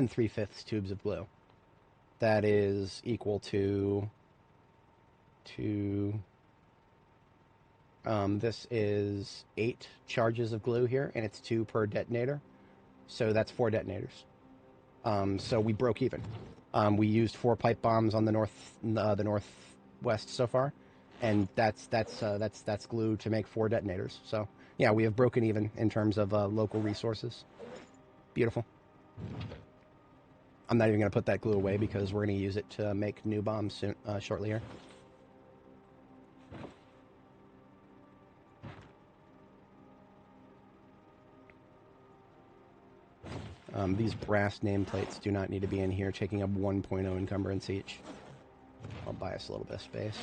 3/5 tubes of glue. That is equal to this is 8 charges of glue here, and it's 2 per detonator, so that's 4 detonators. So we broke even. We used 4 pipe bombs on the northwest so far, and that's glue to make 4 detonators. So yeah, we have broken even in terms of local resources. Beautiful. I'm not even going to put that glue away because we're going to use it to make new bombs soon, shortly here. These brass nameplates do not need to be in here, taking up 1.0 encumbrance each. I'll buy us a little bit of space.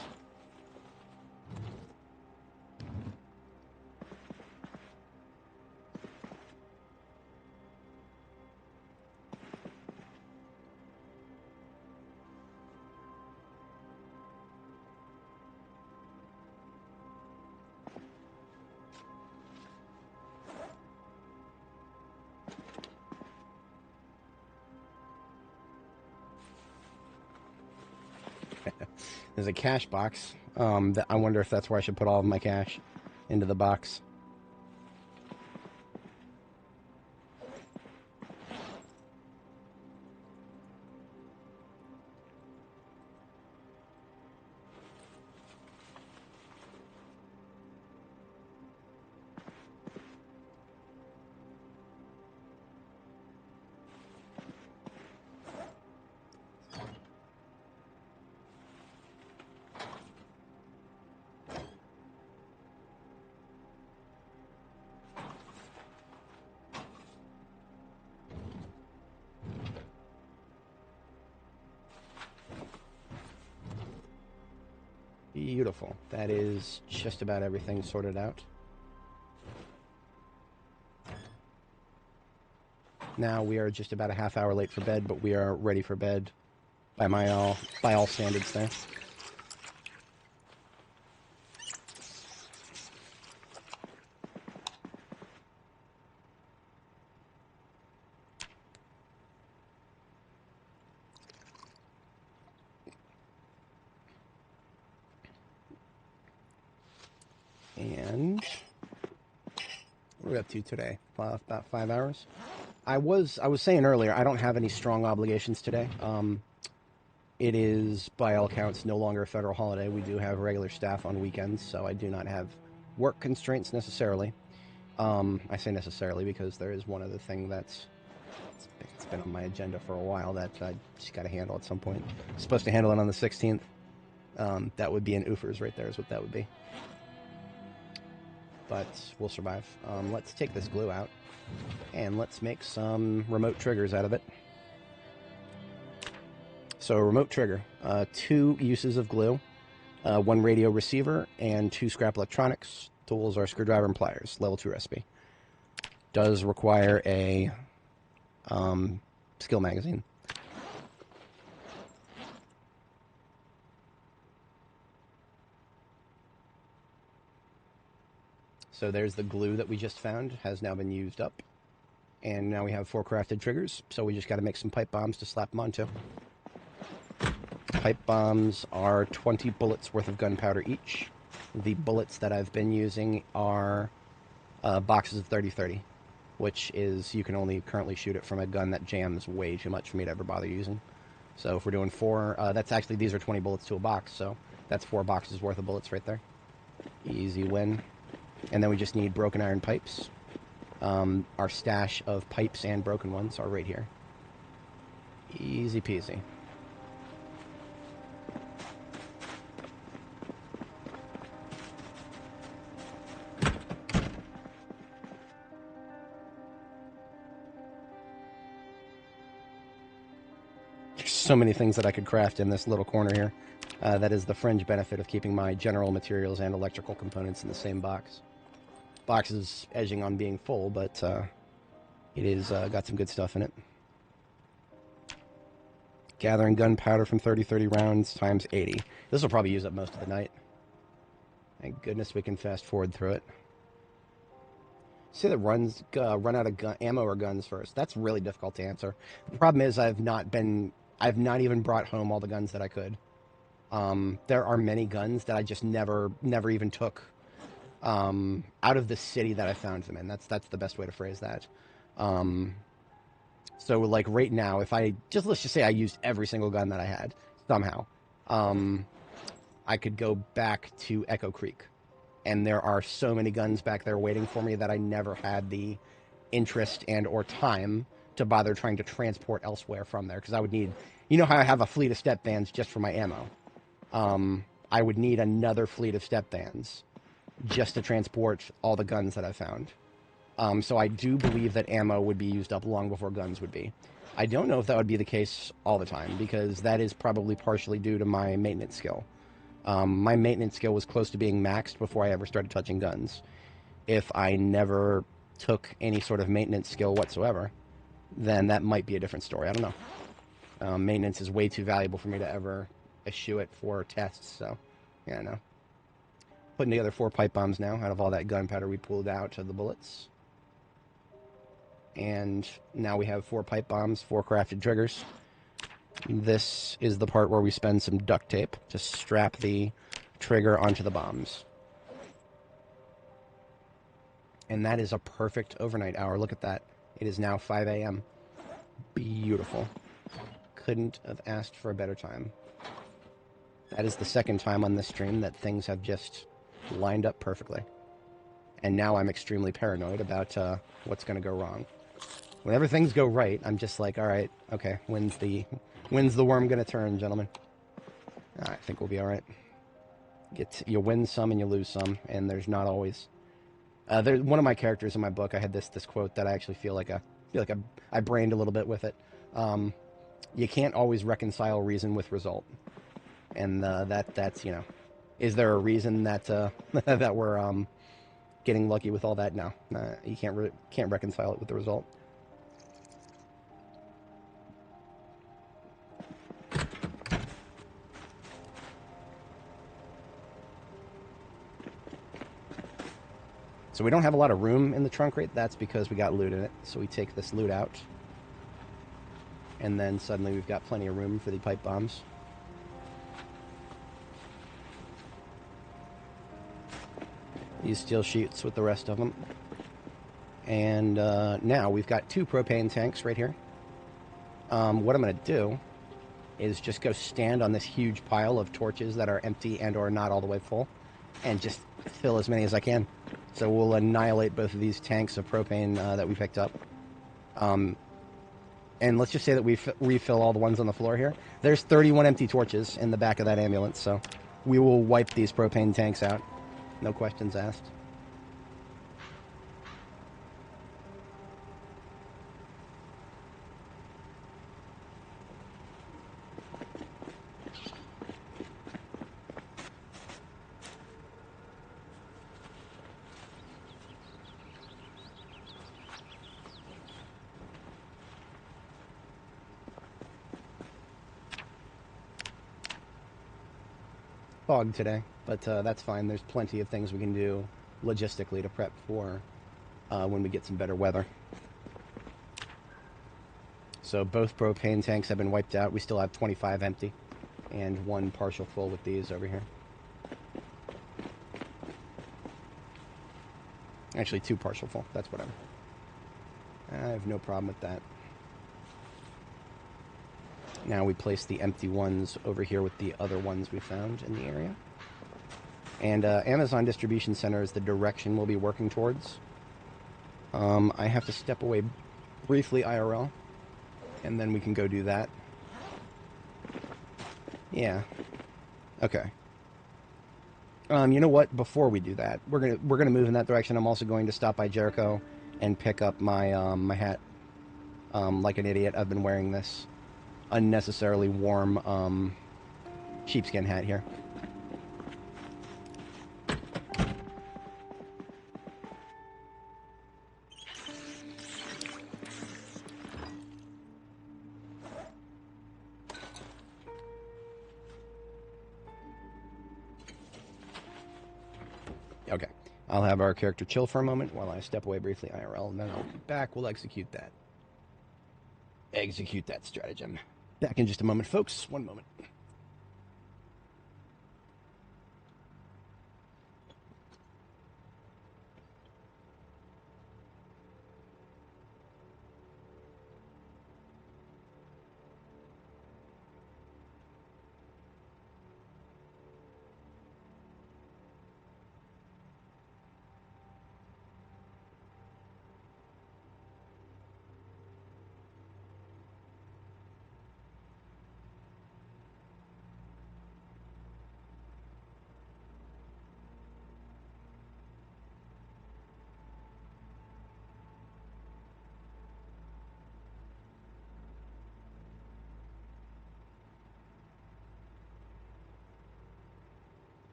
There's a cash box. I wonder if that's where I should put all of my cash, into the box. Beautiful. That is just about everything sorted out. Now we are just about a half hour late for bed, but we are ready for bed by all standards there. And what are we up to today? About 5 hours. I was saying earlier, I don't have any strong obligations today. It is, by all accounts, no longer a federal holiday. We do have regular staff on weekends, so I do not have work constraints necessarily. I say necessarily because there is one other thing that's it's been on my agenda for a while that I just got to handle at some point. I'm supposed to handle it on the 16th. That would be an oofers right there is what that would be. But we'll survive. Let's take this glue out, and let's make some remote triggers out of it. So a remote trigger, 2 uses of glue, 1 radio receiver, and 2 scrap electronics. Tools are screwdriver and pliers, level 2 recipe. Does require a skill magazine. So there's the glue that we just found, has now been used up. And now we have 4 crafted triggers, so we just got to make some pipe bombs to slap them onto. Pipe bombs are 20 bullets worth of gunpowder each. The bullets that I've been using are boxes of 30-30, which is, you can only currently shoot it from a gun that jams way too much for me to ever bother using. So if we're doing 4, that's actually, these are 20 bullets to a box, so that's 4 boxes worth of bullets right there. Easy win. And then we just need broken iron pipes. Our stash of pipes and broken ones are right here. Easy peasy. so many things that I could craft in this little corner here. That is the fringe benefit of keeping my general materials and electrical components in the same box. Box is edging on being full, but it is got some good stuff in it. Gathering gunpowder from 30 rounds times 80. This will probably use up most of the night. Thank goodness we can fast forward through it. See that run out of ammo or guns first. That's really difficult to answer. The problem is I've not even brought home all the guns that I could. There are many guns that I just never even took out of the city that I found them in. That's the best way to phrase that. So like right now, if let's just say I used every single gun that I had somehow, I could go back to Echo Creek. And there are so many guns back there waiting for me that I never had the interest and or time to bother trying to transport elsewhere from there. Because I would need, you know how I have a fleet of step vans just for my ammo. I would need another fleet of step vans just to transport all the guns that I found. So I do believe that ammo would be used up long before guns would be. I don't know if that would be the case all the time, because that is probably partially due to my maintenance skill. My maintenance skill was close to being maxed before I ever started touching guns. If I never took any sort of maintenance skill whatsoever, then that might be a different story. I don't know. Maintenance is way too valuable for me to ever eschew it for tests, so yeah, no. Putting together 4 pipe bombs now out of all that gunpowder we pulled out of the bullets. And now we have 4 pipe bombs, 4 crafted triggers. This is the part where we spend some duct tape to strap the trigger onto the bombs. And that is a perfect overnight hour. Look at that. It is now 5 a.m. Beautiful. Couldn't have asked for a better time. That is the second time on this stream that things have just lined up perfectly. And now I'm extremely paranoid about what's going to go wrong. Whenever things go right, I'm just like, all right, okay, when's the worm going to turn, gentlemen? I think we'll be all right. You win some and you lose some, and there's not always. There's one of my characters in my book. I had this quote that I actually feel like I brained a little bit with it. You can't always reconcile reason with result, and that's you know, is there a reason that that we're getting lucky with all that? No, you can't reconcile it with the result. So we don't have a lot of room in the trunk crate. That's because we got loot in it. So we take this loot out. And then suddenly we've got plenty of room for the pipe bombs. These steel sheets with the rest of them. And now we've got 2 propane tanks right here. What I'm going to do is just go stand on this huge pile of torches that are empty and or not all the way full. And just fill as many as I can. So we'll annihilate both of these tanks of propane that we picked up. And let's just say that we refill all the ones on the floor here. There's 31 empty torches in the back of that ambulance, so we will wipe these propane tanks out. No questions asked. Fog today, but that's fine. There's plenty of things we can do logistically to prep for when we get some better weather. So both propane tanks have been wiped out. We still have 25 empty and 1 partial full with these over here. Actually 2 partial full. That's whatever. I have no problem with that. Now we place the empty ones over here with the other ones we found in the area. And Amazon Distribution Center is the direction we'll be working towards. I have to step away briefly IRL, and then we can go do that. Yeah. Okay. You know what? Before we do that, we're gonna move in that direction. I'm also going to stop by Jericho and pick up my my hat. Like an idiot, I've been wearing this unnecessarily warm sheepskin hat here. Okay, I'll have our character chill for a moment while I step away briefly IRL, and then I'll be back. We'll execute that. Execute that stratagem. Back in just a moment, folks. One moment.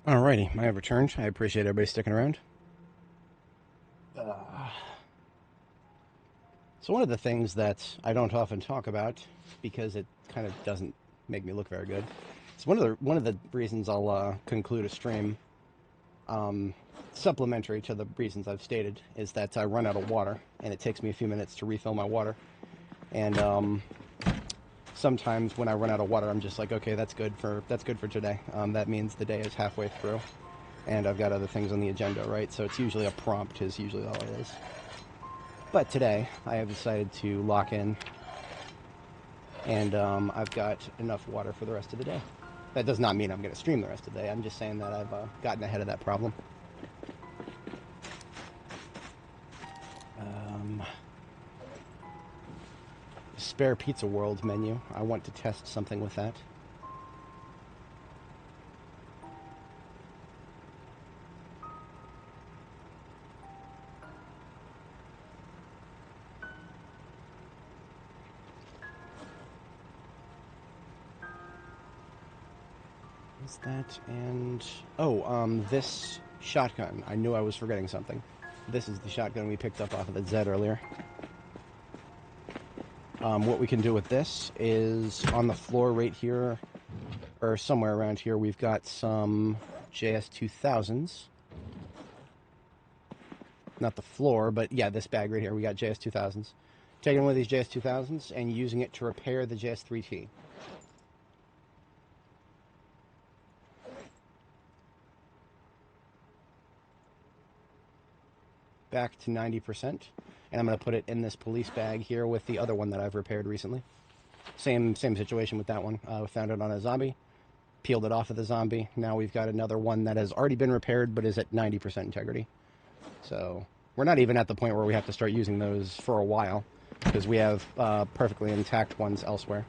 Alrighty, I have returned. I appreciate everybody sticking around. So one of the things that I don't often talk about, because it kind of doesn't make me look very good, it's one of the reasons I'll conclude a stream, supplementary to the reasons I've stated, is that I run out of water, and it takes me a few minutes to refill my water. And sometimes when I run out of water, I'm just like, okay, that's good for today. That means the day is halfway through, and I've got other things on the agenda, right? So it's usually a prompt is usually all it is. But today, I have decided to lock in, and I've got enough water for the rest of the day. That does not mean I'm going to stream the rest of the day. I'm just saying that I've gotten ahead of that problem. Spare Pizza World menu. I want to test something with that. Is that and this shotgun. I knew I was forgetting something. This is the shotgun we picked up off of the Zed earlier. What we can do with this is on the floor right here, or somewhere around here, we've got some JS2000s. Not the floor, but yeah, this bag right here, we got JS2000s. Taking one of these JS2000s and using it to repair the JS3T. Back to 90%. And I'm going to put it in this police bag here with the other one that I've repaired recently. Same situation with that one. Found it on a zombie, peeled it off of the zombie. Now we've got another one that has already been repaired but is at 90% integrity. So we're not even at the point where we have to start using those for a while, because we have perfectly intact ones elsewhere.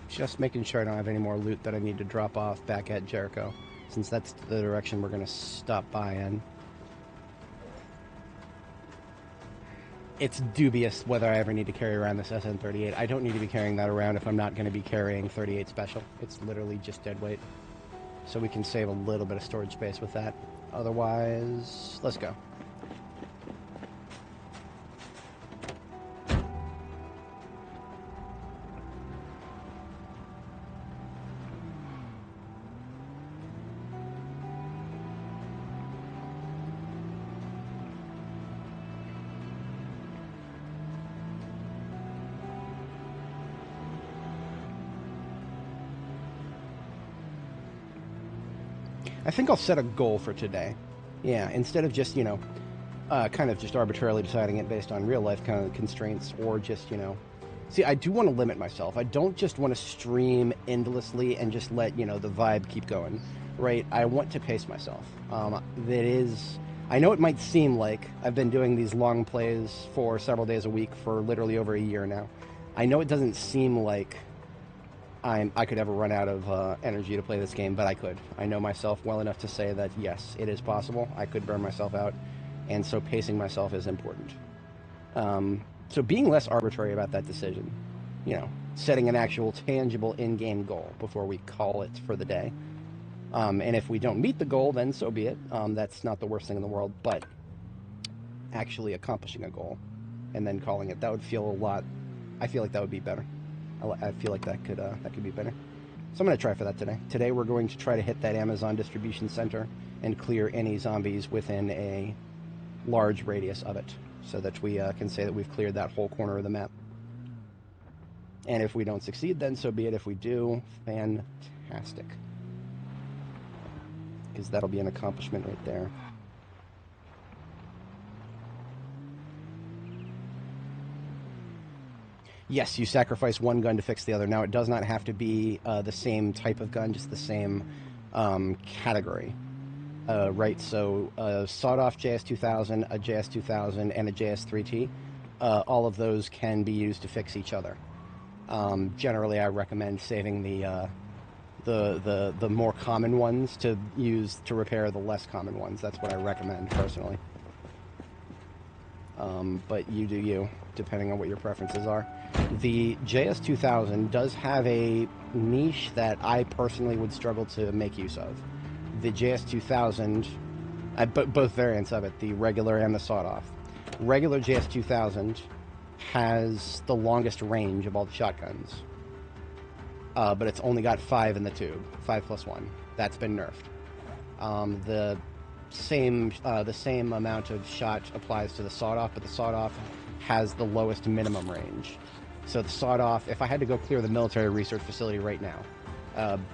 Just making sure I don't have any more loot that I need to drop off back at Jericho, since that's the direction we're going to stop by in. It's dubious whether I ever need to carry around this SN38. I don't need to be carrying that around if I'm not going to be carrying 38 Special. It's literally just dead weight. So we can save a little bit of storage space with that. Otherwise, let's go. I think I'll set a goal for today. Yeah, instead of just, kind of just arbitrarily deciding it based on real life kind of constraints, or just, See, I do want to limit myself. I don't just want to stream endlessly and just let, the vibe keep going, right? I want to pace myself. I know it might seem like I've been doing these long plays for several days a week for literally over a year now. I know it doesn't seem like I could ever run out of energy to play this game, but I could. I know myself well enough to say that, yes, it is possible. I could burn myself out, and so pacing myself is important. So being less arbitrary about that decision, setting an actual tangible in-game goal before we call it for the day. And if we don't meet the goal, then so be it. That's not the worst thing in the world, but actually accomplishing a goal and then calling it, that would feel a lot, I feel like that would be better. I feel like that could be better. So I'm going to try for that today. Today we're going to try to hit that Amazon distribution center and clear any zombies within a large radius of it, so that we can say that we've cleared that whole corner of the map. And if we don't succeed, then so be it. If we do, fantastic. Because that'll be an accomplishment right there. Yes, you sacrifice one gun to fix the other. Now, it does not have to be the same type of gun, just the same category. Right, so sawed-off JS2000, a JS2000, and a JS3T, all of those can be used to fix each other. Generally, I recommend saving the more common ones to use to repair the less common ones. That's what I recommend, personally. but you do you, depending on what your preferences are. The JS2000 does have a niche that I personally would struggle to make use of. The JS2000, both variants of it, the regular and the sawed-off. Regular JS2000 has the longest range of all the shotguns, but it's only got 5 in the tube, 5+1. That's been nerfed. The same amount of shot applies to the sawed-off, but the sawed-off has the lowest minimum range. So the sawed-off, if I had to go clear the military research facility right now,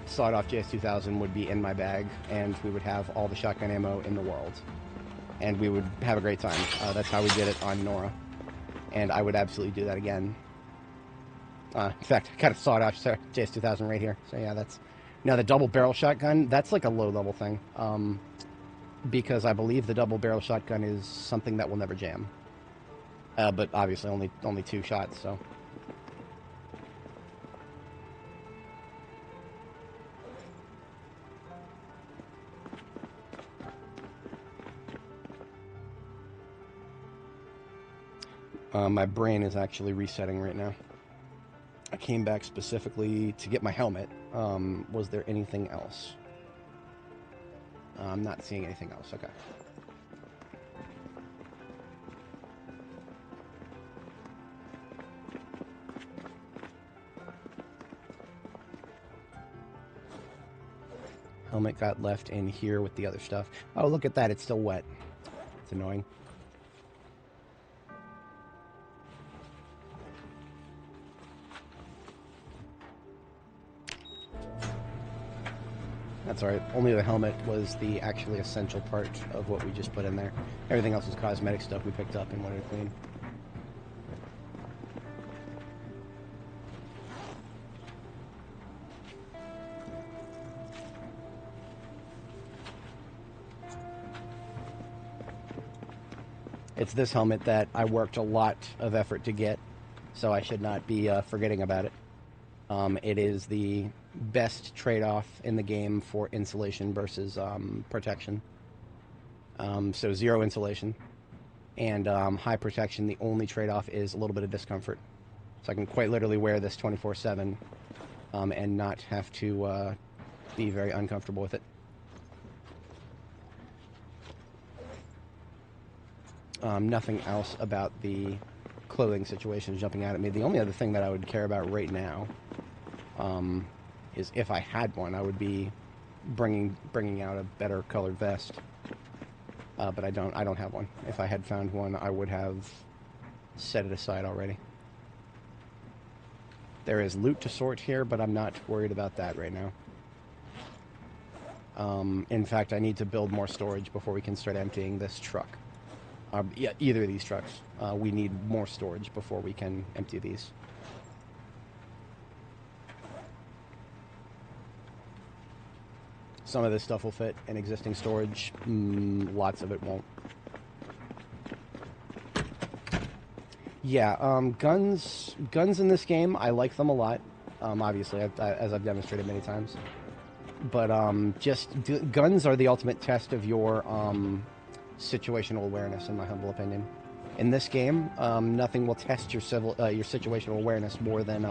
sawed-off JS2000 would be in my bag, and we would have all the shotgun ammo in the world. And we would have a great time. That's how we did it on Nora. And I would absolutely do that again. In fact, I got a sawed-off JS2000 right here. So yeah, that's... Now the double-barrel shotgun, that's like a low-level thing. Because I believe the double-barrel shotgun is something that will never jam. But obviously only 2 shots, so... My brain is actually resetting right now. I came back specifically to get my helmet. Was there anything else? I'm not seeing anything else. Okay. Helmet got left in here with the other stuff. Oh, look at that. It's still wet. It's annoying. That's alright. Only the helmet was the actually essential part of what we just put in there. Everything else was cosmetic stuff we picked up and wanted to clean. It's this helmet that I worked a lot of effort to get, so I should not be forgetting about it. It is the best trade-off in the game for insulation versus protection. So 0 insulation and high protection. The only trade-off is a little bit of discomfort. So I can quite literally wear this 24/7 and not have to be very uncomfortable with it. Nothing else about the clothing situation jumping out at me. The only other thing that I would care about right now is if I had one, I would be bringing out a better colored vest. But I don't have one. If I had found one, I would have set it aside already. There is loot to sort here, but I'm not worried about that right now. In fact, I need to build more storage before we can start emptying this truck. Yeah, either of these trucks. We need more storage before we can empty these. Some of this stuff will fit in existing storage. Lots of it won't. Yeah, guns in this game, I like them a lot. Obviously, as I've demonstrated many times. But guns are the ultimate test of your situational awareness, in my humble opinion. In this game, nothing will test your situational awareness more than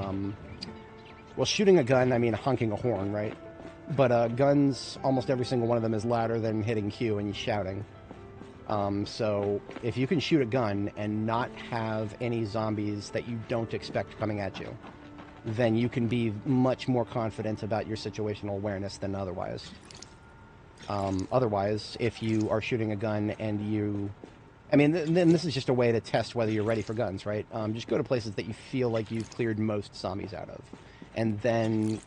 well, shooting a gun. I mean, honking a horn, right? But guns, almost every single one of them is louder than hitting Q and shouting. So if you can shoot a gun and not have any zombies that you don't expect coming at you, then you can be much more confident about your situational awareness than otherwise. Otherwise, if you are shooting a gun and you... I mean, then this is just a way to test whether you're ready for guns, right? Just go to places that you feel like you've cleared most zombies out of. And then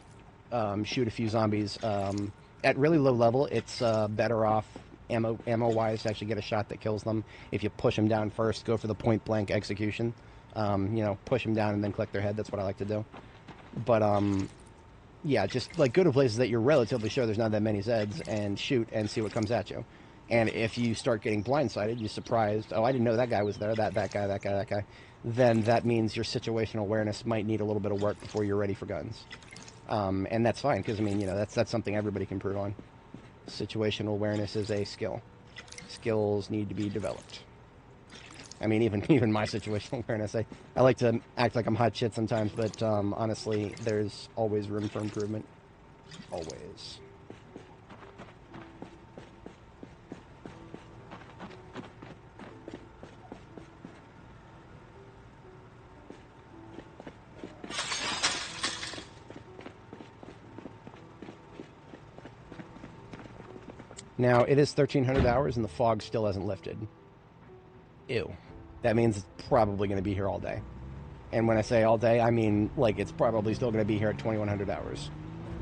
shoot a few zombies. At really low level, it's better off ammo-wise to actually get a shot that kills them. If you push them down first, go for the point-blank execution. You know, push them down and then click their head. That's what I like to do. But, yeah, just, like, go to places that you're relatively sure there's not that many Zeds and shoot and see what comes at you. And if you start getting blindsided, you're surprised, oh, I didn't know that guy was there, that guy, then that means your situational awareness might need a little bit of work before you're ready for guns. And that's fine, because, I mean, you know, that's something everybody can improve on. Situational awareness is a skill. Skills need to be developed. I mean, even my situational awareness, I like to act like I'm hot shit sometimes, but honestly, there's always room for improvement. Always. Now, it is 1,300 hours, and the fog still hasn't lifted. Ew. That means it's probably going to be here all day. And when I say all day, I mean, like, it's probably still going to be here at 2,100 hours.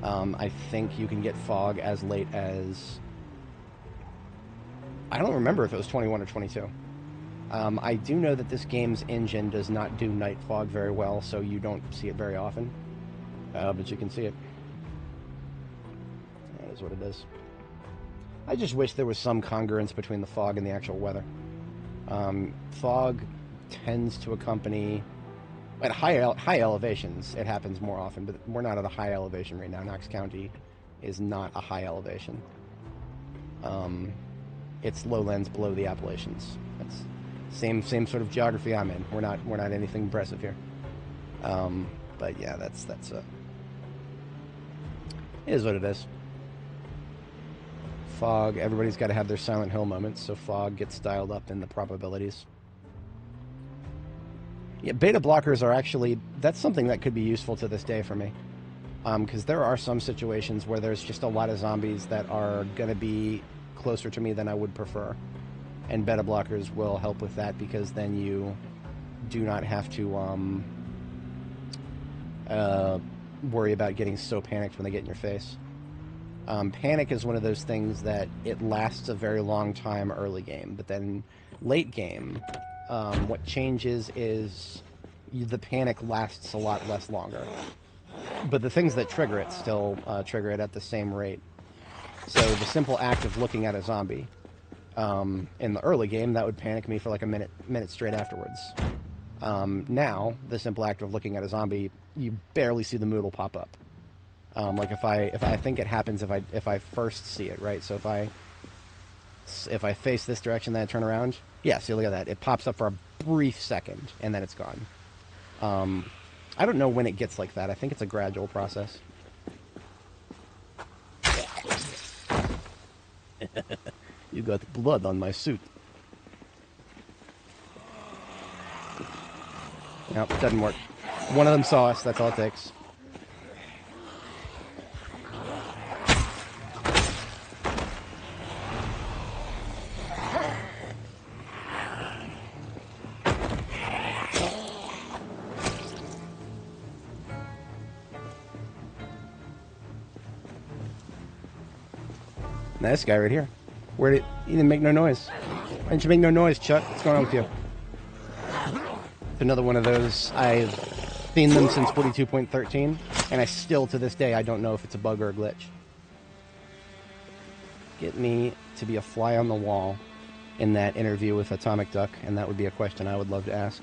I think you can get fog as late as... I don't remember if it was 21 or 22. I do know that this game's engine does not do night fog very well, so you don't see it very often. But you can see it. That is what it is. I just wish there was some congruence between the fog and the actual weather. Fog tends to accompany... At high elevations, it happens more often, but we're not at a high elevation right now. Knox County is not a high elevation. It's lowlands below the Appalachians. That's same sort of geography I'm in. We're not anything impressive here. But yeah, that's it is what it is. Fog. Everybody's got to have their Silent Hill moments, so fog gets dialed up in the probabilities. Yeah, beta blockers are actually, that's something that could be useful to this day for me. Because there are some situations where there's just a lot of zombies that are going to be closer to me than I would prefer. And beta blockers will help with that, because then you do not have to worry about getting so panicked when they get in your face. Panic is one of those things that it lasts a very long time early game, but then late game... what changes is the panic lasts a lot less longer. But the things that trigger it still trigger it at the same rate. So the simple act of looking at a zombie, in the early game, that would panic me for like a minute straight afterwards. Now, the simple act of looking at a zombie, you barely see the moodle pop up. Like if I think it happens if I first see it, right? So if I face this direction, then I turn around. Yeah, see, look at that. It pops up for a brief second, and then it's gone. I don't know when it gets like that. I think it's a gradual process. You got blood on my suit. Nope, doesn't work. One of them saw us. That's all it takes. This guy right here. You didn't make no noise. Why didn't you make no noise, Chuck? What's going on with you? Another one of those. I've seen them since 42.13, and I still, to this day, I don't know if it's a bug or a glitch. Get me to be a fly on the wall in that interview with Atomic Duck, and that would be a question I would love to ask.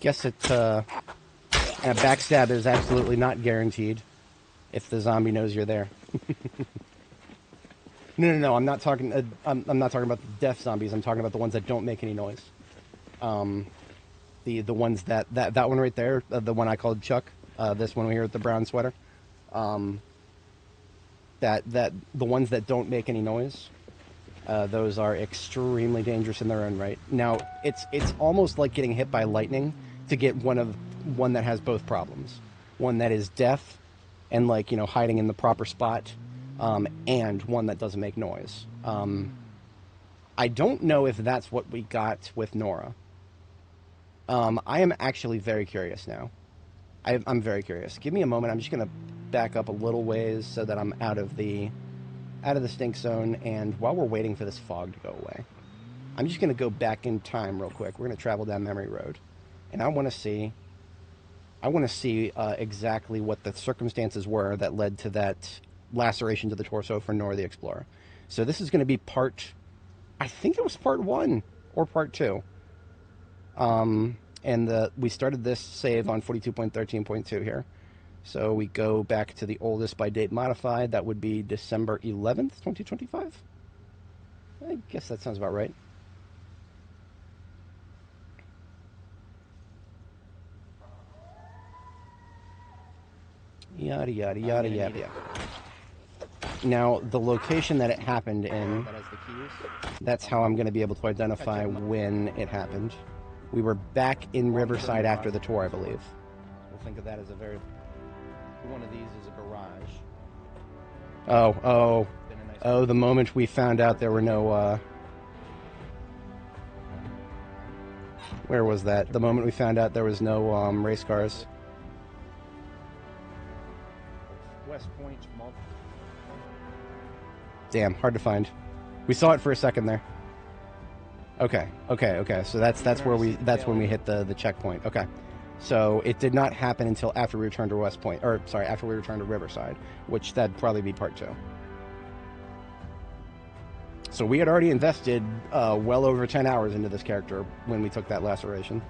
Guess it, a backstab is absolutely not guaranteed if the zombie knows you're there. No, I'm not talking, I'm not talking about the deaf zombies, I'm talking about the ones that don't make any noise. The ones that one right there, the one I called Chuck, this one here with the brown sweater, the ones that don't make any noise, those are extremely dangerous in their own right. Now, it's almost like getting hit by lightning to get one that has both problems. One that is deaf and, like, you know, hiding in the proper spot, and one that doesn't make noise. I don't know if that's what we got with Nora. I am actually very curious now. I'm very curious. Give me a moment. I'm just going to back up a little ways so that I'm out of the stink zone, and while we're waiting for this fog to go away, I'm just going to go back in time real quick. We're going to travel down memory road, and I want to see I want to see exactly what the circumstances were that led to that laceration to the torso for Nora the Explorer. So this is going to be part, I think it was part 1 or part 2. And we started this save on 42.13.2 here. So we go back to the oldest by date modified. That would be December 11th, 2025. I guess that sounds about right. Yada, yada, yada, yada, yada. Now, the location that it happened in, that's how I'm going to be able to identify when it happened. We were back in Riverside after the tour, I believe. We'll think of that as a very... One of these is a garage. Oh, the moment we found out there were no, where was that? The moment we found out there was no, race cars. West Point, damn, hard to find. We saw it for a second there. Okay. So that's where when we hit the checkpoint. Okay. So it did not happen until after we returned to West Point, or sorry, after we returned to Riverside, which that'd probably be part 2. So we had already invested well over 10 hours into this character when we took that laceration.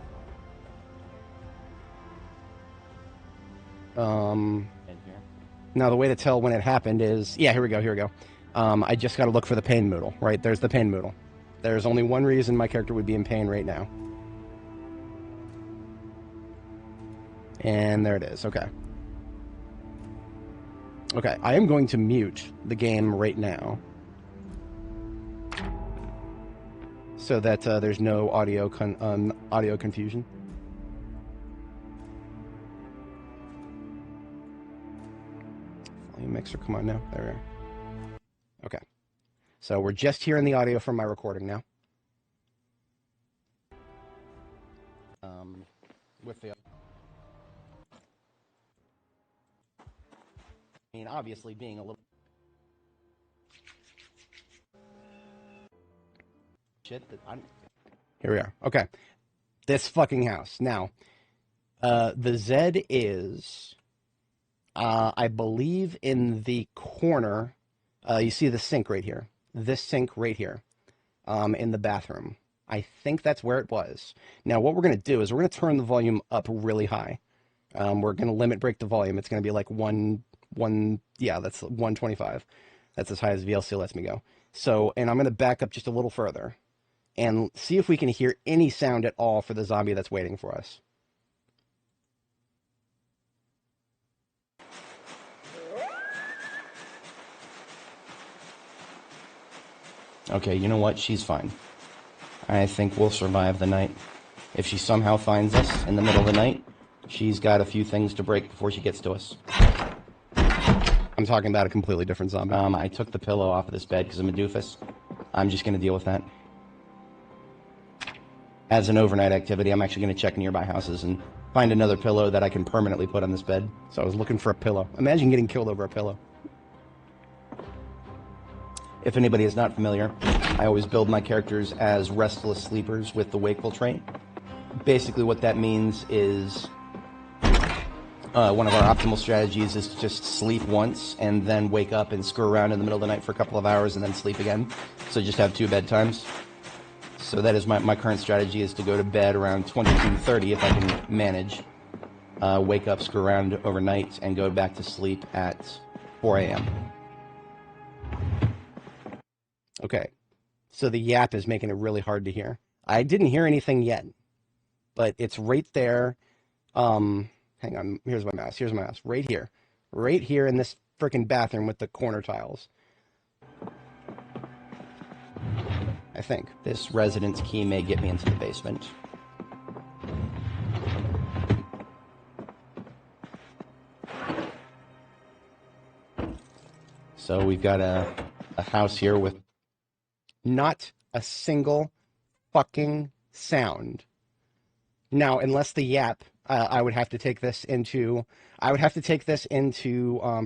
Now the way to tell when it happened is, yeah, here we go. I just got to look for the pain moodle, right? There's the pain moodle. There's only one reason my character would be in pain right now. And there it is. Okay. Okay, I am going to mute the game right now so that there's no audio confusion. Volume mixer, come on now. There we are. Okay. So we're just hearing the audio from my recording now. With the... I mean, obviously being a little... Shit that I'm... Here we are. Okay. This fucking house. Now, the Z is, I believe, in the corner. You see the sink right here. This sink right here, in the bathroom. I think that's where it was. Now, what we're going to do is we're going to turn the volume up really high. We're going to limit break the volume. It's going to be like yeah, that's 125. That's as high as VLC lets me go. So, and I'm going to back up just a little further and see if we can hear any sound at all for the zombie that's waiting for us. Okay, you know what? She's fine. I think we'll survive the night. If she somehow finds us in the middle of the night, she's got a few things to break before she gets to us. I'm talking about a completely different zombie. I took the pillow off of this bed because I'm a doofus. I'm just going to deal with that. As an overnight activity, I'm actually going to check nearby houses and find another pillow that I can permanently put on this bed. So I was looking for a pillow. Imagine getting killed over a pillow. If anybody is not familiar, I always build my characters as restless sleepers with the wakeful trait. Basically what that means is one of our optimal strategies is to just sleep once and then wake up and screw around in the middle of the night for a couple of hours and then sleep again. So just have 2 bedtimes. So that is my current strategy, is to go to bed around 22:30 if I can manage. Wake up, screw around overnight, and go back to sleep at 4 a.m. Okay, so the yap is making it really hard to hear. I didn't hear anything yet, but it's right there. Hang on, here's my mouse. Here's my mouse. Right here. Right here in this freaking bathroom with the corner tiles. I think. This residence key may get me into the basement. So we've got a house here with not a single fucking sound. Now, unless the yap, I would have to take this into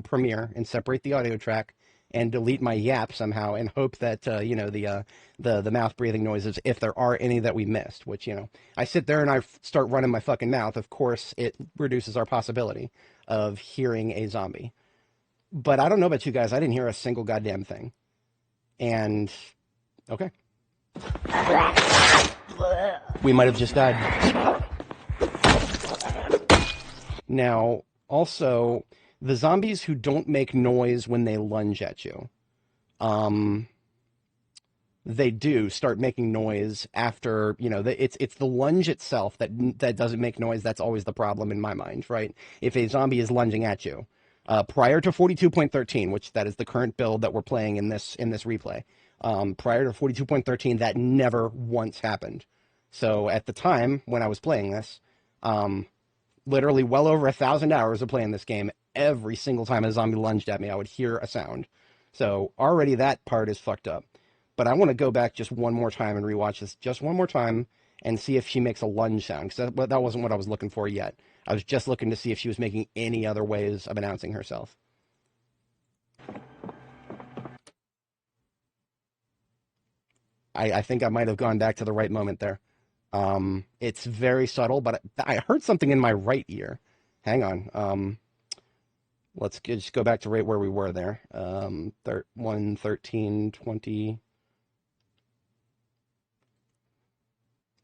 Premiere and separate the audio track and delete my yap somehow and hope that, you know, the mouth breathing noises, if there are any that we missed, which, you know, I sit there and I start running my fucking mouth. Of course, it reduces our possibility of hearing a zombie. But I don't know about you guys. I didn't hear a single goddamn thing. And, okay. We might have just died. Now, also, the zombies who don't make noise when they lunge at you, they do start making noise after, you know, it's the lunge itself that doesn't make noise. That's always the problem in my mind, right? If a zombie is lunging at you, prior to 42.13, which that is the current build that we're playing in this replay, prior to 42.13, that never once happened. So at the time when I was playing this, literally well over 1,000 hours of playing this game, every single time a zombie lunged at me, I would hear a sound. So already that part is fucked up. But I want to go back just one more time and rewatch this just one more time and see if she makes a lunge sound, because that wasn't what I was looking for yet. I was just looking to see if she was making any other ways of announcing herself. I think I might have gone back to the right moment there. It's very subtle, but I heard something in my right ear. Hang on. Let's just go back to right where we were there. 1, 13, 20...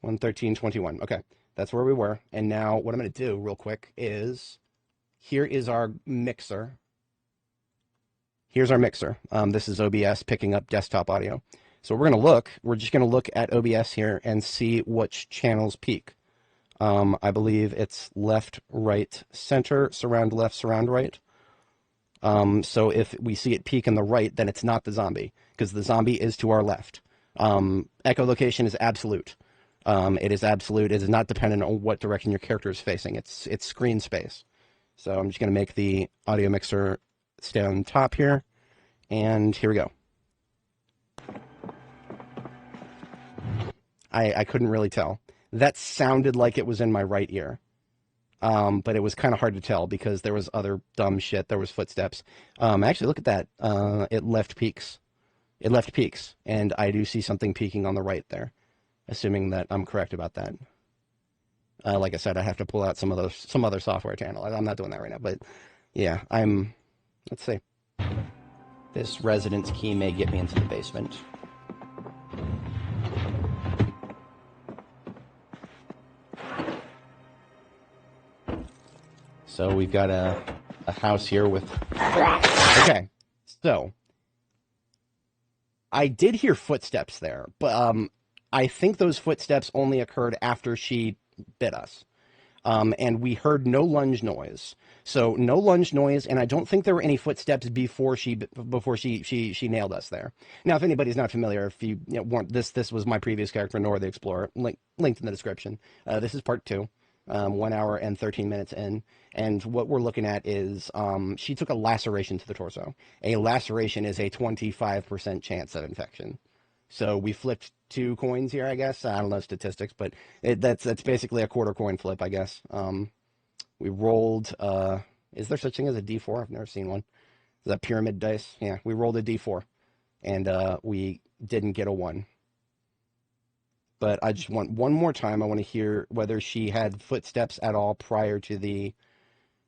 113.21. Okay, that's where we were. And now what I'm going to do real quick is, here is our mixer. Here's our mixer. This is OBS picking up desktop audio. So we're just going to look at OBS here and see which channels peak. I believe it's left, right, center, surround left, surround right. So if we see it peak in the right, then it's not the zombie, because the zombie is to our left. Echolocation is absolute. It is absolute. It is not dependent on what direction your character is facing. It's screen space. So I'm just going to make the audio mixer stay on top here. And here we go. I couldn't really tell. That sounded like it was in my right ear. But it was kind of hard to tell because there was other dumb shit. There was footsteps. Actually, look at that. It left peaks. It left peaks. And I do see something peaking on the right there, assuming that I'm correct about that. Like I said, I have to pull out some other software channel. I'm not doing that right now, but yeah, let's see. This residence key may get me into the basement. So we've got a house here with... Okay, so I did hear footsteps there, but I think those footsteps only occurred after she bit us. And we heard no lunge noise. So no lunge noise, and I don't think there were any footsteps before she nailed us there. Now, if anybody's not familiar, if you weren't, this was my previous character, Nora the Explorer, linked in the description. This is part 2, 1 hour and 13 minutes in, and what we're looking at is she took a laceration to the torso. A laceration is a 25% chance of infection. So we flipped 2 coins here, I guess. I don't know statistics, but that's basically a quarter coin flip, I guess. We rolled, is there such thing as a D4? I've never seen one. Is that pyramid dice? Yeah, we rolled a D4, and we didn't get a 1. But I just want one more time, I want to hear whether she had footsteps at all prior to the...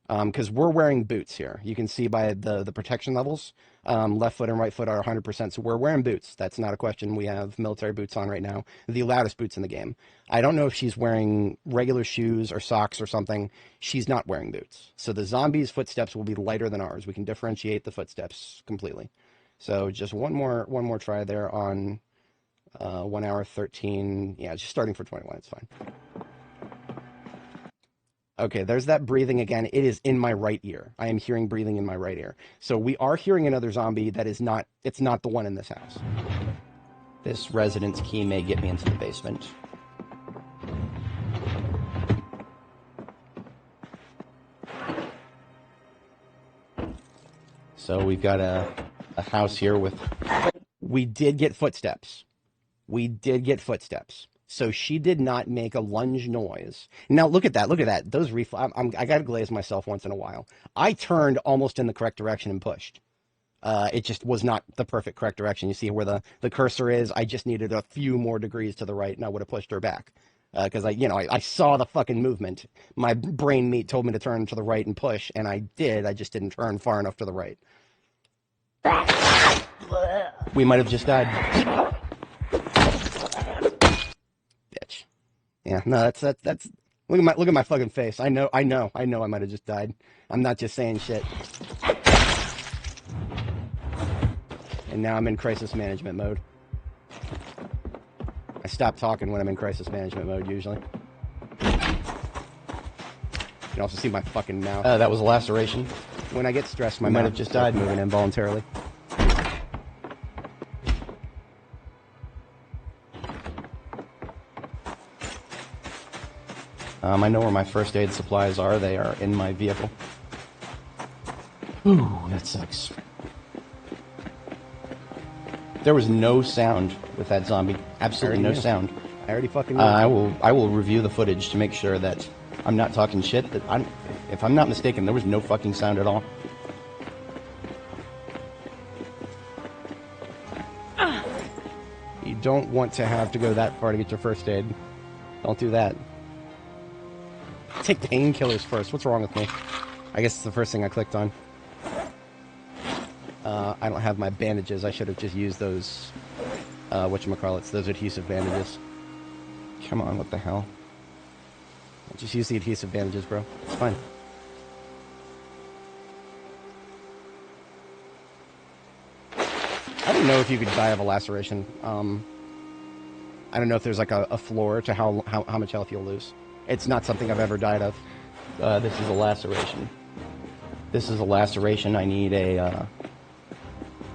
because we're wearing boots here. You can see by the protection levels, left foot and right foot are 100%. So we're wearing boots. That's not a question. We have military boots on right now, the loudest boots in the game. I don't know if she's wearing regular shoes or socks or something. She's not wearing boots. So the zombie's footsteps will be lighter than ours. We can differentiate the footsteps completely. So just one more try there on 1 hour 13. Yeah, just starting for 21. It's fine. Okay, there's that breathing again. It is in my right ear. I am hearing breathing in my right ear. So we are hearing another zombie that is not, it's not the one in this house. This residence key may get me into the basement. So we've got a house here with... We did get footsteps. We did get footsteps. So she did not make a lunge noise. Now, look at that. Look at that. Those I got to glaze myself once in a while. I turned almost in the correct direction and pushed. It just was not the perfect correct direction. You see where the cursor is? I just needed a few more degrees to the right, and I would have pushed her back. Because I saw the fucking movement. My brain meat told me to turn to the right and push, and I did. I just didn't turn far enough to the right. We might have just died. Bitch. Yeah, no, that's look at my fucking face. I know I might have just died. I'm not just saying shit. And now I'm in crisis management mode. I stop talking when I'm in crisis management mode, usually. You can also see my fucking mouth. That was a laceration. When I get stressed, my mouth just died moving involuntarily. I know where my first aid supplies are. They are in my vehicle. Ooh, that sucks. There was no sound with that zombie. Absolutely no sound. I already fucking knew. I will review the footage to make sure that I'm not talking shit. If I'm not mistaken, there was no fucking sound at all. You don't want to have to go that far to get your first aid. Don't do that. Take painkillers first. What's wrong with me? I guess it's the first thing I clicked on. I don't have my bandages. I should have just used those, whatchamacallits, those adhesive bandages. Come on, what the hell? Just use the adhesive bandages, bro. It's fine. I don't know if you could die of a laceration. I don't know if there's like a floor to how much health you'll lose. It's not something I've ever died of. This is a laceration. This is a laceration. I need a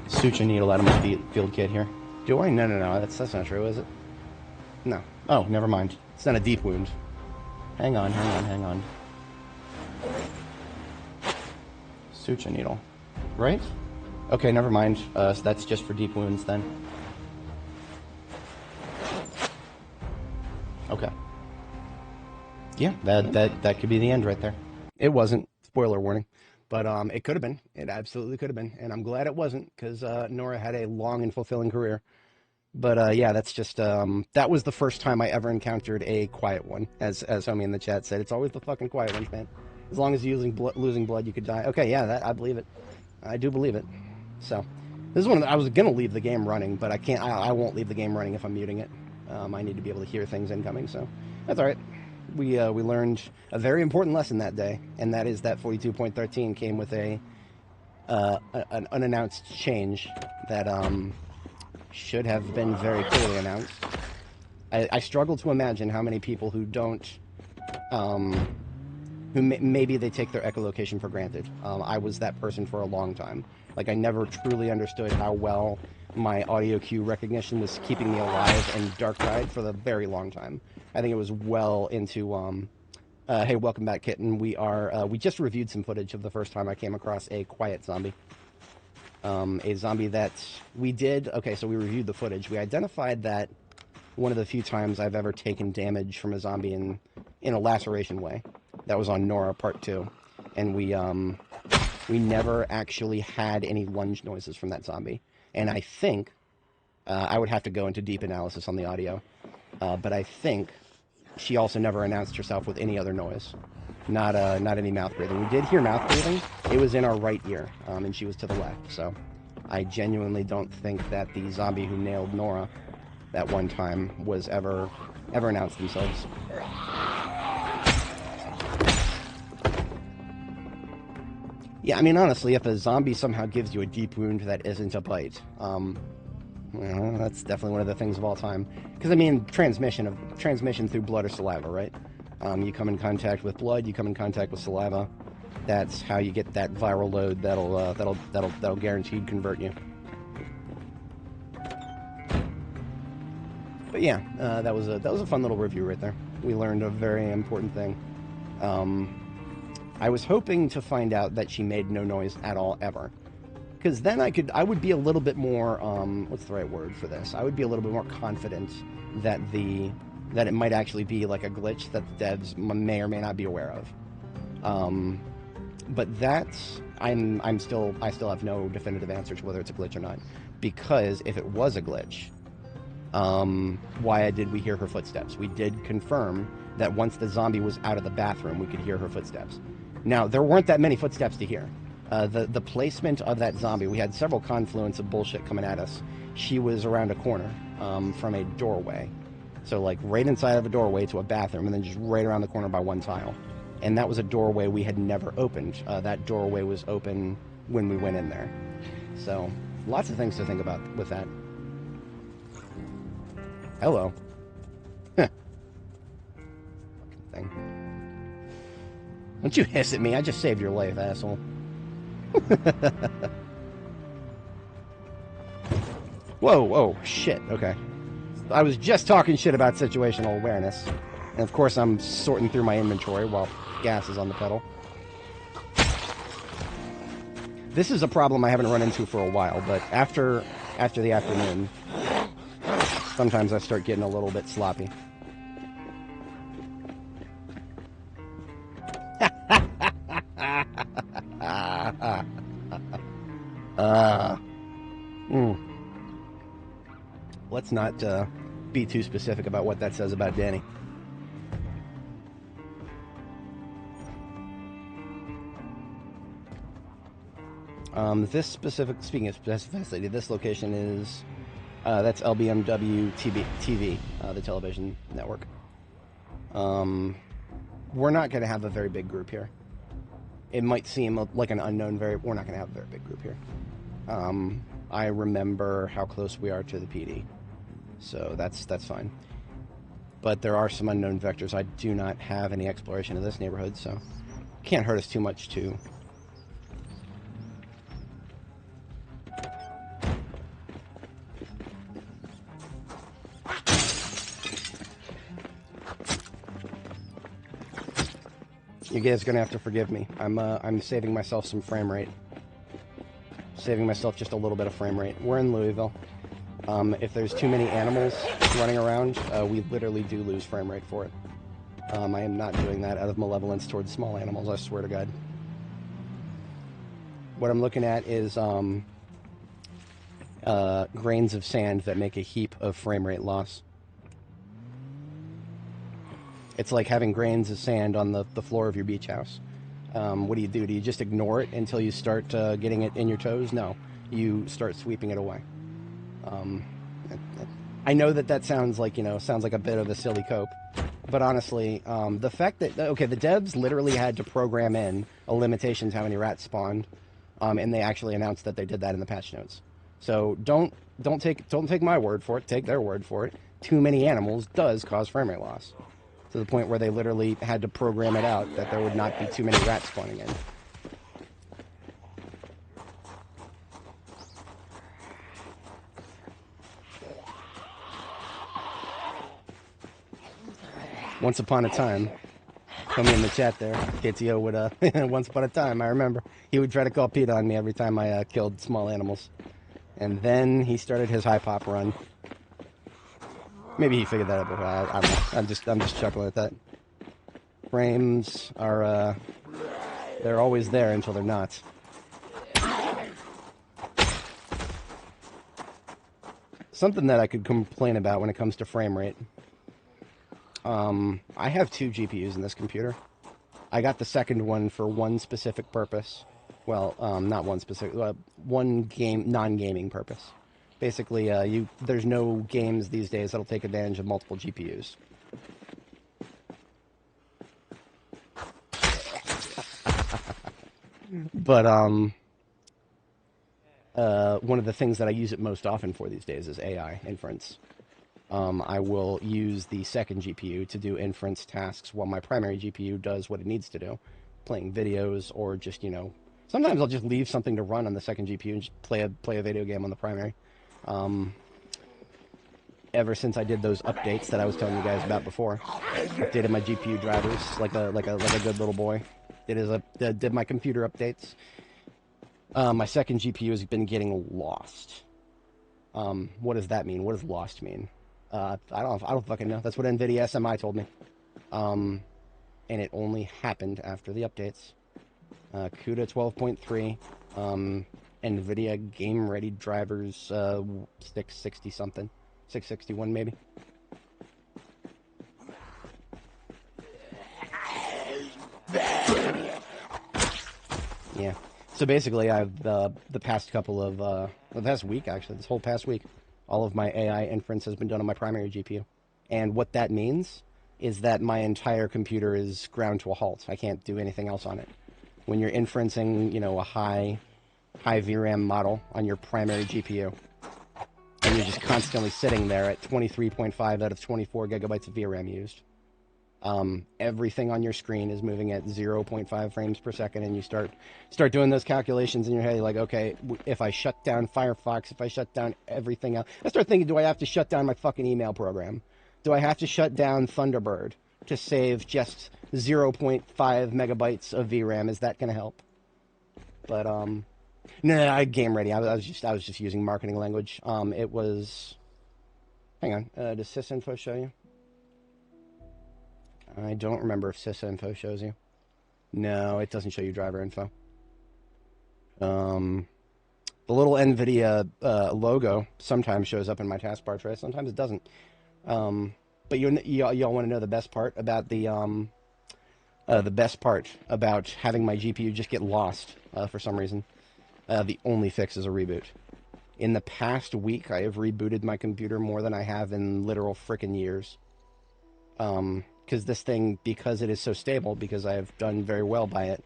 suture needle out of my field kit here. Do I? No. That's not true, is it? No. Oh, never mind. It's not a deep wound. Hang on. Suture needle. Right? Okay, never mind. So that's just for deep wounds then. Okay. Yeah, that could be the end right there. It wasn't. Spoiler warning. But it could have been. It absolutely could have been. And I'm glad it wasn't, because Nora had a long and fulfilling career. But yeah, that's just, that was the first time I ever encountered a quiet one, as homie in the chat said. It's always the fucking quiet ones, man. As long as you're losing blood, you could die. Okay, yeah, I believe it. I do believe it. So, this is one I was going to leave the game running, but I can't, I won't leave the game running if I'm muting it. I need to be able to hear things incoming, so that's alright. We learned a very important lesson that day, and that is that 42.13 came with an unannounced change that should have been very clearly announced. I struggle to imagine how many people who don't, maybe they take their echolocation for granted. I was that person for a long time. Like, I never truly understood how well my audio cue recognition was keeping me alive in dark tide for the very long time. I think it was well into, hey, welcome back, Kitten. We just reviewed some footage of the first time I came across a quiet zombie. A zombie that we did, okay, so we reviewed the footage. We identified that one of the few times I've ever taken damage from a zombie in a laceration way. That was on Nora Part 2. And we never actually had any lunge noises from that zombie. And I think, I would have to go into deep analysis on the audio, but I think she also never announced herself with any other noise. Not any mouth breathing. We did hear mouth breathing. It was in our right ear, and she was to the left. So I genuinely don't think that the zombie who nailed Nora that one time was ever announced themselves. Yeah, I mean, honestly, if a zombie somehow gives you a deep wound that isn't a bite, well, that's definitely one of the things of all time. Because, I mean, transmission through blood or saliva, right? You come in contact with blood, you come in contact with saliva. That's how you get that viral load that'll guaranteed convert you. But yeah, that was a fun little review right there. We learned a very important thing. I was hoping to find out that she made no noise at all, ever. Because then I would be a little bit more, what's the right word for this? I would be a little bit more confident that it might actually be like a glitch that the devs may or may not be aware of. But that I still have no definitive answer to whether it's a glitch or not. Because if it was a glitch, why did we hear her footsteps? We did confirm that once the zombie was out of the bathroom, we could hear her footsteps. Now, there weren't that many footsteps to hear. The placement of that zombie, we had several confluence of bullshit coming at us. She was around a corner from a doorway. So, like, right inside of a doorway to a bathroom, and then just right around the corner by one tile. And that was a doorway we had never opened. That doorway was open when we went in there. So, lots of things to think about with that. Hello. Fucking thing. Don't you hiss at me. I just saved your life, asshole. Whoa, whoa, shit. Okay. I was just talking shit about situational awareness. And of course I'm sorting through my inventory while gas is on the pedal. This is a problem I haven't run into for a while, but after the afternoon, sometimes I start getting a little bit sloppy. Let's not be too specific about what that says about Dani. Speaking of specificity, this location is, that's LBMW TV, the television network. We're not going to have a very big group here. It might seem like an unknown we're not going to have a very big group here. I remember how close we are to the PD, so that's fine. But there are some unknown vectors. I do not have any exploration of this neighborhood, so can't hurt us too much to... You guys are gonna have to forgive me. I'm saving myself some frame rate. Saving myself just a little bit of frame rate. We're in Louisville. If there's too many animals running around, we literally do lose frame rate for it. I am not doing that out of malevolence towards small animals, I swear to God. What I'm looking at is grains of sand that make a heap of frame rate loss. It's like having grains of sand on the floor of your beach house. What do? Do you just ignore it until you start getting it in your toes? No, you start sweeping it away. I know that sounds like, sounds like a bit of a silly cope, but honestly, the fact that, okay, the devs literally had to program in a limitation to how many rats spawned, and they actually announced that they did that in the patch notes. So don't take my word for it, take their word for it. Too many animals does cause frame rate loss. To the point where they literally had to program it out that there would not be too many rats spawning in. Once upon a time, somebody in the chat there, KTO would, once upon a time, I remember, he would try to call PETA on me every time I killed small animals. And then he started his high pop run. Maybe he figured that out before. I don't know. I'm just chuckling at that. Frames are, they're always there until they're not. Something that I could complain about when it comes to frame rate. I have 2 GPUs in this computer. I got the second one for one specific purpose. Well, not one specific, one non-gaming purpose. Basically, there's no games these days that'll take advantage of multiple GPUs. But one of the things that I use it most often for these days is AI inference. I will use the second GPU to do inference tasks while my primary GPU does what it needs to do, playing videos or just, sometimes I'll just leave something to run on the second GPU and just play a video game on the primary. Ever since I did those updates that I was telling you guys about before, updated my GPU drivers like a good little boy. Did my computer updates. My second GPU has been getting lost. What does that mean? What does lost mean? I don't fucking know. That's what NVIDIA SMI told me. And it only happened after the updates. CUDA 12.3, NVIDIA Game Ready drivers, 660 something, 661 maybe. Yeah. So basically, I've the past couple of the past week actually, this whole past week, all of my AI inference has been done on my primary GPU, and what that means is that my entire computer is ground to a halt. I can't do anything else on it. When you're inferencing, you know, a high VRAM model on your primary GPU, and you're just constantly sitting there at 23.5 out of 24 gigabytes of VRAM used. Everything on your screen is moving at 0.5 frames per second, and you start doing those calculations in your head. You're like, okay, if I shut down Firefox, if I shut down everything else, I start thinking, do I have to shut down my fucking email program? Do I have to shut down Thunderbird to save just 0.5 megabytes of VRAM? Is that going to help? But no, I game ready. I was just using marketing language. It was. Hang on. Does sysinfo show you? I don't remember if sysinfo shows you. No, it doesn't show you driver info. The little NVIDIA logo sometimes shows up in my taskbar tray. Sometimes it doesn't. But y'all want to know the best part about the best part about having my GPU just get lost for some reason. The only fix is a reboot. In the past week, I have rebooted my computer more than I have in literal frickin' years. Because this thing, because it is so stable, because I have done very well by it,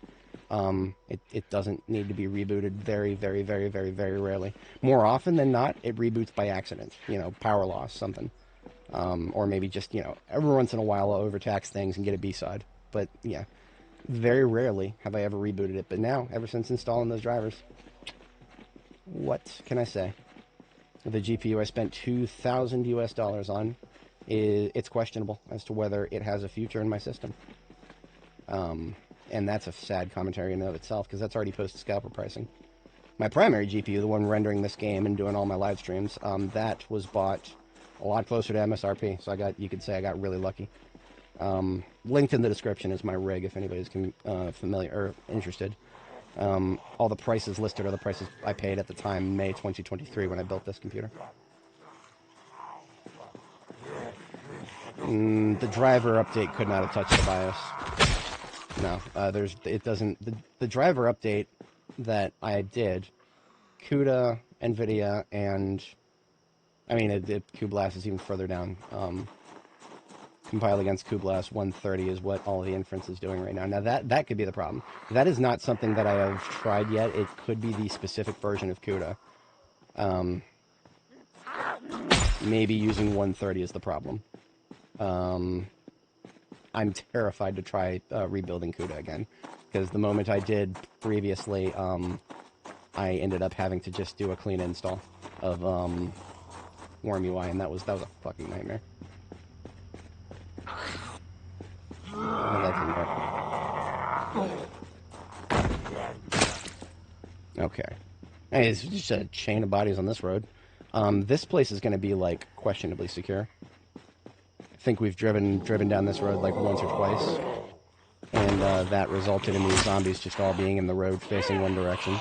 it doesn't need to be rebooted very, very, very, very, very rarely. More often than not, it reboots by accident. You know, power loss, something. Or maybe just, you know, every once in a while I'll overtax things and get a B-side. But, yeah, very rarely have I ever rebooted it. But now, ever since installing those drivers, what can I say? The GPU I spent $2,000 US on, it's questionable as to whether it has a future in my system. And that's a sad commentary in and of itself, because that's already post-scalper pricing. My primary GPU, the one rendering this game and doing all my live streams, that was bought a lot closer to MSRP, so you could say I got really lucky. Linked in the description is my rig, if anybody's familiar or interested. All the prices listed are the prices I paid at the time, May 2023, when I built this computer. The driver update could not have touched the BIOS. No, it doesn't. The driver update that I did, CUDA, NVIDIA, and I mean, cuBLAS is even further down. Compile against cuBLAS 130 is what all the inference is doing right now. Now that could be the problem. That is not something that I have tried yet. It could be the specific version of CUDA. Maybe using 130 is the problem. I'm terrified to try rebuilding CUDA again, because the moment I did previously, I ended up having to just do a clean install of Warm UI, and that was a fucking nightmare. Oh, that didn't work. Okay. Hey, it's just a chain of bodies on this road. This place is going to be, like, questionably secure. I think we've driven down this road, like, once or twice. And that resulted in these zombies just all being in the road facing one direction.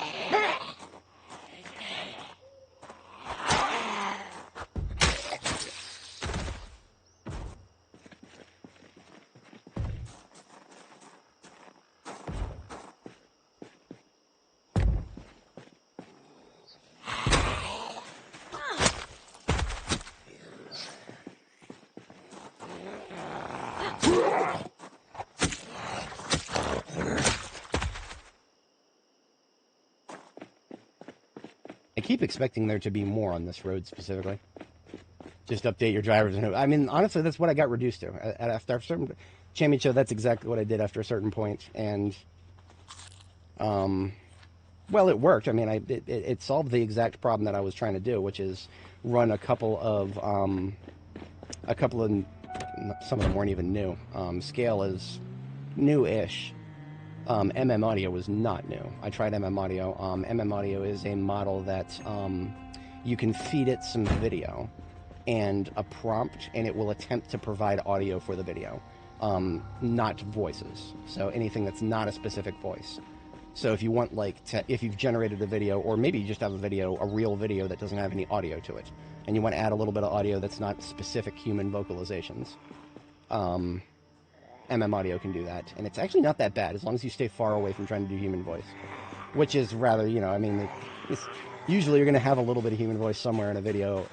I keep expecting there to be more on this road specifically. Just update your drivers. I mean, honestly, that's what I got reduced to. After a certain championship, that's exactly what I did after a certain point. And, well, it worked. I mean, it solved the exact problem that I was trying to do, which is run a couple of, some of them weren't even new. Scale is new-ish. MM Audio was not new. I tried MM Audio. MM Audio is a model that you can feed it some video and a prompt, and it will attempt to provide audio for the video, not voices. So anything that's not a specific voice. So if you want, like, if you've generated a video, or maybe you just have a real video that doesn't have any audio to it, and you want to add a little bit of audio that's not specific human vocalizations, MM Audio can do that. And it's actually not that bad, as long as you stay far away from trying to do human voice. Which is rather, I mean, usually you're going to have a little bit of human voice somewhere in a video,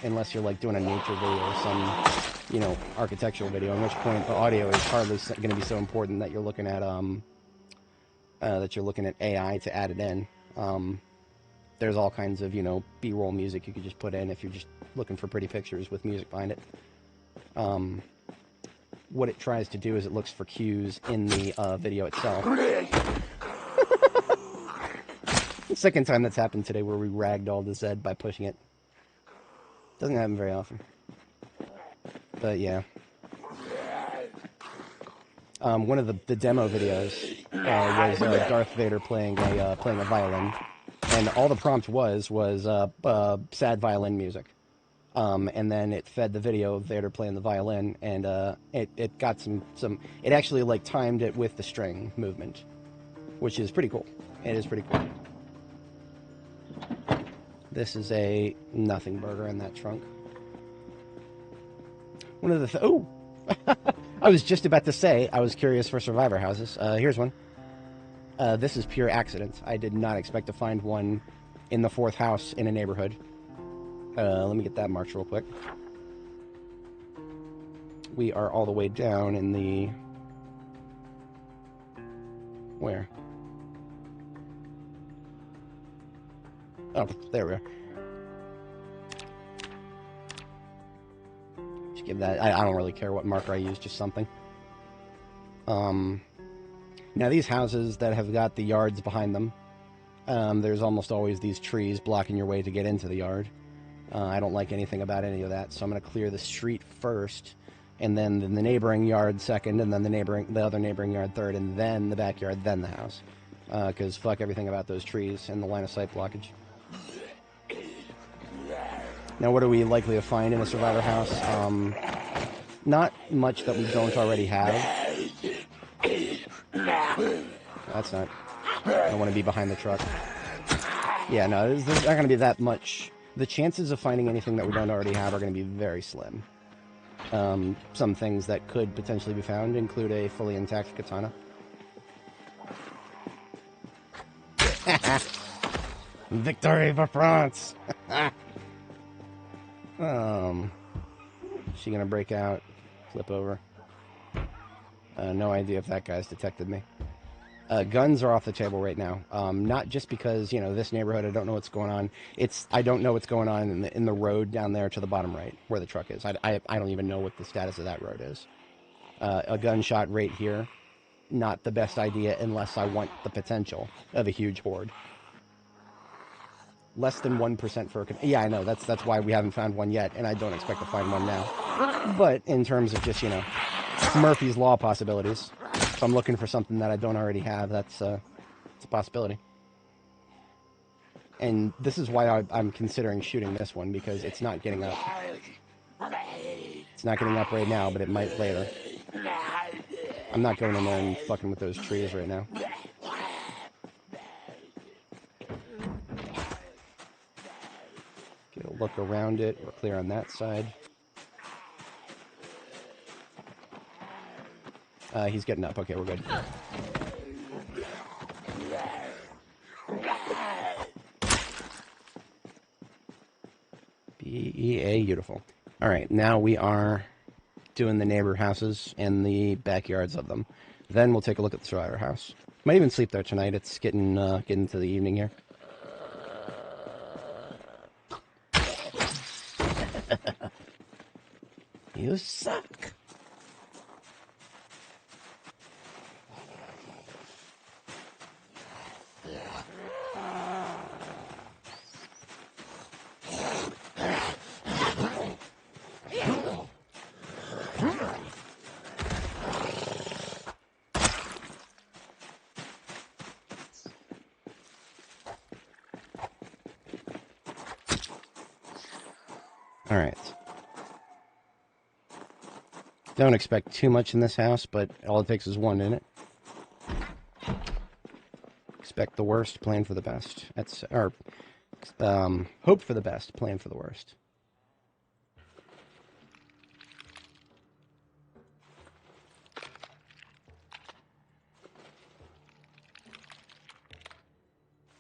unless you're, like, doing a nature video or some, architectural video, in which point the audio is hardly going to be so important that you're looking at, AI to add it in. There's all kinds of, B-roll music you could just put in if you're just looking for pretty pictures with music behind it. What it tries to do is it looks for cues in the video itself. The second time that's happened today where we ragdolled his head by pushing it. Doesn't happen very often. But yeah. One of the demo videos was Darth Vader playing a violin, and all the prompt was sad violin music. And then it fed the video of Vader playing the violin, and it got some. It actually, like, timed it with the string movement, which is pretty cool. It is pretty cool. This is a nothing burger in that trunk. One of the oh. I was just about to say, I was curious for survivor houses. Here's one. This is pure accident. I did not expect to find one in the 4th house in a neighborhood. Let me get that marked real quick. We are all the way down in the... Where? Oh, there we are. Give that. I don't really care what marker I use, just something. Now these houses that have got the yards behind them, there's almost always these trees blocking your way to get into the yard. I don't like anything about any of that, so I'm going to clear the street first, and then the neighboring yard second, and then the other neighboring yard third, and then the backyard, then the house. Because fuck everything about those trees and the line of sight blockage. Now, what are we likely to find in a survivor house? Not much that we don't already have. That's not... I don't want to be behind the truck. Yeah, no, there's not going to be that much. The chances of finding anything that we don't already have are going to be very slim. Some things that could potentially be found include a fully intact katana. Victory for France! She gonna break out, flip over. No idea if that guy's detected me. Guns are off the table right now. Not just because, this neighborhood, I don't know what's going on. I don't know what's going on in the road down there to the bottom right, where the truck is. I don't even know what the status of that road is. A gunshot right here, not the best idea unless I want the potential of a huge horde. Less than 1% for a... Yeah, I know, that's why we haven't found one yet, and I don't expect to find one now. But in terms of just, Murphy's Law possibilities, if I'm looking for something that I don't already have, it's a possibility. And this is why I'm considering shooting this one, because it's not getting up. It's not getting up right now, but it might later. I'm not going in there and fucking with those trees right now. Get a look around it. We're clear on that side. He's getting up. Okay, we're good. Beautiful. All right, now we are doing the neighbor houses and the backyards of them. Then we'll take a look at the survivor house. Might even sleep there tonight. It's getting to the evening here. You suck. All right. Don't expect too much in this house, but all it takes is one in it. Expect the worst, plan for the best. Hope for the best, plan for the worst.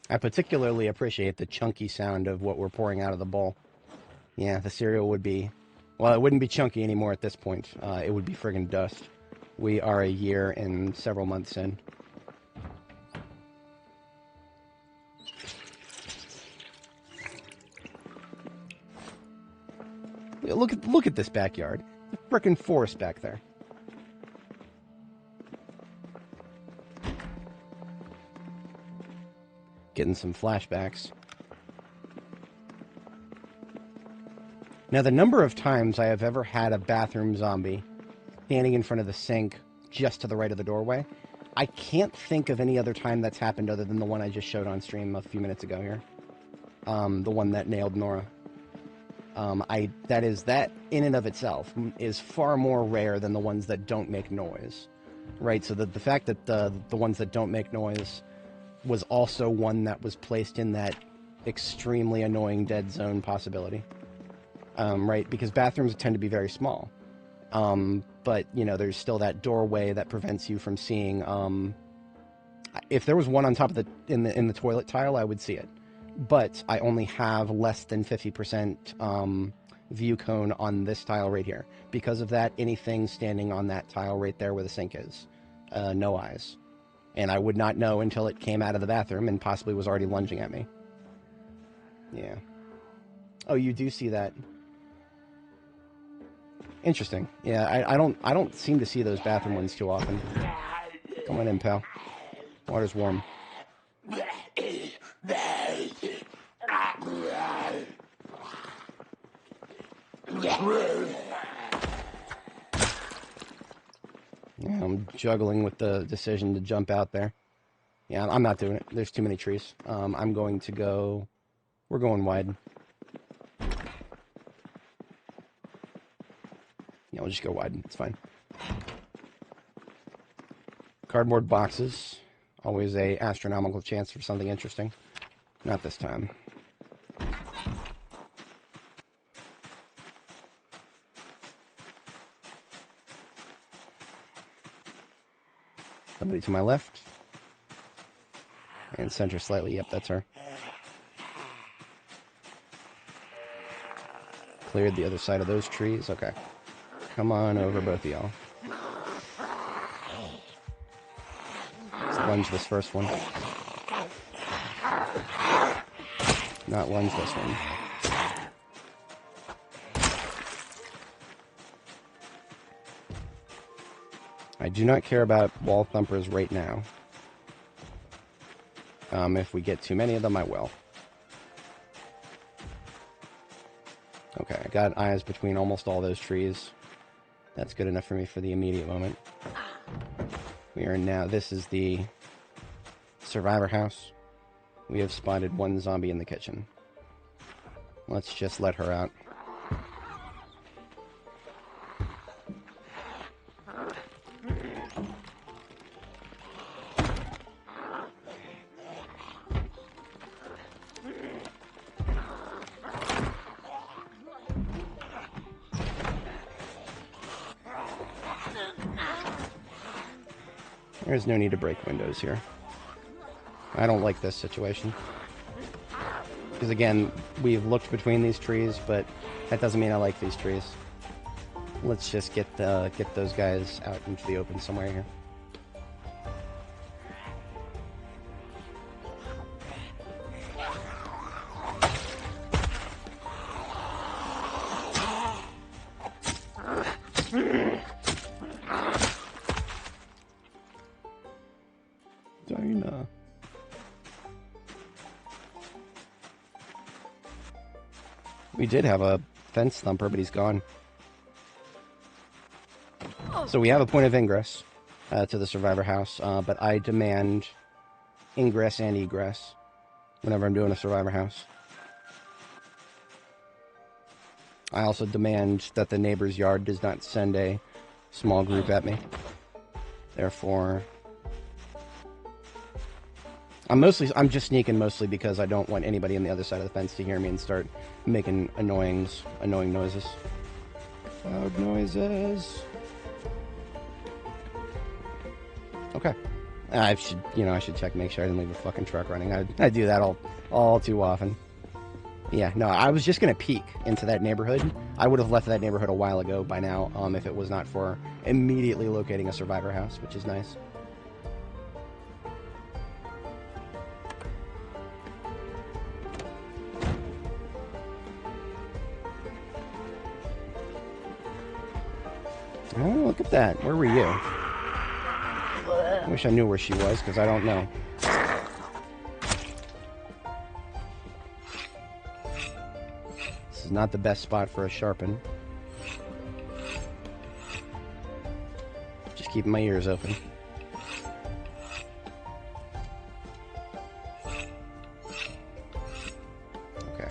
I particularly appreciate the chunky sound of what we're pouring out of the bowl. Yeah, the cereal would be... Well, it wouldn't be chunky anymore at this point. It would be friggin' dust. We are a year and several months in. Look at this backyard. A frickin' forest back there. Getting some flashbacks. Now, the number of times I have ever had a bathroom zombie standing in front of the sink just to the right of the doorway, I can't think of any other time that's happened other than the one I just showed on stream a few minutes ago here. The one that nailed Nora. That in and of itself is far more rare than the ones that don't make noise, right? So the fact that the ones that don't make noise was also one that was placed in that extremely annoying dead zone possibility, right? Because bathrooms tend to be very small, but you know there's still that doorway that prevents you from seeing. If there was one on top of in the toilet tile, I would see it. But I only have less than 50% view cone on this tile right here. Because of that, anything standing on that tile right there where the sink is, no eyes. And I would not know until it came out of the bathroom and possibly was already lunging at me. Yeah. Oh, you do see that. Interesting. Yeah, I don't seem to see those bathroom ones too often. Come on in, pal. Water's warm. Yeah, I'm juggling with the decision to jump out there. Yeah, I'm not doing it. There's too many trees. I'm going to go... We're going wide. Yeah, we'll just go wide. It's fine. Cardboard boxes. Always a astronomical chance for something interesting. Not this time. Somebody to my left. And center slightly. Yep, that's her. Cleared the other side of those trees. Okay. Come on over, both of y'all. Let's lunge this first one. Not lunge this one. I do not care about wall thumpers right now. If we get too many of them, I will. Okay, I got eyes between almost all those trees. That's good enough for me for the immediate moment. We are now... This is the survivor house. We have spotted one zombie in the kitchen. Let's just let her out. There's no need to break windows here. I don't like this situation. Because again, we've looked between these trees, but that doesn't mean I like these trees. Let's just get those guys out into the open somewhere here. Dana. We did have a fence thumper, but he's gone. So we have a point of ingress to the survivor house, but I demand ingress and egress whenever I'm doing a survivor house. I also demand that the neighbor's yard does not send a small group at me. Therefore, I'm just sneaking mostly because I don't want anybody on the other side of the fence to hear me and start making annoying noises. Loud noises. Okay. I should check, make sure I didn't leave a fucking truck running. I do that all too often. Yeah, no, I was just gonna peek into that neighborhood. I would have left that neighborhood a while ago by now, if it was not for immediately locating a survivor house, which is nice. Oh, look at that. Where were you? I wish I knew where she was, because I don't know. This is not the best spot for a sharpen. Just keeping my ears open. Okay.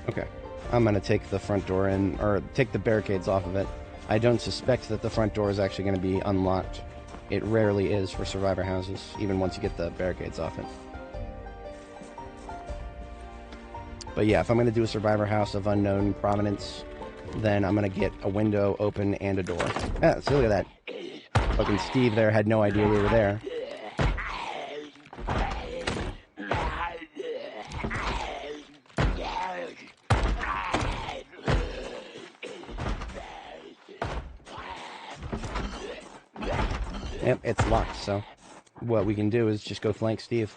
Okay. I'm gonna take the front door in, or take the barricades off of it. I don't suspect that the front door is actually going to be unlocked. It rarely is for survivor houses, even once you get the barricades off it. But yeah, if I'm going to do a survivor house of unknown provenance, then I'm going to get a window open and a door. Ah, so look at that. Fucking Steve there had no idea we were there. Yep, it's locked, so what we can do is just go flank Steve.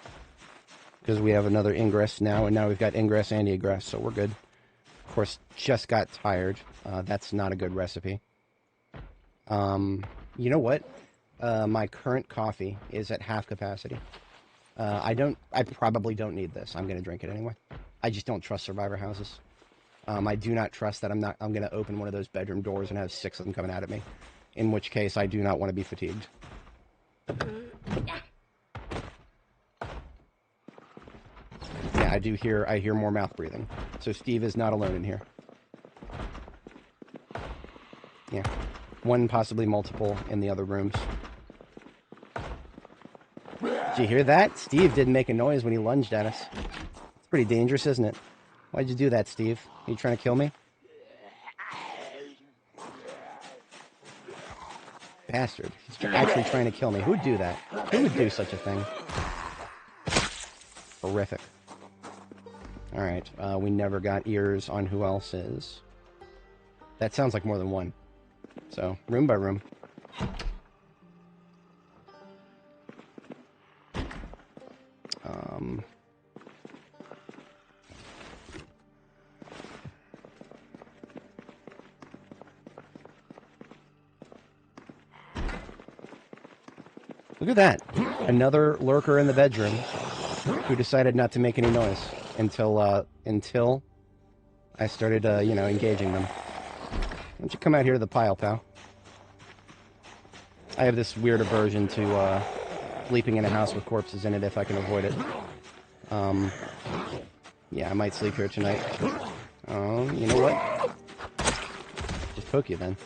Because we have another ingress now, and now we've got ingress and egress, so we're good. Of course, just got tired. That's not a good recipe. You know what? My current coffee is at half capacity. I probably don't need this. I'm going to drink it anyway. I just don't trust survivor houses. I do not trust that I'm going to open one of those bedroom doors and have 6 of them coming out at me. In which case, I do not want to be fatigued. Yeah, I hear more mouth breathing. So Steve is not alone in here. Yeah. One, possibly multiple in the other rooms. Did you hear that? Steve didn't make a noise when he lunged at us. It's pretty dangerous, isn't it? Why'd you do that, Steve? Are you trying to kill me? Bastard. He's actually trying to kill me. Who would do that? Who would do such a thing? Horrific. Alright, we never got ears on who else is. That sounds like more than one. So, room by room. Look at that. Another lurker in the bedroom who decided not to make any noise until I started, engaging them. Why don't you come out here to the pile, pal? I have this weird aversion to sleeping in a house with corpses in it if I can avoid it. Yeah, I might sleep here tonight. You know what? Just poke you then.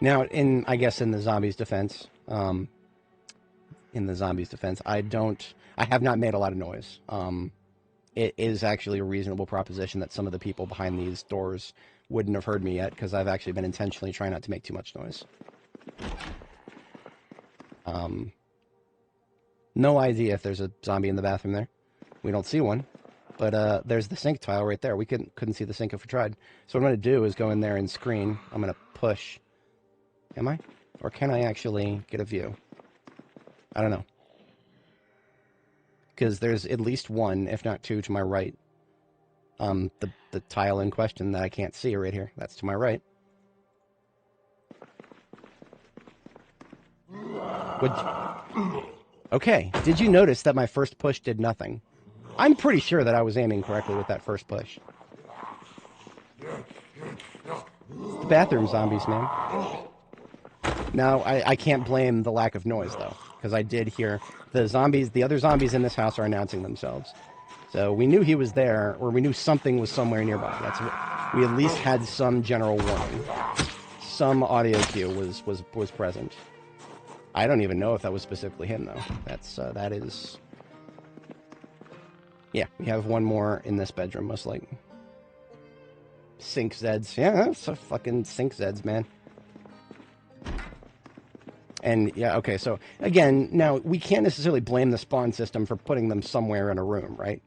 Now, I guess in the zombies' defense, I have not made a lot of noise. It is actually a reasonable proposition that some of the people behind these doors wouldn't have heard me yet, because I've actually been intentionally trying not to make too much noise. No idea if there's a zombie in the bathroom there. We don't see one, but there's the sink tile right there. We couldn't see the sink if we tried. So what I'm going to do is go in there and screen. I'm going to push. Am I? Or can I actually get a view? I don't know. Because there's at least one, if not two, to my right. The tile in question that I can't see right here. That's to my right. Okay, did you notice that my first push did nothing? I'm pretty sure that I was aiming correctly with that first push. Bathroom zombies, man. Now, I can't blame the lack of noise, though, because I did hear the other zombies in this house are announcing themselves. So we knew he was there, or we knew something was somewhere nearby. We at least had some general warning. Some audio cue was present. I don't even know if that was specifically him, though. That is... Yeah, we have one more in this bedroom, most likely. Sink Zeds. Yeah, that's a fucking Sink Zeds, man. And, yeah, okay, so, again, now, we can't necessarily blame the spawn system for putting them somewhere in a room, right?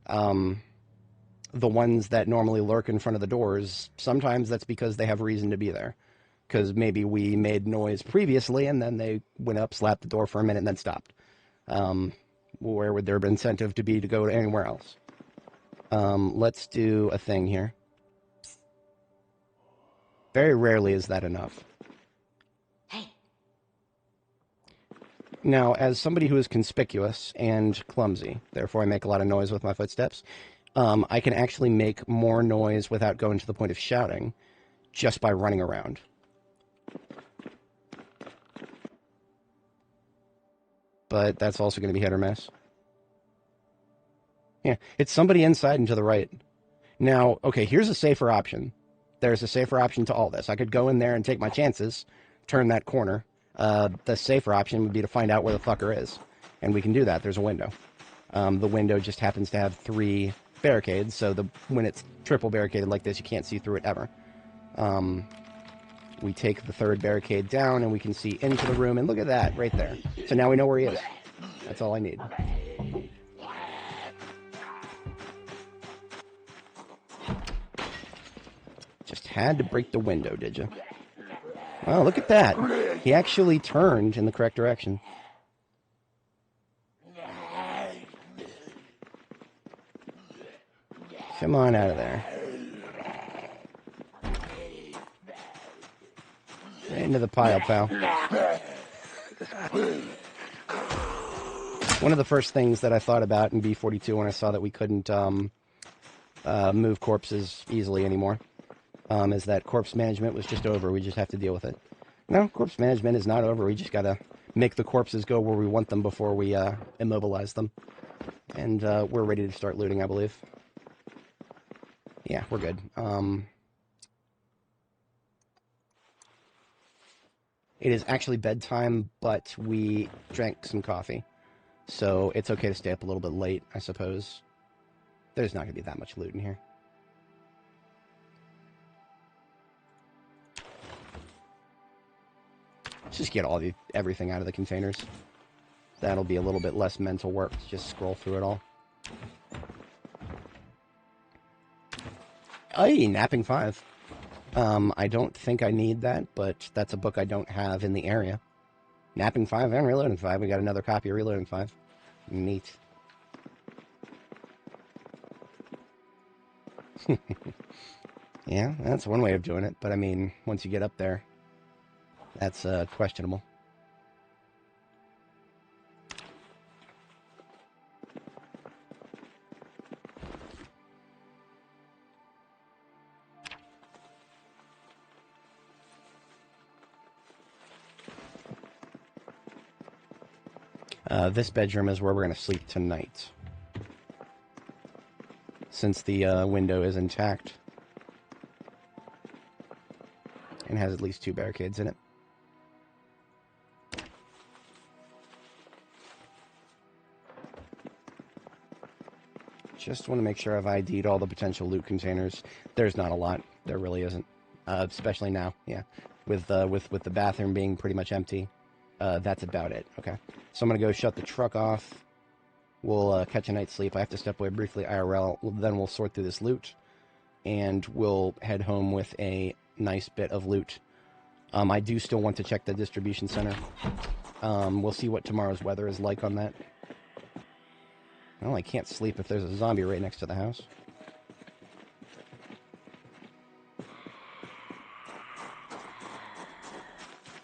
The ones that normally lurk in front of the doors, sometimes that's because they have reason to be there. Because maybe we made noise previously, and then they went up, slapped the door for a minute, and then stopped. Where would their incentive to be to go to anywhere else? Let's do a thing here. Very rarely is that enough. Hey. Now, as somebody who is conspicuous and clumsy, therefore I make a lot of noise with my footsteps, I can actually make more noise without going to the point of shouting, just by running around. But that's also going to be hit or miss. Yeah, it's somebody inside and to the right. Now, okay, here's a safer option. There's a safer option to all this. I could go in there and take my chances, turn that corner. The safer option would be to find out where the fucker is. And we can do that. There's a window. The window just happens to have 3 barricades, so when it's triple barricaded like this, you can't see through it ever. We take the 3rd barricade down, and we can see into the room, and look at that, right there. So now we know where he is. That's all I need. Just had to break the window, did you? Oh, look at that. He actually turned in the correct direction. Come on out of there. Right into the pile, pal. One of the first things that I thought about in B42 when I saw that we couldn't move corpses easily anymore is that corpse management was just over. We just have to deal with it. No, corpse management is not over. We just got to make the corpses go where we want them before we immobilize them. And we're ready to start looting, I believe. Yeah, we're good. It is actually bedtime, but we drank some coffee. So it's okay to stay up a little bit late, I suppose. There's not going to be that much loot in here. Let's just get everything out of the containers. That'll be a little bit less mental work to just scroll through it all. Hey, Napping 5. I don't think I need that, but that's a book I don't have in the area. Napping 5 and Reloading 5. We got another copy of Reloading 5. Neat. Yeah, that's one way of doing it, but I mean, once you get up there, that's questionable. This bedroom is where we're going to sleep tonight, since the window is intact and has at least 2 barricades in it. Just want to make sure I've ID'd all the potential loot containers. There's not a lot. There really isn't, especially now. Yeah, with the bathroom being pretty much empty. That's about it. Okay, so I'm gonna go shut the truck off. We'll catch a night's sleep. I have to step away briefly IRL. Then we'll sort through this loot, and we'll head home with a nice bit of loot. I do still want to check the distribution center. We'll see what tomorrow's weather is like on that. Well, I can't sleep if there's a zombie right next to the house.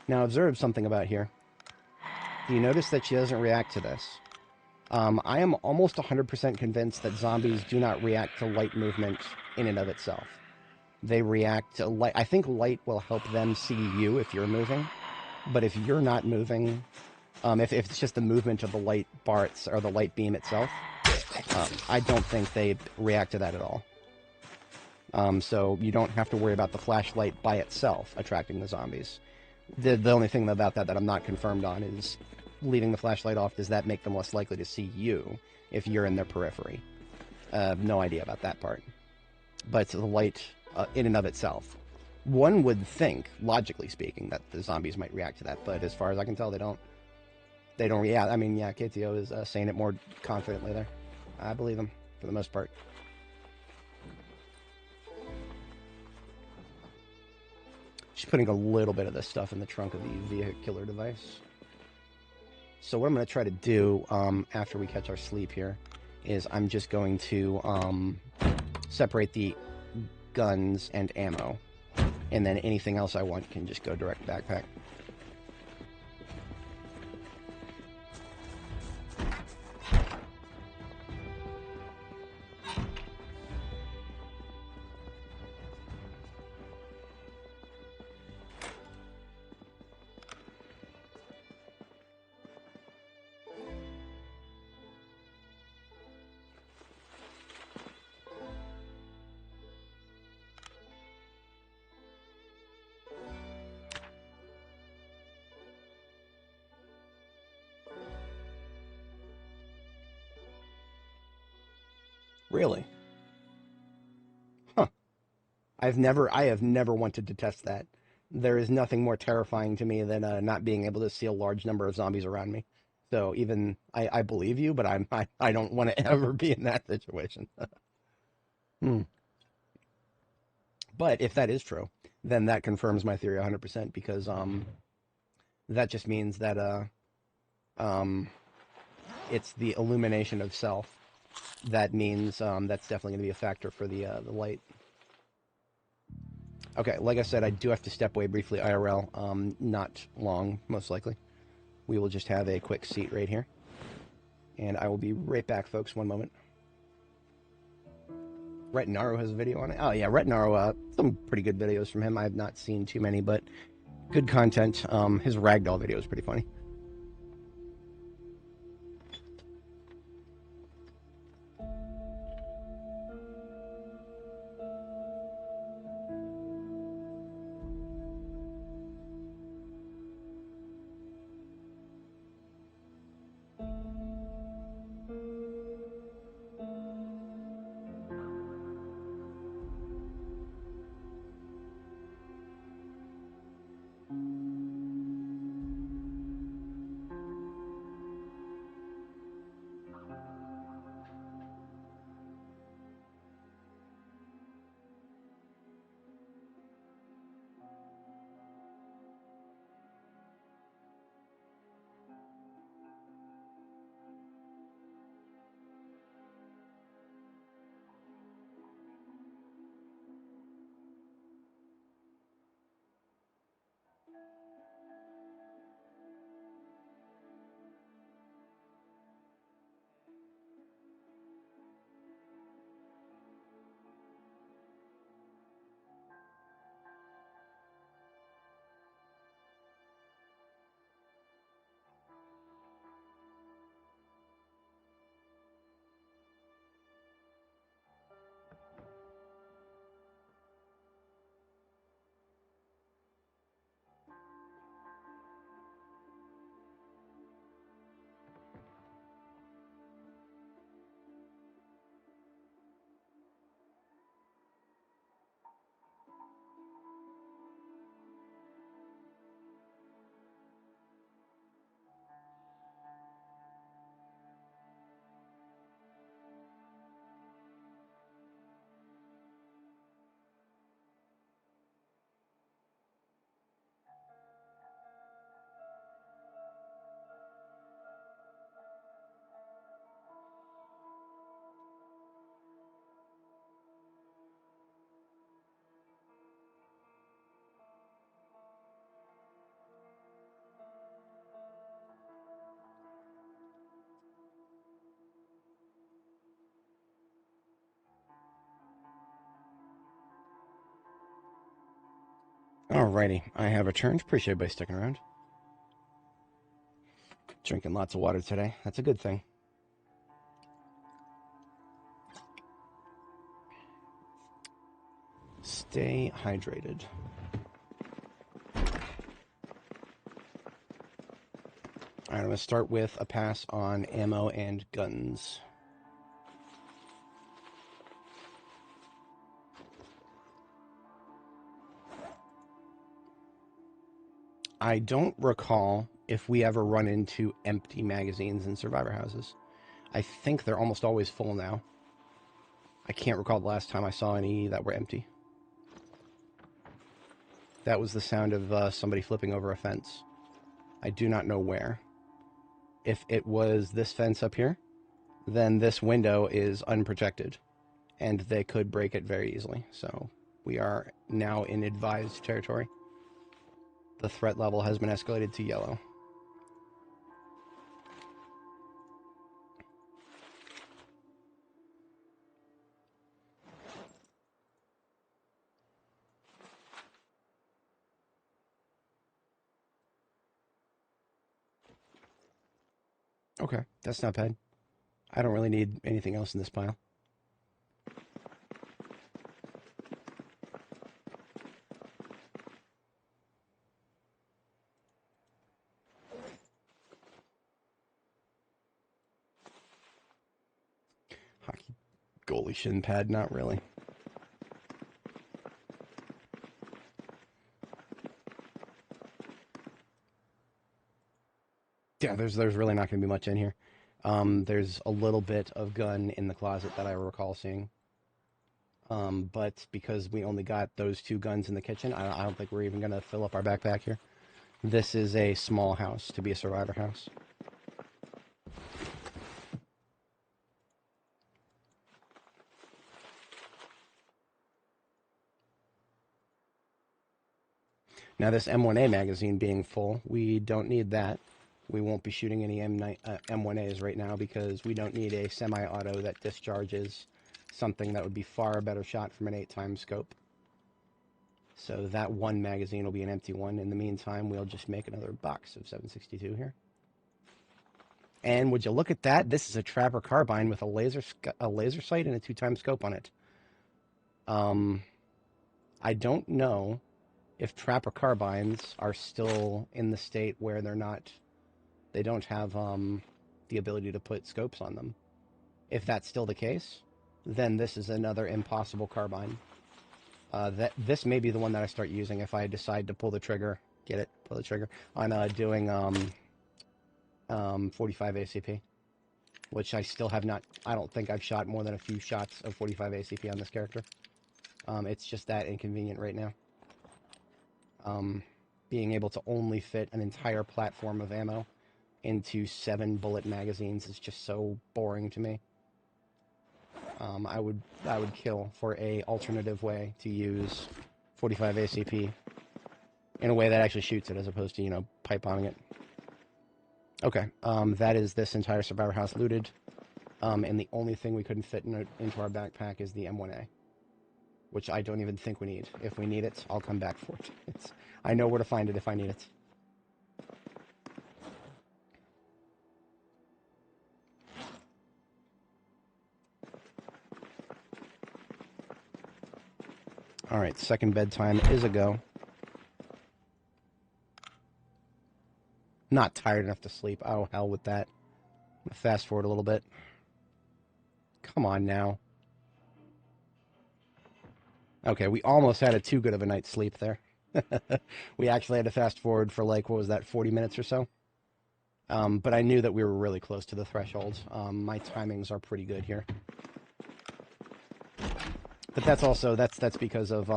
Now, observe something about here. Do you notice that she doesn't react to this? I am almost 100% convinced that zombies do not react to light movement in and of itself. They react to light. I think light will help them see you if you're moving. But if you're not moving, if it's just the movement of the light bar or the light beam itself, I don't think they react to that at all. So you don't have to worry about the flashlight by itself attracting the zombies. The only thing about that I'm not confirmed on is leaving the flashlight off, does that make them less likely to see you if you're in their periphery? No idea about that part. But the light in and of itself, one would think, logically speaking, that the zombies might react to that, but as far as I can tell, they don't. They don't react. I mean, yeah, KTO is saying it more confidently there. I believe him, for the most part. Just putting a little bit of this stuff in the trunk of the vehicular device. So what I'm going to try to do after we catch our sleep here is I'm just going to separate the guns and ammo. And then anything else I want can just go direct backpack. Really? Huh. I have never wanted to test that. There is nothing more terrifying to me than not being able to see a large number of zombies around me. So even, I believe you, but I don't want to ever be in that situation. But if that is true, then that confirms my theory 100% because that just means that it's the illumination of self. That means that's definitely going to be a factor for the light. Okay, like I said, I do have to step away briefly IRL. Not long, most likely. We will just have a quick seat right here. And I will be right back, folks. One moment. Retinaru has a video on it. Oh, yeah, Retinaru, some pretty good videos from him. I have not seen too many, but good content. His Ragdoll video is pretty funny. Alrighty, I have returned. Appreciate everybody sticking around. Drinking lots of water today. That's a good thing. Stay hydrated. Alright, I'm going to start with a pass on ammo and guns. I don't recall if we ever run into empty magazines in survivor houses. I think they're almost always full now. I can't recall the last time I saw any that were empty. That was the sound of somebody flipping over a fence. I do not know where. If it was this fence up here, then this window is unprotected, and they could break it very easily. So we are now in advised territory. The threat level has been escalated to yellow. Okay, that's not bad. I don't really need anything else in this pile. Hockey goalie shin pad, not really. Yeah, there's really not going to be much in here. There's a little bit of gun in the closet that I recall seeing. But because we only got those 2 guns in the kitchen, I don't think we're even going to fill up our backpack here. This is a small house to be a survivor house. Now this M1A magazine being full, we don't need that. We won't be shooting any M1As right now because we don't need a semi-auto that discharges something that would be far better shot from an 8x scope. So that one magazine will be an empty one. In the meantime, we'll just make another box of 7.62 here. And would you look at that? This is a Trapper carbine with a laser sight and a 2x scope on it. I don't know if Trapper carbines are still in the state where they don't have the ability to put scopes on them. If that's still the case, then this is another impossible carbine. This may be the one that I start using if I decide to pull the trigger, pull the trigger, on doing 45 ACP, which I still have not, I don't think I've shot more than a few shots of 45 ACP on this character. It's just that inconvenient right now. Being able to only fit an entire platform of ammo into 7 bullet magazines is just so boring to me. I would kill for a alternative way to use 45 ACP in a way that actually shoots it as opposed to, you know, pipe bombing it. Okay, that is this entire survivor house looted, and the only thing we couldn't fit into our backpack is the M1A, which I don't even think we need. If we need it, I'll come back for it. I know where to find it if I need it. Alright, second bedtime is a go. Not tired enough to sleep. Oh, hell with that. I'm gonna fast forward a little bit. Come on now. Okay, we almost had a too good of a night's sleep there. We actually had to fast forward for like, what was that, 40 minutes or so? But I knew that we were really close to the threshold. My timings are pretty good here. But that's also, that's because of,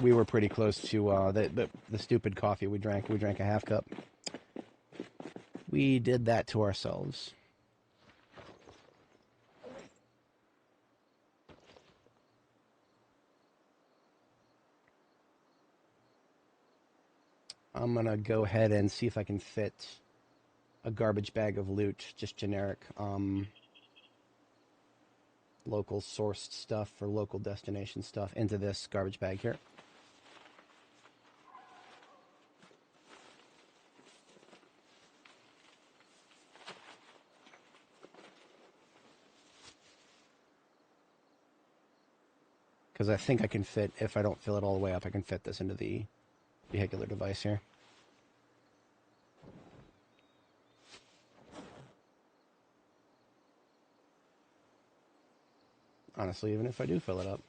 we were pretty close to the stupid coffee we drank. We drank a half cup. We did that to ourselves. I'm going to go ahead and see if I can fit a garbage bag of loot, just generic local sourced stuff or local destination stuff into this garbage bag here. Because I think I can fit, if I don't fill it all the way up, I can fit this into the vehicular device here. Honestly, even if I do fill it up.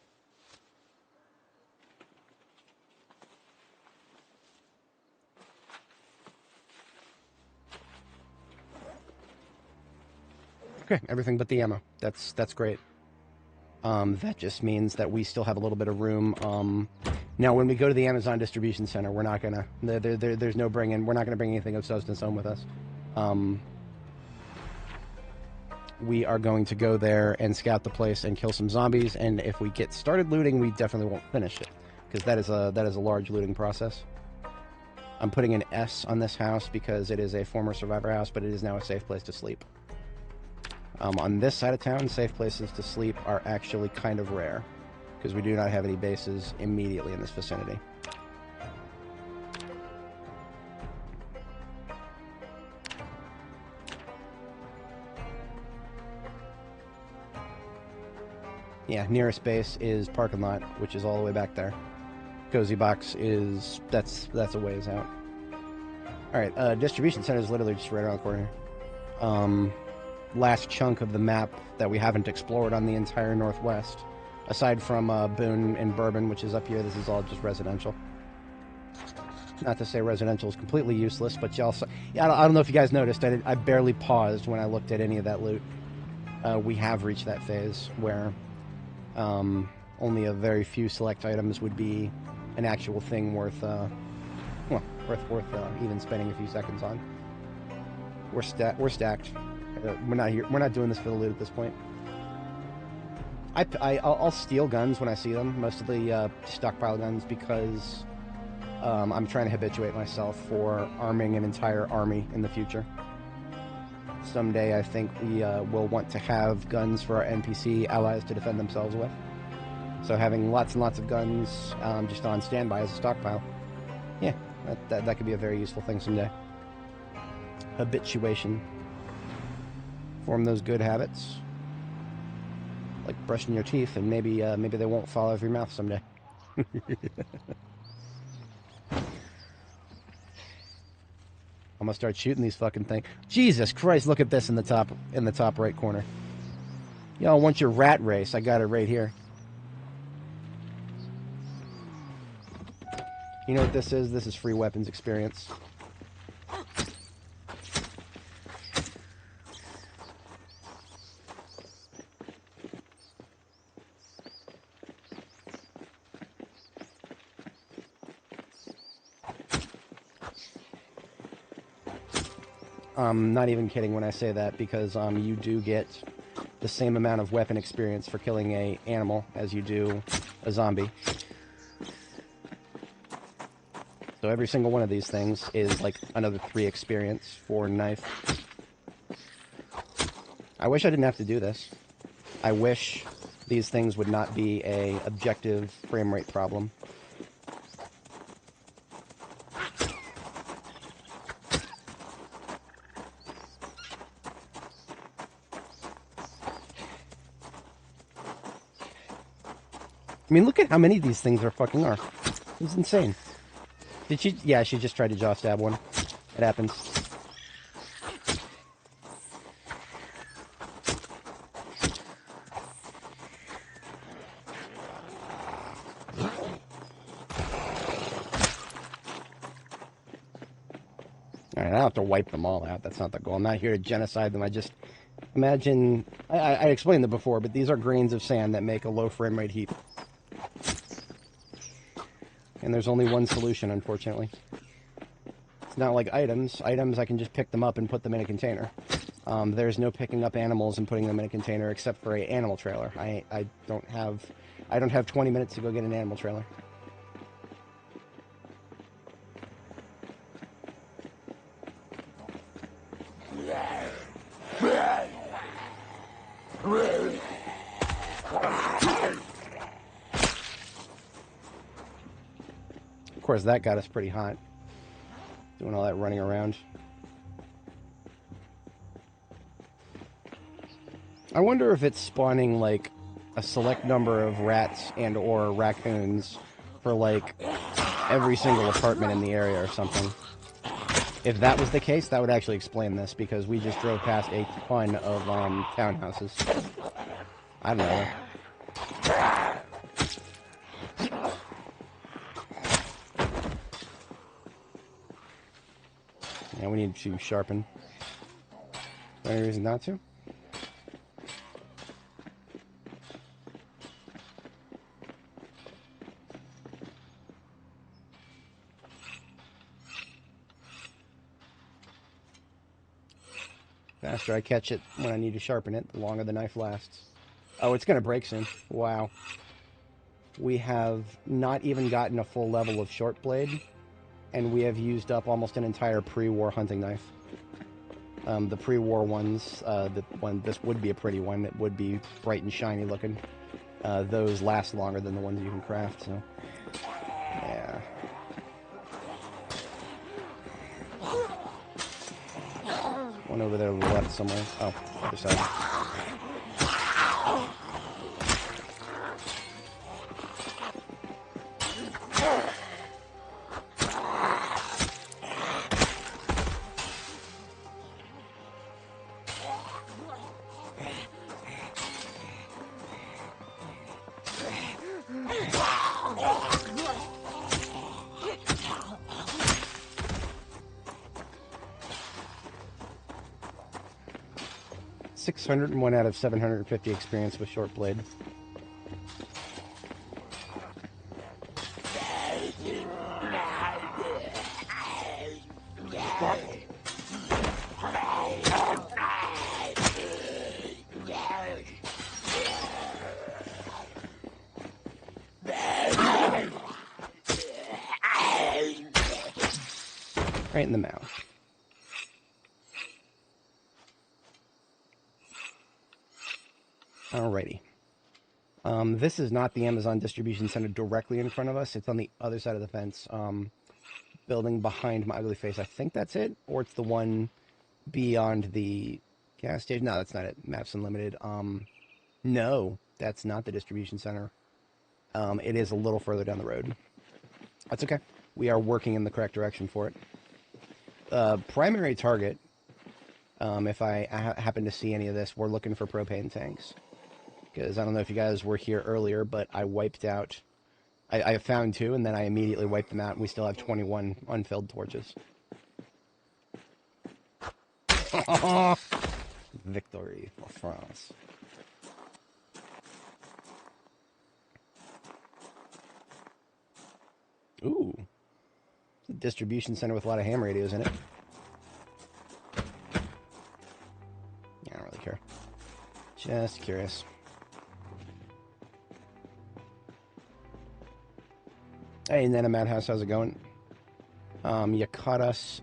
Okay, everything but the ammo. That's great. That just means that we still have a little bit of room. Now, when we go to the Amazon distribution center, we're not gonna. There's no bringing. We're not gonna bring anything of substance home with us. We are going to go there and scout the place and kill some zombies. And if we get started looting, we definitely won't finish it because that is a large looting process. I'm putting an S on this house because it is a former survivor house, but it is now a safe place to sleep. On this side of town, safe places to sleep are actually kind of rare because we do not have any bases immediately in this vicinity. Yeah, nearest base is parking lot, which is all the way back there. Cozy box is that's a ways out. All right, distribution center is literally just right around the corner. Last chunk of the map that we haven't explored on the entire Northwest. Aside from Boone and Bourbon, which is up here, this is all just residential. Not to say residential is completely useless, but y'all... Yeah, I don't know if you guys noticed, I barely paused when I looked at any of that loot. We have reached that phase where only a very few select items would be an actual thing worth even spending a few seconds on. We're stacked. We're not here. We're not doing this for the loot at this point. I'll steal guns when I see them, mostly stockpile guns, because I'm trying to habituate myself for arming an entire army in the future. Someday I think we will want to have guns for our NPC allies to defend themselves with. So having lots and lots of guns just on standby as a stockpile, yeah, that could be a very useful thing someday. Habituation. Form those good habits, like brushing your teeth, and maybe they won't fall out of your mouth someday. I'm gonna start shooting these fucking things. Jesus Christ! Look at this in the top right corner. Y'all want your rat race? I got it right here. You know what this is? This is free weapons experience. I'm not even kidding when I say that, because you do get the same amount of weapon experience for killing an animal as you do a zombie. So every single one of these things is like another 3 experience for knife. I wish I didn't have to do this. I wish these things would not be a objective frame rate problem. I mean, look at how many of these things there fucking are. It's insane. Did she? Yeah, she just tried to jaw stab one. It happens. Alright, I don't have to wipe them all out. That's not the goal. I'm not here to genocide them. I just imagine... I explained it before, but these are grains of sand that make a low frame rate heap. And there's only one solution, unfortunately. It's not like items. Items, I can just pick them up and put them in a container. There's no picking up animals and putting them in a container except for an animal trailer. I don't have 20 minutes to go get an animal trailer. Of course, that got us pretty hot. Doing all that running around. I wonder if it's spawning, like, a select number of rats and or raccoons for like every single apartment in the area or something. If that was the case, that would actually explain this, because we just drove past a ton of townhouses. I don't know. Yeah, we need to sharpen. Any reason not to? The faster I catch it when I need to sharpen it, the longer the knife lasts. Oh, it's going to break soon. Wow. We have not even gotten a full level of short blade, and we have used up almost an entire pre-war hunting knife. The pre-war ones, this would be a pretty one. It would be bright and shiny looking. Those last longer than the ones you can craft, so... yeah. One over there to the left somewhere. Oh, other side. ...601 out of 750 experience with short blade. Right in the mouth. Alrighty. This is not the Amazon distribution center directly in front of us. It's on the other side of the fence. Building behind my ugly face. I think that's it. Or it's the one beyond the gas station. No, that's not it. Maps Unlimited. No, that's not the distribution center. It is a little further down the road. That's okay. We are working in the correct direction for it. Primary target, if I happen to see any of this, we're looking for propane tanks. Because I don't know if you guys were here earlier, but I wiped out... I found 2, and then I immediately wiped them out, and we still have 21 unfilled torches. Victory for France. Ooh. It's a distribution center with a lot of ham radios in it. Yeah, I don't really care. Just curious. Hey, Nana Madhouse, how's it going? You caught us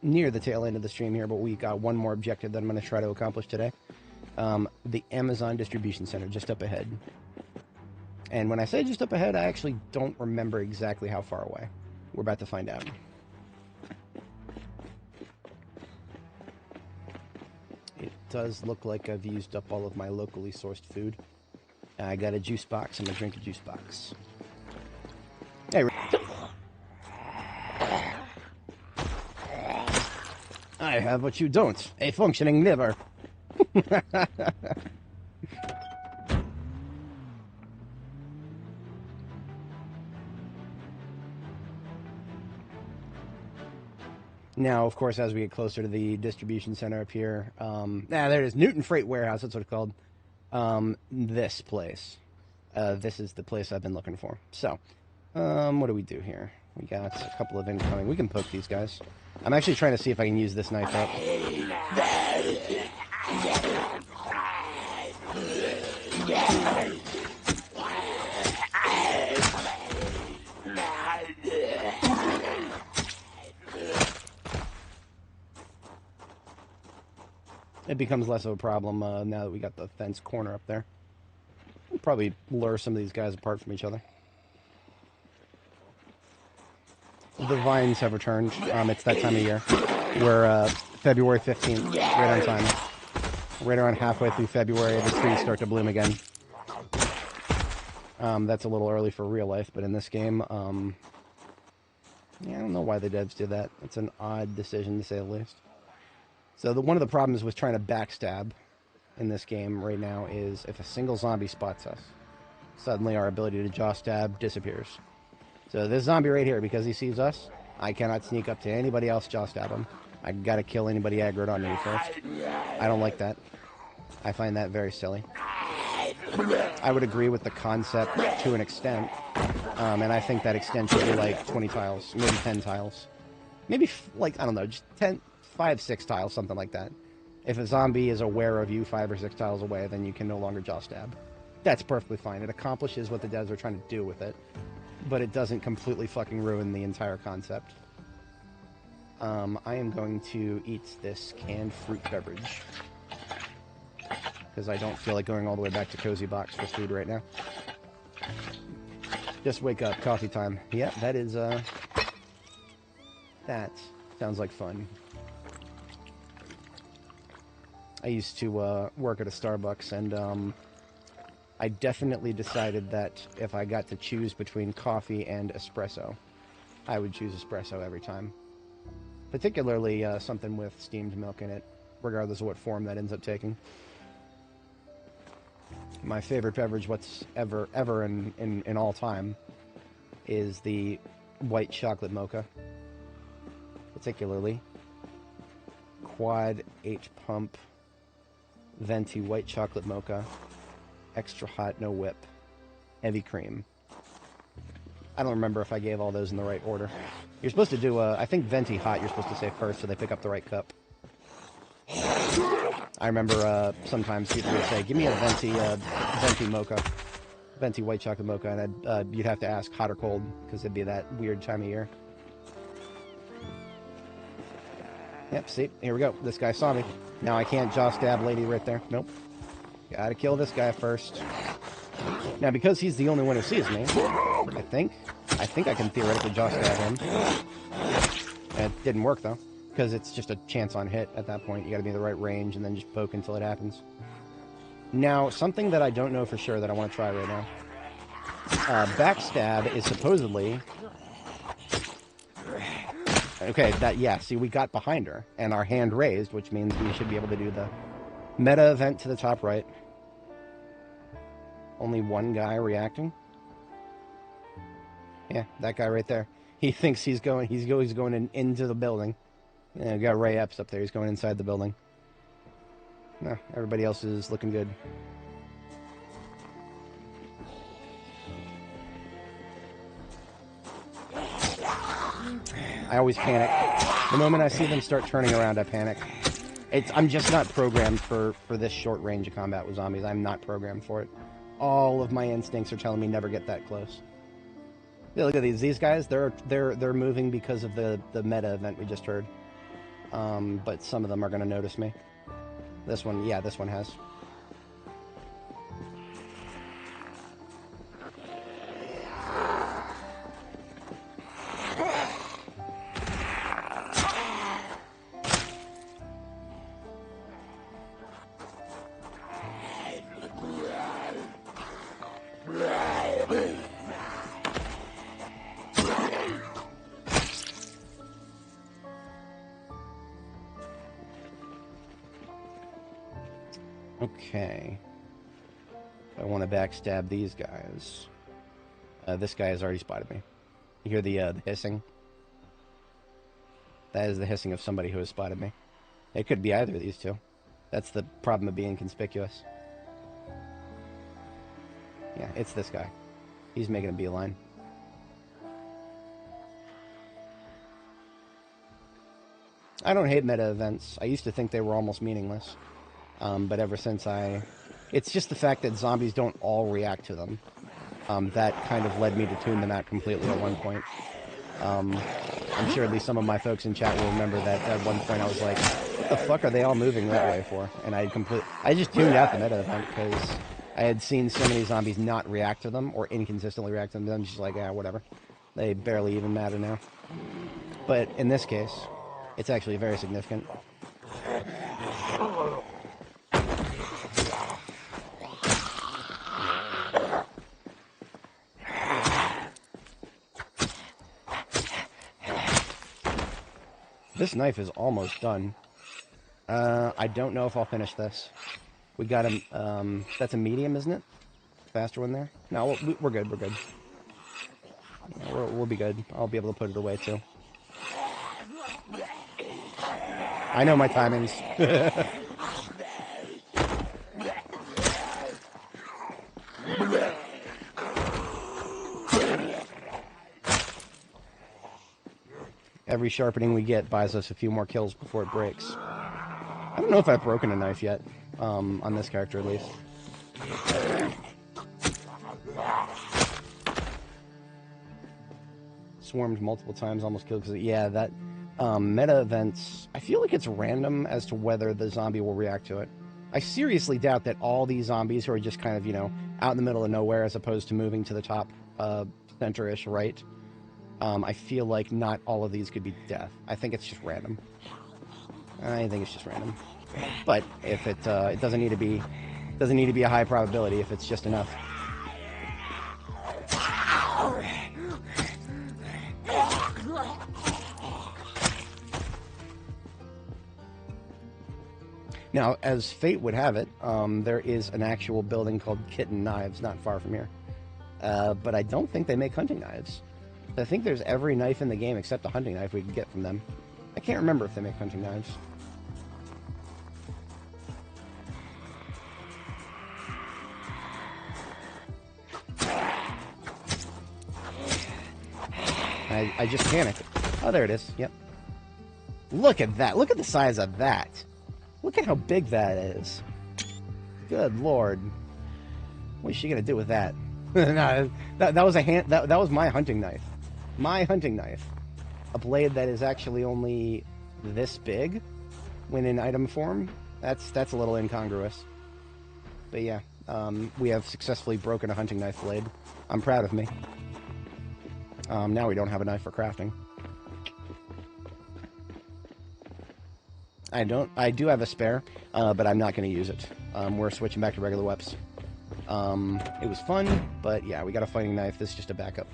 near the tail end of the stream here, but we got one more objective that I'm going to try to accomplish today. The Amazon distribution center, just up ahead. And when I say just up ahead, I actually don't remember exactly how far away. We're about to find out. It does look like I've used up all of my locally sourced food. I got a juice box. I'm going to drink a juice box. Hey, I have what you don't, a functioning liver. Now, of course, as we get closer to the distribution center up here, there it is, Newton Freight Warehouse, that's what it's called. This place. This is the place I've been looking for. So, what do we do here? We got a couple of incoming. We can poke these guys. I'm actually trying to see if I can use this knife up. It becomes less of a problem now that we got the fence corner up there. We'll probably lure some of these guys apart from each other. The vines have returned. It's that time of year. We're February 15th, right on time. Right around halfway through February, the trees start to bloom again. That's a little early for real life, but in this game, yeah, I don't know why the devs did that. It's an odd decision, to say the least. So one of the problems with trying to backstab in this game right now is if a single zombie spots us, suddenly our ability to jaw stab disappears. So this zombie right here, because he sees us, I cannot sneak up to anybody else, jaw stab him. I gotta kill anybody aggroed on me first. I don't like that. I find that very silly. I would agree with the concept to an extent, and I think that extent should be like 20 tiles, maybe 10 tiles. Maybe, like, I don't know, just 10, 5, 6 tiles, something like that. If a zombie is aware of you 5 or 6 tiles away, then you can no longer jaw stab. That's perfectly fine. It accomplishes what the devs are trying to do with it, but it doesn't completely fucking ruin the entire concept. I am going to eat this canned fruit beverage, because I don't feel like going all the way back to Cozy Box for food right now. Just wake up, coffee time. Yeah, that is, that sounds like fun. I used to work at a Starbucks, and I definitely decided that if I got to choose between coffee and espresso, I would choose espresso every time. Particularly something with steamed milk in it, regardless of what form that ends up taking. My favorite beverage ever in all time is the white chocolate mocha. Particularly Quad H Pump Venti white chocolate mocha, extra hot, no whip, heavy cream. I don't remember if I gave all those in the right order. You're supposed to do I think Venti hot you're supposed to say first so they pick up the right cup. I remember sometimes people would say, give me a Venti mocha, Venti white chocolate mocha, and you'd have to ask hot or cold, because it'd be that weird time of year. Yep, see, here we go. This guy saw me. Now I can't jaw stab lady right there. Nope. Gotta kill this guy first. Now, because he's the only one who sees me, I think I can theoretically jaw stab him. It didn't work, though, because it's just a chance on hit at that point. You gotta be in the right range and then just poke until it happens. Now, something that I don't know for sure that I want to try right now. Backstab is supposedly... Okay, yeah, see, we got behind her, and our hand raised, which means we should be able to do the meta event to the top right. Only one guy reacting? Yeah, that guy right there. He thinks he's going into the building. Yeah, we got Ray Epps up there, he's going inside the building. No, everybody else is looking good. I always panic. The moment I see them start turning around, I panic. I'm just not programmed for this short range of combat with zombies. I'm not programmed for it. All of my instincts are telling me never get that close. Yeah, look at these guys. They're moving because of the meta event we just heard. But some of them are going to notice me. This one, yeah, this one has. Okay. I want to backstab these guys. This guy has already spotted me. You hear the hissing? That is the hissing of somebody who has spotted me. It could be either of these two. That's the problem of being conspicuous. Yeah, it's this guy. He's making a beeline. I don't hate meta events. I used to think they were almost meaningless. But ever since it's just the fact that zombies don't all react to them. That kind of led me to tune them out completely at one point. I'm sure at least some of my folks in chat will remember that at one point I was like, what the fuck are they all moving that way for? And I just tuned out the meta event because I had seen so many zombies not react to them or inconsistently react to them. I'm just like, yeah, whatever. They barely even matter now. But in this case, it's actually very significant. This knife is almost done. I don't know if I'll finish this. We got a, that's a medium, isn't it? Faster one there? No, we're good, we're good. We'll be good. I'll be able to put it away, too. I know my timings. Every sharpening we get buys us a few more kills before it breaks. I don't know if I've broken a knife yet, on this character at least. Swarmed multiple times, almost killed because, yeah, that meta events, I feel like it's random as to whether the zombie will react to it. I seriously doubt that all these zombies who are just kind of, you know, out in the middle of nowhere as opposed to moving to the top center-ish right. I feel like not all of these could be death. I think it's just random. I think it's just random. But if it doesn't need to be a high probability if it's just enough. Now, as fate would have it, there is an actual building called Kitten Knives not far from here. But I don't think they make hunting knives. I think there's every knife in the game except a hunting knife we can get from them. I can't remember if they make hunting knives. I just panicked. Oh, there it is. Yep. Look at that. Look at the size of that. Look at how big that is. Good Lord. What is she gonna do with that? No, that was a hand. That was my hunting knife. My hunting knife. A blade that is actually only this big when in item form. That's a little incongruous. But yeah, we have successfully broken a hunting knife blade. I'm proud of me. Now we don't have a knife for crafting. I do have a spare, but I'm not going to use it. We're switching back to regular weapons. It was fun, but yeah, we got a fighting knife. This is just a backup.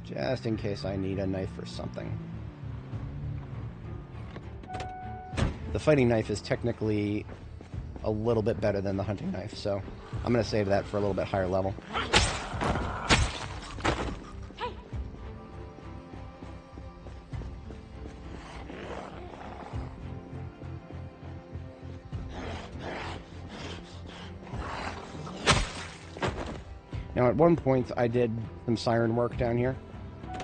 Just in case I need a knife for something. The fighting knife is technically a little bit better than the hunting knife, so I'm going to save that for a little bit higher level. Now, at one point, I did some siren work down here.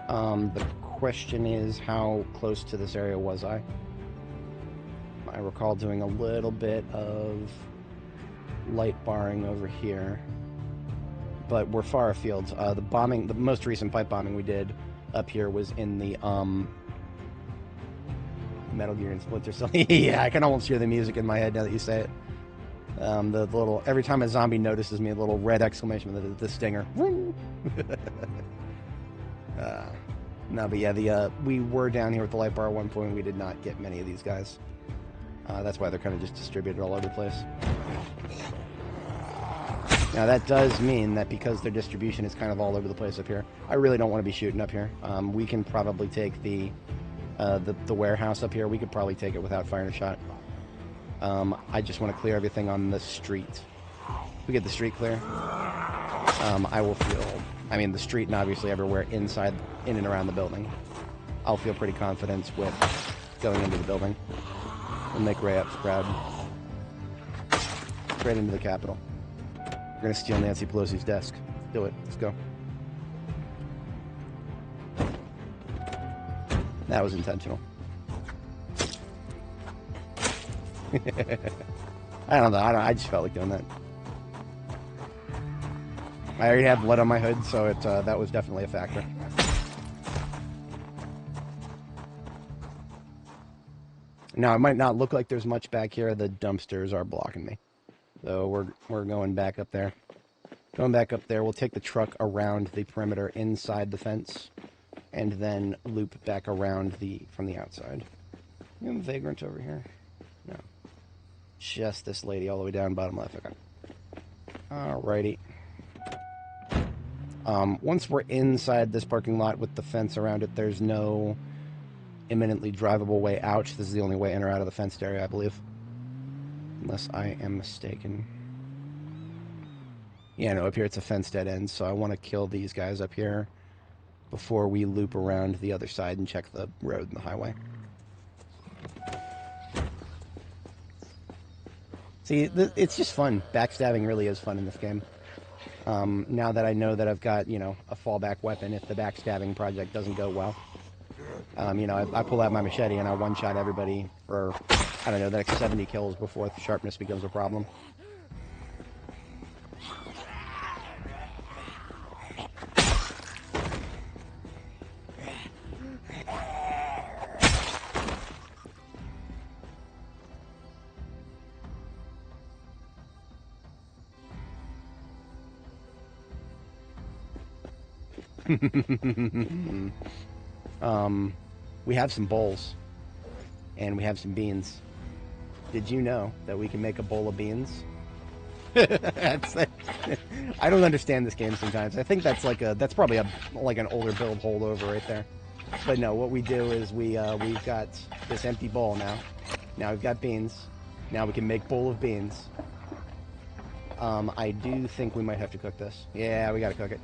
The question is, how close to this area was I? I recall doing a little bit of light barring over here, but we're far afield. The bombing, the most recent pipe bombing we did up here was in the Metal Gear and Splinter Cell. Yeah, I can almost hear the music in my head now that you say it. The little, every time a zombie notices me, a little red exclamation, the stinger. No, but yeah, we were down here with the light bar at one point. We did not get many of these guys. That's why they're kind of just distributed all over the place. Now that does mean that because their distribution is kind of all over the place up here, I really don't want to be shooting up here. We can probably take the warehouse up here. We could probably take it without firing a shot. I just want to clear everything on the street. If we get the street clear, I will feel, I mean the street and obviously everywhere inside, in and around the building, I'll feel pretty confident with going into the building. We'll make Ray Epps proud. Straight into the Capitol. We're gonna steal Nancy Pelosi's desk. Do it. Let's go. That was intentional. I don't know. I just felt like doing that. I already have blood on my hood, so that was definitely a factor. Now, it might not look like there's much back here. The dumpsters are blocking me. So we're going back up there. Going back up there, we'll take the truck around the perimeter inside the fence, and then loop back around from the outside. You have a vagrant over here? No. Just this lady all the way down bottom left. Okay. Alrighty. Once we're inside this parking lot with the fence around it, there's no imminently drivable way out. This is the only way in or out of the fenced area, I believe. Unless I am mistaken. Yeah, no, up here it's a fenced dead end, so I want to kill these guys up here before we loop around the other side and check the road and the highway. See, it's just fun. Backstabbing really is fun in this game. Now that I know that I've got, you know, a fallback weapon if the backstabbing project doesn't go well. You know, I pull out my machete and I one-shot everybody for, I don't know, the next 70 kills before the sharpness becomes a problem. We have some bowls, and we have some beans. Did you know that we can make a bowl of beans? I don't understand this game sometimes. I think that's that's probably like an older build holdover right there. But no, what we do is we've got this empty bowl now. Now we've got beans. Now we can make bowl of beans. I do think we might have to cook this. Yeah, we gotta cook it.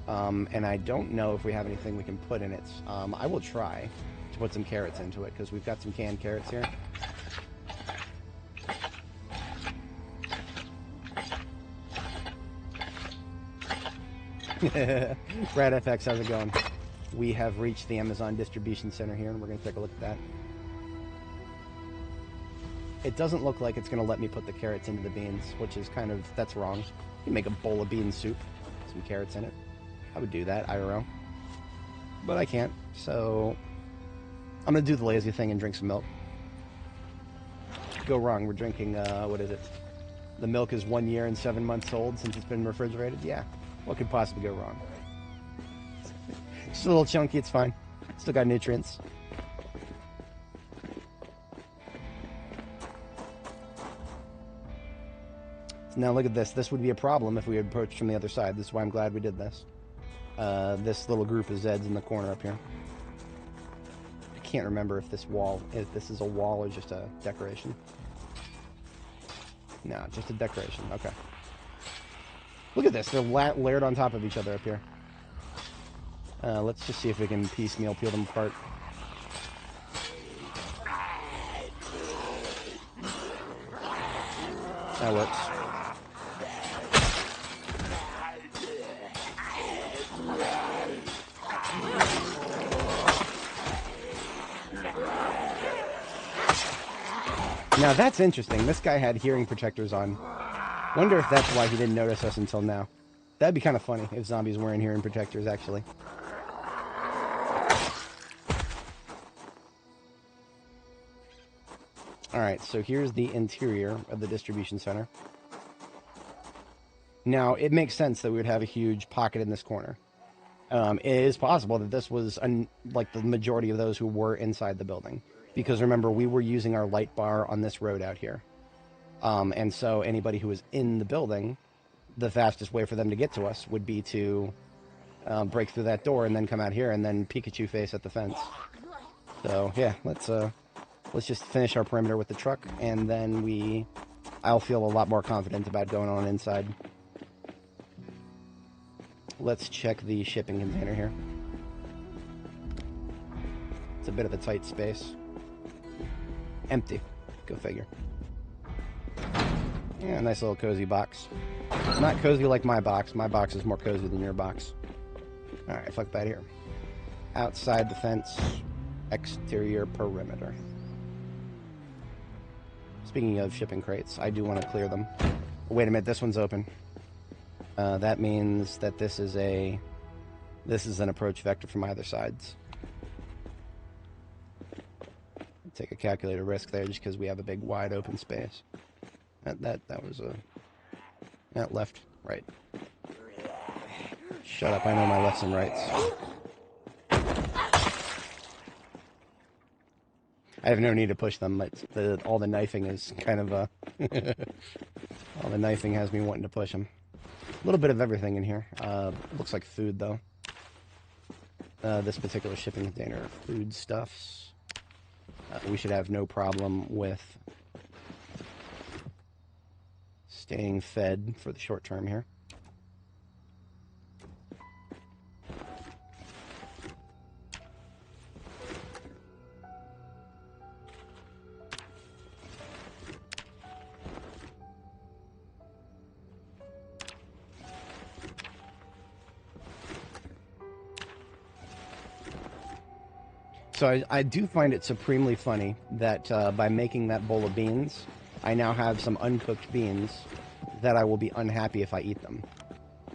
And I don't know if we have anything we can put in it. I will try to put some carrots into it, because we've got some canned carrots here. Brad FX, how's it going? We have reached the Amazon distribution center here, and we're going to take a look at that. It doesn't look like it's going to let me put the carrots into the beans, which is kind of, that's wrong. You can make a bowl of bean soup, some carrots in it. I would do that, IRL. But I can't, so I'm going to do the lazy thing and drink some milk. Go wrong, we're drinking, what is it? The milk is 1 year and 7 months old since it's been refrigerated? Yeah, what could possibly go wrong? Just a little chunky, it's fine. Still got nutrients. So now look at this. This would be a problem if we had approached from the other side. This is why I'm glad we did this. This little group of Zeds in the corner up here. I can't remember if this is a wall or just a decoration. No, just a decoration. Okay. Look at this. They're layered on top of each other up here. Let's just see if we can piecemeal peel them apart. That works. Now that's interesting. This guy had hearing protectors on. Wonder if that's why he didn't notice us until now. That'd be kind of funny if zombies weren't hearing protectors, actually. Alright, so here's the interior of the distribution center. Now, it makes sense that we would have a huge pocket in this corner. It is possible that this was like the majority of those who were inside the building. Because remember, we were using our light bar on this road out here. And so anybody who was in the building, the fastest way for them to get to us would be to break through that door and then come out here and then Pikachu face at the fence. So, yeah, let's just finish our perimeter with the truck, and then I'll feel a lot more confident about going on inside. Let's check the shipping container here. It's a bit of a tight space. Empty. Go figure. Yeah, nice little cozy box. Not cozy like my box. My box is more cozy than your box. Alright, fuck that here. Outside the fence, exterior perimeter. Speaking of shipping crates, I do want to clear them. Wait a minute, this one's open. That means that this is an approach vector from either sides. Take a calculated risk there just because we have a big wide open space. That was that left, right. Shut up, I know my lefts and rights. I have no need to push them. All the knifing is kind of all the knifing has me wanting to push them. little bit of everything in here. Looks like food, though. This particular shipping container, foodstuffs. We should have no problem with staying fed for the short term here. So I do find it supremely funny that by making that bowl of beans, I now have some uncooked beans that I will be unhappy if I eat them.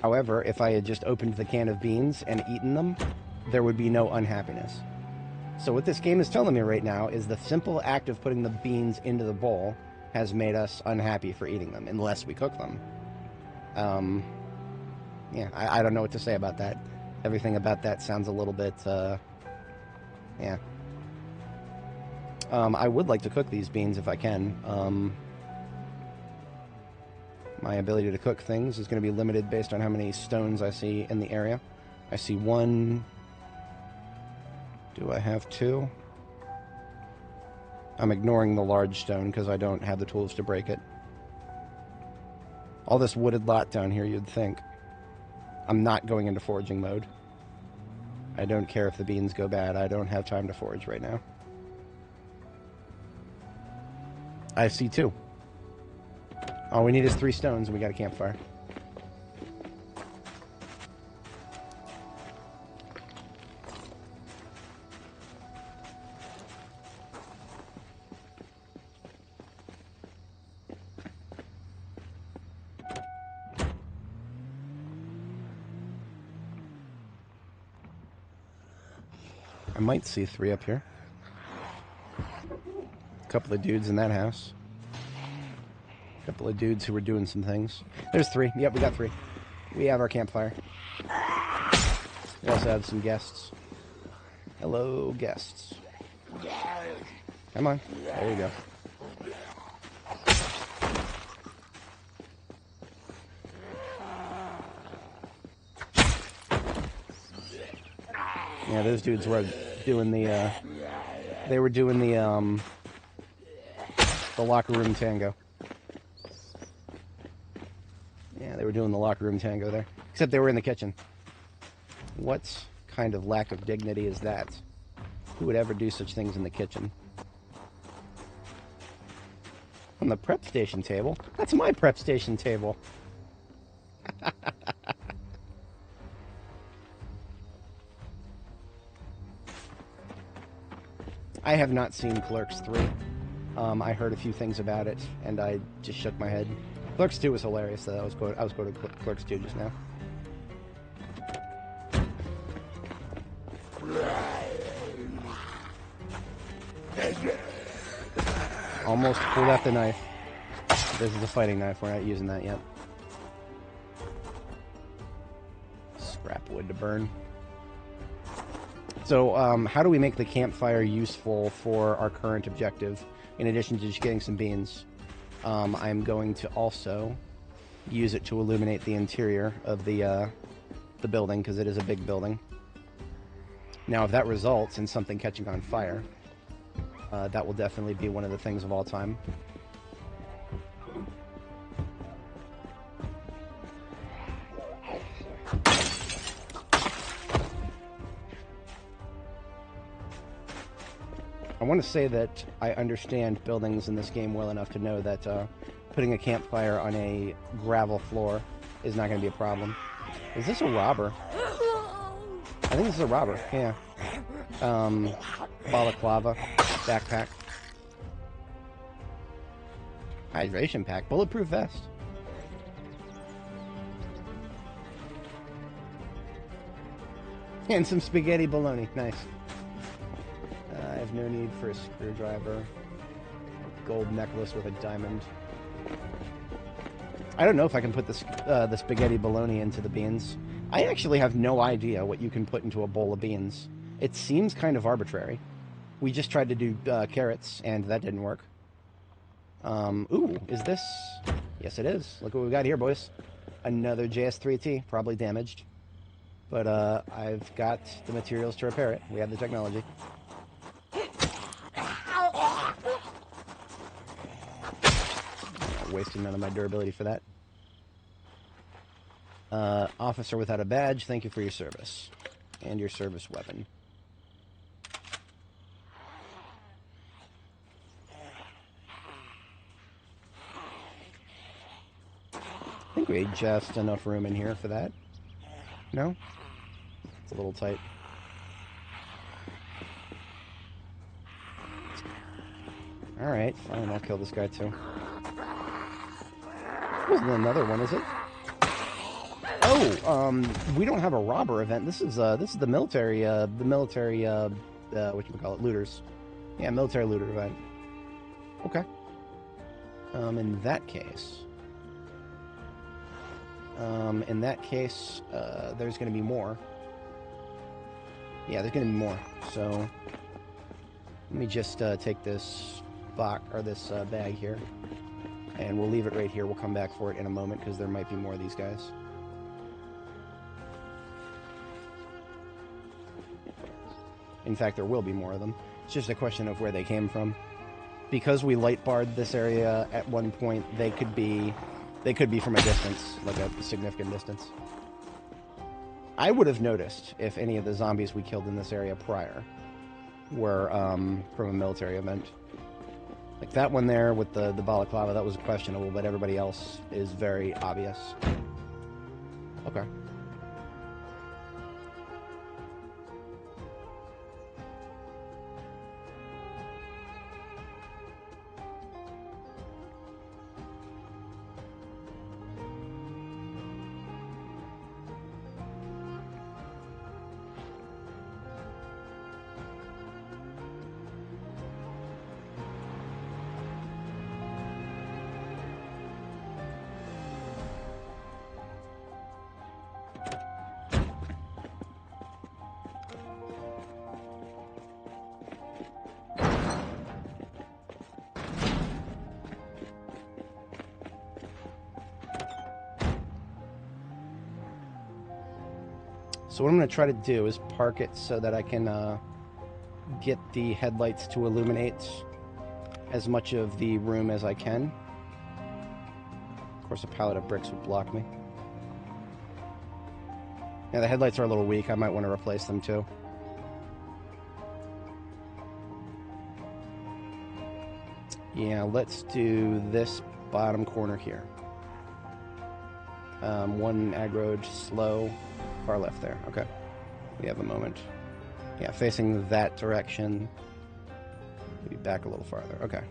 However, if I had just opened the can of beans and eaten them, there would be no unhappiness. So what this game is telling me right now is the simple act of putting the beans into the bowl has made us unhappy for eating them, unless we cook them. Yeah, I don't know what to say about that. Everything about that sounds a little bit... yeah. I would like to cook these beans if I can. My ability to cook things is going to be limited based on how many stones I see in the area. I see one. Do I have two? I'm ignoring the large stone because I don't have the tools to break it. All this wooded lot down here, you'd think. I'm not going into foraging mode. I don't care if the beans go bad. I don't have time to forage right now. I see two. All we need is 3 stones and we got a campfire. I might see 3 up here. A couple of dudes in that house. A couple of dudes who were doing some things. There's 3. Yep, we got 3. We have our campfire. We also have some guests. Hello, guests. Come on. There you go. Yeah, those dudes were doing the, they were doing the locker room tango. Yeah, they were doing the locker room tango there. Except they were in the kitchen. What kind of lack of dignity is that? Who would ever do such things in the kitchen? On the prep station table? That's my prep station table. I have not seen Clerks 3. I heard a few things about it, and I just shook my head. Clerks 2 was hilarious, though. I was quoting Clerks 2 just now. Almost pulled out the knife. This is a fighting knife. We're not using that yet. Scrap wood to burn. So, how do we make the campfire useful for our current objective, in addition to just getting some beans? I'm going to also use it to illuminate the interior of the building, because it is a big building. Now, if that results in something catching on fire, that will definitely be one of the things of all time. I want to say that I understand buildings in this game well enough to know that putting a campfire on a gravel floor is not going to be a problem. Is this a robber? I think this is a robber, yeah. Balaclava, backpack. Hydration pack, bulletproof vest. And some spaghetti bologna, nice. I have no need for a screwdriver. Gold necklace with a diamond. I don't know if I can put the spaghetti bologna into the beans. I actually have no idea what you can put into a bowl of beans. It seems kind of arbitrary. We just tried to do carrots, and that didn't work. Ooh, is this... Yes, it is. Look what we got here, boys. Another JS3T, probably damaged. But I've got the materials to repair it. We have the technology. Not wasting none of my durability for that. Officer without a badge, thank you for your service. And your service weapon. I think we had just enough room in here for that. No? It's a little tight. Alright, fine, I'll kill this guy too. Wasn't another one, is it? Oh, we don't have a robber event. This is the military, whatchamacallit, looters. Yeah, military looter event. Okay. In that case, there's gonna be more. Yeah, there's gonna be more. So, let me just take this box, or this bag here, and we'll leave it right here. We'll come back for it in a moment, because there might be more of these guys. In fact, there will be more of them. It's just a question of where they came from. Because we light barred this area at one point, they could be from a distance, like a significant distance. I would have noticed if any of the zombies we killed in this area prior were from a military event. Like that one there with the balaclava, that was questionable, but everybody else is very obvious. Okay. So what I'm going to try to do is park it so that I can get the headlights to illuminate as much of the room as I can. Of course, a pallet of bricks would block me. Yeah, the headlights are a little weak. I might want to replace them too. Yeah, let's do this bottom corner here. One ag road, slow. Far left there. Okay. We have a moment. Yeah, facing that direction. Maybe back a little farther. Okay.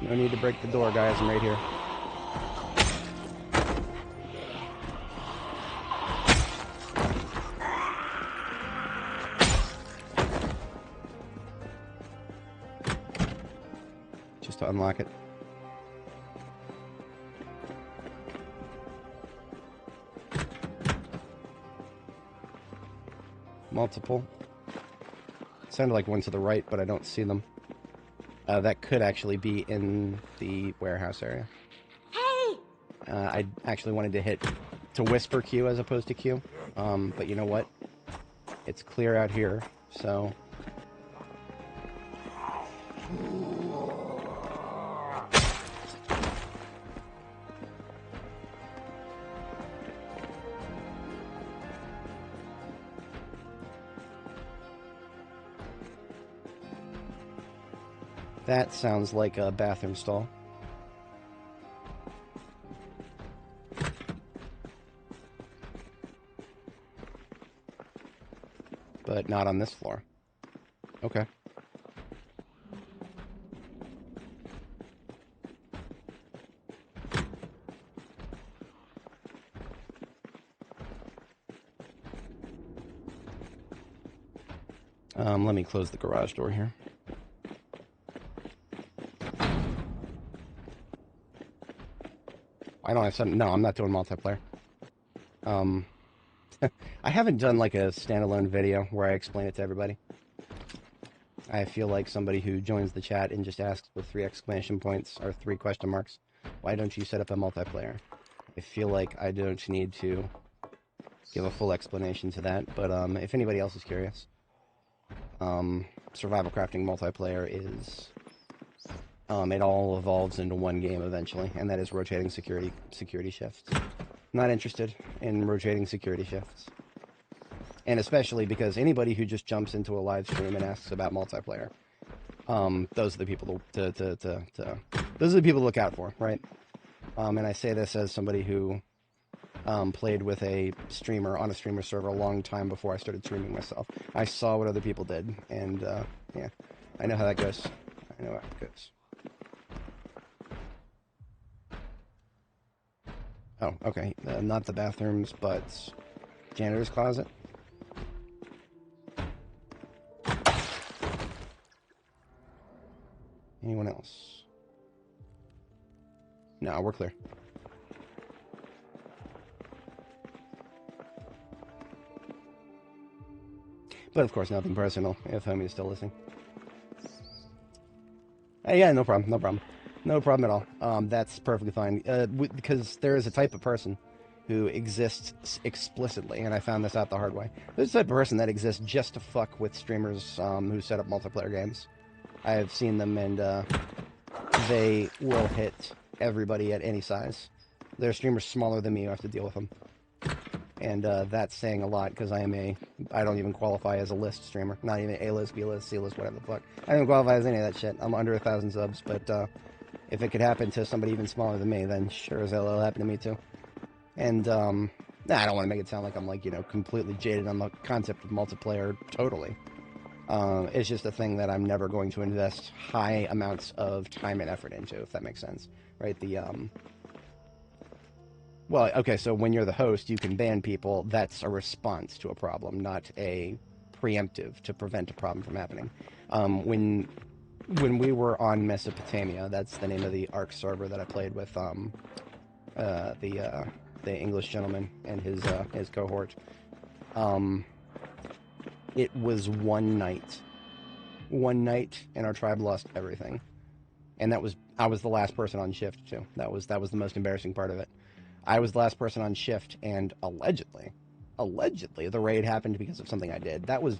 No need to break the door, guys. I'm right here. Just to unlock it. Multiple. Sounded like one to the right, but I don't see them. That could actually be in the warehouse area. Hey! I actually wanted to whisper Q as opposed to Q. But you know what? It's clear out here, so... That sounds like a bathroom stall. But not on this floor. Okay. Let me close the garage door here. I don't have some. No, I'm not doing multiplayer. I haven't done like a standalone video where I explain it to everybody. I feel like somebody who joins the chat and just asks with 3 exclamation points or 3 question marks, why don't you set up a multiplayer? I feel like I don't need to give a full explanation to that, but if anybody else is curious, survival crafting multiplayer is, it all evolves into one game eventually, and that is rotating security shifts. Not interested in rotating security shifts. And especially because anybody who just jumps into a live stream and asks about multiplayer, those are the people those are the people to look out for, right? And I say this as somebody who played with a streamer on a streamer server a long time before I started streaming myself. I saw what other people did, and yeah, I know how that goes. I know how it goes. Oh, okay. Not the bathrooms, but janitor's closet. Anyone else? No, we're clear. But of course, nothing personal, if homie is still listening. Yeah, no problem, no problem. No problem at all. That's perfectly fine. Because there is a type of person who exists explicitly, and I found this out the hard way. There's a type of person that exists just to fuck with streamers who set up multiplayer games. I have seen them, and they will hit everybody at any size. They're streamers smaller than me who have to deal with them. And that's saying a lot, because I don't even qualify as a list streamer. Not even A-list, B-list, C-list, whatever the fuck. I don't even qualify as any of that shit. I'm under 1,000 subs, but if it could happen to somebody even smaller than me, then sure as hell it'll happen to me too. And, I don't want to make it sound like I'm, like, you know, completely jaded on the concept of multiplayer, totally. It's just a thing that I'm never going to invest high amounts of time and effort into, if that makes sense, right? Well, okay, so when you're the host, you can ban people. That's a response to a problem, not a preemptive to prevent a problem from happening. When we were on Mesopotamia, that's the name of the ARC server that I played with the English gentleman and his cohort. It was one night, and our tribe lost everything. And I was the last person on shift too. That was the most embarrassing part of it. I was the last person on shift, and allegedly, the raid happened because of something I did. That was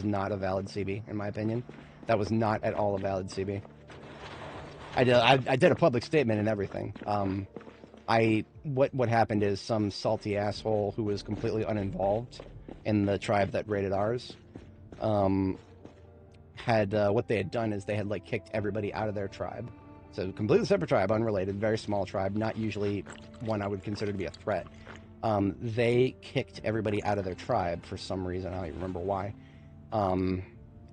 not a valid CB, in my opinion. That was not at all a valid CB. I did a public statement and everything. What happened is some salty asshole who was completely uninvolved in the tribe that raided ours, had what they had done is they had like kicked everybody out of their tribe. So completely separate tribe, unrelated, very small tribe, not usually one I would consider to be a threat. They kicked everybody out of their tribe for some reason. I don't even remember why.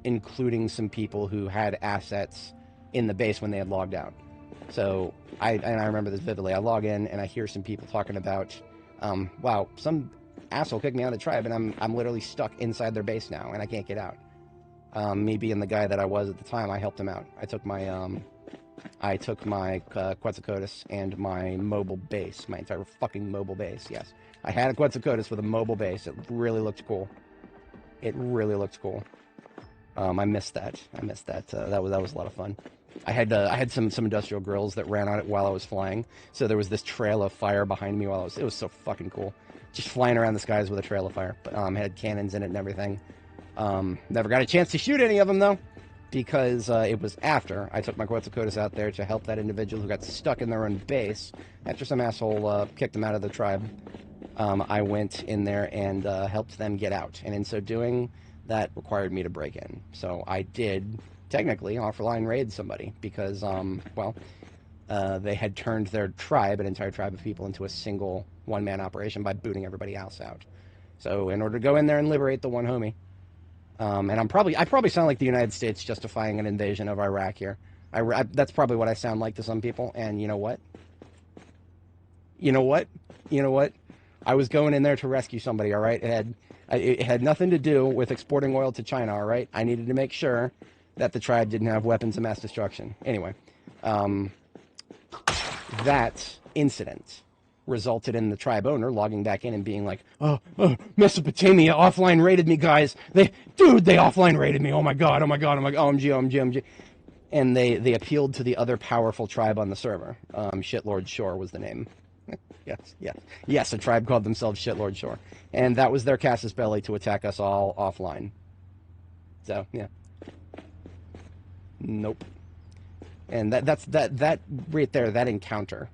Including some people who had assets in the base when they had logged out. So I remember this vividly. I log in and I hear some people talking about, wow, some asshole kicked me out of the tribe, and I'm literally stuck inside their base now, and I can't get out. Me being the guy that I was at the time, I helped him out. I took my Quetzalcoatlus and my mobile base, my entire fucking mobile base, yes. I had a Quetzalcoatlus with a mobile base. It really looked cool. It really looked cool. I missed that. That was a lot of fun. I had some industrial grills that ran on it while I was flying, so there was this trail of fire behind me while it was so fucking cool. Just flying around the skies with a trail of fire. But had cannons in it and everything. Never got a chance to shoot any of them though, because it was after I took my Quetzalcoatlus out there to help that individual who got stuck in their own base after some asshole kicked them out of the tribe. I went in there and helped them get out, and in so doing, that required me to break in. So I did technically offline raid somebody because, they had turned their tribe, an entire tribe of people, into a single one-man operation by booting everybody else out. So in order to go in there and liberate the one homie, and I probably sound like the United States justifying an invasion of Iraq here. That's probably what I sound like to some people. And you know what? I was going in there to rescue somebody, all right? It had nothing to do with exporting oil to China, all right? I needed to make sure that the tribe didn't have weapons of mass destruction. Anyway, that incident resulted in the tribe owner logging back in and being like, oh, Mesopotamia offline raided me, guys. They offline raided me. Oh my god, OMG, OMG, OMG. And they appealed to the other powerful tribe on the server. Shitlord Shore was the name. Yes, a tribe called themselves Shitlord Shore. And that was their casus belli to attack us all offline. So, yeah. Nope. And that right there, that encounter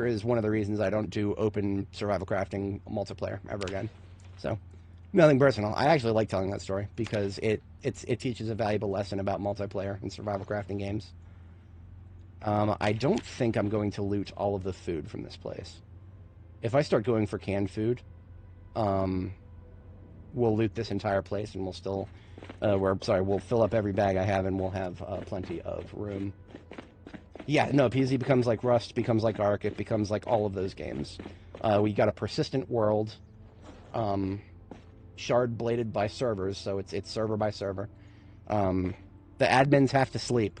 is one of the reasons I don't do open survival crafting multiplayer ever again. So, nothing personal. I actually like telling that story because it teaches a valuable lesson about multiplayer and survival crafting games. I don't think I'm going to loot all of the food from this place. If I start going for canned food, we'll loot this entire place and we'll still, we'll fill up every bag I have and we'll have plenty of room. Yeah, no, PZ becomes like Rust, becomes like Ark, it becomes like all of those games. We got a persistent world, shard-bladed by servers, so it's server by server. The admins have to sleep,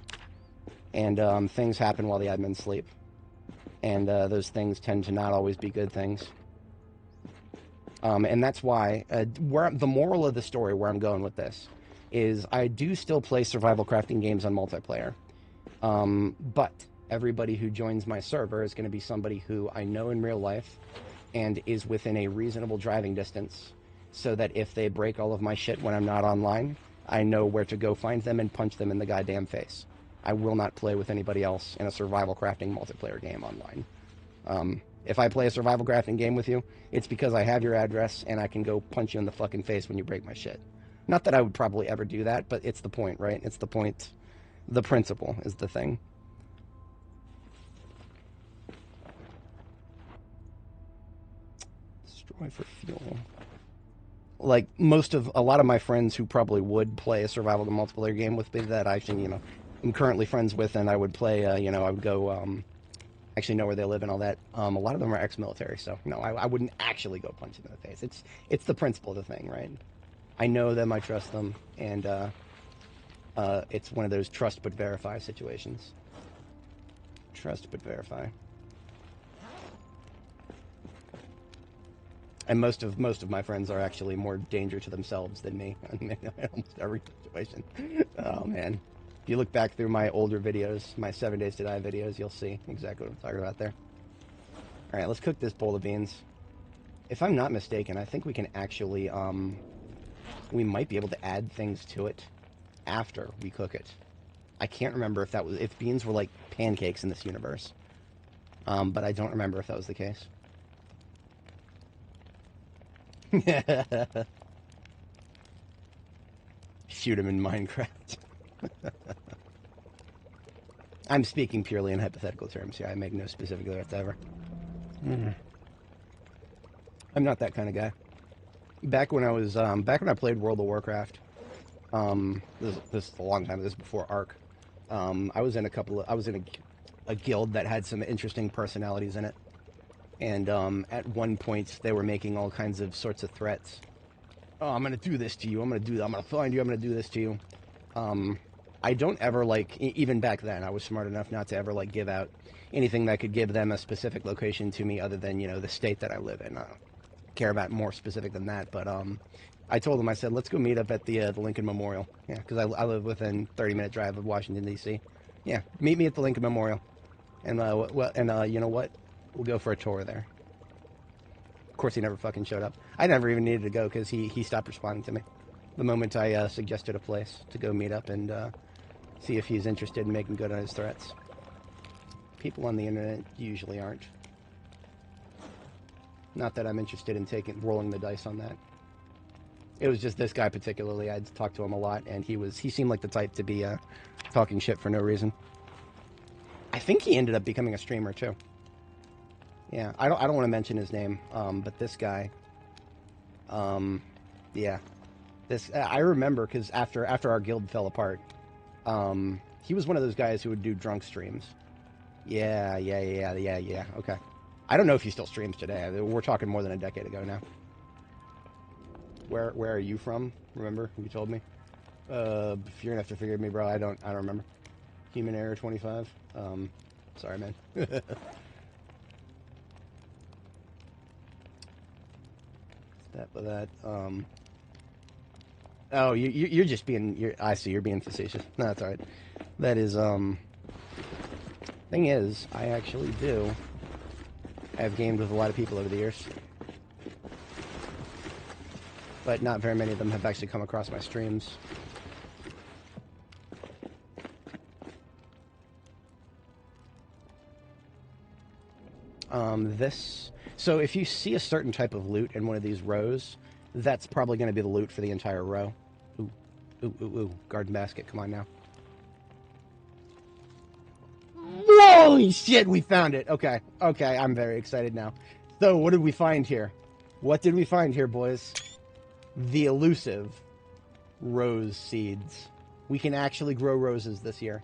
and things happen while the admins sleep. And those things tend to not always be good things. And that's why, the moral of the story, where I'm going with this, is I do still play survival crafting games on multiplayer. But everybody who joins my server is going to be somebody who I know in real life and is within a reasonable driving distance, so that if they break all of my shit when I'm not online, I know where to go find them and punch them in the goddamn face. I will not play with anybody else in a survival crafting multiplayer game online. If I play a survival crafting game with you, it's because I have your address and I can go punch you in the fucking face when you break my shit. Not that I would probably ever do that, but it's the point, right? It's the point. The principle is the thing. Destroy for fuel. Like, a lot of my friends who probably would play a survival multiplayer game with me that I actually, I'm currently friends with, and I would play, I would go, actually know where they live and all that. A lot of them are ex-military, so no, I wouldn't actually go punch them in the face. It's the principle of the thing, right? I know them, I trust them, and it's one of those trust but verify situations. Trust but verify. And most of my friends are actually more danger to themselves than me in almost every situation. Oh man. If you look back through my older videos, my 7 Days to Die videos, you'll see exactly what I'm talking about there. Alright, let's cook this bowl of beans. If I'm not mistaken, I think we can actually, we might be able to add things to it after we cook it. I can't remember if beans were like pancakes in this universe. But I don't remember if that was the case. Shoot him in Minecraft. I'm speaking purely in hypothetical terms here. I make no specific threats ever. I'm not that kind of guy. Back when I played World of Warcraft, this is a long time. This is before Ark. I was in a guild that had some interesting personalities in it, and at one point they were making all kinds of sorts of threats. Oh, I'm gonna do this to you. I'm gonna find you. I'm gonna do this to you. I don't ever even back then, I was smart enough not to ever give out anything that could give them a specific location to me other than, the state that I live in. I don't care about more specific than that, but I told them, I said, let's go meet up at the Lincoln Memorial. Yeah, because I live within 30-minute drive of Washington, D.C. Yeah, meet me at the Lincoln Memorial. And, you know what? We'll go for a tour there. Of course, he never fucking showed up. I never even needed to go because he stopped responding to me the moment I suggested a place to go meet up and see if he's interested in making good on his threats. People on the internet usually aren't. Not that I'm interested in rolling the dice on that. It was just this guy particularly. I'd talked to him a lot, and he seemed like the type to be talking shit for no reason. I think he ended up becoming a streamer too. Yeah, I don't want to mention his name, but this guy, yeah, I remember because after our guild fell apart, he was one of those guys who would do drunk streams. Yeah, okay. I don't know if he still streams today. We're talking more than a decade ago now. Where are you from? Remember? You told me. You're gonna have to forgive me, bro. I don't remember. Human error 25. Sorry, man. That with that. Oh, you're just being. I see. You're being facetious. No, that's all right. That is. Thing is, I actually do. I've gamed with a lot of people over the years, but not very many of them have actually come across my streams. So if you see a certain type of loot in one of these rows, that's probably going to be the loot for the entire row. Ooh, ooh, ooh, ooh. Garden basket, come on now. Holy shit, we found it. Okay, okay, I'm very excited now. So, what did we find here? What did we find here, boys? The elusive rose seeds. We can actually grow roses this year.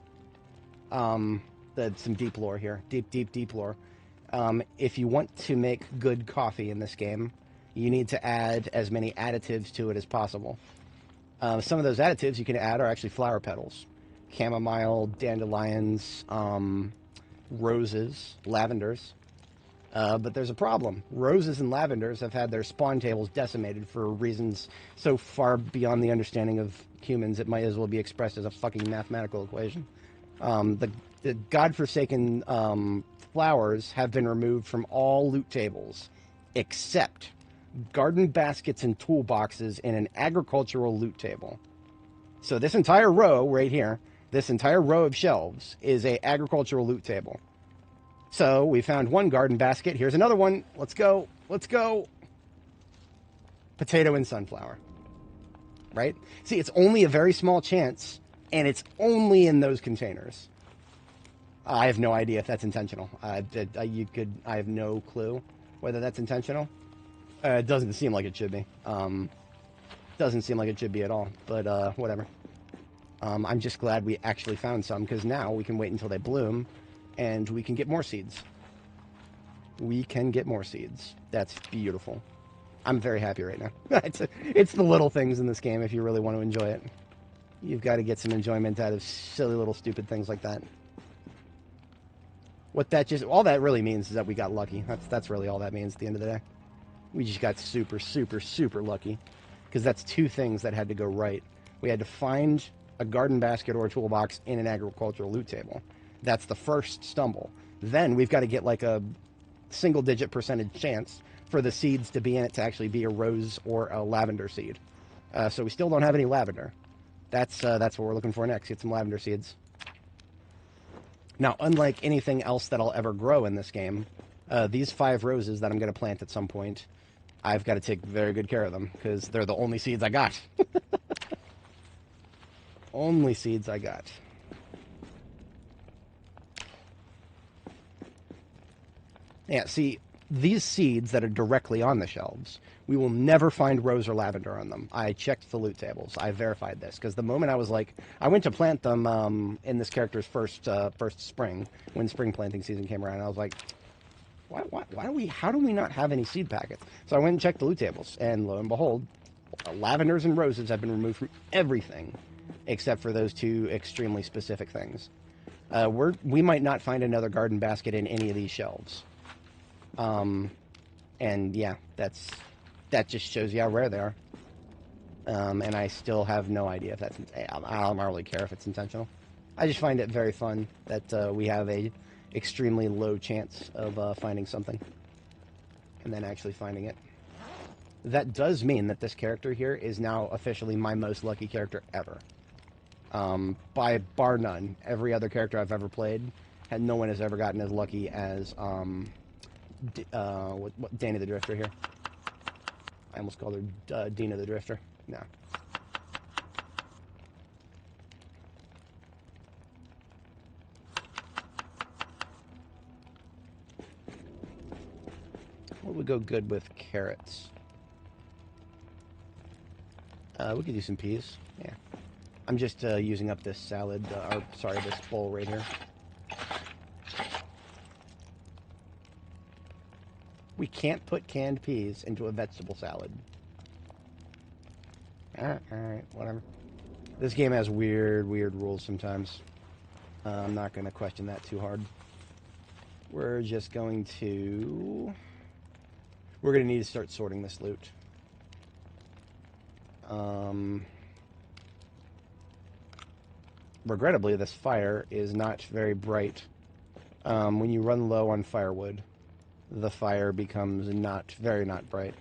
That's some deep lore here. Deep lore. If you want to make good coffee in this game, you need to add as many additives to it as possible. Some of those additives you can add are actually flower petals. Chamomile, dandelions, roses, lavenders. But there's a problem. Roses and lavenders have had their spawn tables decimated for reasons so far beyond the understanding of humans, it might as well be expressed as a fucking mathematical equation. The godforsaken flowers have been removed from all loot tables, except garden baskets and toolboxes in an agricultural loot table. So this entire row right here, this entire row of shelves is a agricultural loot table. So we found one garden basket. Here's another one. Let's go. Let's go. Potato and sunflower. Right? See, it's only a very small chance, and it's only in those containers. I have no idea if that's intentional. I have no clue whether that's intentional. It doesn't seem like it should be. Doesn't seem like it should be at all. But whatever. I'm just glad we actually found some, because now we can wait until they bloom, and we can get more seeds. We can get more seeds. That's beautiful. I'm very happy right now. It's the little things in this game if you really want to enjoy it. You've got to get some enjoyment out of silly little stupid things like that. All that really means is that we got lucky. That's really all that means at the end of the day. We just got super, super, super lucky. Because that's two things that had to go right. We had to find a garden basket or a toolbox in an agricultural loot table. That's the first stumble. Then we've got to get like a single-digit percentage chance for the seeds to be in it to actually be a rose or a lavender seed. So we still don't have any lavender. That's what we're looking for next. Get some lavender seeds. Now, unlike anything else that I'll ever grow in this game, these 5 roses that I'm going to plant at some point, I've got to take very good care of them, because they're the only seeds I got. Only seeds I got. Yeah, see, these seeds that are directly on the shelves, we will never find rose or lavender on them. I checked the loot tables. I verified this, because the moment I was like, I went to plant them in this character's first spring, when spring planting season came around, and I was like, how do we not have any seed packets? So I went and checked the loot tables, and lo and behold, lavenders and roses have been removed from everything, except for those 2 extremely specific things. We might not find another garden basket in any of these shelves. And yeah, that just shows you how rare they are. And I still have no idea if that's, I don't really care if it's intentional. I just find it very fun that we have a extremely low chance of finding something and then actually finding it. That does mean that this character here is now officially my most lucky character ever. By bar none. Every other character I've ever played, no one has ever gotten as lucky as Dani the Drifter here. I almost called her Dina the Drifter. No. What would go good with carrots? We could do some peas. Yeah. I'm just using up this salad, this bowl right here. We can't put canned peas into a vegetable salad. Alright, whatever. This game has weird rules sometimes. I'm not going to question that too hard. We're just going to... We're going to need to start sorting this loot. Regrettably, this fire is not very bright. When you run low on firewood, the fire becomes not bright.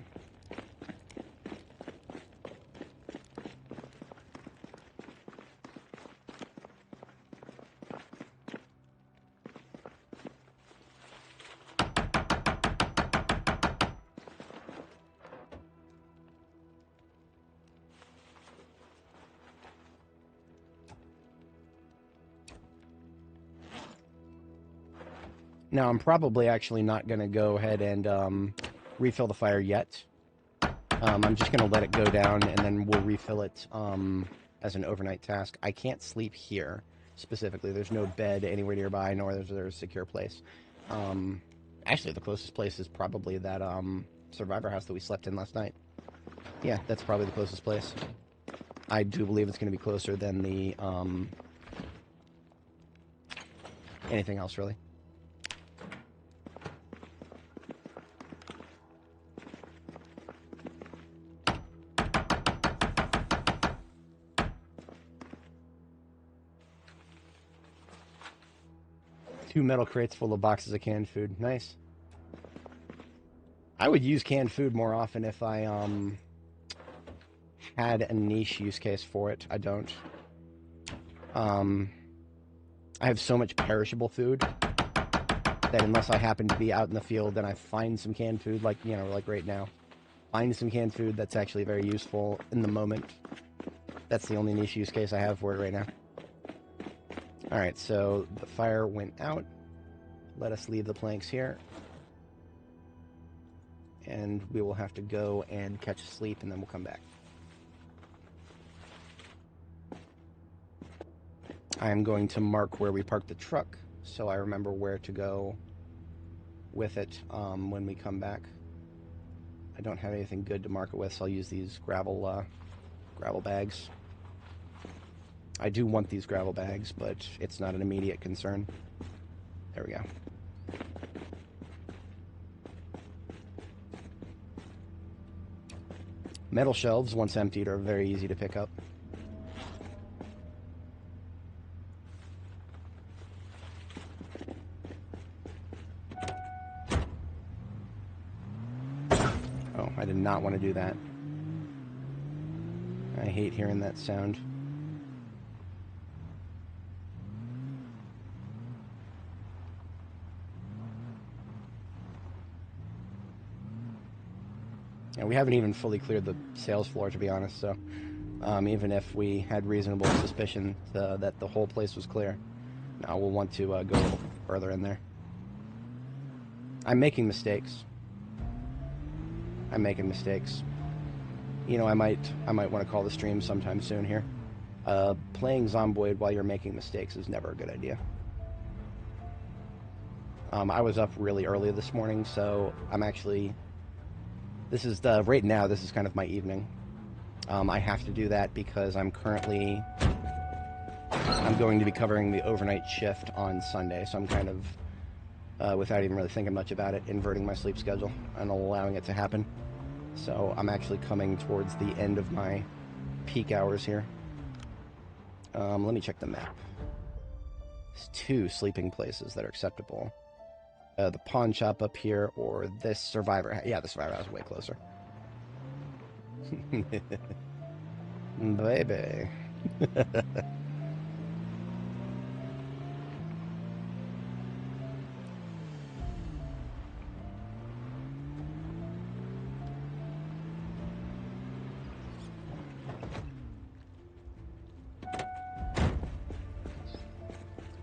Now, I'm probably actually not going to go ahead and refill the fire yet. I'm just going to let it go down, and then we'll refill it as an overnight task. I can't sleep here, specifically. There's no bed anywhere nearby, nor is there a secure place. Actually, the closest place is probably that survivor house that we slept in last night. Yeah, that's probably the closest place. I do believe it's going to be closer than the anything else, really. Two metal crates full of boxes of canned food. Nice. I would use canned food more often if I had a niche use case for it. I don't. I have so much perishable food that unless I happen to be out in the field and I find some canned food, like, you know, like right now, find some canned food that's actually very useful in the moment. That's the only niche use case I have for it right now. Alright, so the fire went out. Let us leave the planks here. And we will have to go and catch a sleep, and then we'll come back. I am going to mark where we parked the truck, so I remember where to go with it when we come back. I don't have anything good to mark it with, so I'll use these gravel bags. I do want these gravel bags, but it's not an immediate concern. There we go. Metal shelves, once emptied, are very easy to pick up. Oh, I did not want to do that. I hate hearing that sound. And we haven't even fully cleared the sales floor, to be honest, so even if we had reasonable suspicion that the whole place was clear, now we'll want to go a little further in there. I'm making mistakes. You know, I might want to call the stream sometime soon here. Playing Zomboid while you're making mistakes is never a good idea. I was up really early this morning, so I'm actually... This is right now, this is kind of my evening. I have to do that because I'm going to be covering the overnight shift on Sunday, so I'm kind of, without even really thinking much about it, inverting my sleep schedule and allowing it to happen. So I'm actually coming towards the end of my peak hours here. Let me check the map. There's 2 sleeping places that are acceptable. The pawn shop up here, or this survivor. Yeah, the survivor house is way closer. Baby.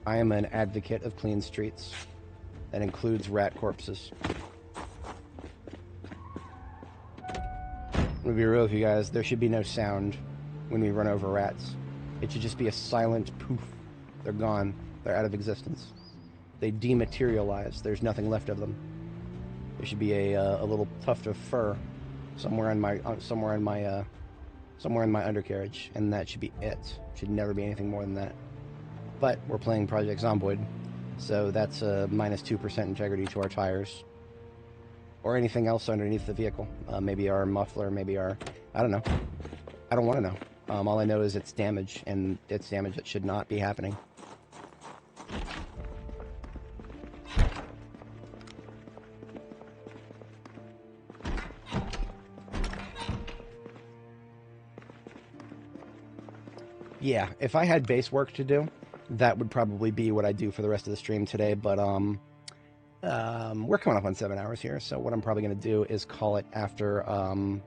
I am an advocate of clean streets. That includes rat corpses. I'm gonna be real with you guys, there should be no sound when we run over rats. It should just be a silent poof. They're gone. They're out of existence. They dematerialize. There's nothing left of them. There should be a little tuft of fur somewhere in my undercarriage, and that should be it. Should never be anything more than that. But we're playing Project Zomboid, so that's a minus 2% integrity to our tires, or anything else underneath the vehicle. Maybe our muffler, maybe our... I don't know. I don't want to know. All I know is it's damage, and it's damage that should not be happening. Yeah, if I had base work to do, that would probably be what I do for the rest of the stream today, but we're coming up on 7 hours here, so what I'm probably going to do is call it after, I'm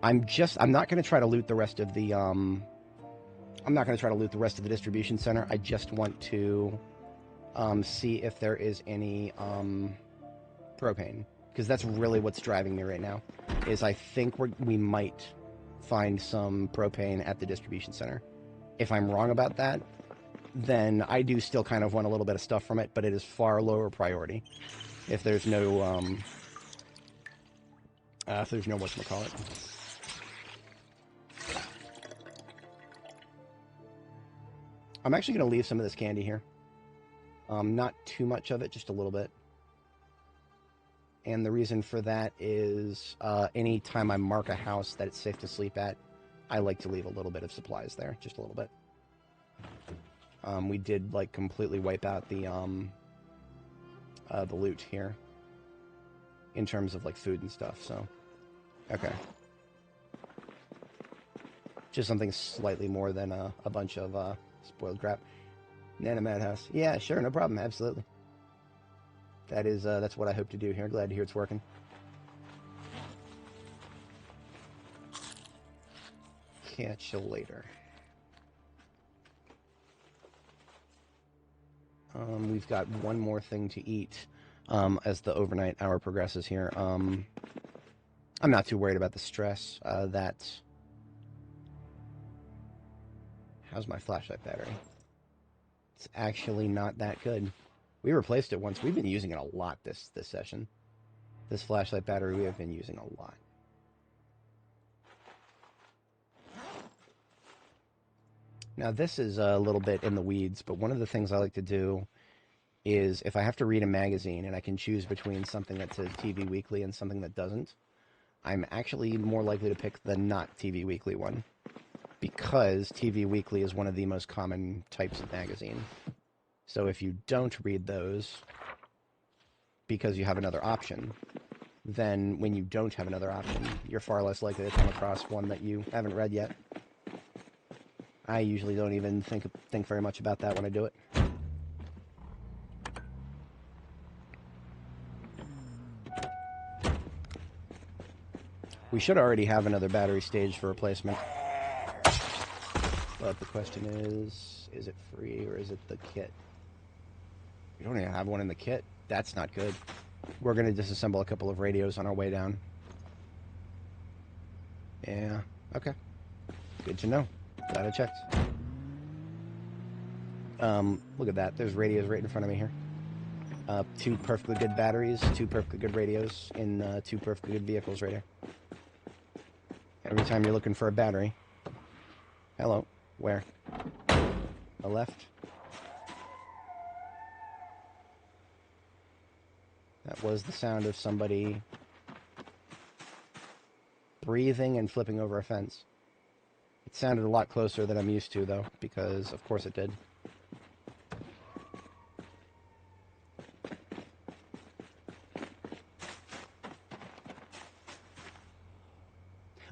not going to try to loot the rest of the, I'm not going to try to loot the rest of the distribution center. I just want to, see if there is any, propane, because that's really what's driving me right now, is I think we might find some propane at the distribution center. If I'm wrong about that, then I do still kind of want a little bit of stuff from it, but it is far lower priority. If there's no, whatchamacallit. I'm actually going to leave some of this candy here. Not too much of it, just a little bit. And the reason for that is any time I mark a house that it's safe to sleep at, I like to leave a little bit of supplies there, just a little bit. We did like completely wipe out the loot here in terms of like food and stuff. So, okay, just something slightly more than a bunch of spoiled crap. Nana Madhouse, yeah, sure, no problem, absolutely. That is, that's what I hope to do here. Glad to hear it's working. Catch you later. We've got one more thing to eat as the overnight hour progresses here. I'm not too worried about the stress. How's my flashlight battery? It's actually not that good. We replaced it once. We've been using it a lot this session. This flashlight battery we have been using a lot. Now this is a little bit in the weeds, but one of the things I like to do is if I have to read a magazine and I can choose between something that says TV Weekly and something that doesn't, I'm actually more likely to pick the not TV Weekly one, because TV Weekly is one of the most common types of magazine. So if you don't read those because you have another option, then when you don't have another option, you're far less likely to come across one that you haven't read yet. I usually don't even think very much about that when I do it. We should already have another battery stage for replacement. But the question is it free or is it the kit? We don't even have one in the kit. That's not good. We're going to disassemble a couple of radios on our way down. Yeah, okay. Good to know. Glad I checked. Look at that. There's radios right in front of me here. 2 perfectly good batteries, 2 perfectly good radios in 2 perfectly good vehicles right here. Every time you're looking for a battery. Hello. Where? The left? That was the sound of somebody breathing and flipping over a fence. It sounded a lot closer than I'm used to, though, because of course it did.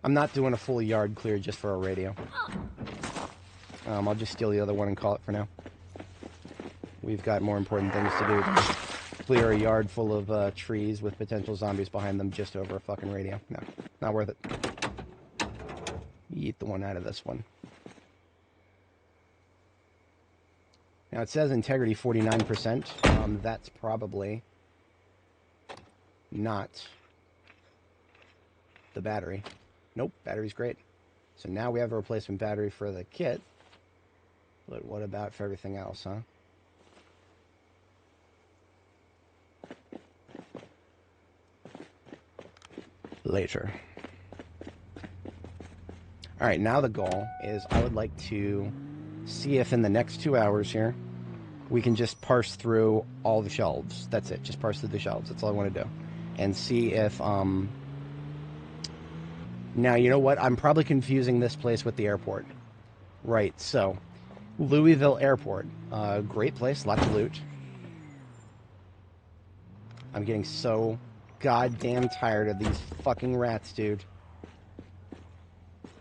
I'm not doing a full yard clear just for a radio. I'll just steal the other one and call it for now. We've got more important things to do than clear a yard full of trees with potential zombies behind them just over a fucking radio. No, not worth it. Eat the one out of this one. Now it says integrity 49%. That's probably not the battery. Nope, battery's great. So now we have a replacement battery for the kit. But what about for everything else, huh? later. All right, now the goal is I would like to see if in the next 2 hours here we can just parse through all the shelves. That's it. Just parse through the shelves. That's all I want to do. And see if... Now, you know what? I'm probably confusing this place with the airport. Right, so... Louisville Airport. Great place. Lots of loot. I'm getting so goddamn tired of these fucking rats, dude.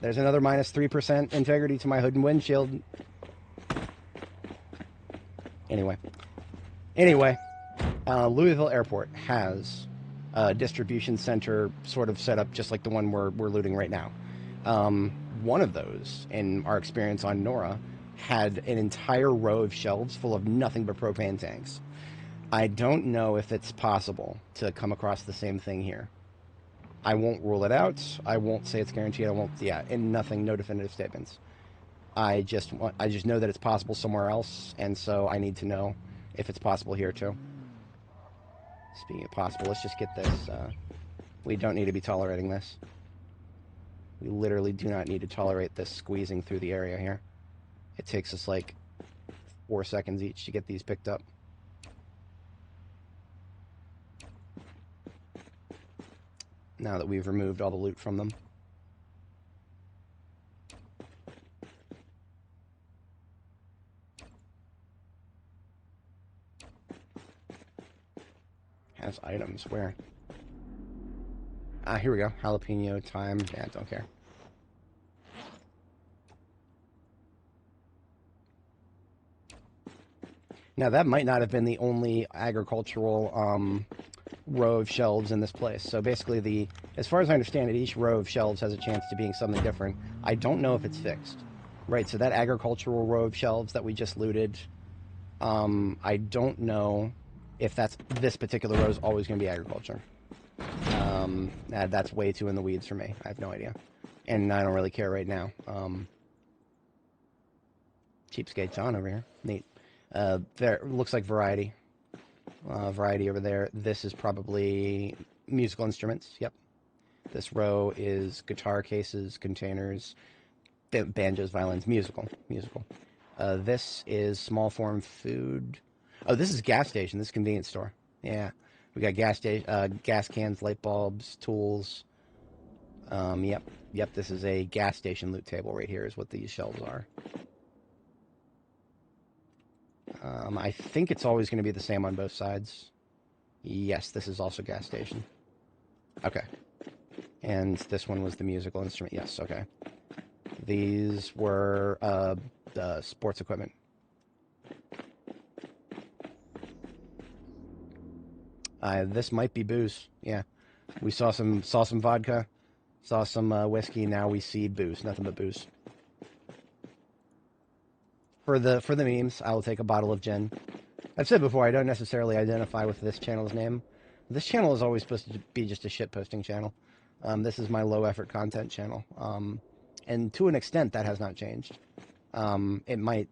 There's another minus 3% integrity to my hood and windshield. Anyway, Louisville Airport has a distribution center sort of set up just like the one we're looting right now. One of those, in our experience on Nora, had an entire row of shelves full of nothing but propane tanks. I don't know if it's possible to come across the same thing here. I won't rule it out. I won't say it's guaranteed. I won't, and nothing, no definitive statements. I just know that it's possible somewhere else, and so I need to know if it's possible here too. Speaking of possible, let's just get this. We don't need to be tolerating this. We literally do not need to tolerate this squeezing through the area here. It takes us like 4 seconds each to get these picked up. Now that we've removed all the loot from them. Has items, where? Here we go. Jalapeno time. Yeah, don't care. Now that might not have been the only agricultural row of shelves in this place. So basically, as far as I understand it, each row of shelves has a chance to being something different. I don't know if it's fixed. Right, so that agricultural row of shelves that we just looted, I don't know if this particular row is always going to be agriculture. That's way too in the weeds for me. I have no idea. And I don't really care right now. Cheapskate's on over here. Neat. There looks like variety. Variety over there. This is probably musical instruments. Yep. This row is guitar cases, containers, banjos, violins, musical. This is small form food. Oh, this is gas station. This is convenience store. Yeah. We got gas cans, light bulbs, tools. Yep. This is a gas station loot table right here is what these shelves are. I think it's always going to be the same on both sides. Yes, this is also gas station. Okay. And this one was the musical instrument. Yes, okay. These were sports equipment. This might be booze. Yeah. We saw some vodka, saw some whiskey. Now we see booze. Nothing but booze. For the memes, I will take a bottle of gin. I've said before, I don't necessarily identify with this channel's name. This channel is always supposed to be just a shitposting channel. This is my low-effort content channel. And to an extent, that has not changed. It might,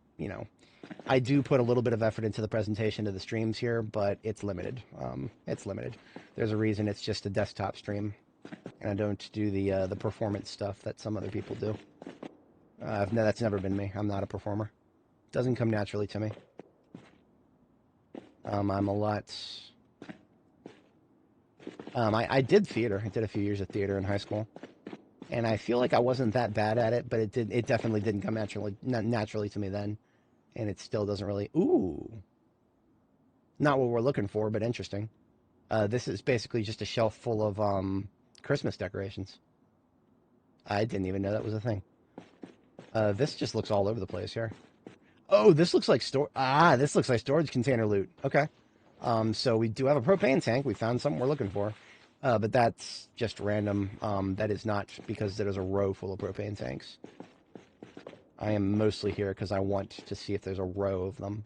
I do put a little bit of effort into the presentation of the streams here, but it's limited. It's limited. There's a reason it's just a desktop stream, and I don't do the performance stuff that some other people do. That's never been me. I'm not a performer. Doesn't come naturally to me. I'm a lot... I did theater. I did a few years of theater in high school. And I feel like I wasn't that bad at it, but it definitely didn't come naturally to me then. And it still doesn't really... Ooh! Not what we're looking for, but interesting. This is basically just a shelf full of Christmas decorations. I didn't even know that was a thing. This just looks all over the place here. Oh, this looks like this looks like storage container loot. Okay. So we do have a propane tank. We found something we're looking for. But that's just random. That is not because there's a row full of propane tanks. I am mostly here because I want to see if there's a row of them.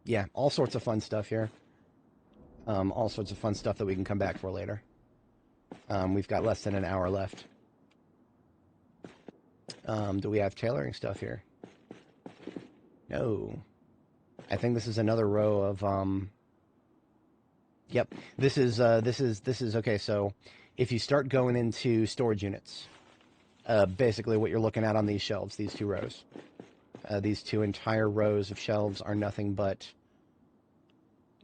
Yeah, all sorts of fun stuff here. All sorts of fun stuff that we can come back for later. We've got less than an hour left. Do we have tailoring stuff here? No. I think this is another row of Yep. This is okay. So, if you start going into storage units, basically what you're looking at on these shelves, these two rows, these two entire rows of shelves are nothing but,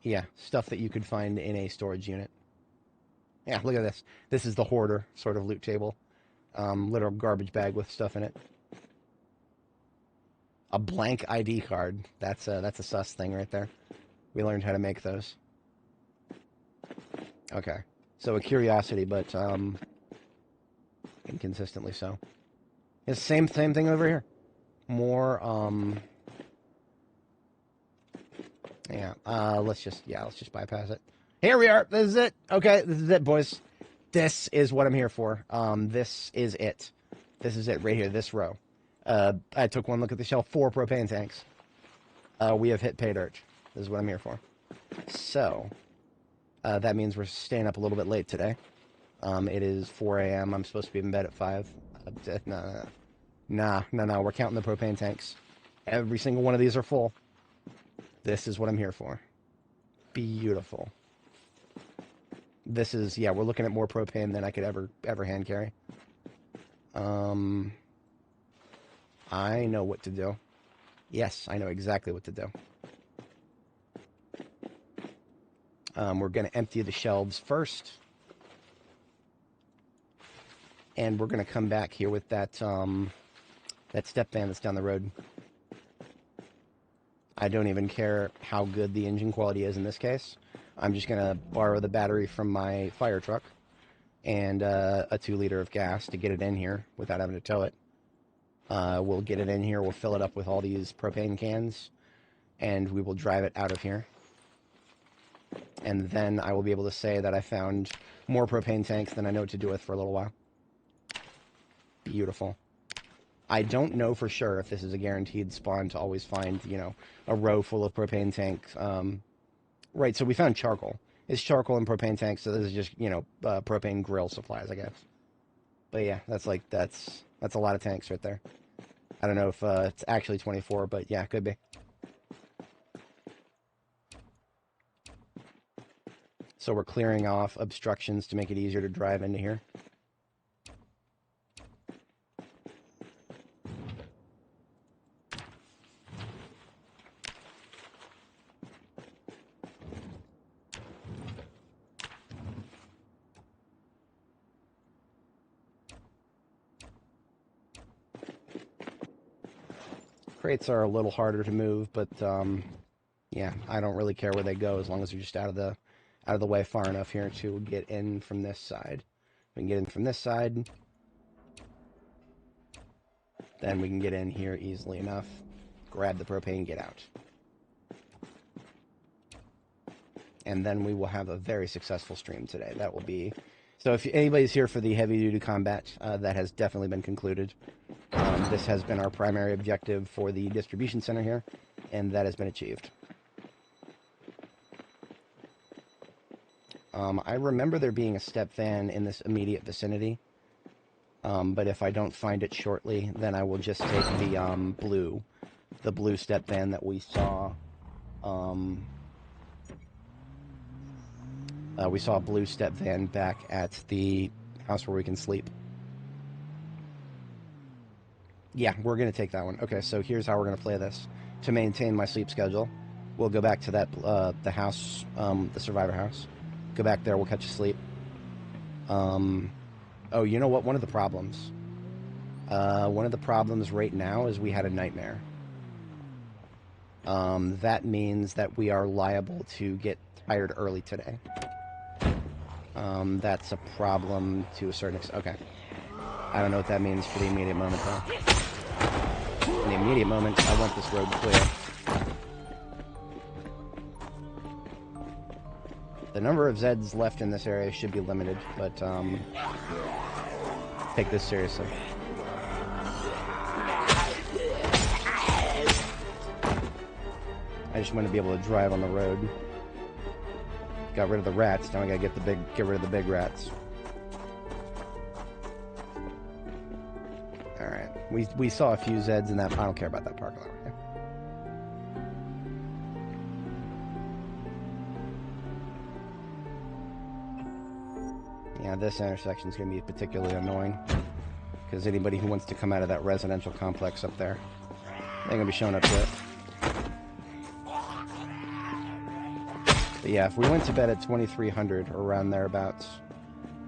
yeah, stuff that you could find in a storage unit. Yeah, look at this. This is the hoarder sort of loot table. Literal garbage bag with stuff in it. A blank ID card. That's a sus thing right there. We learned how to make those. Okay. So a curiosity, but inconsistently so. It's the same thing over here. More yeah, let's just bypass it. Here we are. This is it. Okay, this is it, boys. This is what I'm here for. This is it. This is it right here, this row. I took one look at the shelf, 4 propane tanks. We have hit pay dirt. This is what I'm here for. So, that means we're staying up a little bit late today. It is 4 a.m. I'm supposed to be in bed at 5. Nah. We're counting the propane tanks. Every single one of these are full. This is what I'm here for. Beautiful. This is, yeah, we're looking at more propane than I could ever hand carry. I know what to do. Yes, I know exactly what to do. We're going to empty the shelves first. And we're going to come back here with that step van that's down the road. I don't even care how good the engine quality is in this case. I'm just going to borrow the battery from my fire truck and a 2-liter of gas to get it in here without having to tow it. We'll get it in here, we'll fill it up with all these propane cans, and we will drive it out of here. And then I will be able to say that I found more propane tanks than I know what to do with for a little while. Beautiful. I don't know for sure if this is a guaranteed spawn to always find, you know, a row full of propane tanks. Right, so we found charcoal. It's charcoal and propane tanks, so this is just, you know, propane grill supplies, I guess. But yeah, that's a lot of tanks right there. I don't know if it's actually 24, but yeah, it could be. So we're clearing off obstructions to make it easier to drive into here. Crates are a little harder to move, but yeah, I don't really care where they go as long as they're just out of the way far enough here to get in from this side. We can get in from this side, then we can get in here easily enough, grab the propane, get out. And then we will have a very successful stream today. That will be... So if anybody's here for the heavy-duty combat, that has definitely been concluded. This has been our primary objective for the distribution center here, and that has been achieved. I remember there being a step van in this immediate vicinity, but if I don't find it shortly, then I will just take the blue step van that we saw. We saw a blue step van back at the house where we can sleep. Yeah, we're going to take that one. Okay, so here's how we're going to play this. To maintain my sleep schedule, we'll go back to that the house, the survivor house. Go back there, we'll catch a sleep. Oh, you know what? One of the problems right now is we had a nightmare. That means that we are liable to get tired early today. That's a problem to a certain extent. Okay. I don't know what that means for the immediate moment, though. In the immediate moment, I want this road clear. The number of Zeds left in this area should be limited, but, take this seriously. I just want to be able to drive on the road. Got rid of the rats, now I gotta get rid of the big rats. Alright. We saw a few Zeds in that. I don't care about that parking lot right here. Yeah, this intersection is going to be particularly annoying because anybody who wants to come out of that residential complex up there, they're going to be showing up to it. But yeah, if we went to bed at 2300 or around thereabouts,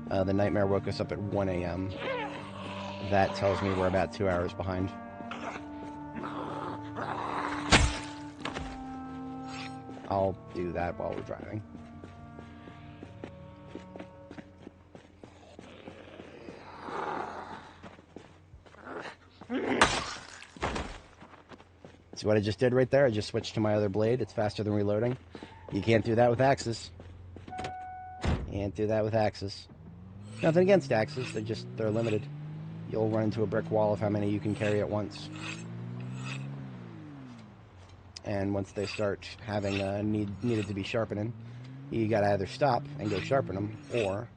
the nightmare woke us up at 1 a.m. That tells me we're about 2 hours behind. I'll do that while we're driving. See what I just did right there? I just switched to my other blade. It's faster than reloading. You can't do that with axes. Can't do that with axes. Nothing against axes. They're limited. You'll run into a brick wall of how many you can carry at once. And once they start having needed to be sharpening, you gotta either stop and go sharpen them, or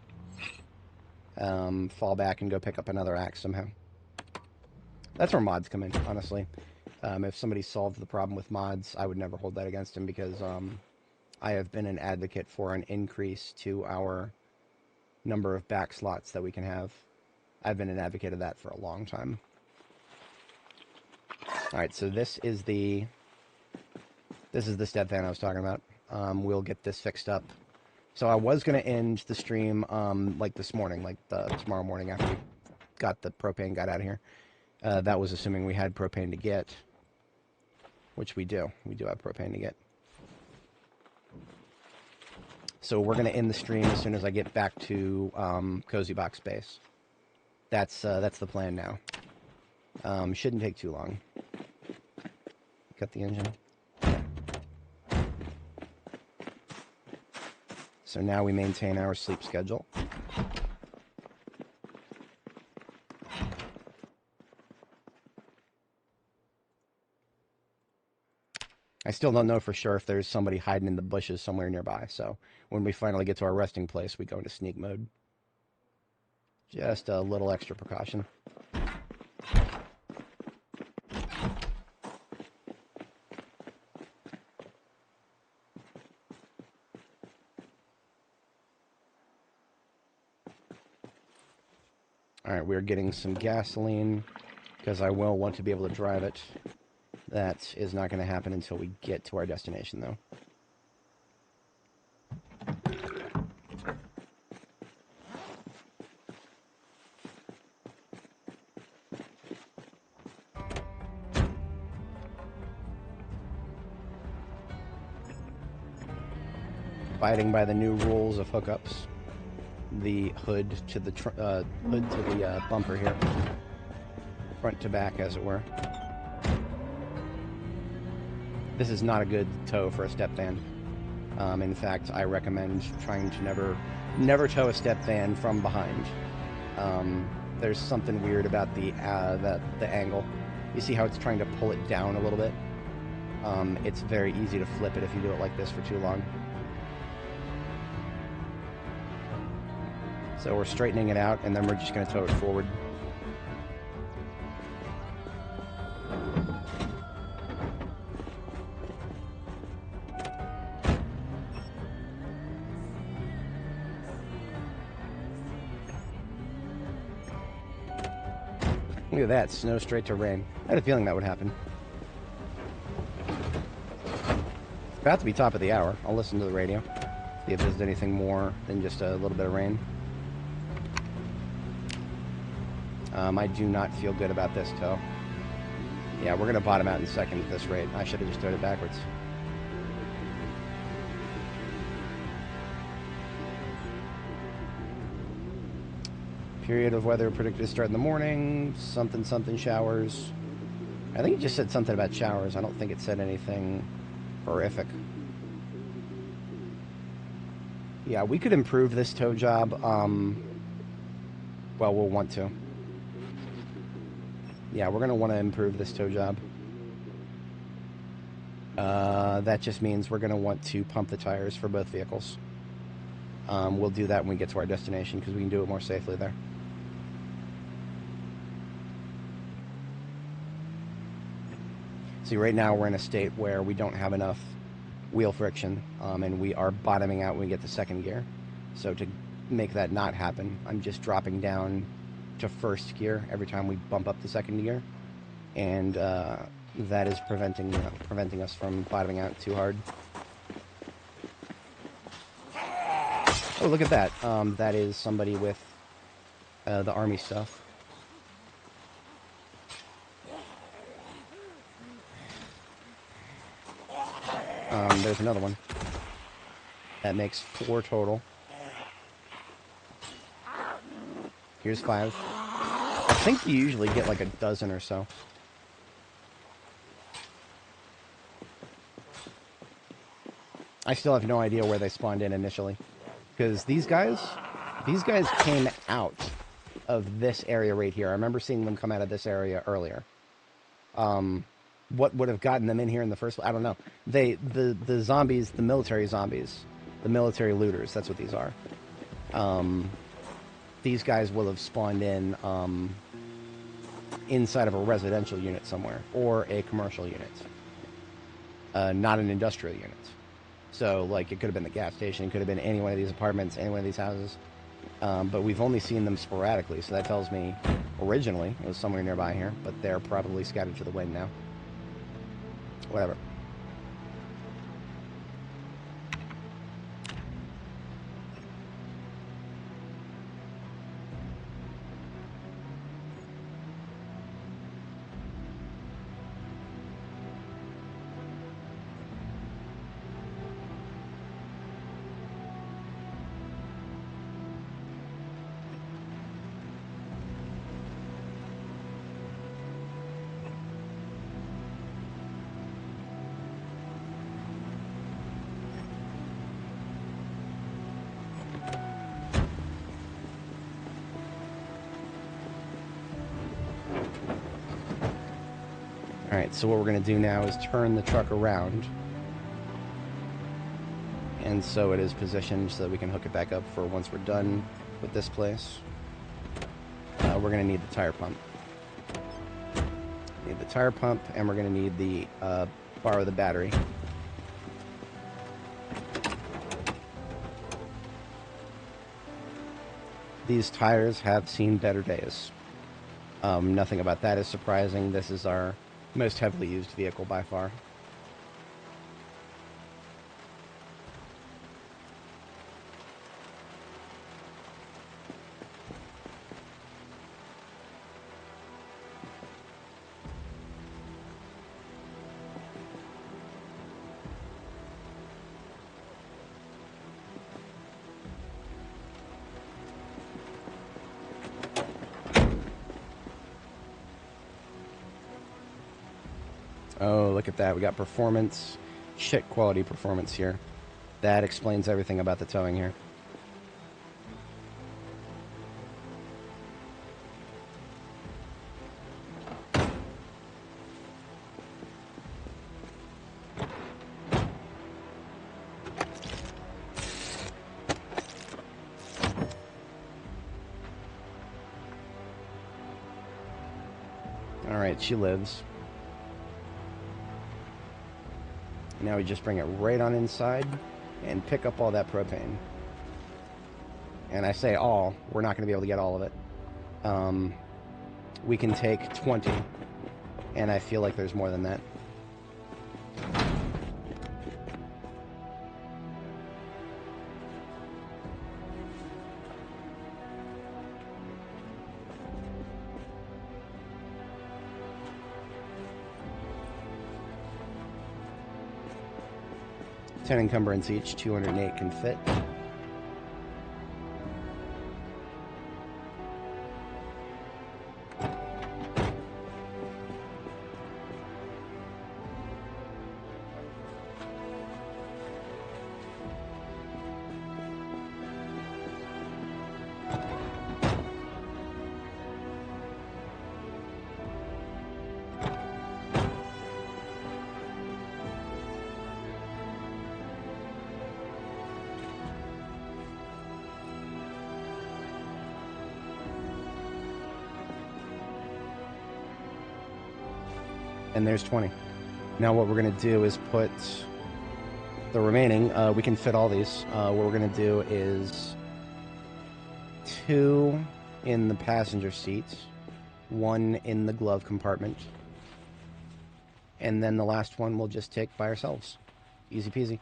fall back and go pick up another axe somehow. That's where mods come in, honestly. If somebody solved the problem with mods, I would never hold that against them, because I have been an advocate for an increase to our number of back slots that we can have. I've been an advocate of that for a long time. Alright, so this is the step fan I was talking about. We'll get this fixed up. So I was going to end the stream like this morning, like tomorrow morning after we got the propane got out of here. That was assuming we had propane to get, which we do. We do have propane to get. So we're going to end the stream as soon as I get back to Cozy Box Base. That's the plan now. Shouldn't take too long. Got the engine. So now we maintain our sleep schedule. I still don't know for sure if there's somebody hiding in the bushes somewhere nearby, so when we finally get to our resting place, we go into sneak mode. Just a little extra precaution. Alright, we're getting some gasoline, because I will want to be able to drive it. That is not going to happen until we get to our destination, though. Abiding by the new rules of hookups. The hood to the bumper here, front to back, as it were. This is not a good tow for a step van. In fact, I recommend trying to never tow a step van from behind. There's something weird about the angle. You see how it's trying to pull it down a little bit? It's very easy to flip it if you do it like this for too long. So we're straightening it out, and then we're just going to tow it forward. Look at that, snow straight to rain. I had a feeling that would happen. It's about to be top of the hour. I'll listen to the radio, see if there's anything more than just a little bit of rain. I do not feel good about this tow. Yeah, we're going to bottom out in second at this rate. I should have just towed it backwards. Period of weather predicted to start in the morning. Something, something showers. I think it just said something about showers. I don't think it said anything horrific. Yeah, we could improve this tow job. Well, we'll want to. Yeah, we're going to want to improve this tow job. That just means we're going to want to pump the tires for both vehicles. We'll do that when we get to our destination, because we can do it more safely there. See, right now we're in a state where we don't have enough wheel friction, and we are bottoming out when we get to second gear. So to make that not happen. I'm just dropping down to first gear every time we bump up to second gear, and that is preventing us from bottoming out too hard. Oh, look at that. That is somebody with the army stuff. There's another one. That makes 4 total. Here's 5. I think you usually get like a dozen or so. I still have no idea where they spawned in initially. Because these guys came out of this area right here. I remember seeing them come out of this area earlier. What would have gotten them in here in the first place? I don't know. The zombies, the military zombies, the military looters, that's what these are. These guys will have spawned in inside of a residential unit somewhere, or a commercial unit. Not an industrial unit. So, like, it could have been the gas station, it could have been any one of these apartments, any one of these houses. But we've only seen them sporadically, so that tells me originally it was somewhere nearby here, but they're probably scattered to the wind now. Whatever. Alright, so what we're going to do now is turn the truck around. And so it is positioned so that we can hook it back up for once we're done with this place. We're going to need the tire pump. Need the tire pump, and we're going to need the borrow the battery. These tires have seen better days. Nothing about that is surprising. This is our most heavily used vehicle by far. Oh, look at that. We got performance. Shit quality performance here. That explains everything about the towing here. Alright, she lives. Now we just bring it right on inside and pick up all that propane. And I say all, we're not going to be able to get all of it. We can take 20, and I feel like there's more than that. Ten encumbrance each, 208 can fit. And there's 20. Now what we're going to do is put the remaining, we can fit all these. What we're going to do is 2 in the passenger seat, 1 in the glove compartment, and then the last one we'll just take by ourselves. Easy peasy.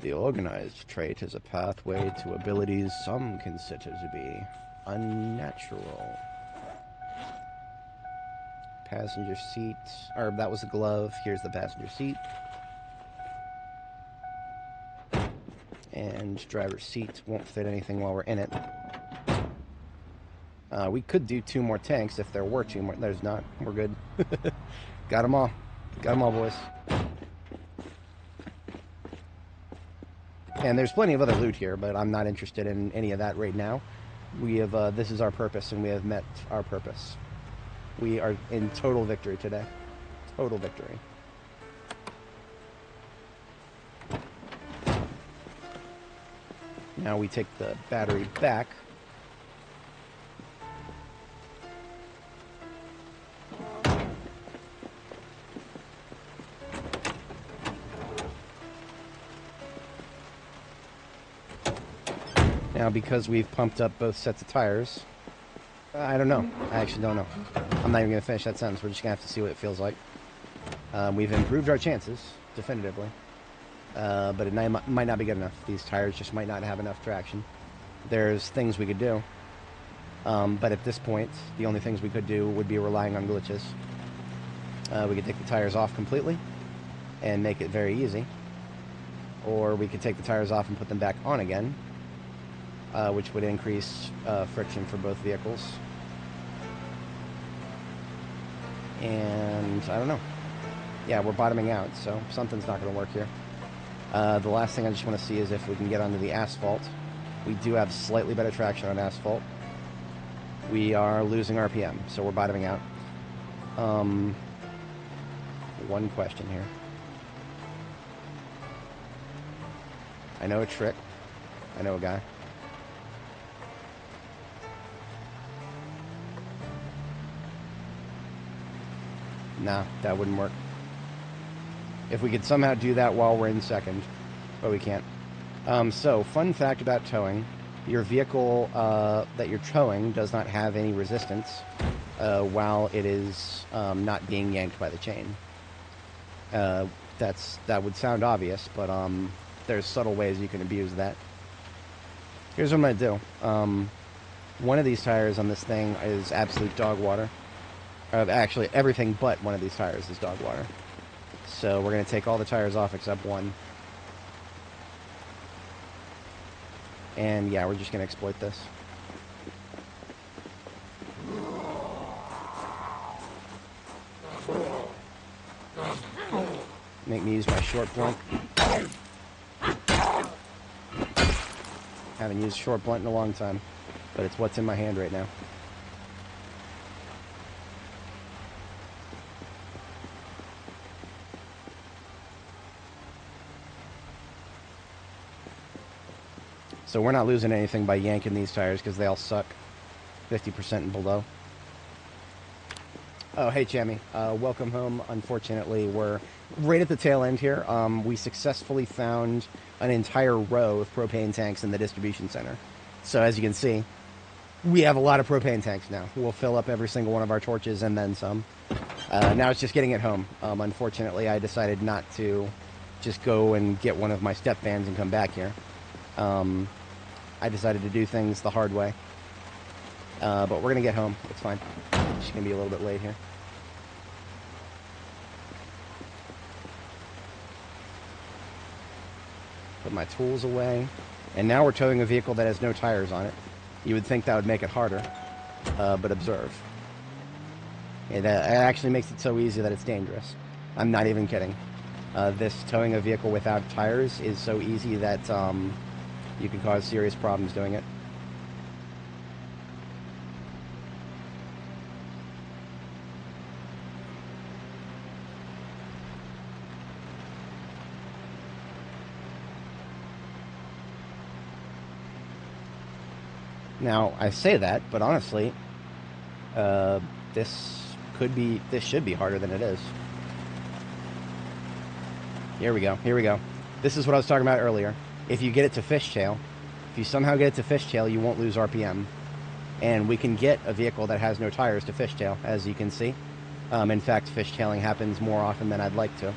The organized trait is a pathway to abilities some consider to be unnatural. Passenger seat, or that was the glove, here's the passenger seat. And driver's seat won't fit anything while we're in it. We could do 2 more tanks if there were 2 more. There's not. We're good. Got them all. Got them all, boys. And there's plenty of other loot here, but I'm not interested in any of that right now. We have, this is our purpose, and we have met our purpose. We are in total victory today. Total victory. Now we take the battery back. Now, because we've pumped up both sets of tires, I don't know. I actually don't know. I'm not even going to finish that sentence. We're just going to have to see what it feels like. We've improved our chances, definitively. But it might not be good enough. These tires just might not have enough traction. There's things we could do. But at this point, the only things we could do would be relying on glitches. We could take the tires off completely and make it very easy. Or we could take the tires off and put them back on again, which would increase friction for both vehicles. And I don't know. Yeah, we're bottoming out, so something's not going to work here. The last thing I just want to see is if we can get onto the asphalt. We do have slightly better traction on asphalt. We are losing RPM, so we're bottoming out. One question here. I know a trick. I know a guy. Nah, that wouldn't work. If we could somehow do that while we're in second, but we can't. So, fun fact about towing. Your vehicle that you're towing does not have any resistance while it is not being yanked by the chain. That would sound obvious, but there's subtle ways you can abuse that. Here's what I'm going to do. One of these tires on this thing is absolute dog water. Actually, everything but one of these tires is dog water. So we're going to take all the tires off except one. And yeah, we're just going to exploit this. Make me use my short blunt. Haven't used short blunt in a long time, but it's what's in my hand right now. So we're not losing anything by yanking these tires because they all suck 50% and below. Oh, hey, Chammy. Welcome home. Unfortunately, we're right at the tail end here. We successfully found an entire row of propane tanks in the distribution center. So as you can see, we have a lot of propane tanks now. We'll fill up every single one of our torches and then some. Now it's just getting it home. Unfortunately, I decided not to just go and get one of my step vans and come back here. I decided to do things the hard way. But we're going to get home. It's fine. Just going to be a little bit late here. Put my tools away. And now we're towing a vehicle that has no tires on it. You would think that would make it harder. But observe. It actually makes it so easy that it's dangerous. I'm not even kidding. This towing a vehicle without tires is so easy that you can cause serious problems doing it. Now, I say that, but honestly, this should be harder than it is. Here we go. Here we go. This is what I was talking about earlier. If you get it to fishtail, If you somehow get it to fishtail, you won't lose RPM. And we can get a vehicle that has no tires to fishtail, as you can see. In fact, fishtailing happens more often than I'd like to.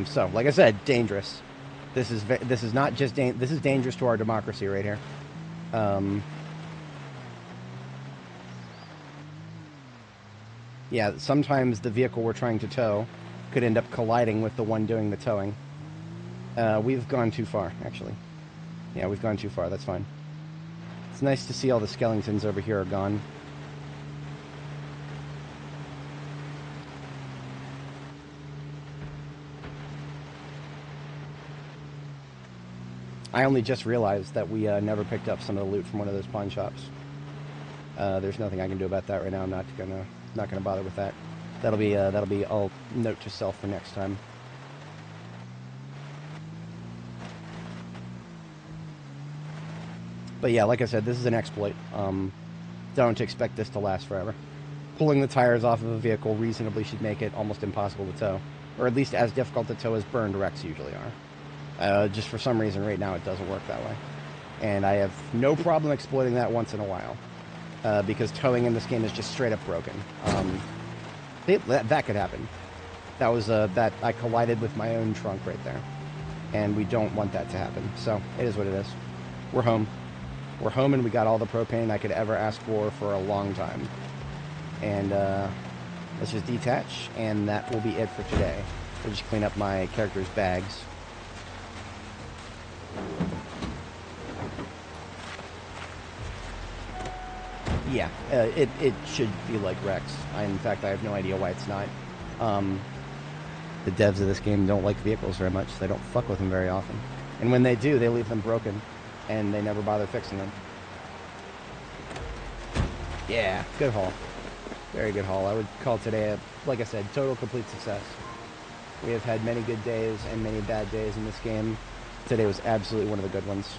So, like I said, dangerous. This is not just this is dangerous to our democracy right here. Yeah, sometimes the vehicle we're trying to tow could end up colliding with the one doing the towing. We've gone too far, actually. Yeah, we've gone too far. That's fine. It's nice to see all the skeletons over here are gone. I only just realized that we never picked up some of the loot from one of those pawn shops. There's nothing I can do about that right now. I'm not gonna bother with that. That'll be all note to self for next time. But yeah, like I said, this is an exploit. Don't expect this to last forever. Pulling the tires off of a vehicle reasonably should make it almost impossible to tow, or at least as difficult to tow as burned wrecks usually are. Just for some reason right now it doesn't work that way. And I have no problem exploiting that once in a while. Because towing in this game is just straight up broken. That could happen. That was that I collided with my own trunk right there. And we don't want that to happen. So it is what it is. We're home. We're home and we got all the propane I could ever ask for a long time. And let's just detach and that will be it for today. We'll just clean up my character's bags. Yeah, it should feel like Rex. In fact, I have no idea why it's not. The devs of this game don't like vehicles very much. They don't fuck with them very often. And when they do, they leave them broken. And they never bother fixing them. Yeah, good haul. Very good haul. I would call today, like I said, total complete success. We have had many good days and many bad days in this game. Today was absolutely one of the good ones.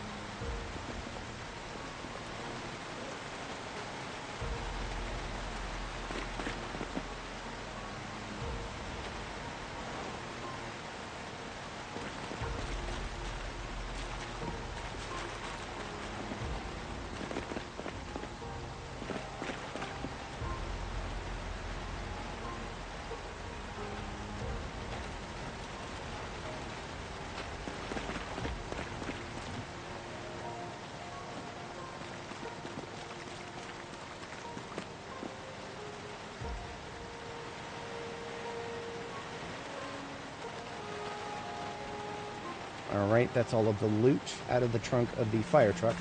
Alright, that's all of the loot out of the trunk of the fire truck.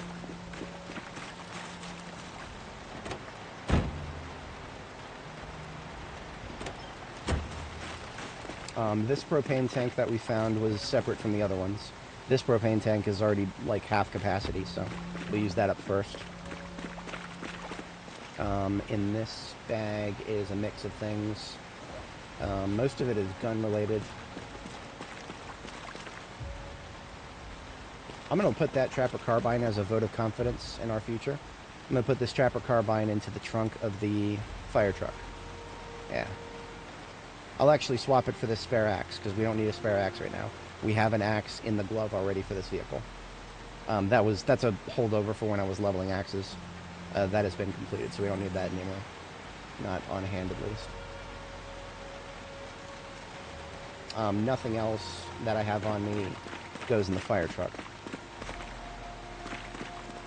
This propane tank that we found was separate from the other ones. This propane tank is already like half capacity, so we'll use that up first. In this bag is a mix of things. Most of it is gun related. I'm going to put that Trapper Carbine as a vote of confidence in our future. I'm going to put this Trapper Carbine into the trunk of the fire truck. Yeah. I'll actually swap it for this spare axe, because we don't need a spare axe right now. We have an axe in the glove already for this vehicle. That's a holdover for when I was leveling axes. That has been completed, so we don't need that anymore. Not on hand, at least. Nothing else that I have on me goes in the fire truck.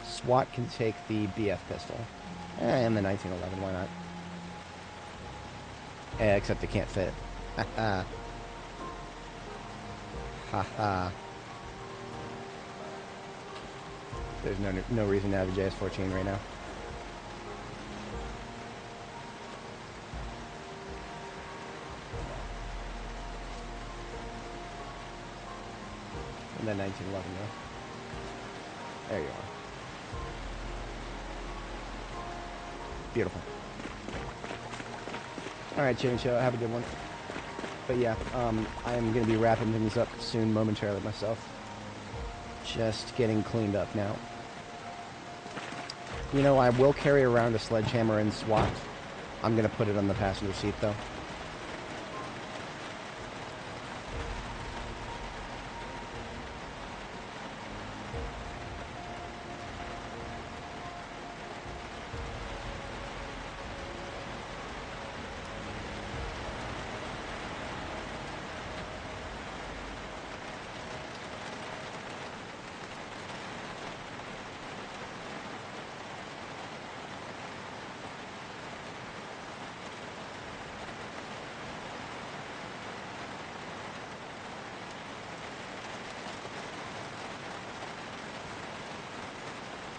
SWAT can take the BF pistol. And the 1911, why not? Except it can't fit. Haha. Haha. There's no reason to have a JS-14 right now. And then 1911, though. There you are. Beautiful. Alright, Jimmy Show, have a good one. But yeah, I am going to be wrapping things up soon, momentarily myself. Just getting cleaned up now. You know, I will carry around a sledgehammer and SWAT. I'm going to put it on the passenger seat, though.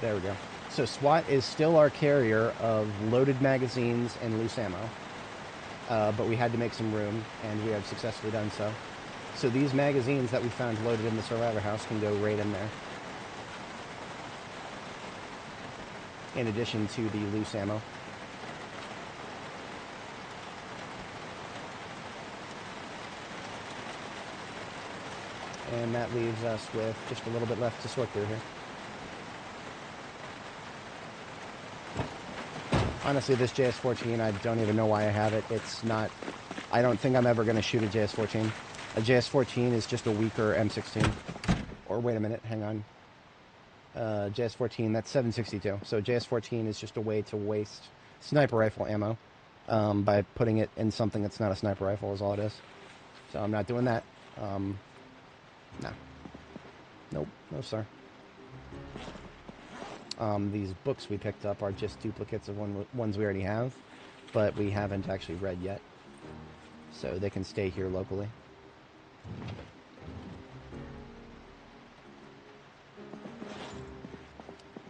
There we go. So SWAT is still our carrier of loaded magazines and loose ammo. But we had to make some room, and we have successfully done so. So these magazines that we found loaded in the Survivor House can go right in there. In addition to the loose ammo. And that leaves us with just a little bit left to sort through here. Honestly, this JS-14, I don't even know why I have it. It's not... I don't think I'm ever going to shoot a JS-14. A JS-14 is just a weaker M16. Or wait a minute, hang on. JS-14, that's 762. So JS-14 is just a way to waste sniper rifle ammo by putting it in something that's not a sniper rifle is all it is. So I'm not doing that. No. Nope, no sir. These books we picked up are just duplicates of ones we already have, but we haven't actually read yet. So they can stay here locally.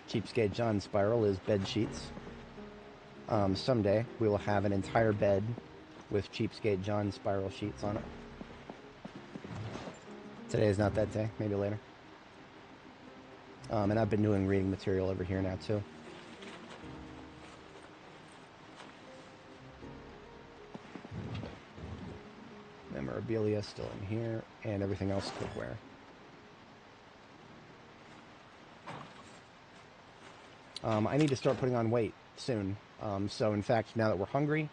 Cheapskate John's spiral is bed sheets. Someday we will have an entire bed with Cheapskate John spiral sheets on it. Today is not that day, maybe later. And I've been doing reading material over here now too. Memorabilia still in here, and everything else cookware. I need to start putting on weight soon. So in fact, now that we're hungry,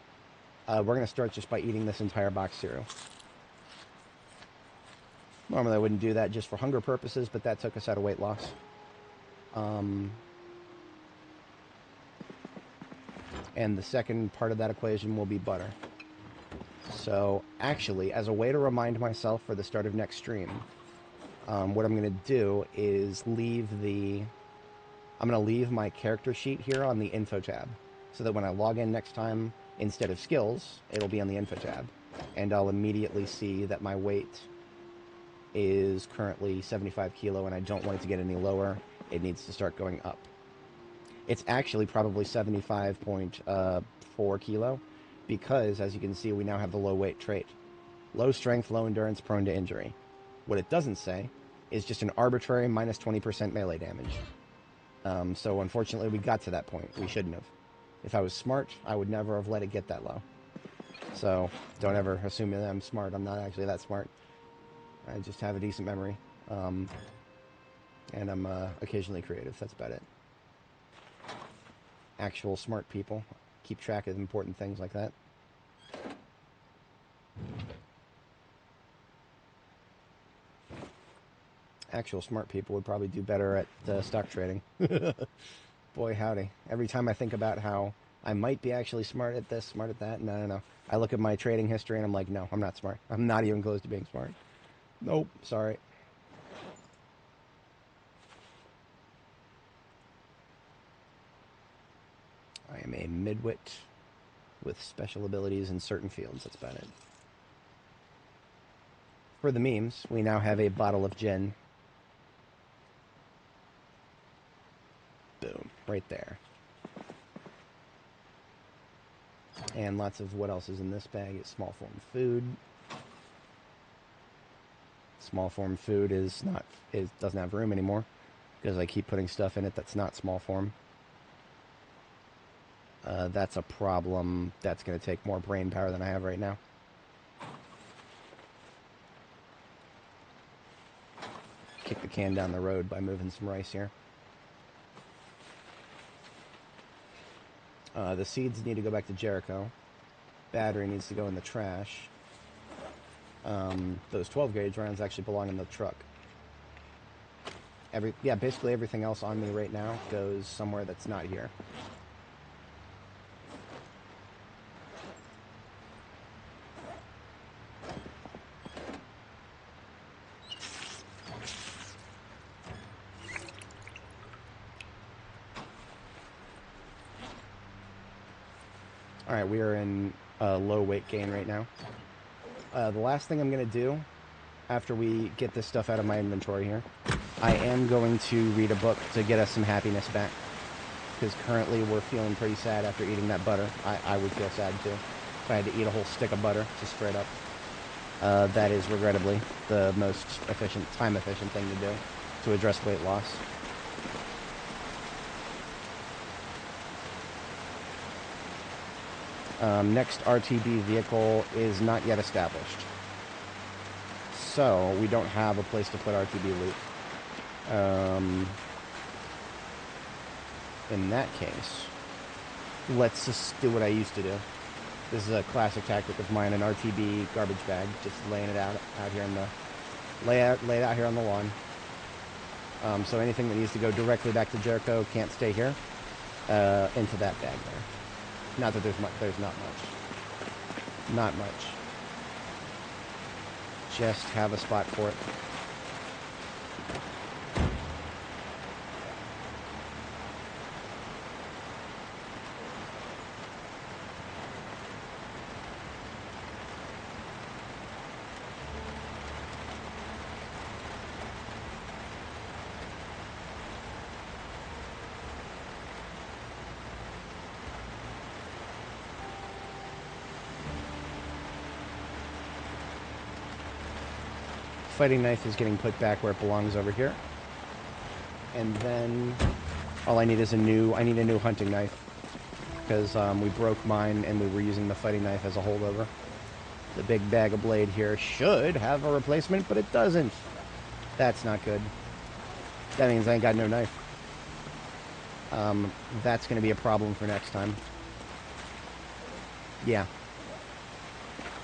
we're going to start just by eating this entire box cereal. Normally I wouldn't do that just for hunger purposes, but that took us out of weight loss. And the second part of that equation will be butter. So actually, as a way to remind myself for the start of next stream, what I'm going to do is leave my character sheet here on the info tab, so that when I log in next time, instead of skills, it'll be on the info tab, and I'll immediately see that my weight is currently 75 kilo, and I don't want it to get any lower. It needs to start going up. It's actually probably 75.4 kilo, because, as you can see, we now have the low weight trait. Low strength, low endurance, prone to injury. What it doesn't say is just an arbitrary minus 20% melee damage. So unfortunately we got to that point. We shouldn't have. If I was smart, I would never have let it get that low. So don't ever assume that I'm smart. I'm not actually that smart. I just have a decent memory. And I'm occasionally creative. That's about it. Actual smart people keep track of important things like that. Actual smart people would probably do better at stock trading. Boy, howdy. Every time I think about how I might be actually smart at this, smart at that, no. I look at my trading history and I'm like, no, I'm not smart. I'm not even close to being smart. Nope, sorry. I am a midwit with special abilities in certain fields. That's about it. For the memes, we now have a bottle of gin. Boom, right there. And lots of what else is in this bag is small form food. Small form food doesn't have room anymore because I keep putting stuff in it that's not small form. That's a problem. That's going to take more brain power than I have right now. Kick the can down the road by moving some rice here. The seeds need to go back to Jericho. Battery needs to go in the trash. Those 12 gauge rounds actually belong in the truck. Basically everything else on me right now goes somewhere that's not here. Alright, we are in low weight gain right now. The last thing I'm going to do after we get this stuff out of my inventory here I am going to read a book to get us some happiness back. Because currently we're feeling pretty sad after eating that butter. I would feel sad too. If I had to eat a whole stick of butter, just straight up. That is regrettably the most efficient, time-efficient thing to do to address weight loss. Next RTB vehicle is not yet established. So, we don't have a place to put RTB loot. In that case, let's just do what I used to do. This is a classic tactic of mine, an RTB garbage bag, just laying it out here in the lay it out here on the lawn. So anything that needs to go directly back to Jericho can't stay here. Into that bag there. Not that there's not much. Not much. Just have a spot for it. Fighting knife is getting put back where it belongs over here. And then all I need is I need a new hunting knife. Because we broke mine and we were using the fighting knife as a holdover. The big bag of blade here should have a replacement, but it doesn't. That's not good. That means I ain't got no knife. That's going to be a problem for next time. Yeah.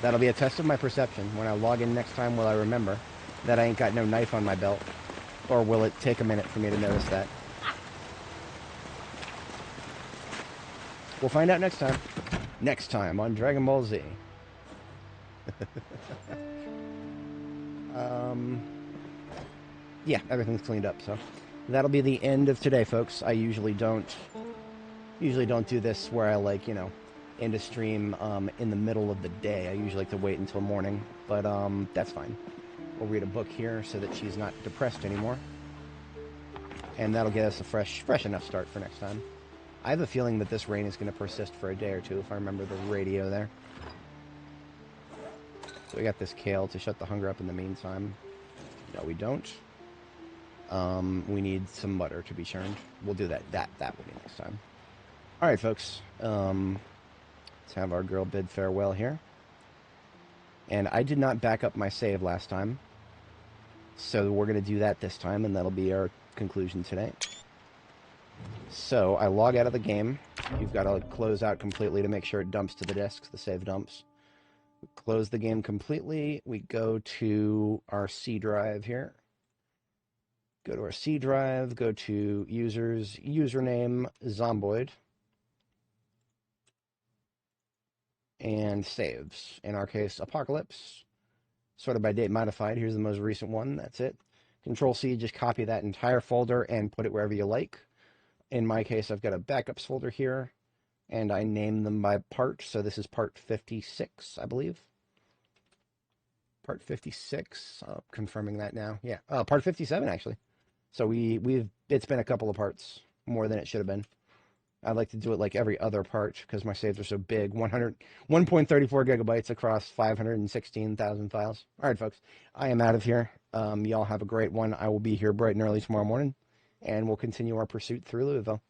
That'll be a test of my perception. When I log in next time, will I remember that I ain't got no knife on my belt? Or will it take a minute for me to notice that? We'll find out next time. Next time on Dragon Ball Z. Yeah, everything's cleaned up, so that'll be the end of today, folks. I usually don't do this where I, like, you know, end a stream in the middle of the day. I usually like to wait until morning, but that's fine. We'll read a book here so that she's not depressed anymore, and that'll get us a fresh enough start for next time. I have a feeling that this rain is going to persist for a day or two, if I remember the radio there. So we got this kale to shut the hunger up in the meantime. No, we don't. We need some butter to be churned. We'll do that. That will be next time. All right, folks. Let's have our girl bid farewell here. And I did not back up my save last time, so we're going to do that this time, and that'll be our conclusion today. So I log out of the game. You've got to close out completely to make sure it dumps to the disks, the save dumps. We close the game completely. We go to our C drive here. Go to our C drive, go to users, username, Zomboid, and saves. In our case, Apocalypse. Sorted by date modified. Here's the most recent one. That's it. Control-C, just copy that entire folder and put it wherever you like. In my case, I've got a backups folder here, and I name them by part. So this is part 56, I believe. Part 56. Confirming that now. Yeah, part 57, actually. So it's been a couple of parts, more than it should have been. I'd like to do it like every other part because my saves are so big. 1.34 gigabytes across 516,000 files. All right, folks, I am out of here. Y'all have a great one. I will be here bright and early tomorrow morning, and we'll continue our pursuit through Louisville.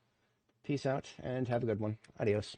Peace out, and have a good one. Adios.